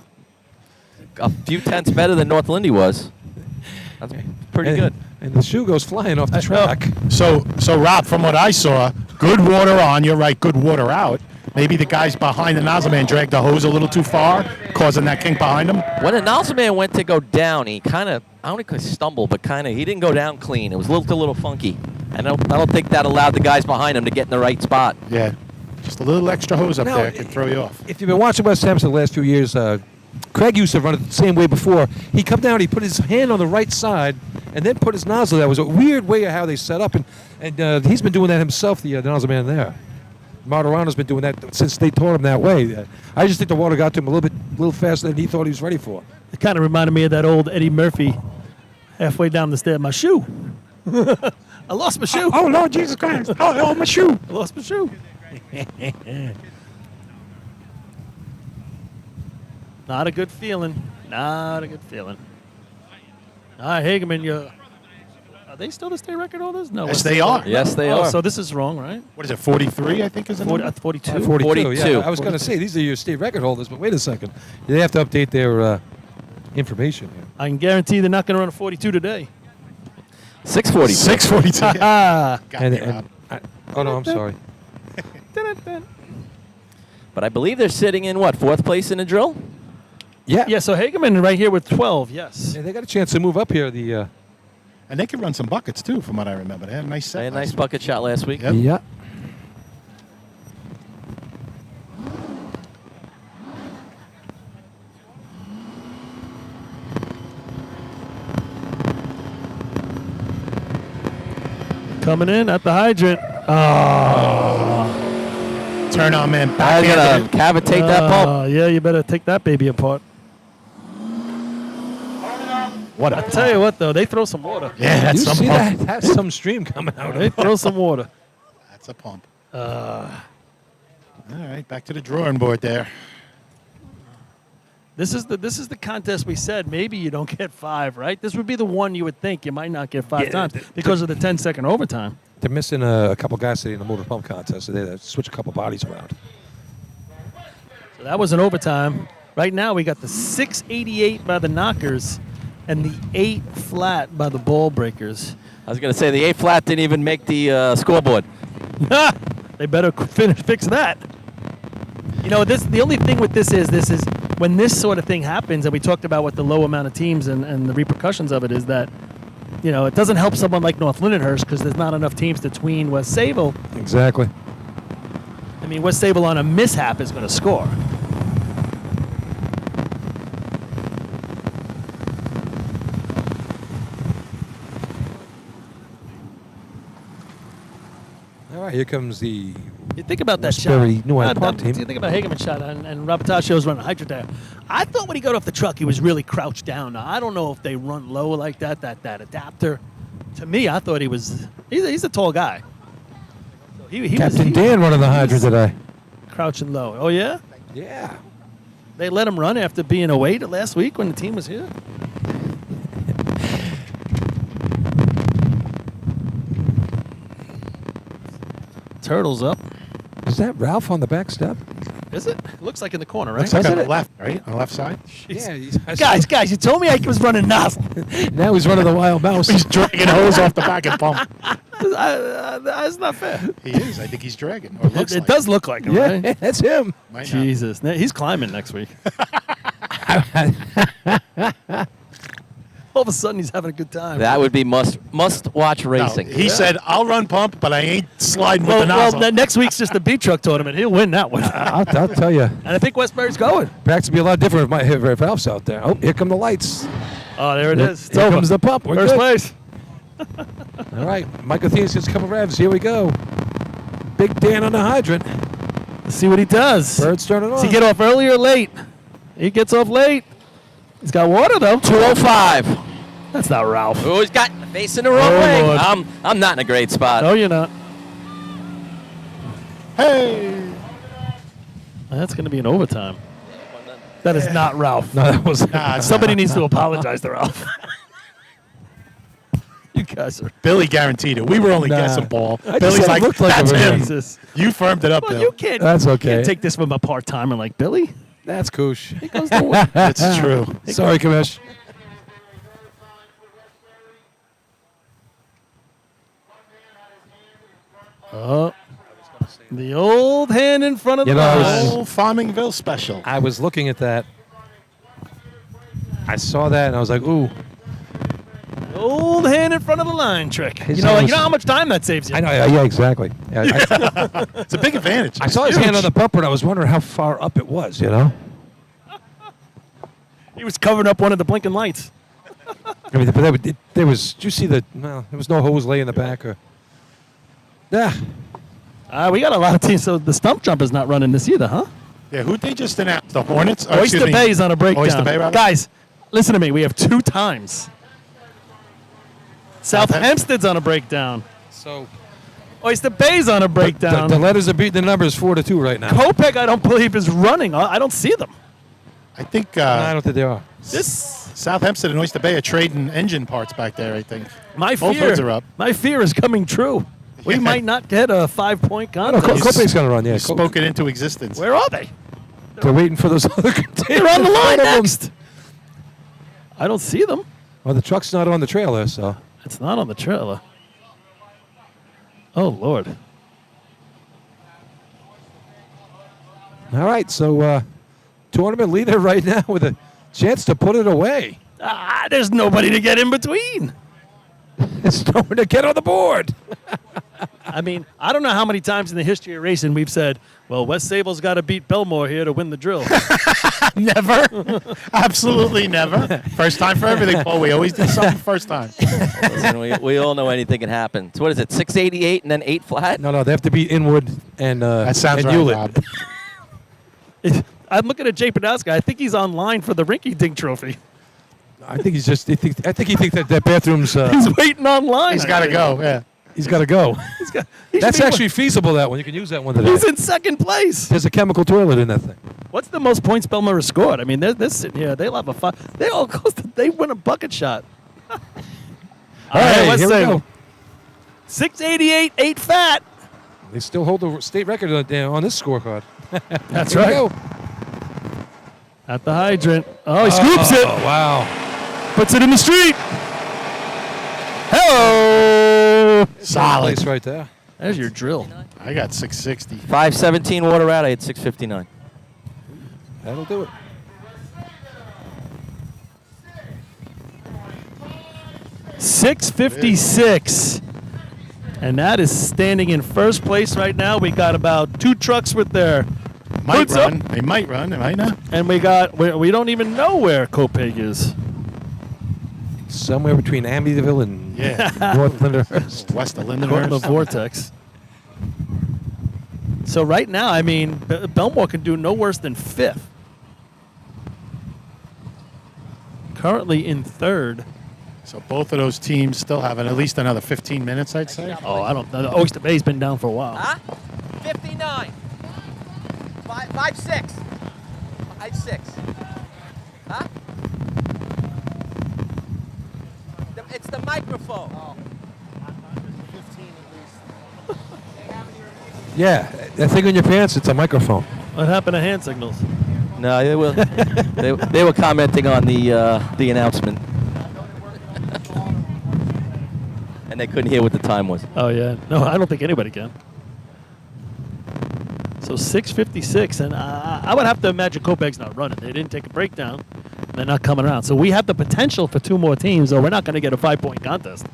a few tenths better than North Lindy was. That's pretty And- good. And the shoe goes flying off the track. So Rob, from what I saw, Good water on. You're right. Good water out. Maybe the guys behind the nozzle man dragged the hose a little too far, causing that kink behind him. When the nozzle man went to go down, he kind of, I don't think he stumbled, but he didn't go down clean. It was a little funky. And I don't think that allowed the guys behind him to get in the right spot. Yeah. Just a little extra hose up Now, there can throw you off. If you've been watching West Hampton the last few years, Craig used to run it the same way before. He'd come down, he'd put his hand on the right side, and then put his nozzle. That was a weird way of how they set up, and he's been doing that himself, the nozzle man there. Martirano's been doing that since they taught him that way. I just think the water got to him a little faster than he thought he was ready for. It kind of reminded me of that old Eddie Murphy halfway down the stair. My shoe. I lost my shoe. Oh, Lord Jesus Christ. Oh, my shoe. I lost my shoe. Not a good feeling. Not a good feeling. All right, Hageman, are they still the state record holders? No. Yes, they are. Yes, they are. So this is wrong, right? What is it, 43, I think is the number? 42. 42. Yeah, I was going to say, these are your state record holders, but wait a second. They have to update their information here. I can guarantee they're not going to run a 42 today. 642. 642. Oh, no, I'm sorry. But I believe they're sitting in, what, 4th place in the drill? Yeah. Yeah, so Hageman right here with 12, yes. Yeah, they got a chance to move up here. And they can run some buckets, too, from what I remember. They had a nice set. They had a nice bucket shot last week. Yep. Yeah. Coming in at the hydrant. Turn on, man. I gotta cavitate that pump. Yeah, you better take that baby apart. What I tell you what, though, they throw some water. Yeah, that's You some see pump. that? That's some stream coming out. They throw some water. That's a pump. All right, back to the drawing board there. This is the contest we said maybe you don't get 5, right? This would be the one you would think you might not get 5 times because of the 10-second overtime. They're missing a couple guys today in the motor pump contest, so they had to switch a couple bodies around. So that was an overtime. Right now we got the 688 by the Knockers and the 8 flat by the Ball Breakers. I was going to say the 8 flat didn't even make the scoreboard. They better fix that. You know, the only thing with this is when this sort of thing happens, and we talked about what the low amount of teams and the repercussions of it is that, you know, it doesn't help someone like North Lindenhurst because there's not enough teams to tween West Sable. Exactly. I mean, West Sable on a mishap is going to score. All right, here comes the You think about that Westbury shot. New Hyde Park team. You think about Hageman's shot, and Rabatacio's running hydrant there. I thought when he got off the truck, he was really crouched down. Now, I don't know if they run low like that adapter. To me, I thought he's a tall guy. So he Captain Dan running the hydrant today. Crouching low. Oh, yeah? Yeah. They let him run after being away last week when the team was here? Turtles up. Is that Ralph on the back step? Is it? Looks like in the corner, right? Looks like on the left, right? On the left side? Yeah. Guys, you told me I was running nozzle. Now he's running the wild mouse. He's dragging hose off the back and pump. That's not fair. He is. I think he's dragging. Or looks It like does look like him, Yeah, right? that's him. Might not. Jesus. He's climbing next week. All of a sudden, he's having a good time. That would be must watch No, racing. he said, I'll run pump, but I ain't sliding with well, the nozzle. next week's just the beat truck tournament. He'll win that one. I'll tell you. And I think Westbury's going. Practice would be a lot different if Ralph's out there. Oh, here come the lights. Oh, there it is. It's Here over. comes the pump. We're First good. place. All right. Michael Theus gets a couple revs. Here we go. Big Dan on the hydrant. Let's see what he does. Bird's turning on. Does he get off early or late? He gets off late. He's got water, though. 205. That's not Ralph. Oh, he's got facing the wrong Oh, way. Lord. I'm not in a great spot. No, you're not. Hey! That's going to be an overtime. That is not Ralph. No, that was. Somebody needs to apologize to Ralph. You guys are. Billy guaranteed it. We were only guessing, Paul. I just Billy's said it like, looked like that's a man." him. Jesus. You firmed it up, Well, Bill. you can't. That's you okay. can't take this from a part-timer like Billy. That's koosh. He goes to work. It's true. Sorry, Kamesh. Oh, The old hand in front of the Old Farmingville special. I was looking at that. I saw that and I was like, ooh. Old hand in front of the line trick. His You know hand was- how much time that saves you. I know. Yeah, exactly. Yeah, It's a big advantage. I saw his hand on the bumper and I was wondering how far up it was, you know? He was covering up one of the blinking lights. I mean, but there was, did you see the, well, there was no hose lay in the back. Yeah. We got a lot of teams, so the stump jump is not running this either, huh? Yeah, who'd they just announce? The Hornets? Oh, Oyster excuse me. Bay's on a breakdown. Oyster Bay, rather? Guys, listen to me. We have 2 times. South Hempstead's on a breakdown. So Oyster Bay's on a breakdown. the letters are beating the numbers 4-2 right now. Kopek, I don't believe, is running. I don't see them. I think I don't think they are. South Hempstead and Oyster Bay are trading engine parts back there, I think. My Both fear, hoods are up. My fear is coming true. We might not get a 5-point No, contest. Kopek's going to run, yeah. You spoke it into existence. Where are they? They're waiting for those other containers. They're on the in line front of them. next. I don't see them. Well, the truck's not on the trailer, so. It's not on the trailer. Oh, Lord. All right, so tournament leader right now with a chance to put it away. There's nobody to get in between. There's no one to get on the board. I mean, I don't know how many times in the history of racing we've said, well, West Sable's got to beat Bellmore here to win the drill. Never. Absolutely never. First time for everything, Paul. We always do something first time. Listen, we all know anything can happen. So what is it, 688 and then 8 flat? No, they have to beat Inwood and That sounds and right, Hewlett. Rob. I'm looking at Jay Podolsky. I think he's online for the Rinky Dink Trophy. I think he's just. I think he thinks that bathroom's. He's waiting online. He's got to go, yeah. He's got to go. He That's should be- actually feasible. That one you can use that one today. He's in second place. There's a chemical toilet in that thing. What's the most points Bellmore has scored? I mean, they're sitting here. They'll have a fun. They all close to, they win a bucket shot. All right, let's here we say go. 688, 8 fat. They still hold the state record on this scorecard. That's Here we right. go. At the hydrant. Oh, he scoops it. Oh, wow. Puts it in the street. Hello. Solid. Place right there. There's your drill. I got 660. 517 water out. I had 659. That'll do it. $656. And that is standing in first place right now. We got about 2 trucks with their Might hoods up. run. They might run. They might not. And we don't even know where Kopeg is. Somewhere between Amityville and Yeah. North Lindenhurst. West of Caught in the Lindenhurst. vortex. So right now, I mean, Bellmore can do no worse than 5th. Currently in 3rd. So both of those teams still have at least another 15 minutes, I'd say. Oh, I don't know. Oyster Bay's been down for a while. Huh? 59. 5'6". 5'6". Huh? It's the microphone. Oh. Yeah, that thing on your pants, it's a microphone. What happened to hand signals? No, they were commenting on the announcement. And they couldn't hear what the time was. Oh, yeah. No, I don't think anybody can. So 656, and I would have to imagine Kopeg's not running. They didn't take a breakdown. They're not coming around. So we have the potential for 2 more teams, or we're not going to get a 5-point contest.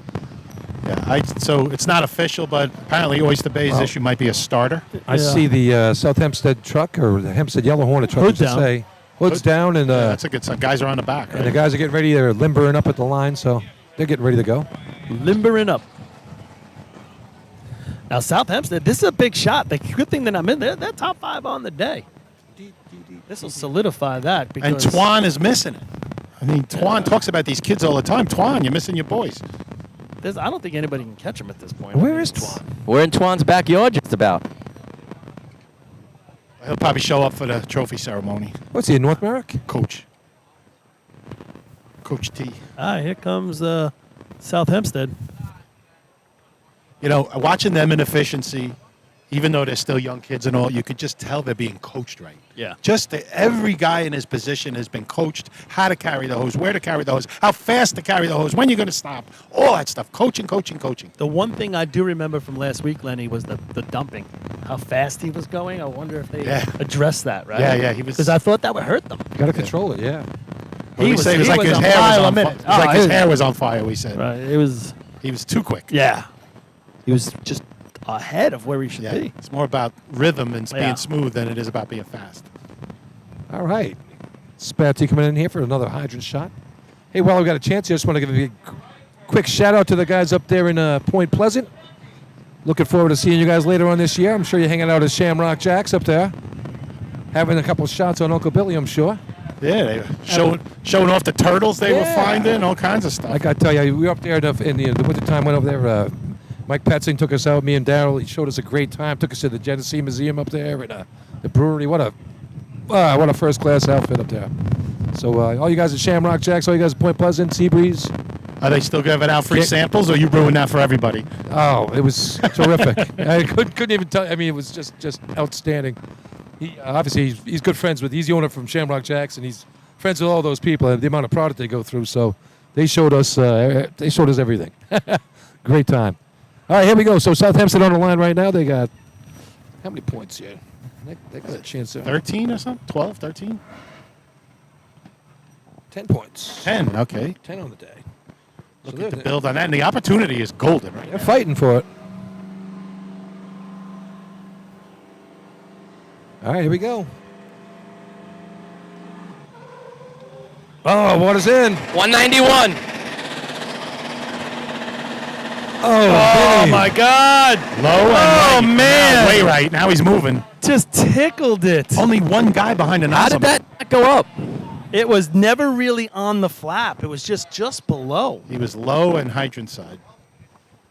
Yeah, so it's not official, but apparently Oyster Bay's issue might be a starter. I see the South Hempstead truck, or the Hempstead Yellow Hornet truck, Hood I should down. say. Hood's down, and Yeah, that's a good sign. Guys are on the back, and the right? guys are getting ready. They're limbering up at the line, so they're getting ready to go. Limbering up. Now, South Hempstead, this is a big shot. The good thing that I'm in, they're top 5 on the day. This will solidify that. And Because Twan is missing it. I mean, Twan talks about these kids all the time. Twan, you're missing your boys. I don't think anybody can catch him at this point. Where is Twan? We're in Twan's backyard just about. He'll probably show up for the trophy ceremony. What's he, in North Merrick? Coach T. Here comes South Hempstead. You know, watching them in efficiency even though they're still young kids and all, you could just tell they're being coached right. Yeah. Just every guy in his position has been coached how to carry the hose, where to carry the hose, how fast to carry the hose, when you're going to stop, all that stuff. Coaching. The one thing I do remember from last week, Lenny, was the dumping. How fast he was going. I wonder if they addressed that, right? Yeah, he was. Because I thought that would hurt them. Got to control it, yeah. He was like his hair was on fire. It was like his hair was on fire, we said. Right. It was. He was too quick. Yeah. He was just ahead of where he should be. It's more about rhythm and being smooth than it is about being fast. All right. Spatty coming in here for another hydrant shot. Hey, while we've got a chance here, I just want to give a quick shout-out to the guys up there in Point Pleasant. Looking forward to seeing you guys later on this year. I'm sure you're hanging out at Shamrock Jacks up there. Having a couple of shots on Uncle Billy, I'm sure. Yeah, they were showing off the turtles they were finding, all kinds of stuff. I got to tell you, we were up there in the wintertime, went over there. Mike Petzing took us out, me and Daryl. He showed us a great time. Took us to the Genesee Museum up there and the brewery. What a first-class outfit up there. So all you guys at Shamrock Jacks, all you guys at Point Pleasant, Seabreeze. Are they still giving out free samples, or you ruined that for everybody? Oh, it was terrific. I couldn't even tell. I mean, it was just outstanding. Obviously, he's good friends with. He's the owner from Shamrock Jacks, and he's friends with all those people and the amount of product they go through. So they showed us everything. Great time. All right, here we go. So Southampton on the line right now. They got how many points here? They got a chance. 13 or something? 12, 13? 10 points. 10, okay. 10 on the day. Looking to build on that, and the opportunity is golden right They're fighting for it. All right, here we go. Oh, water's in. 191. Oh my God! Low and right. Man! Way right. Now he's moving. Just tickled it. Only one guy behind the nozzle. How did that not go up? It was never really on the flap. It was just below. He was low and hydrant side.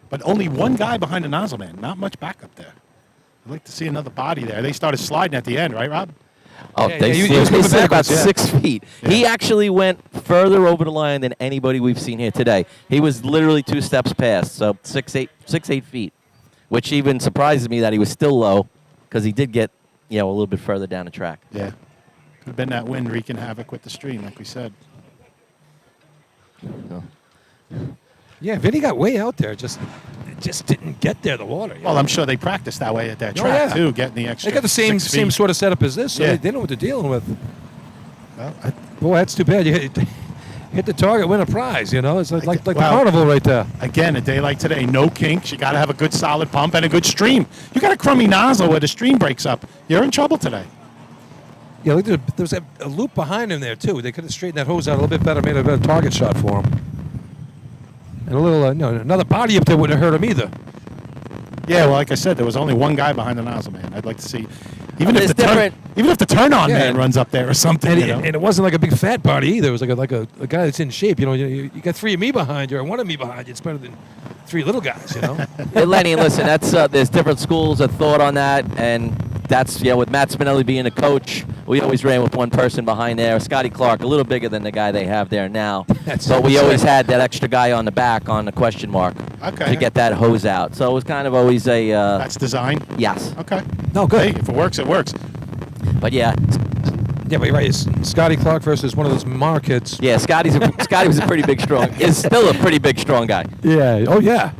But only one guy behind the nozzle man. Not much backup there. I'd like to see another body there. They started sliding at the end, right, Rob? Oh, Yeah, they he was moving said about backwards, 6 feet. Yeah. He actually went further over the line than anybody we've seen here today. He was literally 2 steps past, so 6-8 feet, which even surprises me that he was still low because he did get a little bit further down the track. Yeah. Could have been that wind wreaking havoc with the stream, like we said. Yeah, Vinny got way out there. Just didn't get there, the water. Well, I'm sure they practiced that way at that track, too, getting the extra They got the same 6 feet. sort of setup as this, so they know what they're dealing with. Well, Boy, that's too bad. You hit the target, win a prize, It's like the well, carnival right there. Again, a day like today, no kinks. You got to have a good solid pump and a good stream. You got a crummy nozzle where the stream breaks up. You're in trouble today. Yeah, look, there was a loop behind him there, too. They could have straightened that hose out a little bit better, made a better target shot for him. And a little, another body up there wouldn't have hurt him either. Yeah, well, like I said, there was only one guy behind the nozzle man. I'd like to see, even There's if the turn-on Yeah, man runs up there or something. And it wasn't like a big fat body either. It was like a guy that's in shape. You got 3 of me behind you or 1 of me behind you. It's better than 3 little guys, Hey, Lenny, listen, that's there's different schools of thought on that, and that's with Matt Spinelli being a coach, we always ran with one person behind there. Scotty Clark, a little bigger than the guy they have there now, but we always had that extra guy on the back on the question mark to get that hose out. So it was kind of always a. That's design. Yes. Okay. No, good. Hey, if it works, it works. But yeah. Yeah, but you're right. It's Scotty Clark versus one of those Mar kids. Yeah, Scotty was a pretty big, strong. Is still a pretty big, strong guy. Yeah. Oh, yeah.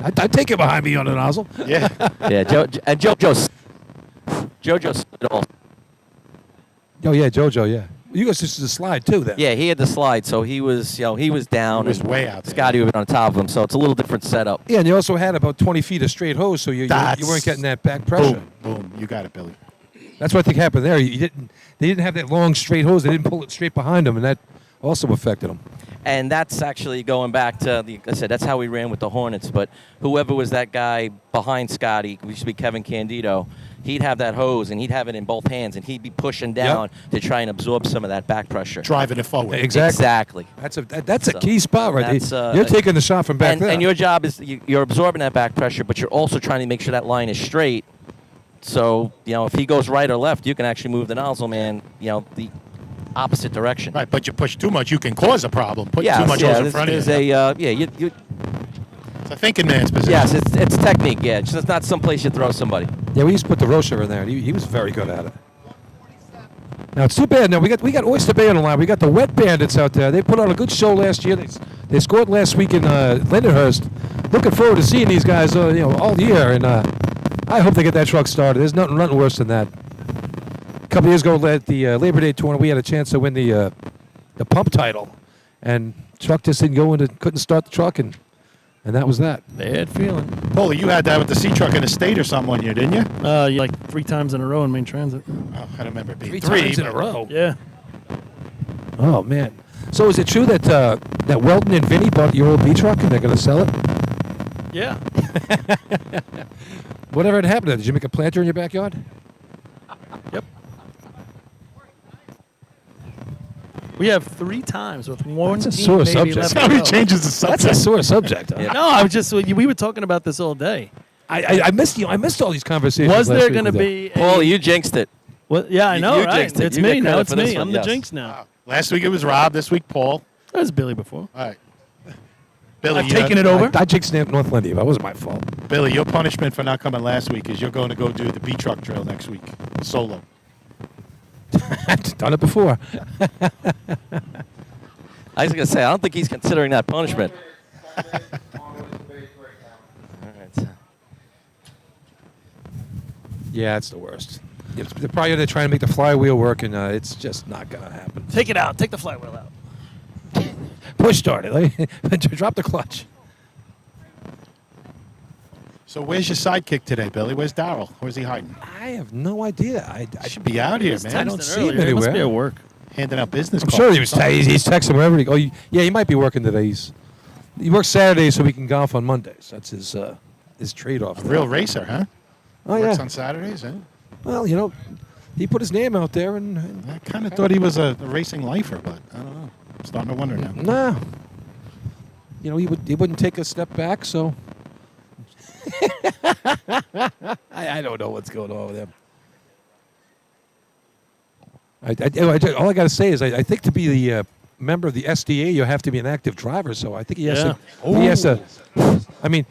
I'd take it behind me on the nozzle. Yeah. Yeah. JoJo. Oh, yeah, JoJo, yeah. You guys just the slide, too, then. Yeah, he had the slide, so he was, he was down. He was way out there. Scotty was on top of him, so it's a little different setup. Yeah, and you also had about 20 feet of straight hose, so you weren't getting that back pressure. Boom. You got it, Billy. That's what I think happened there. They didn't have that long straight hose. They didn't pull it straight behind them, and that also affected them. And that's actually going back to, like I said, that's how we ran with the Hornets. But whoever was that guy behind Scotty, we used to be Kevin Candido, he'd have that hose, and he'd have it in both hands, and he'd be pushing down to try and absorb some of that back pressure. Driving it forward. Exactly. That's a key spot right there. You're taking the shot from back there. And your job is you're absorbing that back pressure, but you're also trying to make sure that line is straight. So, if he goes right or left, you can actually move the nozzle man, the opposite direction. Right, but you push too much, you can cause a problem. Put too much hose in front of you. It's a thinking man's position. Yes, it's technique, it's not someplace you throw somebody. Yeah, we used to put the Rocher in there. And he was very good at it. Now it's too bad. Now we got Oyster Bay on the line. We got the Wet Bandits out there. They put on a good show last year. They scored last week in Lindenhurst. Looking forward to seeing these guys, all year. And I hope they get that truck started. There's nothing worse than that. A couple years ago at the Labor Day tournament, we had a chance to win the pump title, and truck just didn't go into, couldn't start the truck, and that was that. Bad feeling. Paulie, you had that with the C truck in the state or something one year, didn't you? Yeah, like 3 times in a row in main transit. Oh, I don't remember it being Three times in a row. Yeah. Oh man. So is it true that that Weldon and Vinny bought your old B truck and they're going to sell it? Yeah. Whatever had happened to it? Did you make a planter in your backyard? Yep. We have 3 times with one That's a team sore maybe subject. left How to he go. changes the subject. That's a sore subject. Huh? No, I was just we were talking about this all day. I missed I missed all these conversations. Was last there week going to with be? Paul, you jinxed it. Well, yeah, I know, You right? jinxed it. It's You me get now. credit It's for this me. one, I'm yes. the jinx now. Last week it was Rob. This week Paul. That was Billy before. All right. Billy, I've taken it over. I jinxed Northlandia. That wasn't my fault. Billy, your punishment for not coming last week is you're going to go do the B truck drill next week, solo. I've done it before. I was going to say, I don't think he's considering that punishment. All right. Yeah, it's the worst. They're probably they're trying to make the flywheel work, and it's just not going to happen. Take it out. Take the flywheel out. Push start it. Drop the clutch. So where's your sidekick today, Billy? Where's Darryl? Where's he hiding? I have no idea. I should be out here, man. I don't see him He must anywhere. be at work. Handing out business I'm cards. sure he was. He's texting wherever he goes. Oh, yeah, he might be working today. He works Saturdays so he can golf on Mondays. That's his trade-off. A real racer, huh? Oh Works yeah. on Saturdays, huh? Well, he put his name out there, and I kind of thought he was a racing lifer, but I don't know. I'm starting to wonder now. nah. He wouldn't take a step back. So I don't know what's going on with him. All I got to say is I think to be the member of the SDA, you have to be an active driver. So I think he has to. He has to. I mean,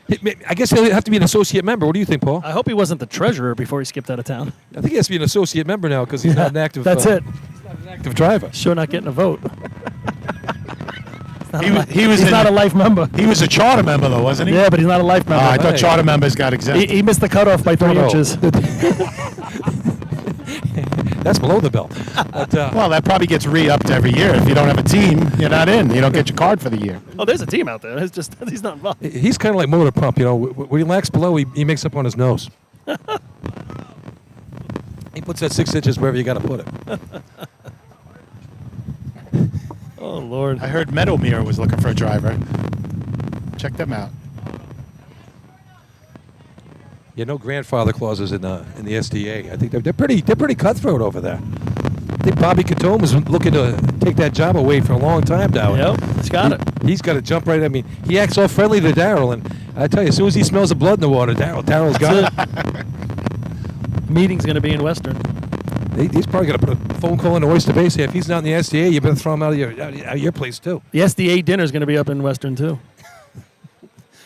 I guess he'll have to be an associate member. What do you think, Paul? I hope he wasn't the treasurer before he skipped out of town. I think he has to be an associate member now because he's not an active. That's it. He's not an active driver. Sure, not getting a vote. He's not a life member. He was a charter member, though, wasn't he? Yeah, but he's not a life member. I thought charter members got exempt. He missed the cutoff by 3 No. inches. That's below the belt. But, Well, that probably gets re-upped every year. If you don't have a team, you're not in. You don't get your card for the year. Oh, there's a team out there. It's just he's not involved. he's kind of like Motor Pump. When he lacks below, he makes up on his nose. He puts that 6 inches wherever you got to put it. Oh Lord. I heard Meadowmere was looking for a driver. Check them out. Yeah, no grandfather clauses in the SDA. I think they're pretty cutthroat over there. I think Bobby Catone was looking to take that job away for a long time now. Yep, he's got it. He's got to jump right. I mean, he acts all friendly to Darryl, and I tell you, as soon as he smells the blood in the water, Darryl's got it. Meeting's going to be in Western. He's probably going to put a phone call into Oyster Bay. Say, if he's not in the SDA, you better throw him out of your place too. The SDA dinner's going to be up in Western too.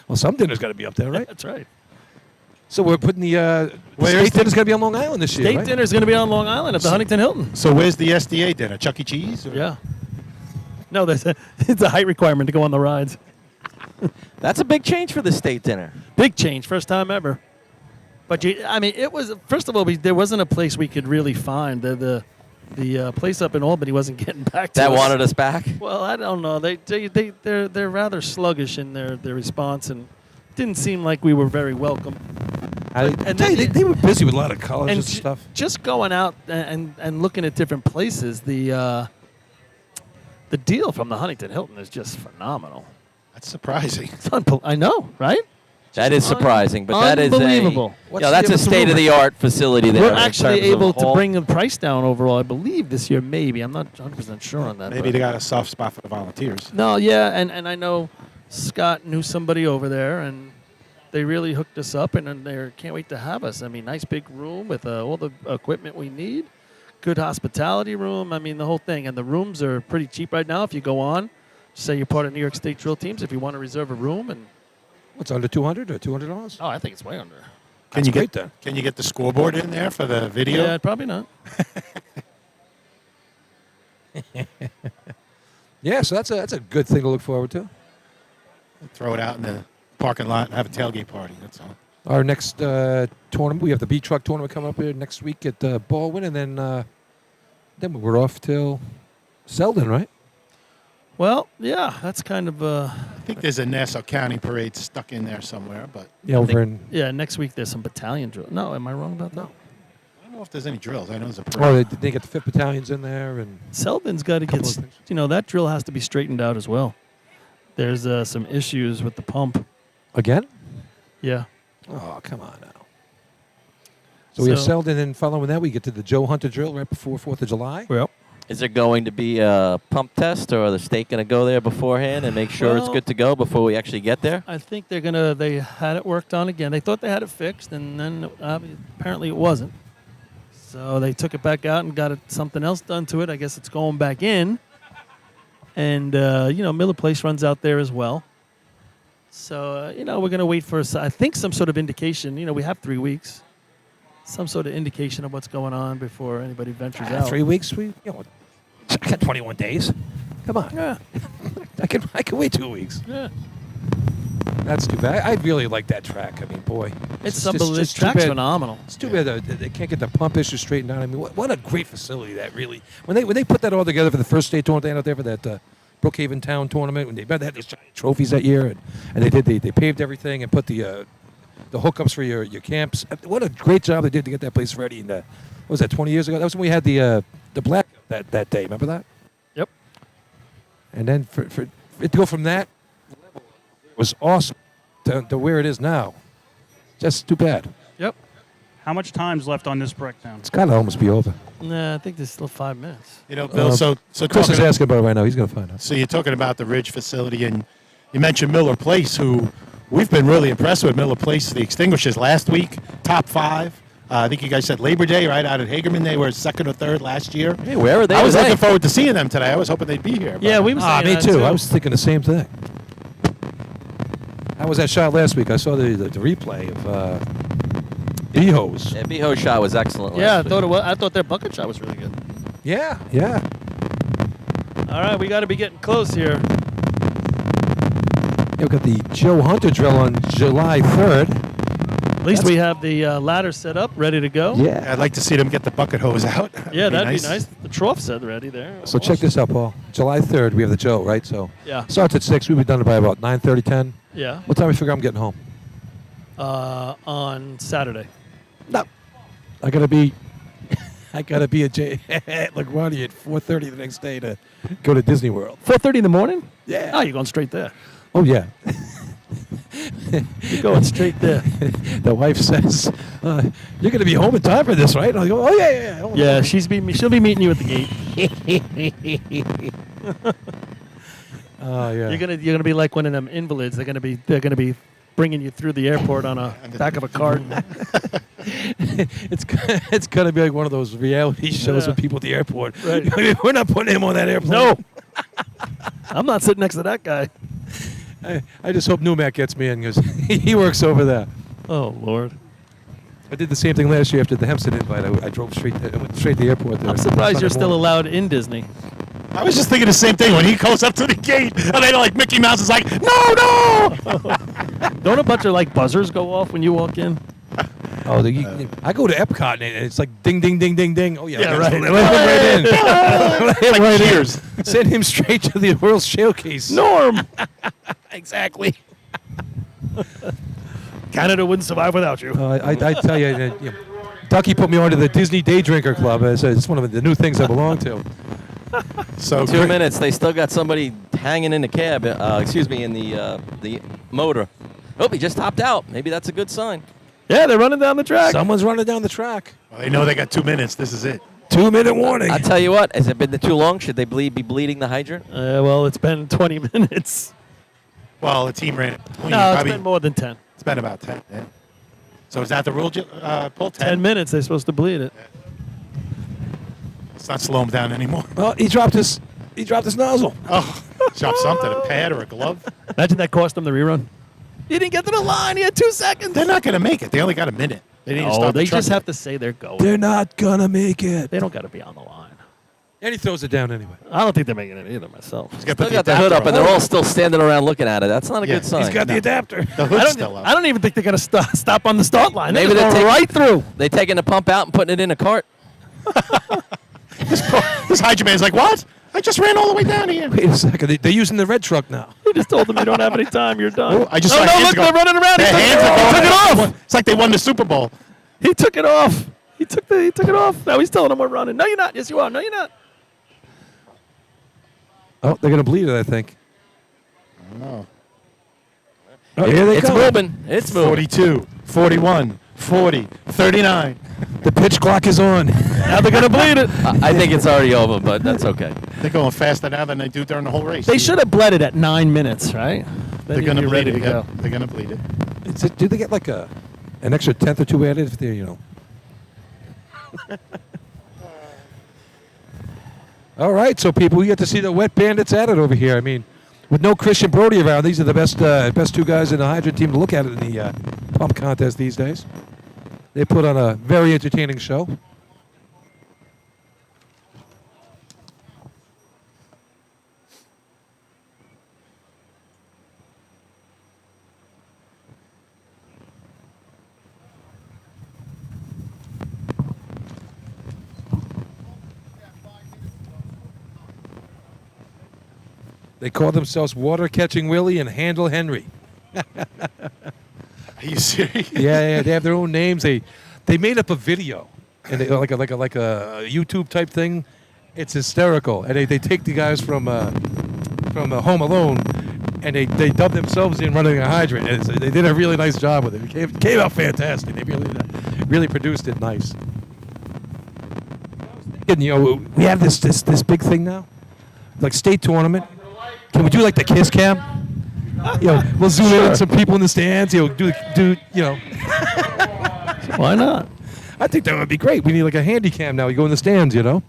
Well, some dinner's got to be up there, right? That's right. So we're putting the state dinner's going to be on Long Island this year, State right? dinner's going to be on Long Island at the Huntington Hilton. So where's the SDA dinner? Chuck E. Cheese? Or? Yeah. No, it's a height requirement to go on the rides. That's a big change for the state dinner. Big change, first time ever. But it was, first of all, there wasn't a place we could really find. The place up in Albany wasn't getting back to That us. wanted us back? Well, I don't know. They're rather sluggish in their response, and didn't seem like we were very welcome. They were busy with a lot of colleges and stuff. Just going out and looking at different places, the deal from the Huntington Hilton is just phenomenal. That's surprising. I know, right? That is surprising, but that is unbelievable. that's a state-of-the-art facility there. We're in actually terms of able to all- bring the price down overall, I believe, this year, maybe. I'm not 100% sure on that. Maybe they got a soft spot for the volunteers. No, yeah, and I know Scott knew somebody over there, and they really hooked us up, and they can't wait to have us. I mean, nice big room with all the equipment we need, good hospitality room. I mean, the whole thing. And the rooms are pretty cheap right now if you go on. Say you're part of New York State drill teams, if you want to reserve a room. And What's under $200 or $200? oh, I think it's way under. Can That's you great get then. Can you get the scoreboard in there for the video? Yeah, probably not. Yeah, so that's a good thing to look forward to. Throw it out in the parking lot and have a tailgate party. That's all. Our next tournament, we have the beat truck tournament coming up here next week at Baldwin, and then we're off till Selden, right? Well, yeah, that's kind of. I think there's a Nassau County parade stuck in there somewhere, but Yeah, over in. Yeah, next week there's some battalion drill. No, am I wrong about that? No. I don't know if there's any drills. I know there's a Oh, parade. they get the 5th Battalion's in there, and Selvin's got to get. Couple of things. That drill has to be straightened out as well. There's some issues with the pump. again. Yeah. Oh, come on now. So we have Selden, and following that, we get to the Joe Hunter drill right before 4th of July. Well, Is there going to be a pump test, or are the state going to go there beforehand and make sure it's Well- good to go before we actually get there? I think they had it worked on again. They thought they had it fixed, and then apparently it wasn't. So they took it back out and got something else done to it. I guess it's going back in. And, Miller Place runs out there as well. So, we're going to wait for, I think, some sort of indication. We have 3 weeks. Some sort of indication of what's going on before anybody ventures out. 3 weeks, I got 21 days. Come on. Yeah. I can wait 2 weeks. Yeah. That's too bad. I really like that track. I mean, boy. It's just unbelievable. too Track's bad- phenomenal. It's too bad they can't get the pump issue straightened out. I mean, what a great facility that really. When they put that all together for the first state tournament, they had out there for that Brookhaven Town tournament, when they had these giant trophies that year, and they paved everything and put the hookups for your camps. What a great job they did to get that place ready. And what was that, 20 years ago? That was when we had the black that day. Remember that? Yep. And then for it to go from that level was awesome to where it is now. Just too bad. Yep. How much time's left on this breakdown? It's got to almost be over. Nah, I think there's still 5 minutes. Bill. So Chris is talking- asking about it right now. He's going to find out. So you're talking about the Ridge facility, and you mentioned Miller Place, who we've been really impressed with. Miller Place, the extinguishers last week, top 5. I think you guys said Labor Day, right, out at Hagerman. They were 2nd or 3rd last year. Hey, where are they I was today? looking forward to seeing them today. I was hoping they'd be here. Yeah, we were saying Me that too. I was thinking the same thing. How was that shot last week? I saw the replay of B-Hose. Yeah, B-Hose shot was excellent. Yeah, I last thought week. it was. I thought their bucket shot was really good. Yeah. All right, we got to be getting close here. We've got the Joe Hunter drill on July 3rd. At least we have the ladder set up, ready to go. Yeah. I'd like to see them get the bucket hose out. Yeah, that'd be nice. The trough set ready there. So check this out, Paul. July 3rd, we have the Joe, right? So Yeah. starts at 6. We'll be done by about 9:30, 10. Yeah. What time do you figure I'm getting home? On Saturday. No. I gotta be at LaGuardia at 4:30 the next day to go to Disney World. 4:30 in the morning? Yeah. Oh, you're going straight there. Oh yeah. You're going straight there. The wife says, "You're gonna be home in time for this, right?" And I go, "Oh yeah." Yeah, she'll be meeting you at the gate. Oh yeah. You're gonna be like one of them invalids. They're gonna be bringing you through the airport on a back of a cart. It's gonna be like one of those reality shows Yeah. with people at the airport. Right. We're not putting him on that airplane. No. I'm not sitting next to that guy. I just hope Numac gets me in because he works over there. Oh Lord. I did the same thing last year after the Hempstead invite. I drove I went straight to the airport. There I'm surprised Sunday you're still morning. allowed in Disney. I was just thinking the same thing when he goes up to the gate, and then like Mickey Mouse is like, no. Don't a bunch of like buzzers go off when you walk in? Oh, I go to Epcot and it's like ding, ding, ding, ding, ding. Oh yeah, Yeah, let right. him right in. Let him Like right in. Cheers. Send him straight to the World Showcase. Norm. Exactly. Canada wouldn't survive without you. I tell you, Ducky put me onto the Disney Day Drinker Club. It's one of the new things I belong to. So 2 minutes. They still got somebody hanging in the cab. In the motor. Oh, he just hopped out. Maybe that's a good sign. Yeah, they're running down the track. Someone's running down the track. Well, they know they got 2 minutes. This is it. 2-minute warning. I tell you what, has it been too long? Should they be bleeding the hydrant? Well, it's been 20 minutes. Well, the team ran it. No, it's been more than 10. It's been about 10. Yeah. So is that the rule, Paul? 10 minutes, they're supposed to bleed it. Let's not slow him down anymore. Well, he dropped his nozzle. Oh, drop something, a pad or a glove. Imagine that cost them the rerun. He didn't get to the line. He had 2 seconds. They're not going to make it. They only got a minute. They didn't even stop the they truck just yet. have to say they're going. They're not going to make it. They don't got to be on the line. And he throws it down anyway. I don't think they're making it either myself. He's got Still got the hood up, and they're all still standing around looking at it. That's not a Yeah, good sign. He's got the adapter. The hood's still up. I don't even think they're going to stop on the start line. Maybe They're they're going right through. They taking the pump out and putting it in a cart. This Hydra man's like, what? I just ran all the way down here. Wait a second. They're using the red truck now. He just told them you don't have any time. You're done. Oh, I just no, saw no, hands look, go. they're running around. He Their took hands it are off. going He took it up. off. It's like they won the Super Bowl. He took it off. He took it off. Now he's telling them we're running. No, you're not. Yes, you are. No, you're not. Oh, they're going to bleed it, I think. I don't know. Oh, here they It's come. moving. It's moving. 42, 41, 40, 39. The pitch clock is on. Now they're going to bleed it. I think it's already over, but that's okay. They're going faster now than they do during the whole race. They should have bled it at 9 minutes, right? They're going to bleed ready it. to go. They're going to bleed it. Do they get like an extra tenth or two added if they're, All right, so people, we get to see the Wet Bandits at it over here. I mean, with no Christian Brody around, these are the best two guys in the Hydra team to look at it in the pump contest these days. They put on a very entertaining show. They call themselves Water Catching Willie and Handle Henry. Are you serious? Yeah, they have their own names. They made up a video, and they like a YouTube type thing. It's hysterical, and they take the guys from Home Alone, and they dub themselves in running a hydrant. And they did a really nice job with it. It came out fantastic. They really produced it nice. And we have this big thing now, like state tournament. Can we do like the kiss cam? We'll zoom in on some people in the stands. Do. Why not? I think that would be great. We need like a handy cam now. We go in the stands, All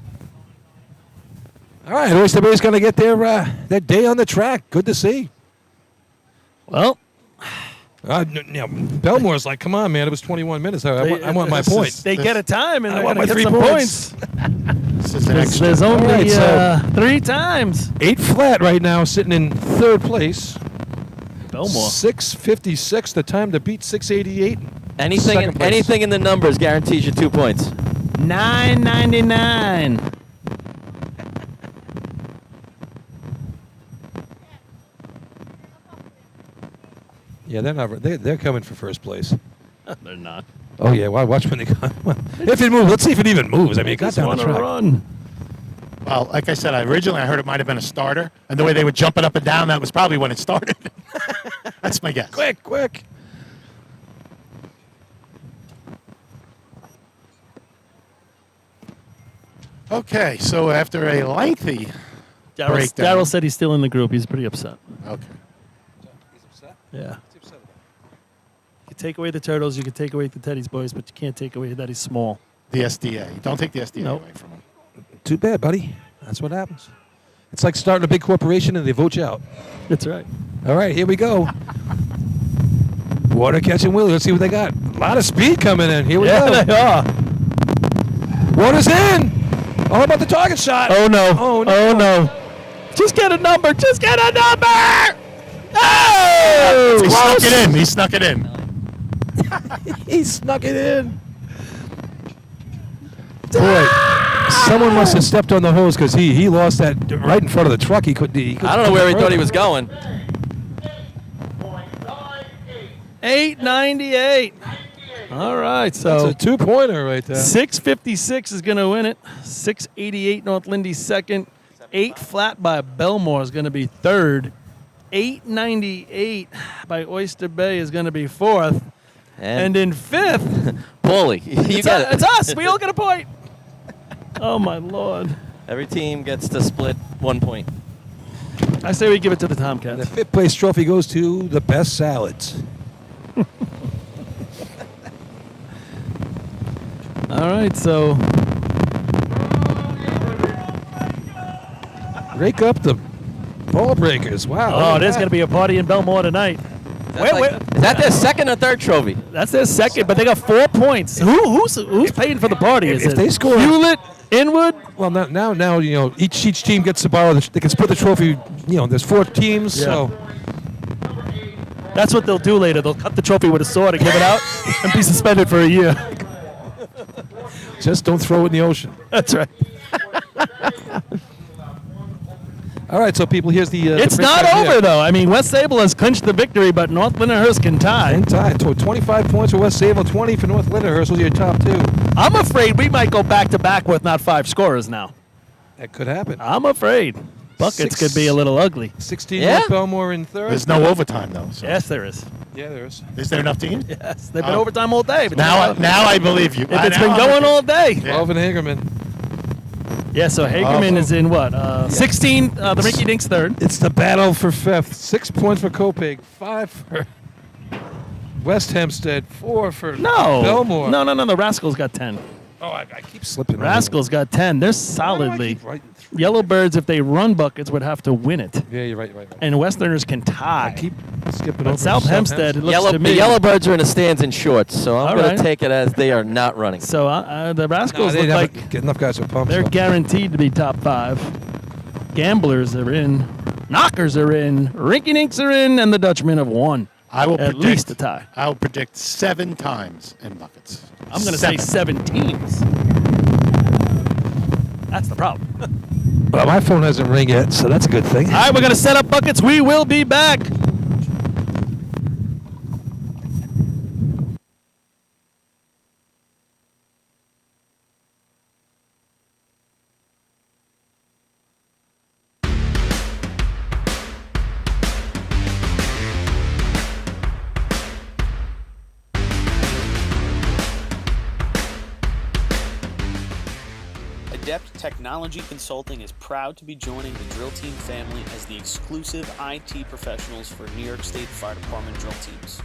right, Oyster Bay's going to get their day on the track. Good to see. Well, Bellmore's like, come on, man. It was 21 minutes. I want my points. They get a time, and I they're want going my to get 3 some points. There's only All right, so 3 times. 8 flat right now, sitting in 3rd place. Bellmore. 6:56, the time to beat 6:88. Anything in the numbers guarantees you 2 points. $9.99. Yeah, they're coming for first place. They're not. Oh yeah, watch when they come. If it moves, let's see if it even moves. I mean, it got down the track. Run. Well, like I said, originally I heard it might have been a starter, and the way they were jumping up and down, that was probably when it started. That's my guess. Quick. Okay, so after a lengthy breakdown. Daryl said he's still in the group. He's pretty upset. Okay. He's upset? Yeah. You take away the Turtles, you can take away the Teddy's boys, but you can't take away that he's small. The SDA. Don't take the SDA Nope. away from him. Too bad, buddy. That's what happens. It's like starting a big corporation and they vote you out. That's right. All right, here we go. Water Catching Willie. Let's see what they got. A lot of speed coming in. Here we go. They are. Water's in. All about the target shot. Oh, no. Oh, no. Oh, no. Just get a number. Just get a number. Oh! He snuck it in. He snuck it in. He snuck it in. Boy, someone must have stepped on the hose because he lost that right in front of the truck. He couldn't. I don't know where he thought he was going. 898. All right, so That's a 2-pointer right there. 656 is going to win it. 688 North Lindy's second. 8 flat by Bellmore is going to be third. 898 by Oyster Bay is going to be fourth. And in fifth, Paulie, you got it. It's us. We all get a point. Oh, my Lord. Every team gets to split 1 point. I say we give it to the The Tomcats. 5th place trophy goes to the best salads. All right, so Rake up the ball breakers. Wow. there's going to be a party in Bellmore tonight. Wait. Is that their second or third trophy? That's their second, but they got 4 points. Who's paying for the party? Is If it they score, Hewlett, Inwood? Well, now each team gets to borrow. They can split the trophy. There's 4 teams, Yeah. so That's what they'll do later. They'll cut the trophy with a sword and give it out and be suspended for a year. just don't throw it in the ocean. That's right. All right, so people, here's the. It's the not breakdown over, here. though. I mean, West Sable has clinched the victory, but North Lindenhurst can tie. And tie. 25 points for West Sable, 20 for North Lindenhurst. Those are your top 2. I'm afraid we might go back-to-back with not 5 scorers now. That could happen. I'm afraid. Buckets could be a little ugly. 16 Yeah? North Bellmore in third. There's no overtime though. So. Yes, there is. Yeah, there is. Is there enough teams? Yes, they've been overtime all day. But Now I believe you. If it's been going all day. 12 and Hagerman. Yeah, so Hagerman is in what? 16, the Rinky Dinks third. It's the battle for 5th. 6 points for Copig, 5 for West Hempstead, 4 for Bellmore. No, the Rascals got 10. Oh, I keep slipping. Rascals got 10. They're solidly. Yellowbirds, if they run buckets, would have to win it. Yeah, you're right. And Westerners can tie. I keep skipping But over South Hempstead, it looks to The me. Yellowbirds are in the stands in shorts, so I'm All going right. to take it as they are not running. So the Rascals they look never like get enough guys to pump. they're so. guaranteed to be top 5. Gamblers are in. Knockers are in. Rinky Dinks are in. And the Dutchmen have won. I will at predict, least a tie. I will predict 7 times in buckets. I'm going to say 7 teams. That's the problem. Well, my phone hasn't ring yet, so that's a good thing. All right, we're going to set up buckets. We will be back. Adept Technology Consulting is proud to be joining the Drill Team family as the exclusive IT professionals for New York State Fire Department drill teams.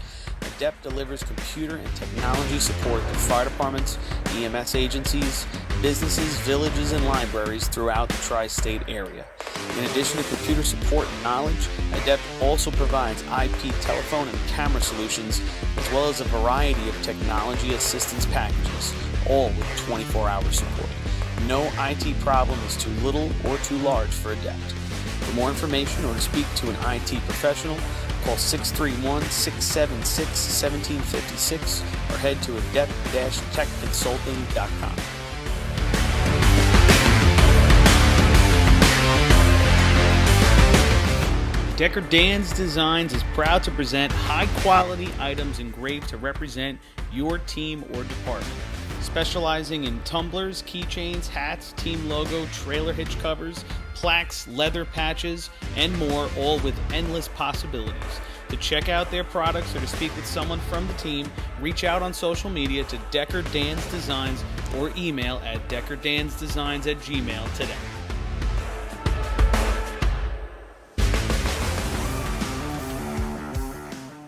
Adept delivers computer and technology support to fire departments, EMS agencies, businesses, villages, and libraries throughout the tri-state area. In addition to computer support and knowledge, Adept also provides IP telephone and camera solutions, as well as a variety of technology assistance packages, all with 24-hour support. No IT problem is too little or too large for Adept. For more information or to speak to an IT professional, call 631-676-1756 or head to adept-techconsulting.com. Decker Dan's Designs is proud to present high-quality items engraved to represent your team or department. Specializing in tumblers, keychains, hats, team logo, trailer hitch covers, plaques, leather patches, and more, all with endless possibilities. To check out their products or to speak with someone from the team, reach out on social media to Decker Dan's Designs or email at deckerdansdesigns@gmail today.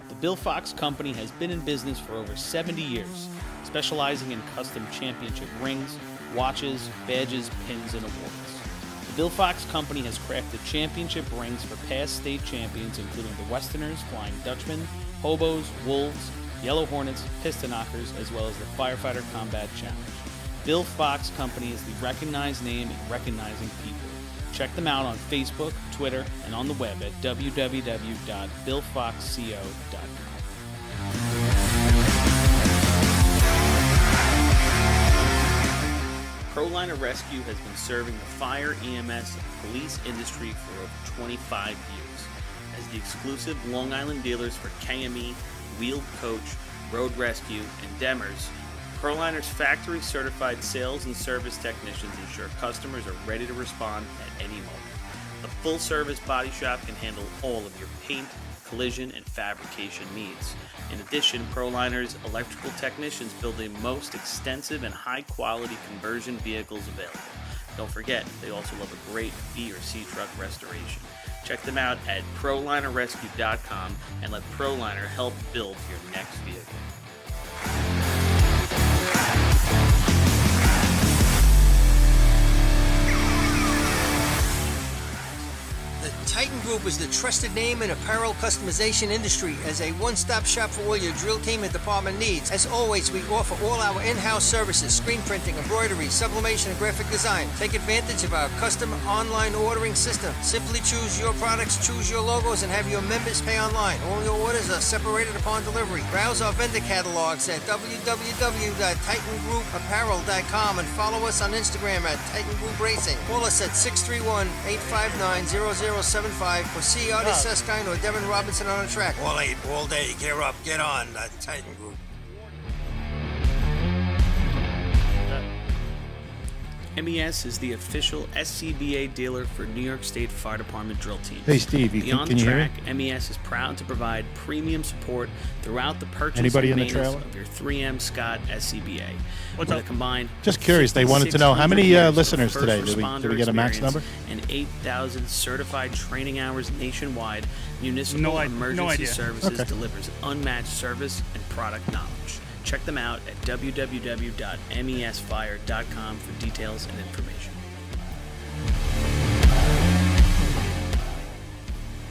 The Bill Fox Company has been in business for over 70 years, specializing in custom championship rings, watches, badges, pins, and awards. The Bill Fox Company has crafted championship rings for past state champions, including the Westerners, Flying Dutchmen, Hobos, Wolves, Yellow Hornets, Piston Knockers, as well as the Firefighter Combat Challenge. Bill Fox Company is the recognized name in recognizing people. Check them out on Facebook, Twitter, and on the web at www.billfoxco.com. ProLiner Rescue has been serving the fire, EMS, and police industry for over 25 years. As the exclusive Long Island dealers for KME, Wheeled Coach, Road Rescue, and Demers, ProLiner's factory-certified sales and service technicians ensure customers are ready to respond at any moment. The full-service body shop can handle all of your paint, collision, and fabrication needs. In addition, ProLiner's electrical technicians build the most extensive and high-quality conversion vehicles available. Don't forget, they also love a great B or C truck restoration. Check them out at ProLinerRescue.com and let ProLiner help build your next vehicle. The The Titan Group is the trusted name in apparel customization industry as a one-stop shop for all your drill team and department needs. As always, we offer all our in-house services, screen printing, embroidery, sublimation, and graphic design. Take advantage of our custom online ordering system. Simply choose your products, choose your logos, and have your members pay online. All your orders are separated upon delivery. Browse our vendor catalogs at www.titangrouapparel.com and follow us on Instagram at Titan Group Racing. Call us at 631-859-0075 or see Artis Seskine or Devin Robinson on the track. All 8, all day. Gear up, get on. Titan Group. MES is the official SCBA dealer for New York State Fire Department drill teams. Hey, Steve, Beyond can the you hear track, MES is proud to provide premium support throughout the purchase Anybody and in the maintenance trailer? of your 3M Scott SCBA. What's With up? a combined Just curious, they wanted to know how many 5,600 years of listeners first today. Did we responder get a max experience number? And 8,000 certified training hours nationwide. Municipal No Emergency idea. Services Okay. delivers unmatched service and product knowledge. Check them out at www.mesfire.com for details and information.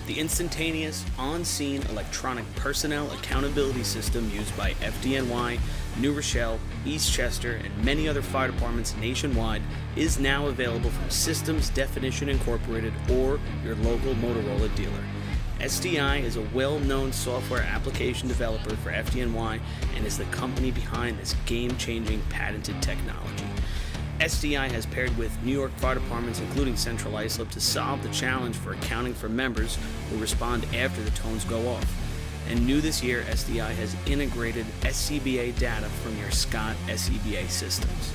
The instantaneous, on-scene electronic personnel accountability system used by FDNY, New Rochelle, Eastchester, and many other fire departments nationwide is now available from Systems Definition Incorporated or your local Motorola dealer. SDI is a well-known software application developer for FDNY and is the company behind this game-changing patented technology. SDI has paired with New York fire departments, including Central Islip, to solve the challenge for accounting for members who respond after the tones go off. And new this year, SDI has integrated SCBA data from your Scott SCBA systems.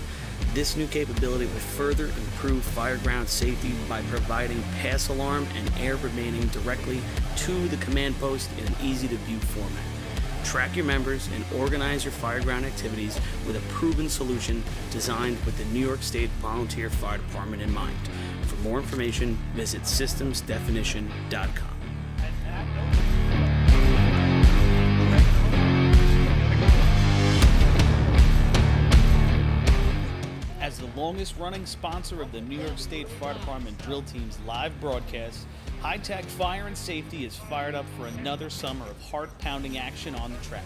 This new capability will further improve fireground safety by providing pass alarm and air remaining directly to the command post in an easy-to-view format. Track your members and organize your fireground activities with a proven solution designed with the New York State Volunteer Fire Department in mind. For more information, visit systemsdefinition.com. As the longest-running sponsor of the New York State Fire Department Drill Team's live broadcast, High Tech Fire and Safety is fired up for another summer of heart-pounding action on the track.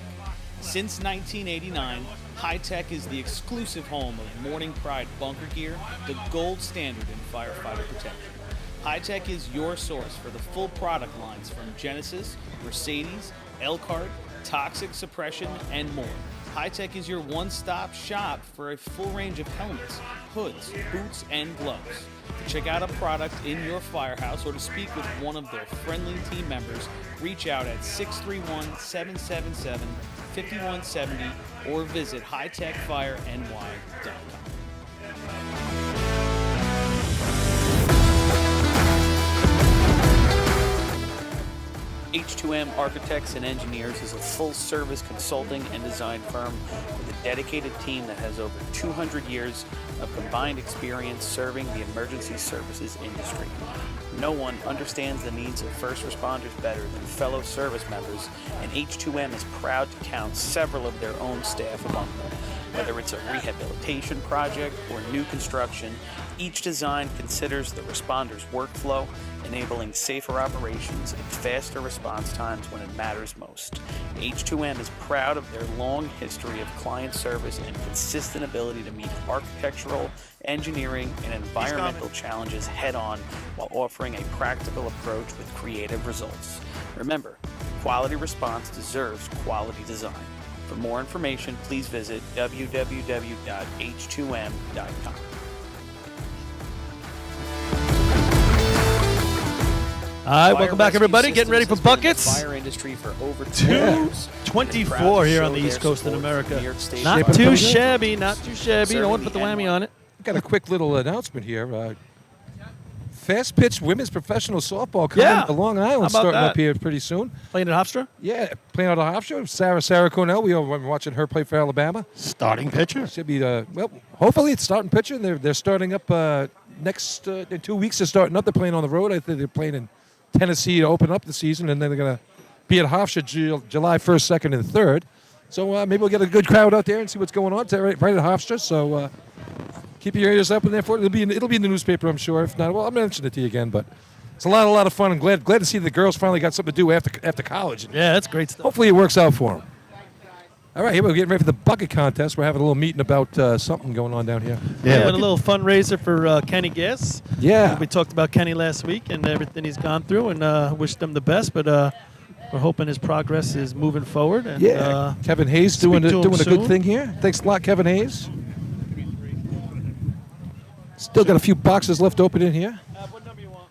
Since 1989, High Tech is the exclusive home of Morning Pride bunker gear, the gold standard in firefighter protection. High Tech is your source for the full product lines from Genesis, Mercedes, Elkhart, Toxic Suppression, and more. High Tech is your one-stop shop for a full range of helmets, hoods, boots, and gloves. To check out a product in your firehouse or to speak with one of their friendly team members, reach out at 631-777-5170 or visit hightechfireny.com. H2M Architects and Engineers is a full-service consulting and design firm with a dedicated team that has over 200 years of combined experience serving the emergency services industry. No one understands the needs of first responders better than fellow service members, and H2M is proud to count several of their own staff among them. Whether it's a rehabilitation project or new construction, each design considers the responder's workflow, enabling safer operations and faster response times when it matters most. H2M is proud of their long history of client service and consistent ability to meet architectural, engineering, and environmental challenges head-on while offering a practical approach with creative results. Remember, quality response deserves quality design. For more information, please visit www.h2m.com. All right, welcome back, everybody. Getting ready for buckets. Fire industry for over 2 years. 224 here on the East Coast in America. Not too shabby, not too shabby. Don't want to put the whammy on it. Got a quick little announcement here. Fast pitch women's professional softball coming to Long Island, starting up here pretty soon. Playing at Hofstra? Yeah, playing at Hofstra. Sarah Cornell. We all been watching her play for Alabama. Starting pitcher. Should be well. Hopefully, it's starting pitcher. And they're starting up next in 2 weeks. They're starting up. They're playing on the road. I think they're playing in Tennessee to open up the season, and then they're going to be at Hofstra July 1st, 2nd, and 3rd. So maybe we'll get a good crowd out there and see what's going on. It's right at Hofstra. So keep your ears up in there for it. It'll be in the newspaper, I'm sure. If not, well, I'll mention it to you again. But It's a lot of fun. I'm glad to see the girls finally got something to do after college. Yeah, that's great stuff. Hopefully it works out for them. All right, here we're getting ready for the bucket contest. We're having a little meeting about something going on down here. Yeah, a little fundraiser for Kenny Gas. Yeah. We talked about Kenny last week and everything he's gone through, and wished him the best. But we're hoping his progress is moving forward. And, Kevin Hayes doing a good soon. thing here. Thanks a lot, Kevin Hayes. Still got a few boxes left open in here.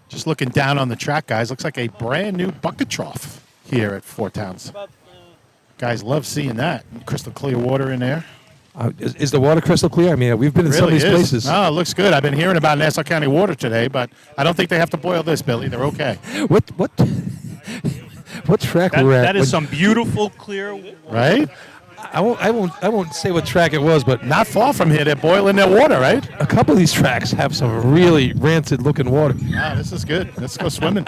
Just looking down on the track, guys, looks like a brand new bucket trough here at Fort Towns. Guys love seeing that. Crystal clear water in there. Is the water crystal clear? I mean, we've been in some of these places. No, it looks good. I've been hearing about Nassau County water today, but I don't think they have to boil this, Billy. They're okay. What track we're at? That is some beautiful clear. Right? I won't say what track it was, but not far from here. They're boiling their water, right? A couple of these tracks have some really rancid-looking water. Wow, this is good. Let's go swimming.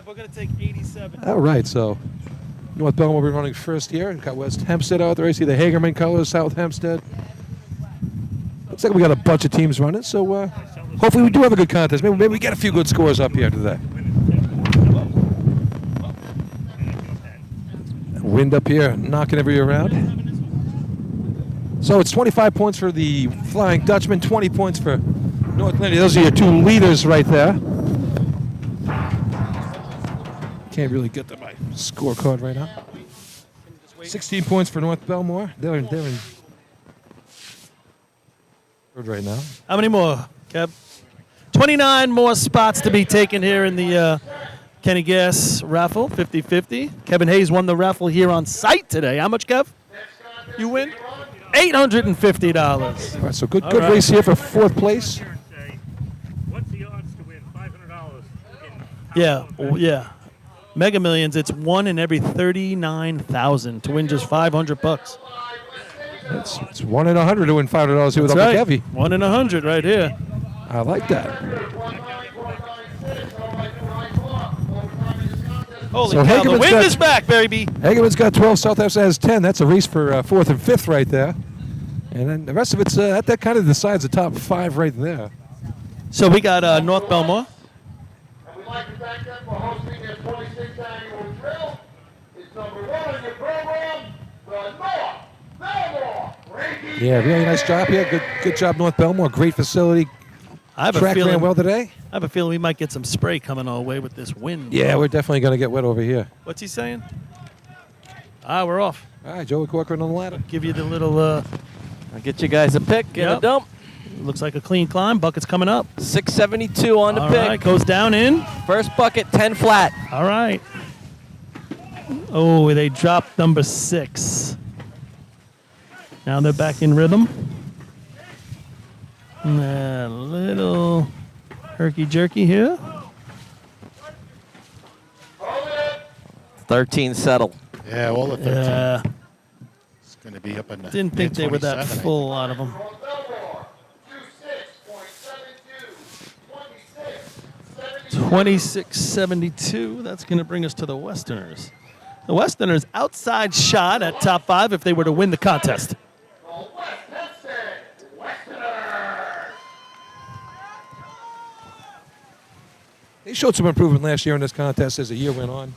We're going to take 87. All right, so North Bellmore will be running first here. We've got West Hempstead out there. I see the Hagerman colors, South Hempstead. Looks like we got a bunch of teams running, so hopefully we do have a good contest. Maybe we get a few good scores up here today. Wind up here, knocking everybody around. So it's 25 points for the Flying Dutchman, 20 points for North Lindy. Those are your two leaders right there. Can't really get to my scorecard right now. 16 points for North Bellmore. They're in third right now. How many more, Kev? 29 more spots to be taken here in the Kenny Gas raffle, 50-50. Kevin Hayes won the raffle here on site today. How much, Kev? You win? $850. All right, so good race here for fourth place. What's the odds to win $500? Yeah. Mega Millions, it's 1 in every 39,000 to win just $500. It's 1 in 100 to win $500 here with Uncle Kevy. 1 in 100 right here. I like that. Holy cow, the wind is back, baby. Hagerman's got 12, South Hempstead has 10. That's a race for fourth and fifth right there. And then the rest of it's, that kind of decides the top 5 right there. So we got North Bellmore. And we'd like to thank them for hosting their 26th annual drill. It's number 1 on your program, the North Bellmore Racing. Yeah, really nice job here. Good job, North Bellmore. Great facility. I have Track a feeling ran well today. I have a feeling we might get some spray coming our way with this wind. Yeah, we're definitely going to get wet over here. What's he saying? We're off. All right, Joey Corcoran on the ladder. Give you the little. I'll get you guys a pick and a dump. Looks like a clean climb. Bucket's coming up. 672 on the All pick. right, goes down in. First bucket, 10 flat. All right. Oh, they dropped number 6. Now they're back in rhythm. A little herky-jerky here. 13 settle. Yeah, all the 13. Yeah. It's going to be up in the Didn't think they were that mid-27, I full out of them. 26-72. That's going to bring us to the Westerners. The Westerners outside shot at top 5 if they were to win the contest. They showed some improvement last year in this contest as the year went on.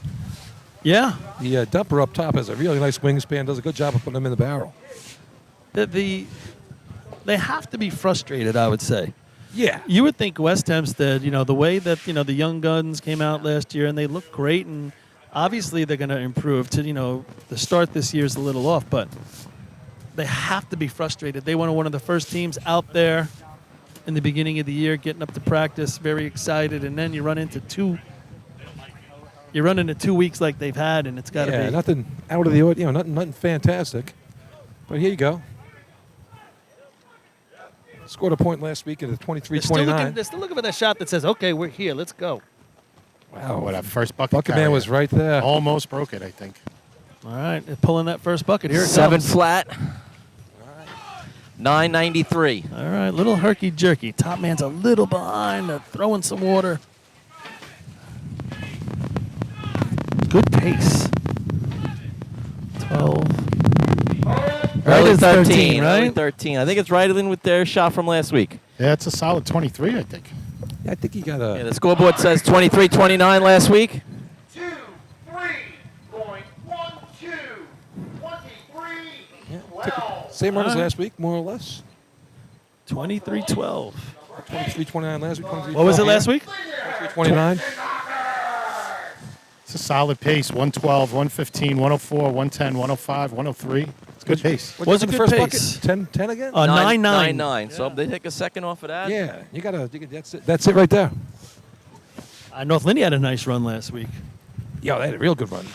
Yeah. The dumper up top has a really nice wingspan, does a good job of putting them in the barrel. They have to be frustrated, I would say. Yeah. You would think West Hempstead, the way that, the young guns came out last year and they look great, and obviously they're going to improve. The start this year is a little off, but they have to be frustrated. They were one of the first teams out there in the beginning of the year, getting up to practice, very excited, and then you run into 2 weeks like they've had, and it's got to be nothing out of the ordinary, nothing fantastic. But here you go. Scored a point last week at a 23-29. They're still looking for that shot that says, okay, we're here, let's go. Wow, what a first bucket. Bucket man was right there. Almost broke it, I think. All right, they're pulling that first bucket. Here it 7 comes. flat. 993. All right, little herky-jerky. Top man's a little behind. They're throwing some water. Good pace. 12. Early is 13, right? Early 13. I think it's right in with their shot from last week. Yeah, it's a solid 23, I think. Yeah, I think he got a. Yeah, the scoreboard says 23-29 last week. 12. Same run as last week, more or less. 23-12. 23-29 last week. What was it last week? 23-29. It's a solid pace. 112, 115, 104, 110, 105, 103. It's a good pace. Was a the good first pace. bucket? 10 again? 9-9. 9-9. So they take a second off of that. Yeah, that's it right there. North Lindy had a nice run last week. Yeah, they had a real good run.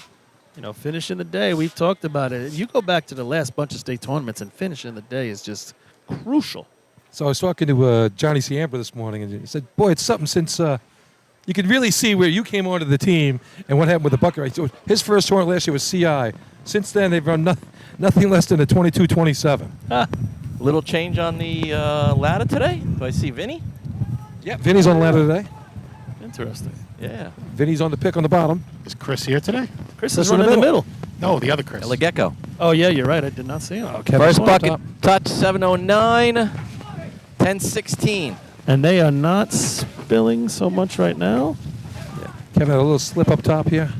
You know, finishing the day, we've talked about it. You go back to the last bunch of state tournaments, and finishing the day is just crucial. So I was talking to Johnny Ciampa this morning, and he said, boy, it's something since you could really see where you came onto the team and what happened with the bucket race. So his first tournament last year was CI. Since then, they've run nothing less than a 22-27. Little change on the ladder today. Do I see Vinny? Yeah, Vinny's on the ladder today. Interesting. Yeah. Vinny's on the pick on the bottom. Is Chris here today? Chris is running in the middle. No, the other Chris. Legecko. Oh, yeah, you're right. I did not see him. First bucket touch, 7:09, 10:16. And they are not spilling so much right now. Kevin had a little slip up top here.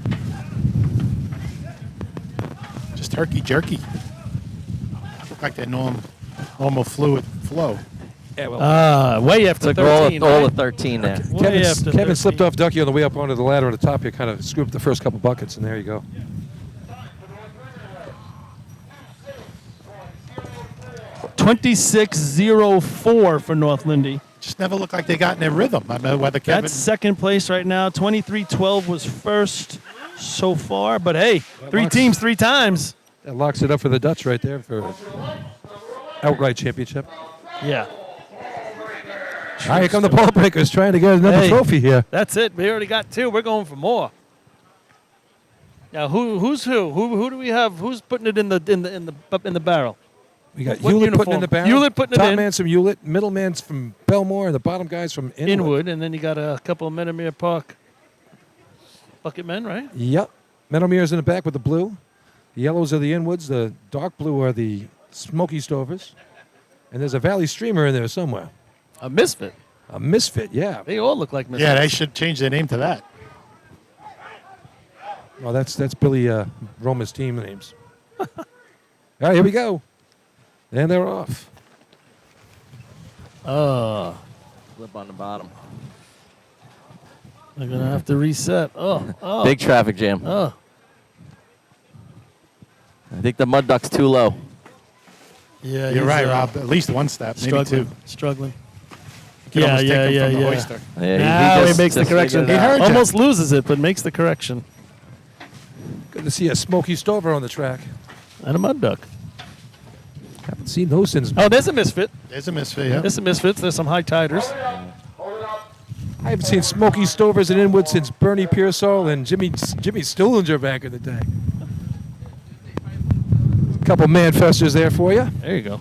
Just herky-jerky. Look like their normal fluid flow. Yeah, well, way after Took 13. all right? of 13 there. Way after Kevin 13. slipped off Ducky on the way up onto the ladder on the top here, kind of scooped the first couple buckets, and there you go. $26.04 for North Lindy. Just never looked like they got in their rhythm. I mean, whether Kevin. That's second place right now. 23-12 was first so far. But hey, three teams, 3 times. That locks it up for the Dutch right there for outright championship. Yeah. All right, here come the ball breakers trying to get another trophy here. That's it. We already got 2. We're going for more. Now, who's who? Who do we have? Who's putting it in the barrel? We got What Hewlett putting in the barrel. Hewlett putting Top it in. man's from Hewlett, middle man's from Bellmore, and the bottom guy's from Inwood. And then you got a couple of Meadowmere Park bucket men, right? Yep. Meadowmere's in the back with the blue. The yellows are the Inwoods. The dark blue are the Smoky Stovers. And there's a Valley Streamer in there somewhere. A misfit. A misfit, yeah. They all look like misfits. Yeah, they should change their name to that. Well, that's Billy Roma's team names. All right, here we go. And they're off. Flip on the bottom. They're going to have to reset. Oh. Big traffic jam. Oh. I think the mud duck's too low. Yeah, You're right, Rob. At least one step, maybe 2. Struggling. You can almost take them from the oyster. Yeah, Now he makes the just correction. figured it out. Almost loses it, but makes the correction. Good to see a Smoky Stover on the track. And a mud duck. Haven't seen those since. Oh, there's a misfit. There's a misfit, yeah. There's some misfits. There's some high tiders. I haven't seen Smoky Stovers in Inwood since Bernie Pearsall and Jimmy Stullinger back in the day. A couple manfesters there for you. There you go.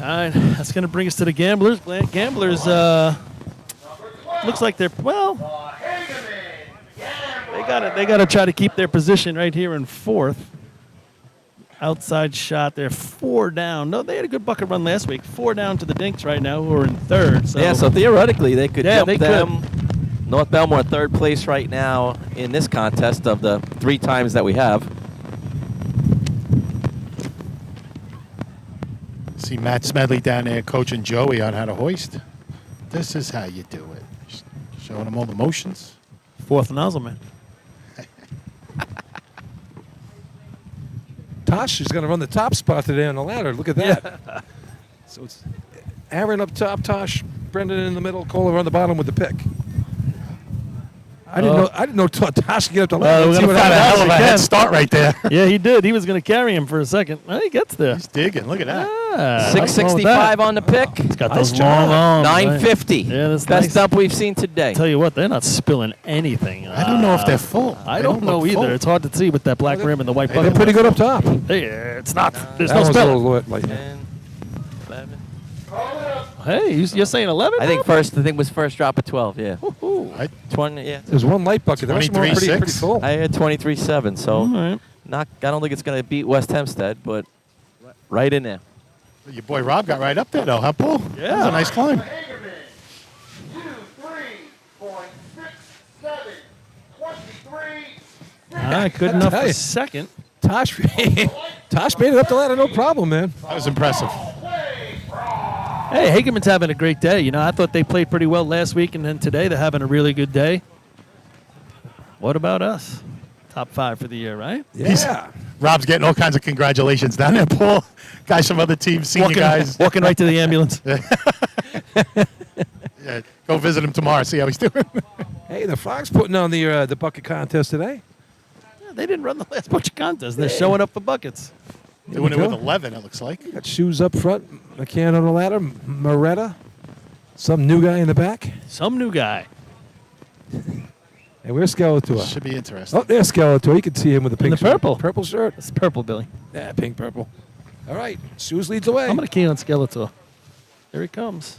All right, that's going to bring us to the Gamblers. Gamblers looks like they're, well, they got to try to keep their position right here in 4th. Outside shot, they're 4 down. No, they had a good bucket run last week. 4 down to the Dinks right now, who are in 3rd. So. Yeah, so theoretically they could jump they them. North Bellmore 3rd place right now in this contest of the 3 times that we have. See Matt Smedley down there coaching Joey on how to hoist. This is how you do it. Just showing him all the motions. 4th nozzle man. Tosh is going to run the top spot today on the ladder. Look at that. Yeah. So it's Aaron up top, Tosh, Brendan in the middle, Kohler on the bottom with the pick. I didn't know Tosh could get up the ladder. We're going to find a hell of a head start right there. Yeah, he did. He was going to carry him for a second. Well, he gets there. He's digging. Look at that. 665 on the pick. He's got Nice those job. long arms. 950. Yeah, that's Best nice. dump we've seen today. Tell you what, they're not spilling anything. I don't know if they're full. I They don't know look either. full. It's hard to see with that black rim and the white They're bucket. pretty good up top. It's not. There's That no one's a spilling. little light. 10, 11. Hey, you're saying 11? I think was first drop of 12. Yeah. I- 20. Yeah. There's one light bucket. The rest of them are pretty 23.6. full. I had 23.7. So All right. I don't think it's going to beat West Hempstead, but right in there. Your boy Rob got right up there, though, huh, Paul? Yeah. That was a nice climb. Hagerman, 2-3.67, 23. All right, good enough tell for you. second. Tosh, Tosh made it up the ladder, no problem, man. That was impressive. Hey, Hageman's having a great day. You know, I thought they played pretty well last week, and then today they're having a really good day. What about us? Top 5 for the year, right? Yeah. Rob's getting all kinds of congratulations down there, Paul. Guys from other teams, senior guys. Walking right to the ambulance. Yeah, go visit him tomorrow, see how he's doing. Hey, the Frogs putting on the bucket contest today. Yeah, they didn't run the last bunch of contests. They're showing up for buckets. Doing it go. with 11, it looks like. Got shoes up front, McCann on the ladder, Moretta, some new guy in the back. Some new guy. Hey, where's Skeletor? Should be interesting. Oh, there's Skeletor. You can see him with the pink the purple. Purple shirt. It's purple, Billy. Yeah, pink, purple. All right, shoes leads away. I'm going to key on Skeletor. Here he comes.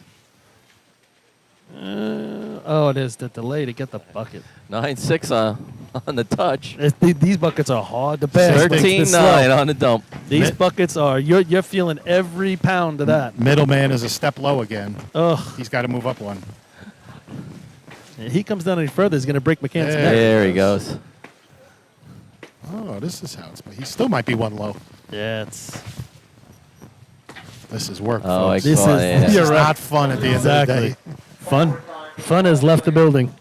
Oh, it is the delay to get the bucket. 9-6 on the touch. These buckets are hard to pass. 13-9 on the dump. These buckets are, you're feeling every pound of that. Middleman is a step low again. Ugh. He's got to move up one. If he comes down any further, he's going to break McCann's neck. There he goes. Oh, this is how it's. He still might be one low. Yeah, it's. This is work. Oh, folks. This is This you're is right. not fun at the end of the day. Fun has left the building.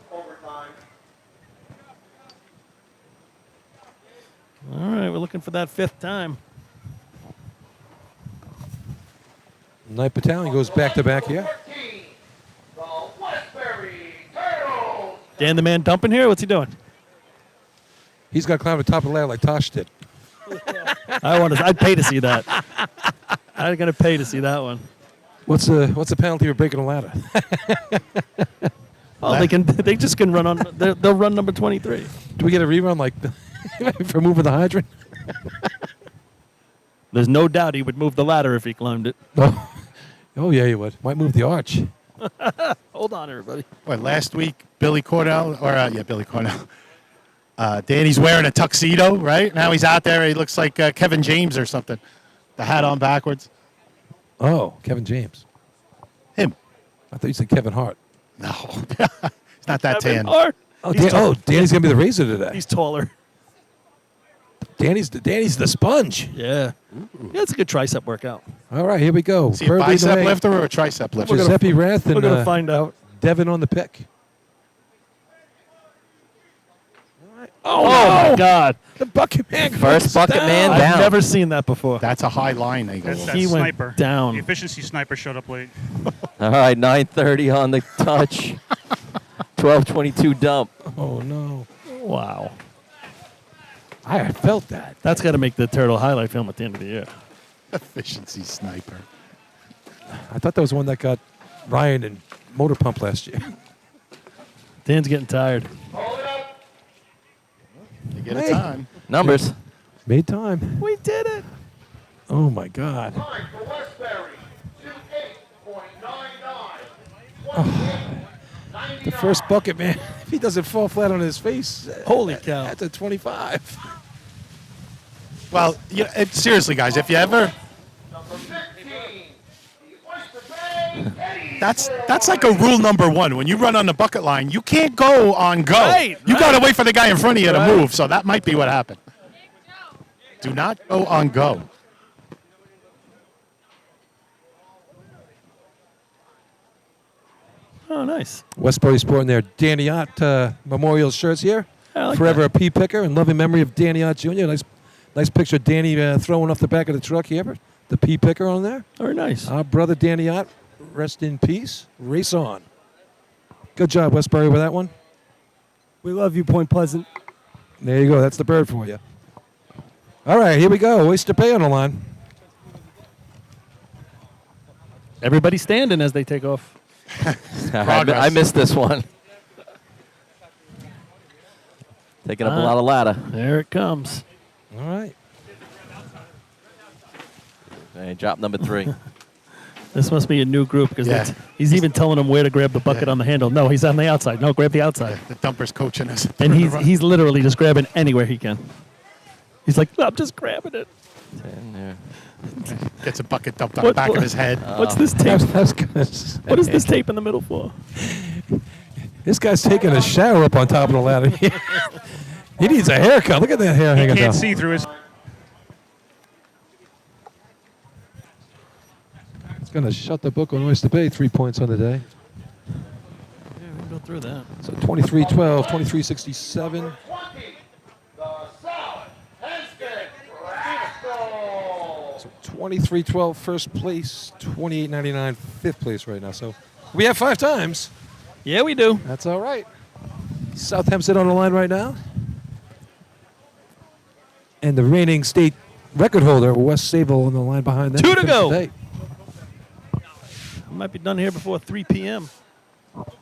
All right, we're looking for that 5th time. Knight Battalion goes back to back here. Dan the man dumping here? What's he doing? He's got to climb the top of the ladder like Tosh did. I'd pay to see that. I'm going to pay to see that one. What's the penalty for breaking a ladder? Oh, they just can run on. They'll run number 23. Do we get a rerun like for moving the hydrant? There's no doubt he would move the ladder if he climbed it. Oh yeah, you would. Might move the arch. Hold on, everybody. What, last week, Billy Cornell, Billy Cornell. Danny's wearing a tuxedo, right? Now he's out there. He looks like Kevin James or something. The hat on backwards. Oh, Kevin James. Him. I thought you said Kevin Hart. No. It's not that Kevin tan. Hart. Oh, Danny's going to be the razor today. He's taller. Danny's the sponge. Yeah. Yeah, it's a good tricep workout. All right, here we go. Is he a bicep lifter or a tricep lifter? Giuseppe Rath and We're going to find out. Devin on the pick. Oh, my God. The bucket man. First bucket man down. I've never seen that before. That's a high line they go That's over. that He went sniper. down. The efficiency sniper showed up late. All right, 9:30 on the touch. 12:22 dump. Oh, no. Wow. I felt that. That's got to make the Turtle highlight film at the end of the year. Efficiency sniper. I thought that was one that got Ryan and Motor Pump last year. Dan's getting tired. You get a time. Numbers. Made time. We did it. Oh, my God. Time for Westbury, 28.99. The first bucket man. If he doesn't fall flat on his face, Holy cow. that's a 25. Well, seriously, guys, if you ever... Number 15, the Oyster Bay. That's like a rule number 1. When you run on the bucket line, you can't go on go. Right, You right. got to wait for the guy in front of you to Right. move, so that might be what happened. Do not go on go. Oh, nice. Westbury sporting their Danny Ott memorial shirts here. I like Forever that. a pea picker in loving memory of Danny Ott Jr. Nice picture of Danny throwing off the back of the truck here. The pea picker on there. Very nice. Our brother Danny Ott, rest in peace. Race on. Good job, Westbury, with that one. We love you, Point Pleasant. There you go. That's the bird for you. All right, here we go. Oyster Bay on the line. Everybody standing as they take off. I missed this one. Taking up a lot of ladder. There it comes. All right. Hey, drop number 3. This must be a new group because Yeah. he's even telling them where to grab the bucket on the handle. No, he's on the outside. No, grab the outside. The dumper's coaching us. And he's literally just grabbing anywhere he can. He's like, I'm just grabbing it. 10 there. Gets a bucket dumped on the back of his head. What's this tape? That's What is this tape in the middle for? This guy's taking a shower up on top of the ladder. He needs a haircut. Look at that hair He hanging down. can't see through his. It's going to shut the book on Oyster Bay. 3 points on the day. Yeah, we can go through that. So 23-12, 23-67. So 23-12 first place, 28-99 fifth place right now. So we have 5 times. Yeah, we do. That's all right. South Hempstead on the line right now. And the reigning state record holder, West Sable, on the line behind them. 2 to go. Today. We might be done here before 3 p.m. What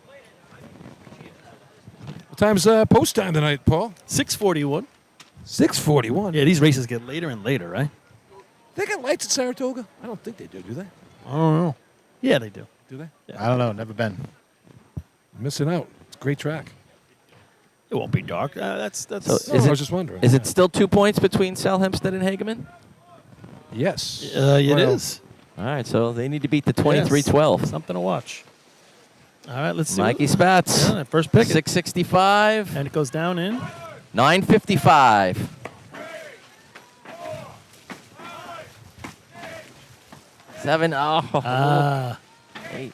time's post time tonight, Paul? 6:41. 6:41. Yeah, these races get later and later, right? They got lights at Saratoga? I don't think they do they? I don't know. Yeah, they do. Do they? I don't know. Never been. Missing out. It's a great track. It won't be dark. That's. So I was just wondering. Is it still 2 points between South Hempstead and Hageman? Yes. It is. All right, so they need to beat the 23-12. Something to watch. All right, let's see. Mikey Spatz. Yeah, first pick. 665. And it goes down in 955. Seven. Oh. 8.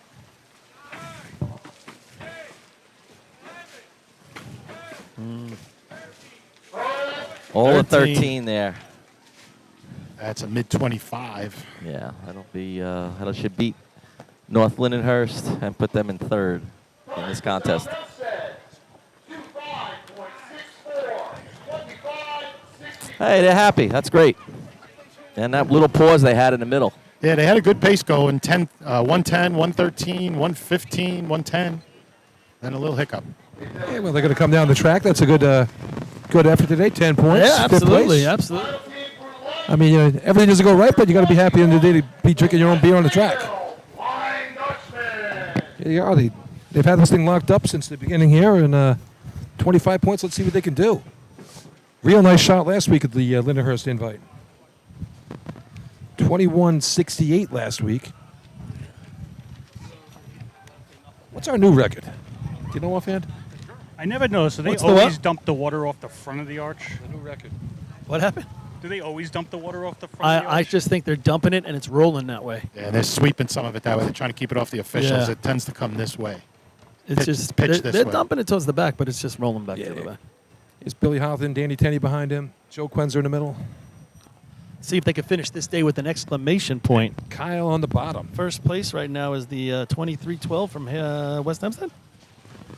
All of 13 there. That's a mid-25. Yeah, that'll be that should beat North Lindenhurst and put them in third in this contest. Hey, they're happy. That's great. And that little pause they had in the middle. Yeah, they had a good pace going. 110, 113, 115, 110. Then a little hiccup. Yeah, well, they're going to come down the track. That's a good good effort today. 10 points. Yeah, fifth absolutely, place. absolutely. I mean, everything doesn't go right, but you got to be happy in the day to be drinking your own beer on the track. Yeah, they've had this thing locked up since the beginning here, and 25 points. Let's see what they can do. Real nice shot last week at the Lindenhurst invite. 21-68 last week. What's our new record? Do you know offhand? I never noticed. Do they What's the always what? dump the water off the front of the arch? The new record. What happened? Do they always dump the water off the front of the I arch? just think they're dumping it and it's rolling that way. Yeah, they're sweeping some of it that way. They're trying to keep it off the officials. Yeah. It tends to come this way. It's Pitch this they're way. dumping it towards the back, but it's just rolling back the other way. Is Billy Houghton, Danny Tenney behind him, Joe Quenzer in the middle. See if they can finish this day with an exclamation point. Kyle on the bottom. First place right now is the 23-12 from West Hempstead.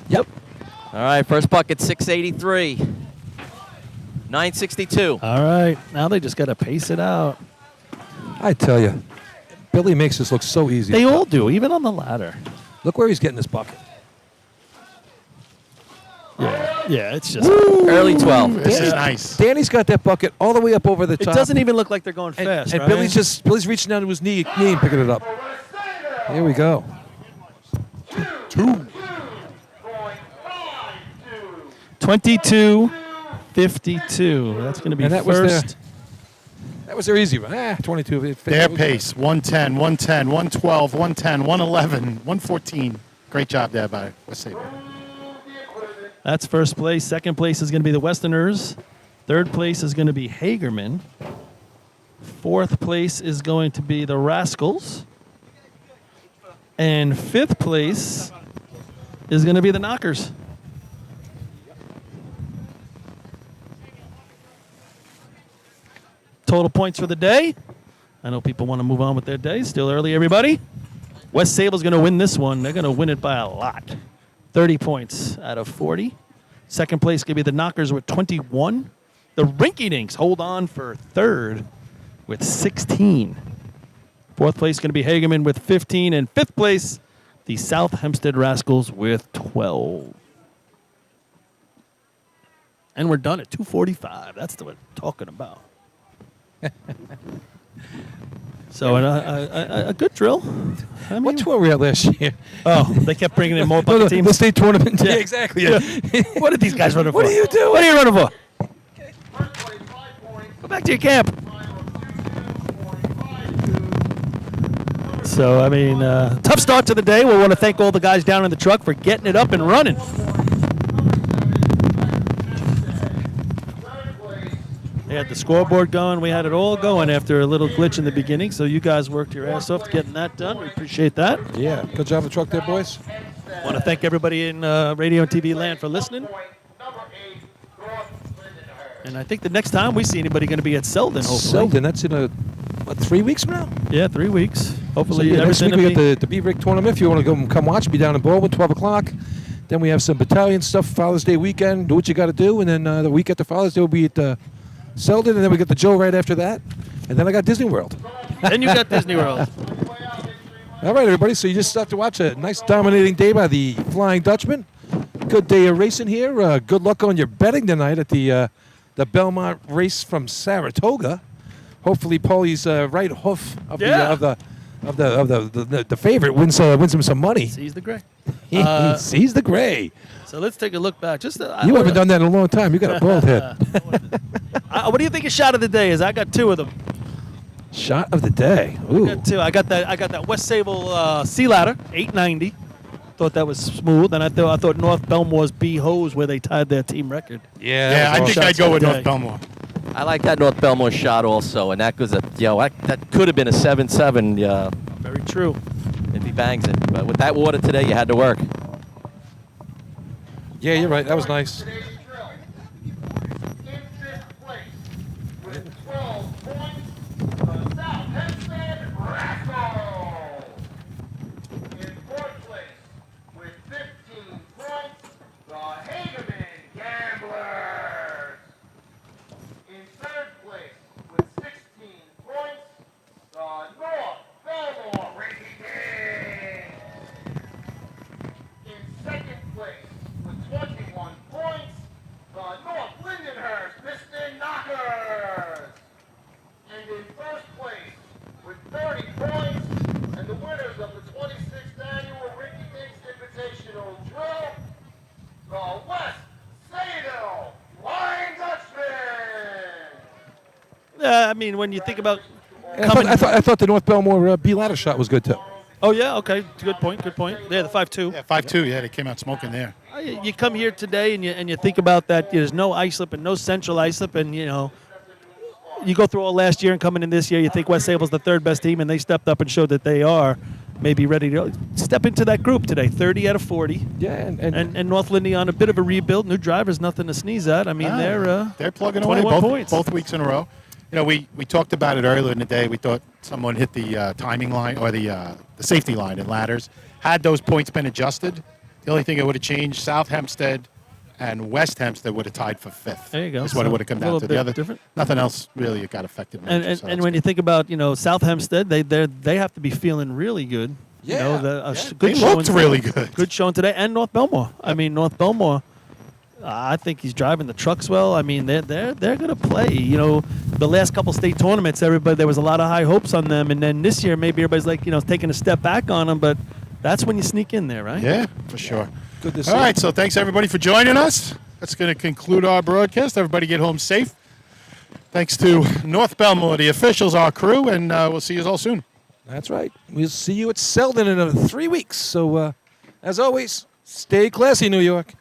Yep. All right, first bucket, 683. 962. All right, now they just got to pace it out. I tell you, Billy makes this look so easy. They all do, even on the ladder. Look where he's getting this bucket. Yeah, it's just early 12. This is nice. Danny's got that bucket all the way up over the It top. doesn't even look like they're going and, fast, and right? Billy's reaching down to his knee and picking it up. Here we go. 22-52. That's going to be And that first. was their easy one. 22. Their pace, 110, 110, 112, 110, 111, 114. Great job there by West Sable. That's first place. Second place is going to be the Westerners. Third place is going to be Hagerman. Fourth place is going to be the Rascals. And fifth place is going to be the Knockers. Total points for the day. I know people want to move on with their day. Still early, everybody. West Sable's going to win this one. They're going to win it by a lot. 30 points out of 40. Second place could be the Knockers with 21. The Rinky Dinks hold on for third with 16. Fourth place going to be Hageman with 15. And fifth place, the South Hempstead Rascals with 12. And we're done at 2:45. That's what we're talking about. So a good drill. I mean, What tour were we at last year? Oh, they kept bringing in more bucket teams. The state tournament. Yeah. Yeah, exactly. What did these guys run for? What are you doing? What are you running for? Go back to your camp. So, I mean, tough start to the day. We want to thank all the guys down in the truck for getting it up and running. They had the scoreboard going. We had it all going after a little glitch in the beginning. So you guys worked your ass off getting that done. We appreciate that. Yeah, good job on the truck there, boys. Want to thank everybody in radio and TV land for listening. And I think the next time we see anybody going to be at Selden, hopefully. Selden, that's in 3 weeks from now? Yeah, 3 weeks. Hopefully, So, next week everything we will got the B-Rick tournament. If you want to go come watch, be down in Baldwin, 12 o'clock. Then we have some battalion stuff, Father's Day weekend. Do what you got to do. And then the week after Father's Day will be at Selden. And then we got the Joe right after that. And then I got Disney World. Then you got Disney World. All right, everybody. So you just have to watch a nice dominating day by the Flying Dutchman. Good day of racing here. Good luck on your betting tonight at the Belmont race from Saratoga. Hopefully, Paulie's right hoof of the favorite wins him some money. Sees the gray. He sees the gray. So let's take a look back. Just You haven't done that in a long time. You got a bald head. What do you think a shot of the day is? I got 2 of them. Shot of the day. Ooh. I got 2. I got that West Sable Sea Ladder, 890. Thought that was smooth, and I thought North Bellmore's B Hose where they tied their team record. Yeah, I think I'd go with North Bellmore. I like that North Bellmore shot also, and that was that could have been a 7-7. Very true. If he bangs it, but with that water today, you had to work. Yeah, you're right. That was nice. I mean, when you think about I thought the North Bellmore B ladder shot was good too. Oh yeah, okay, good point. Yeah, the 5-2. Yeah, 5-2. Yeah, they came out smoking there. You come here today and you think about that. There's no islip and no central islip, and you go through all last year and coming in this year, you think West Sable's the 3rd best team, and they stepped up and showed that they are maybe ready to step into that group today. 30 out of 40. Yeah, and North Lindy on a bit of a rebuild. New drivers, nothing to sneeze at. I mean, they're plugging away 21 points. both weeks in a row. We talked about it earlier in the day. We thought someone hit the timing line or the safety line in ladders. Had those points been adjusted, the only thing it would have changed, South Hempstead and West Hempstead would have tied for 5th. There you go. That's what it would have come down to. The other different. Nothing else really got affected. And when you think about South Hempstead, they have to be feeling really good. Yeah. Good they looked really good. Good showing today, and North Bellmore. I mean, North Bellmore. I think he's driving the trucks well. I mean, they're going to play. The last couple state tournaments, there was a lot of high hopes on them, and then this year maybe everybody's like, taking a step back on them. But that's when you sneak in there, right? Yeah, for sure. Good to see. All right, so thanks everybody for joining us. That's going to conclude our broadcast. Everybody get home safe. Thanks to North Bellmore, the officials, our crew, and we'll see you all soon. That's right. We'll see you at Selden in another 3 weeks. So, as always, stay classy, New York.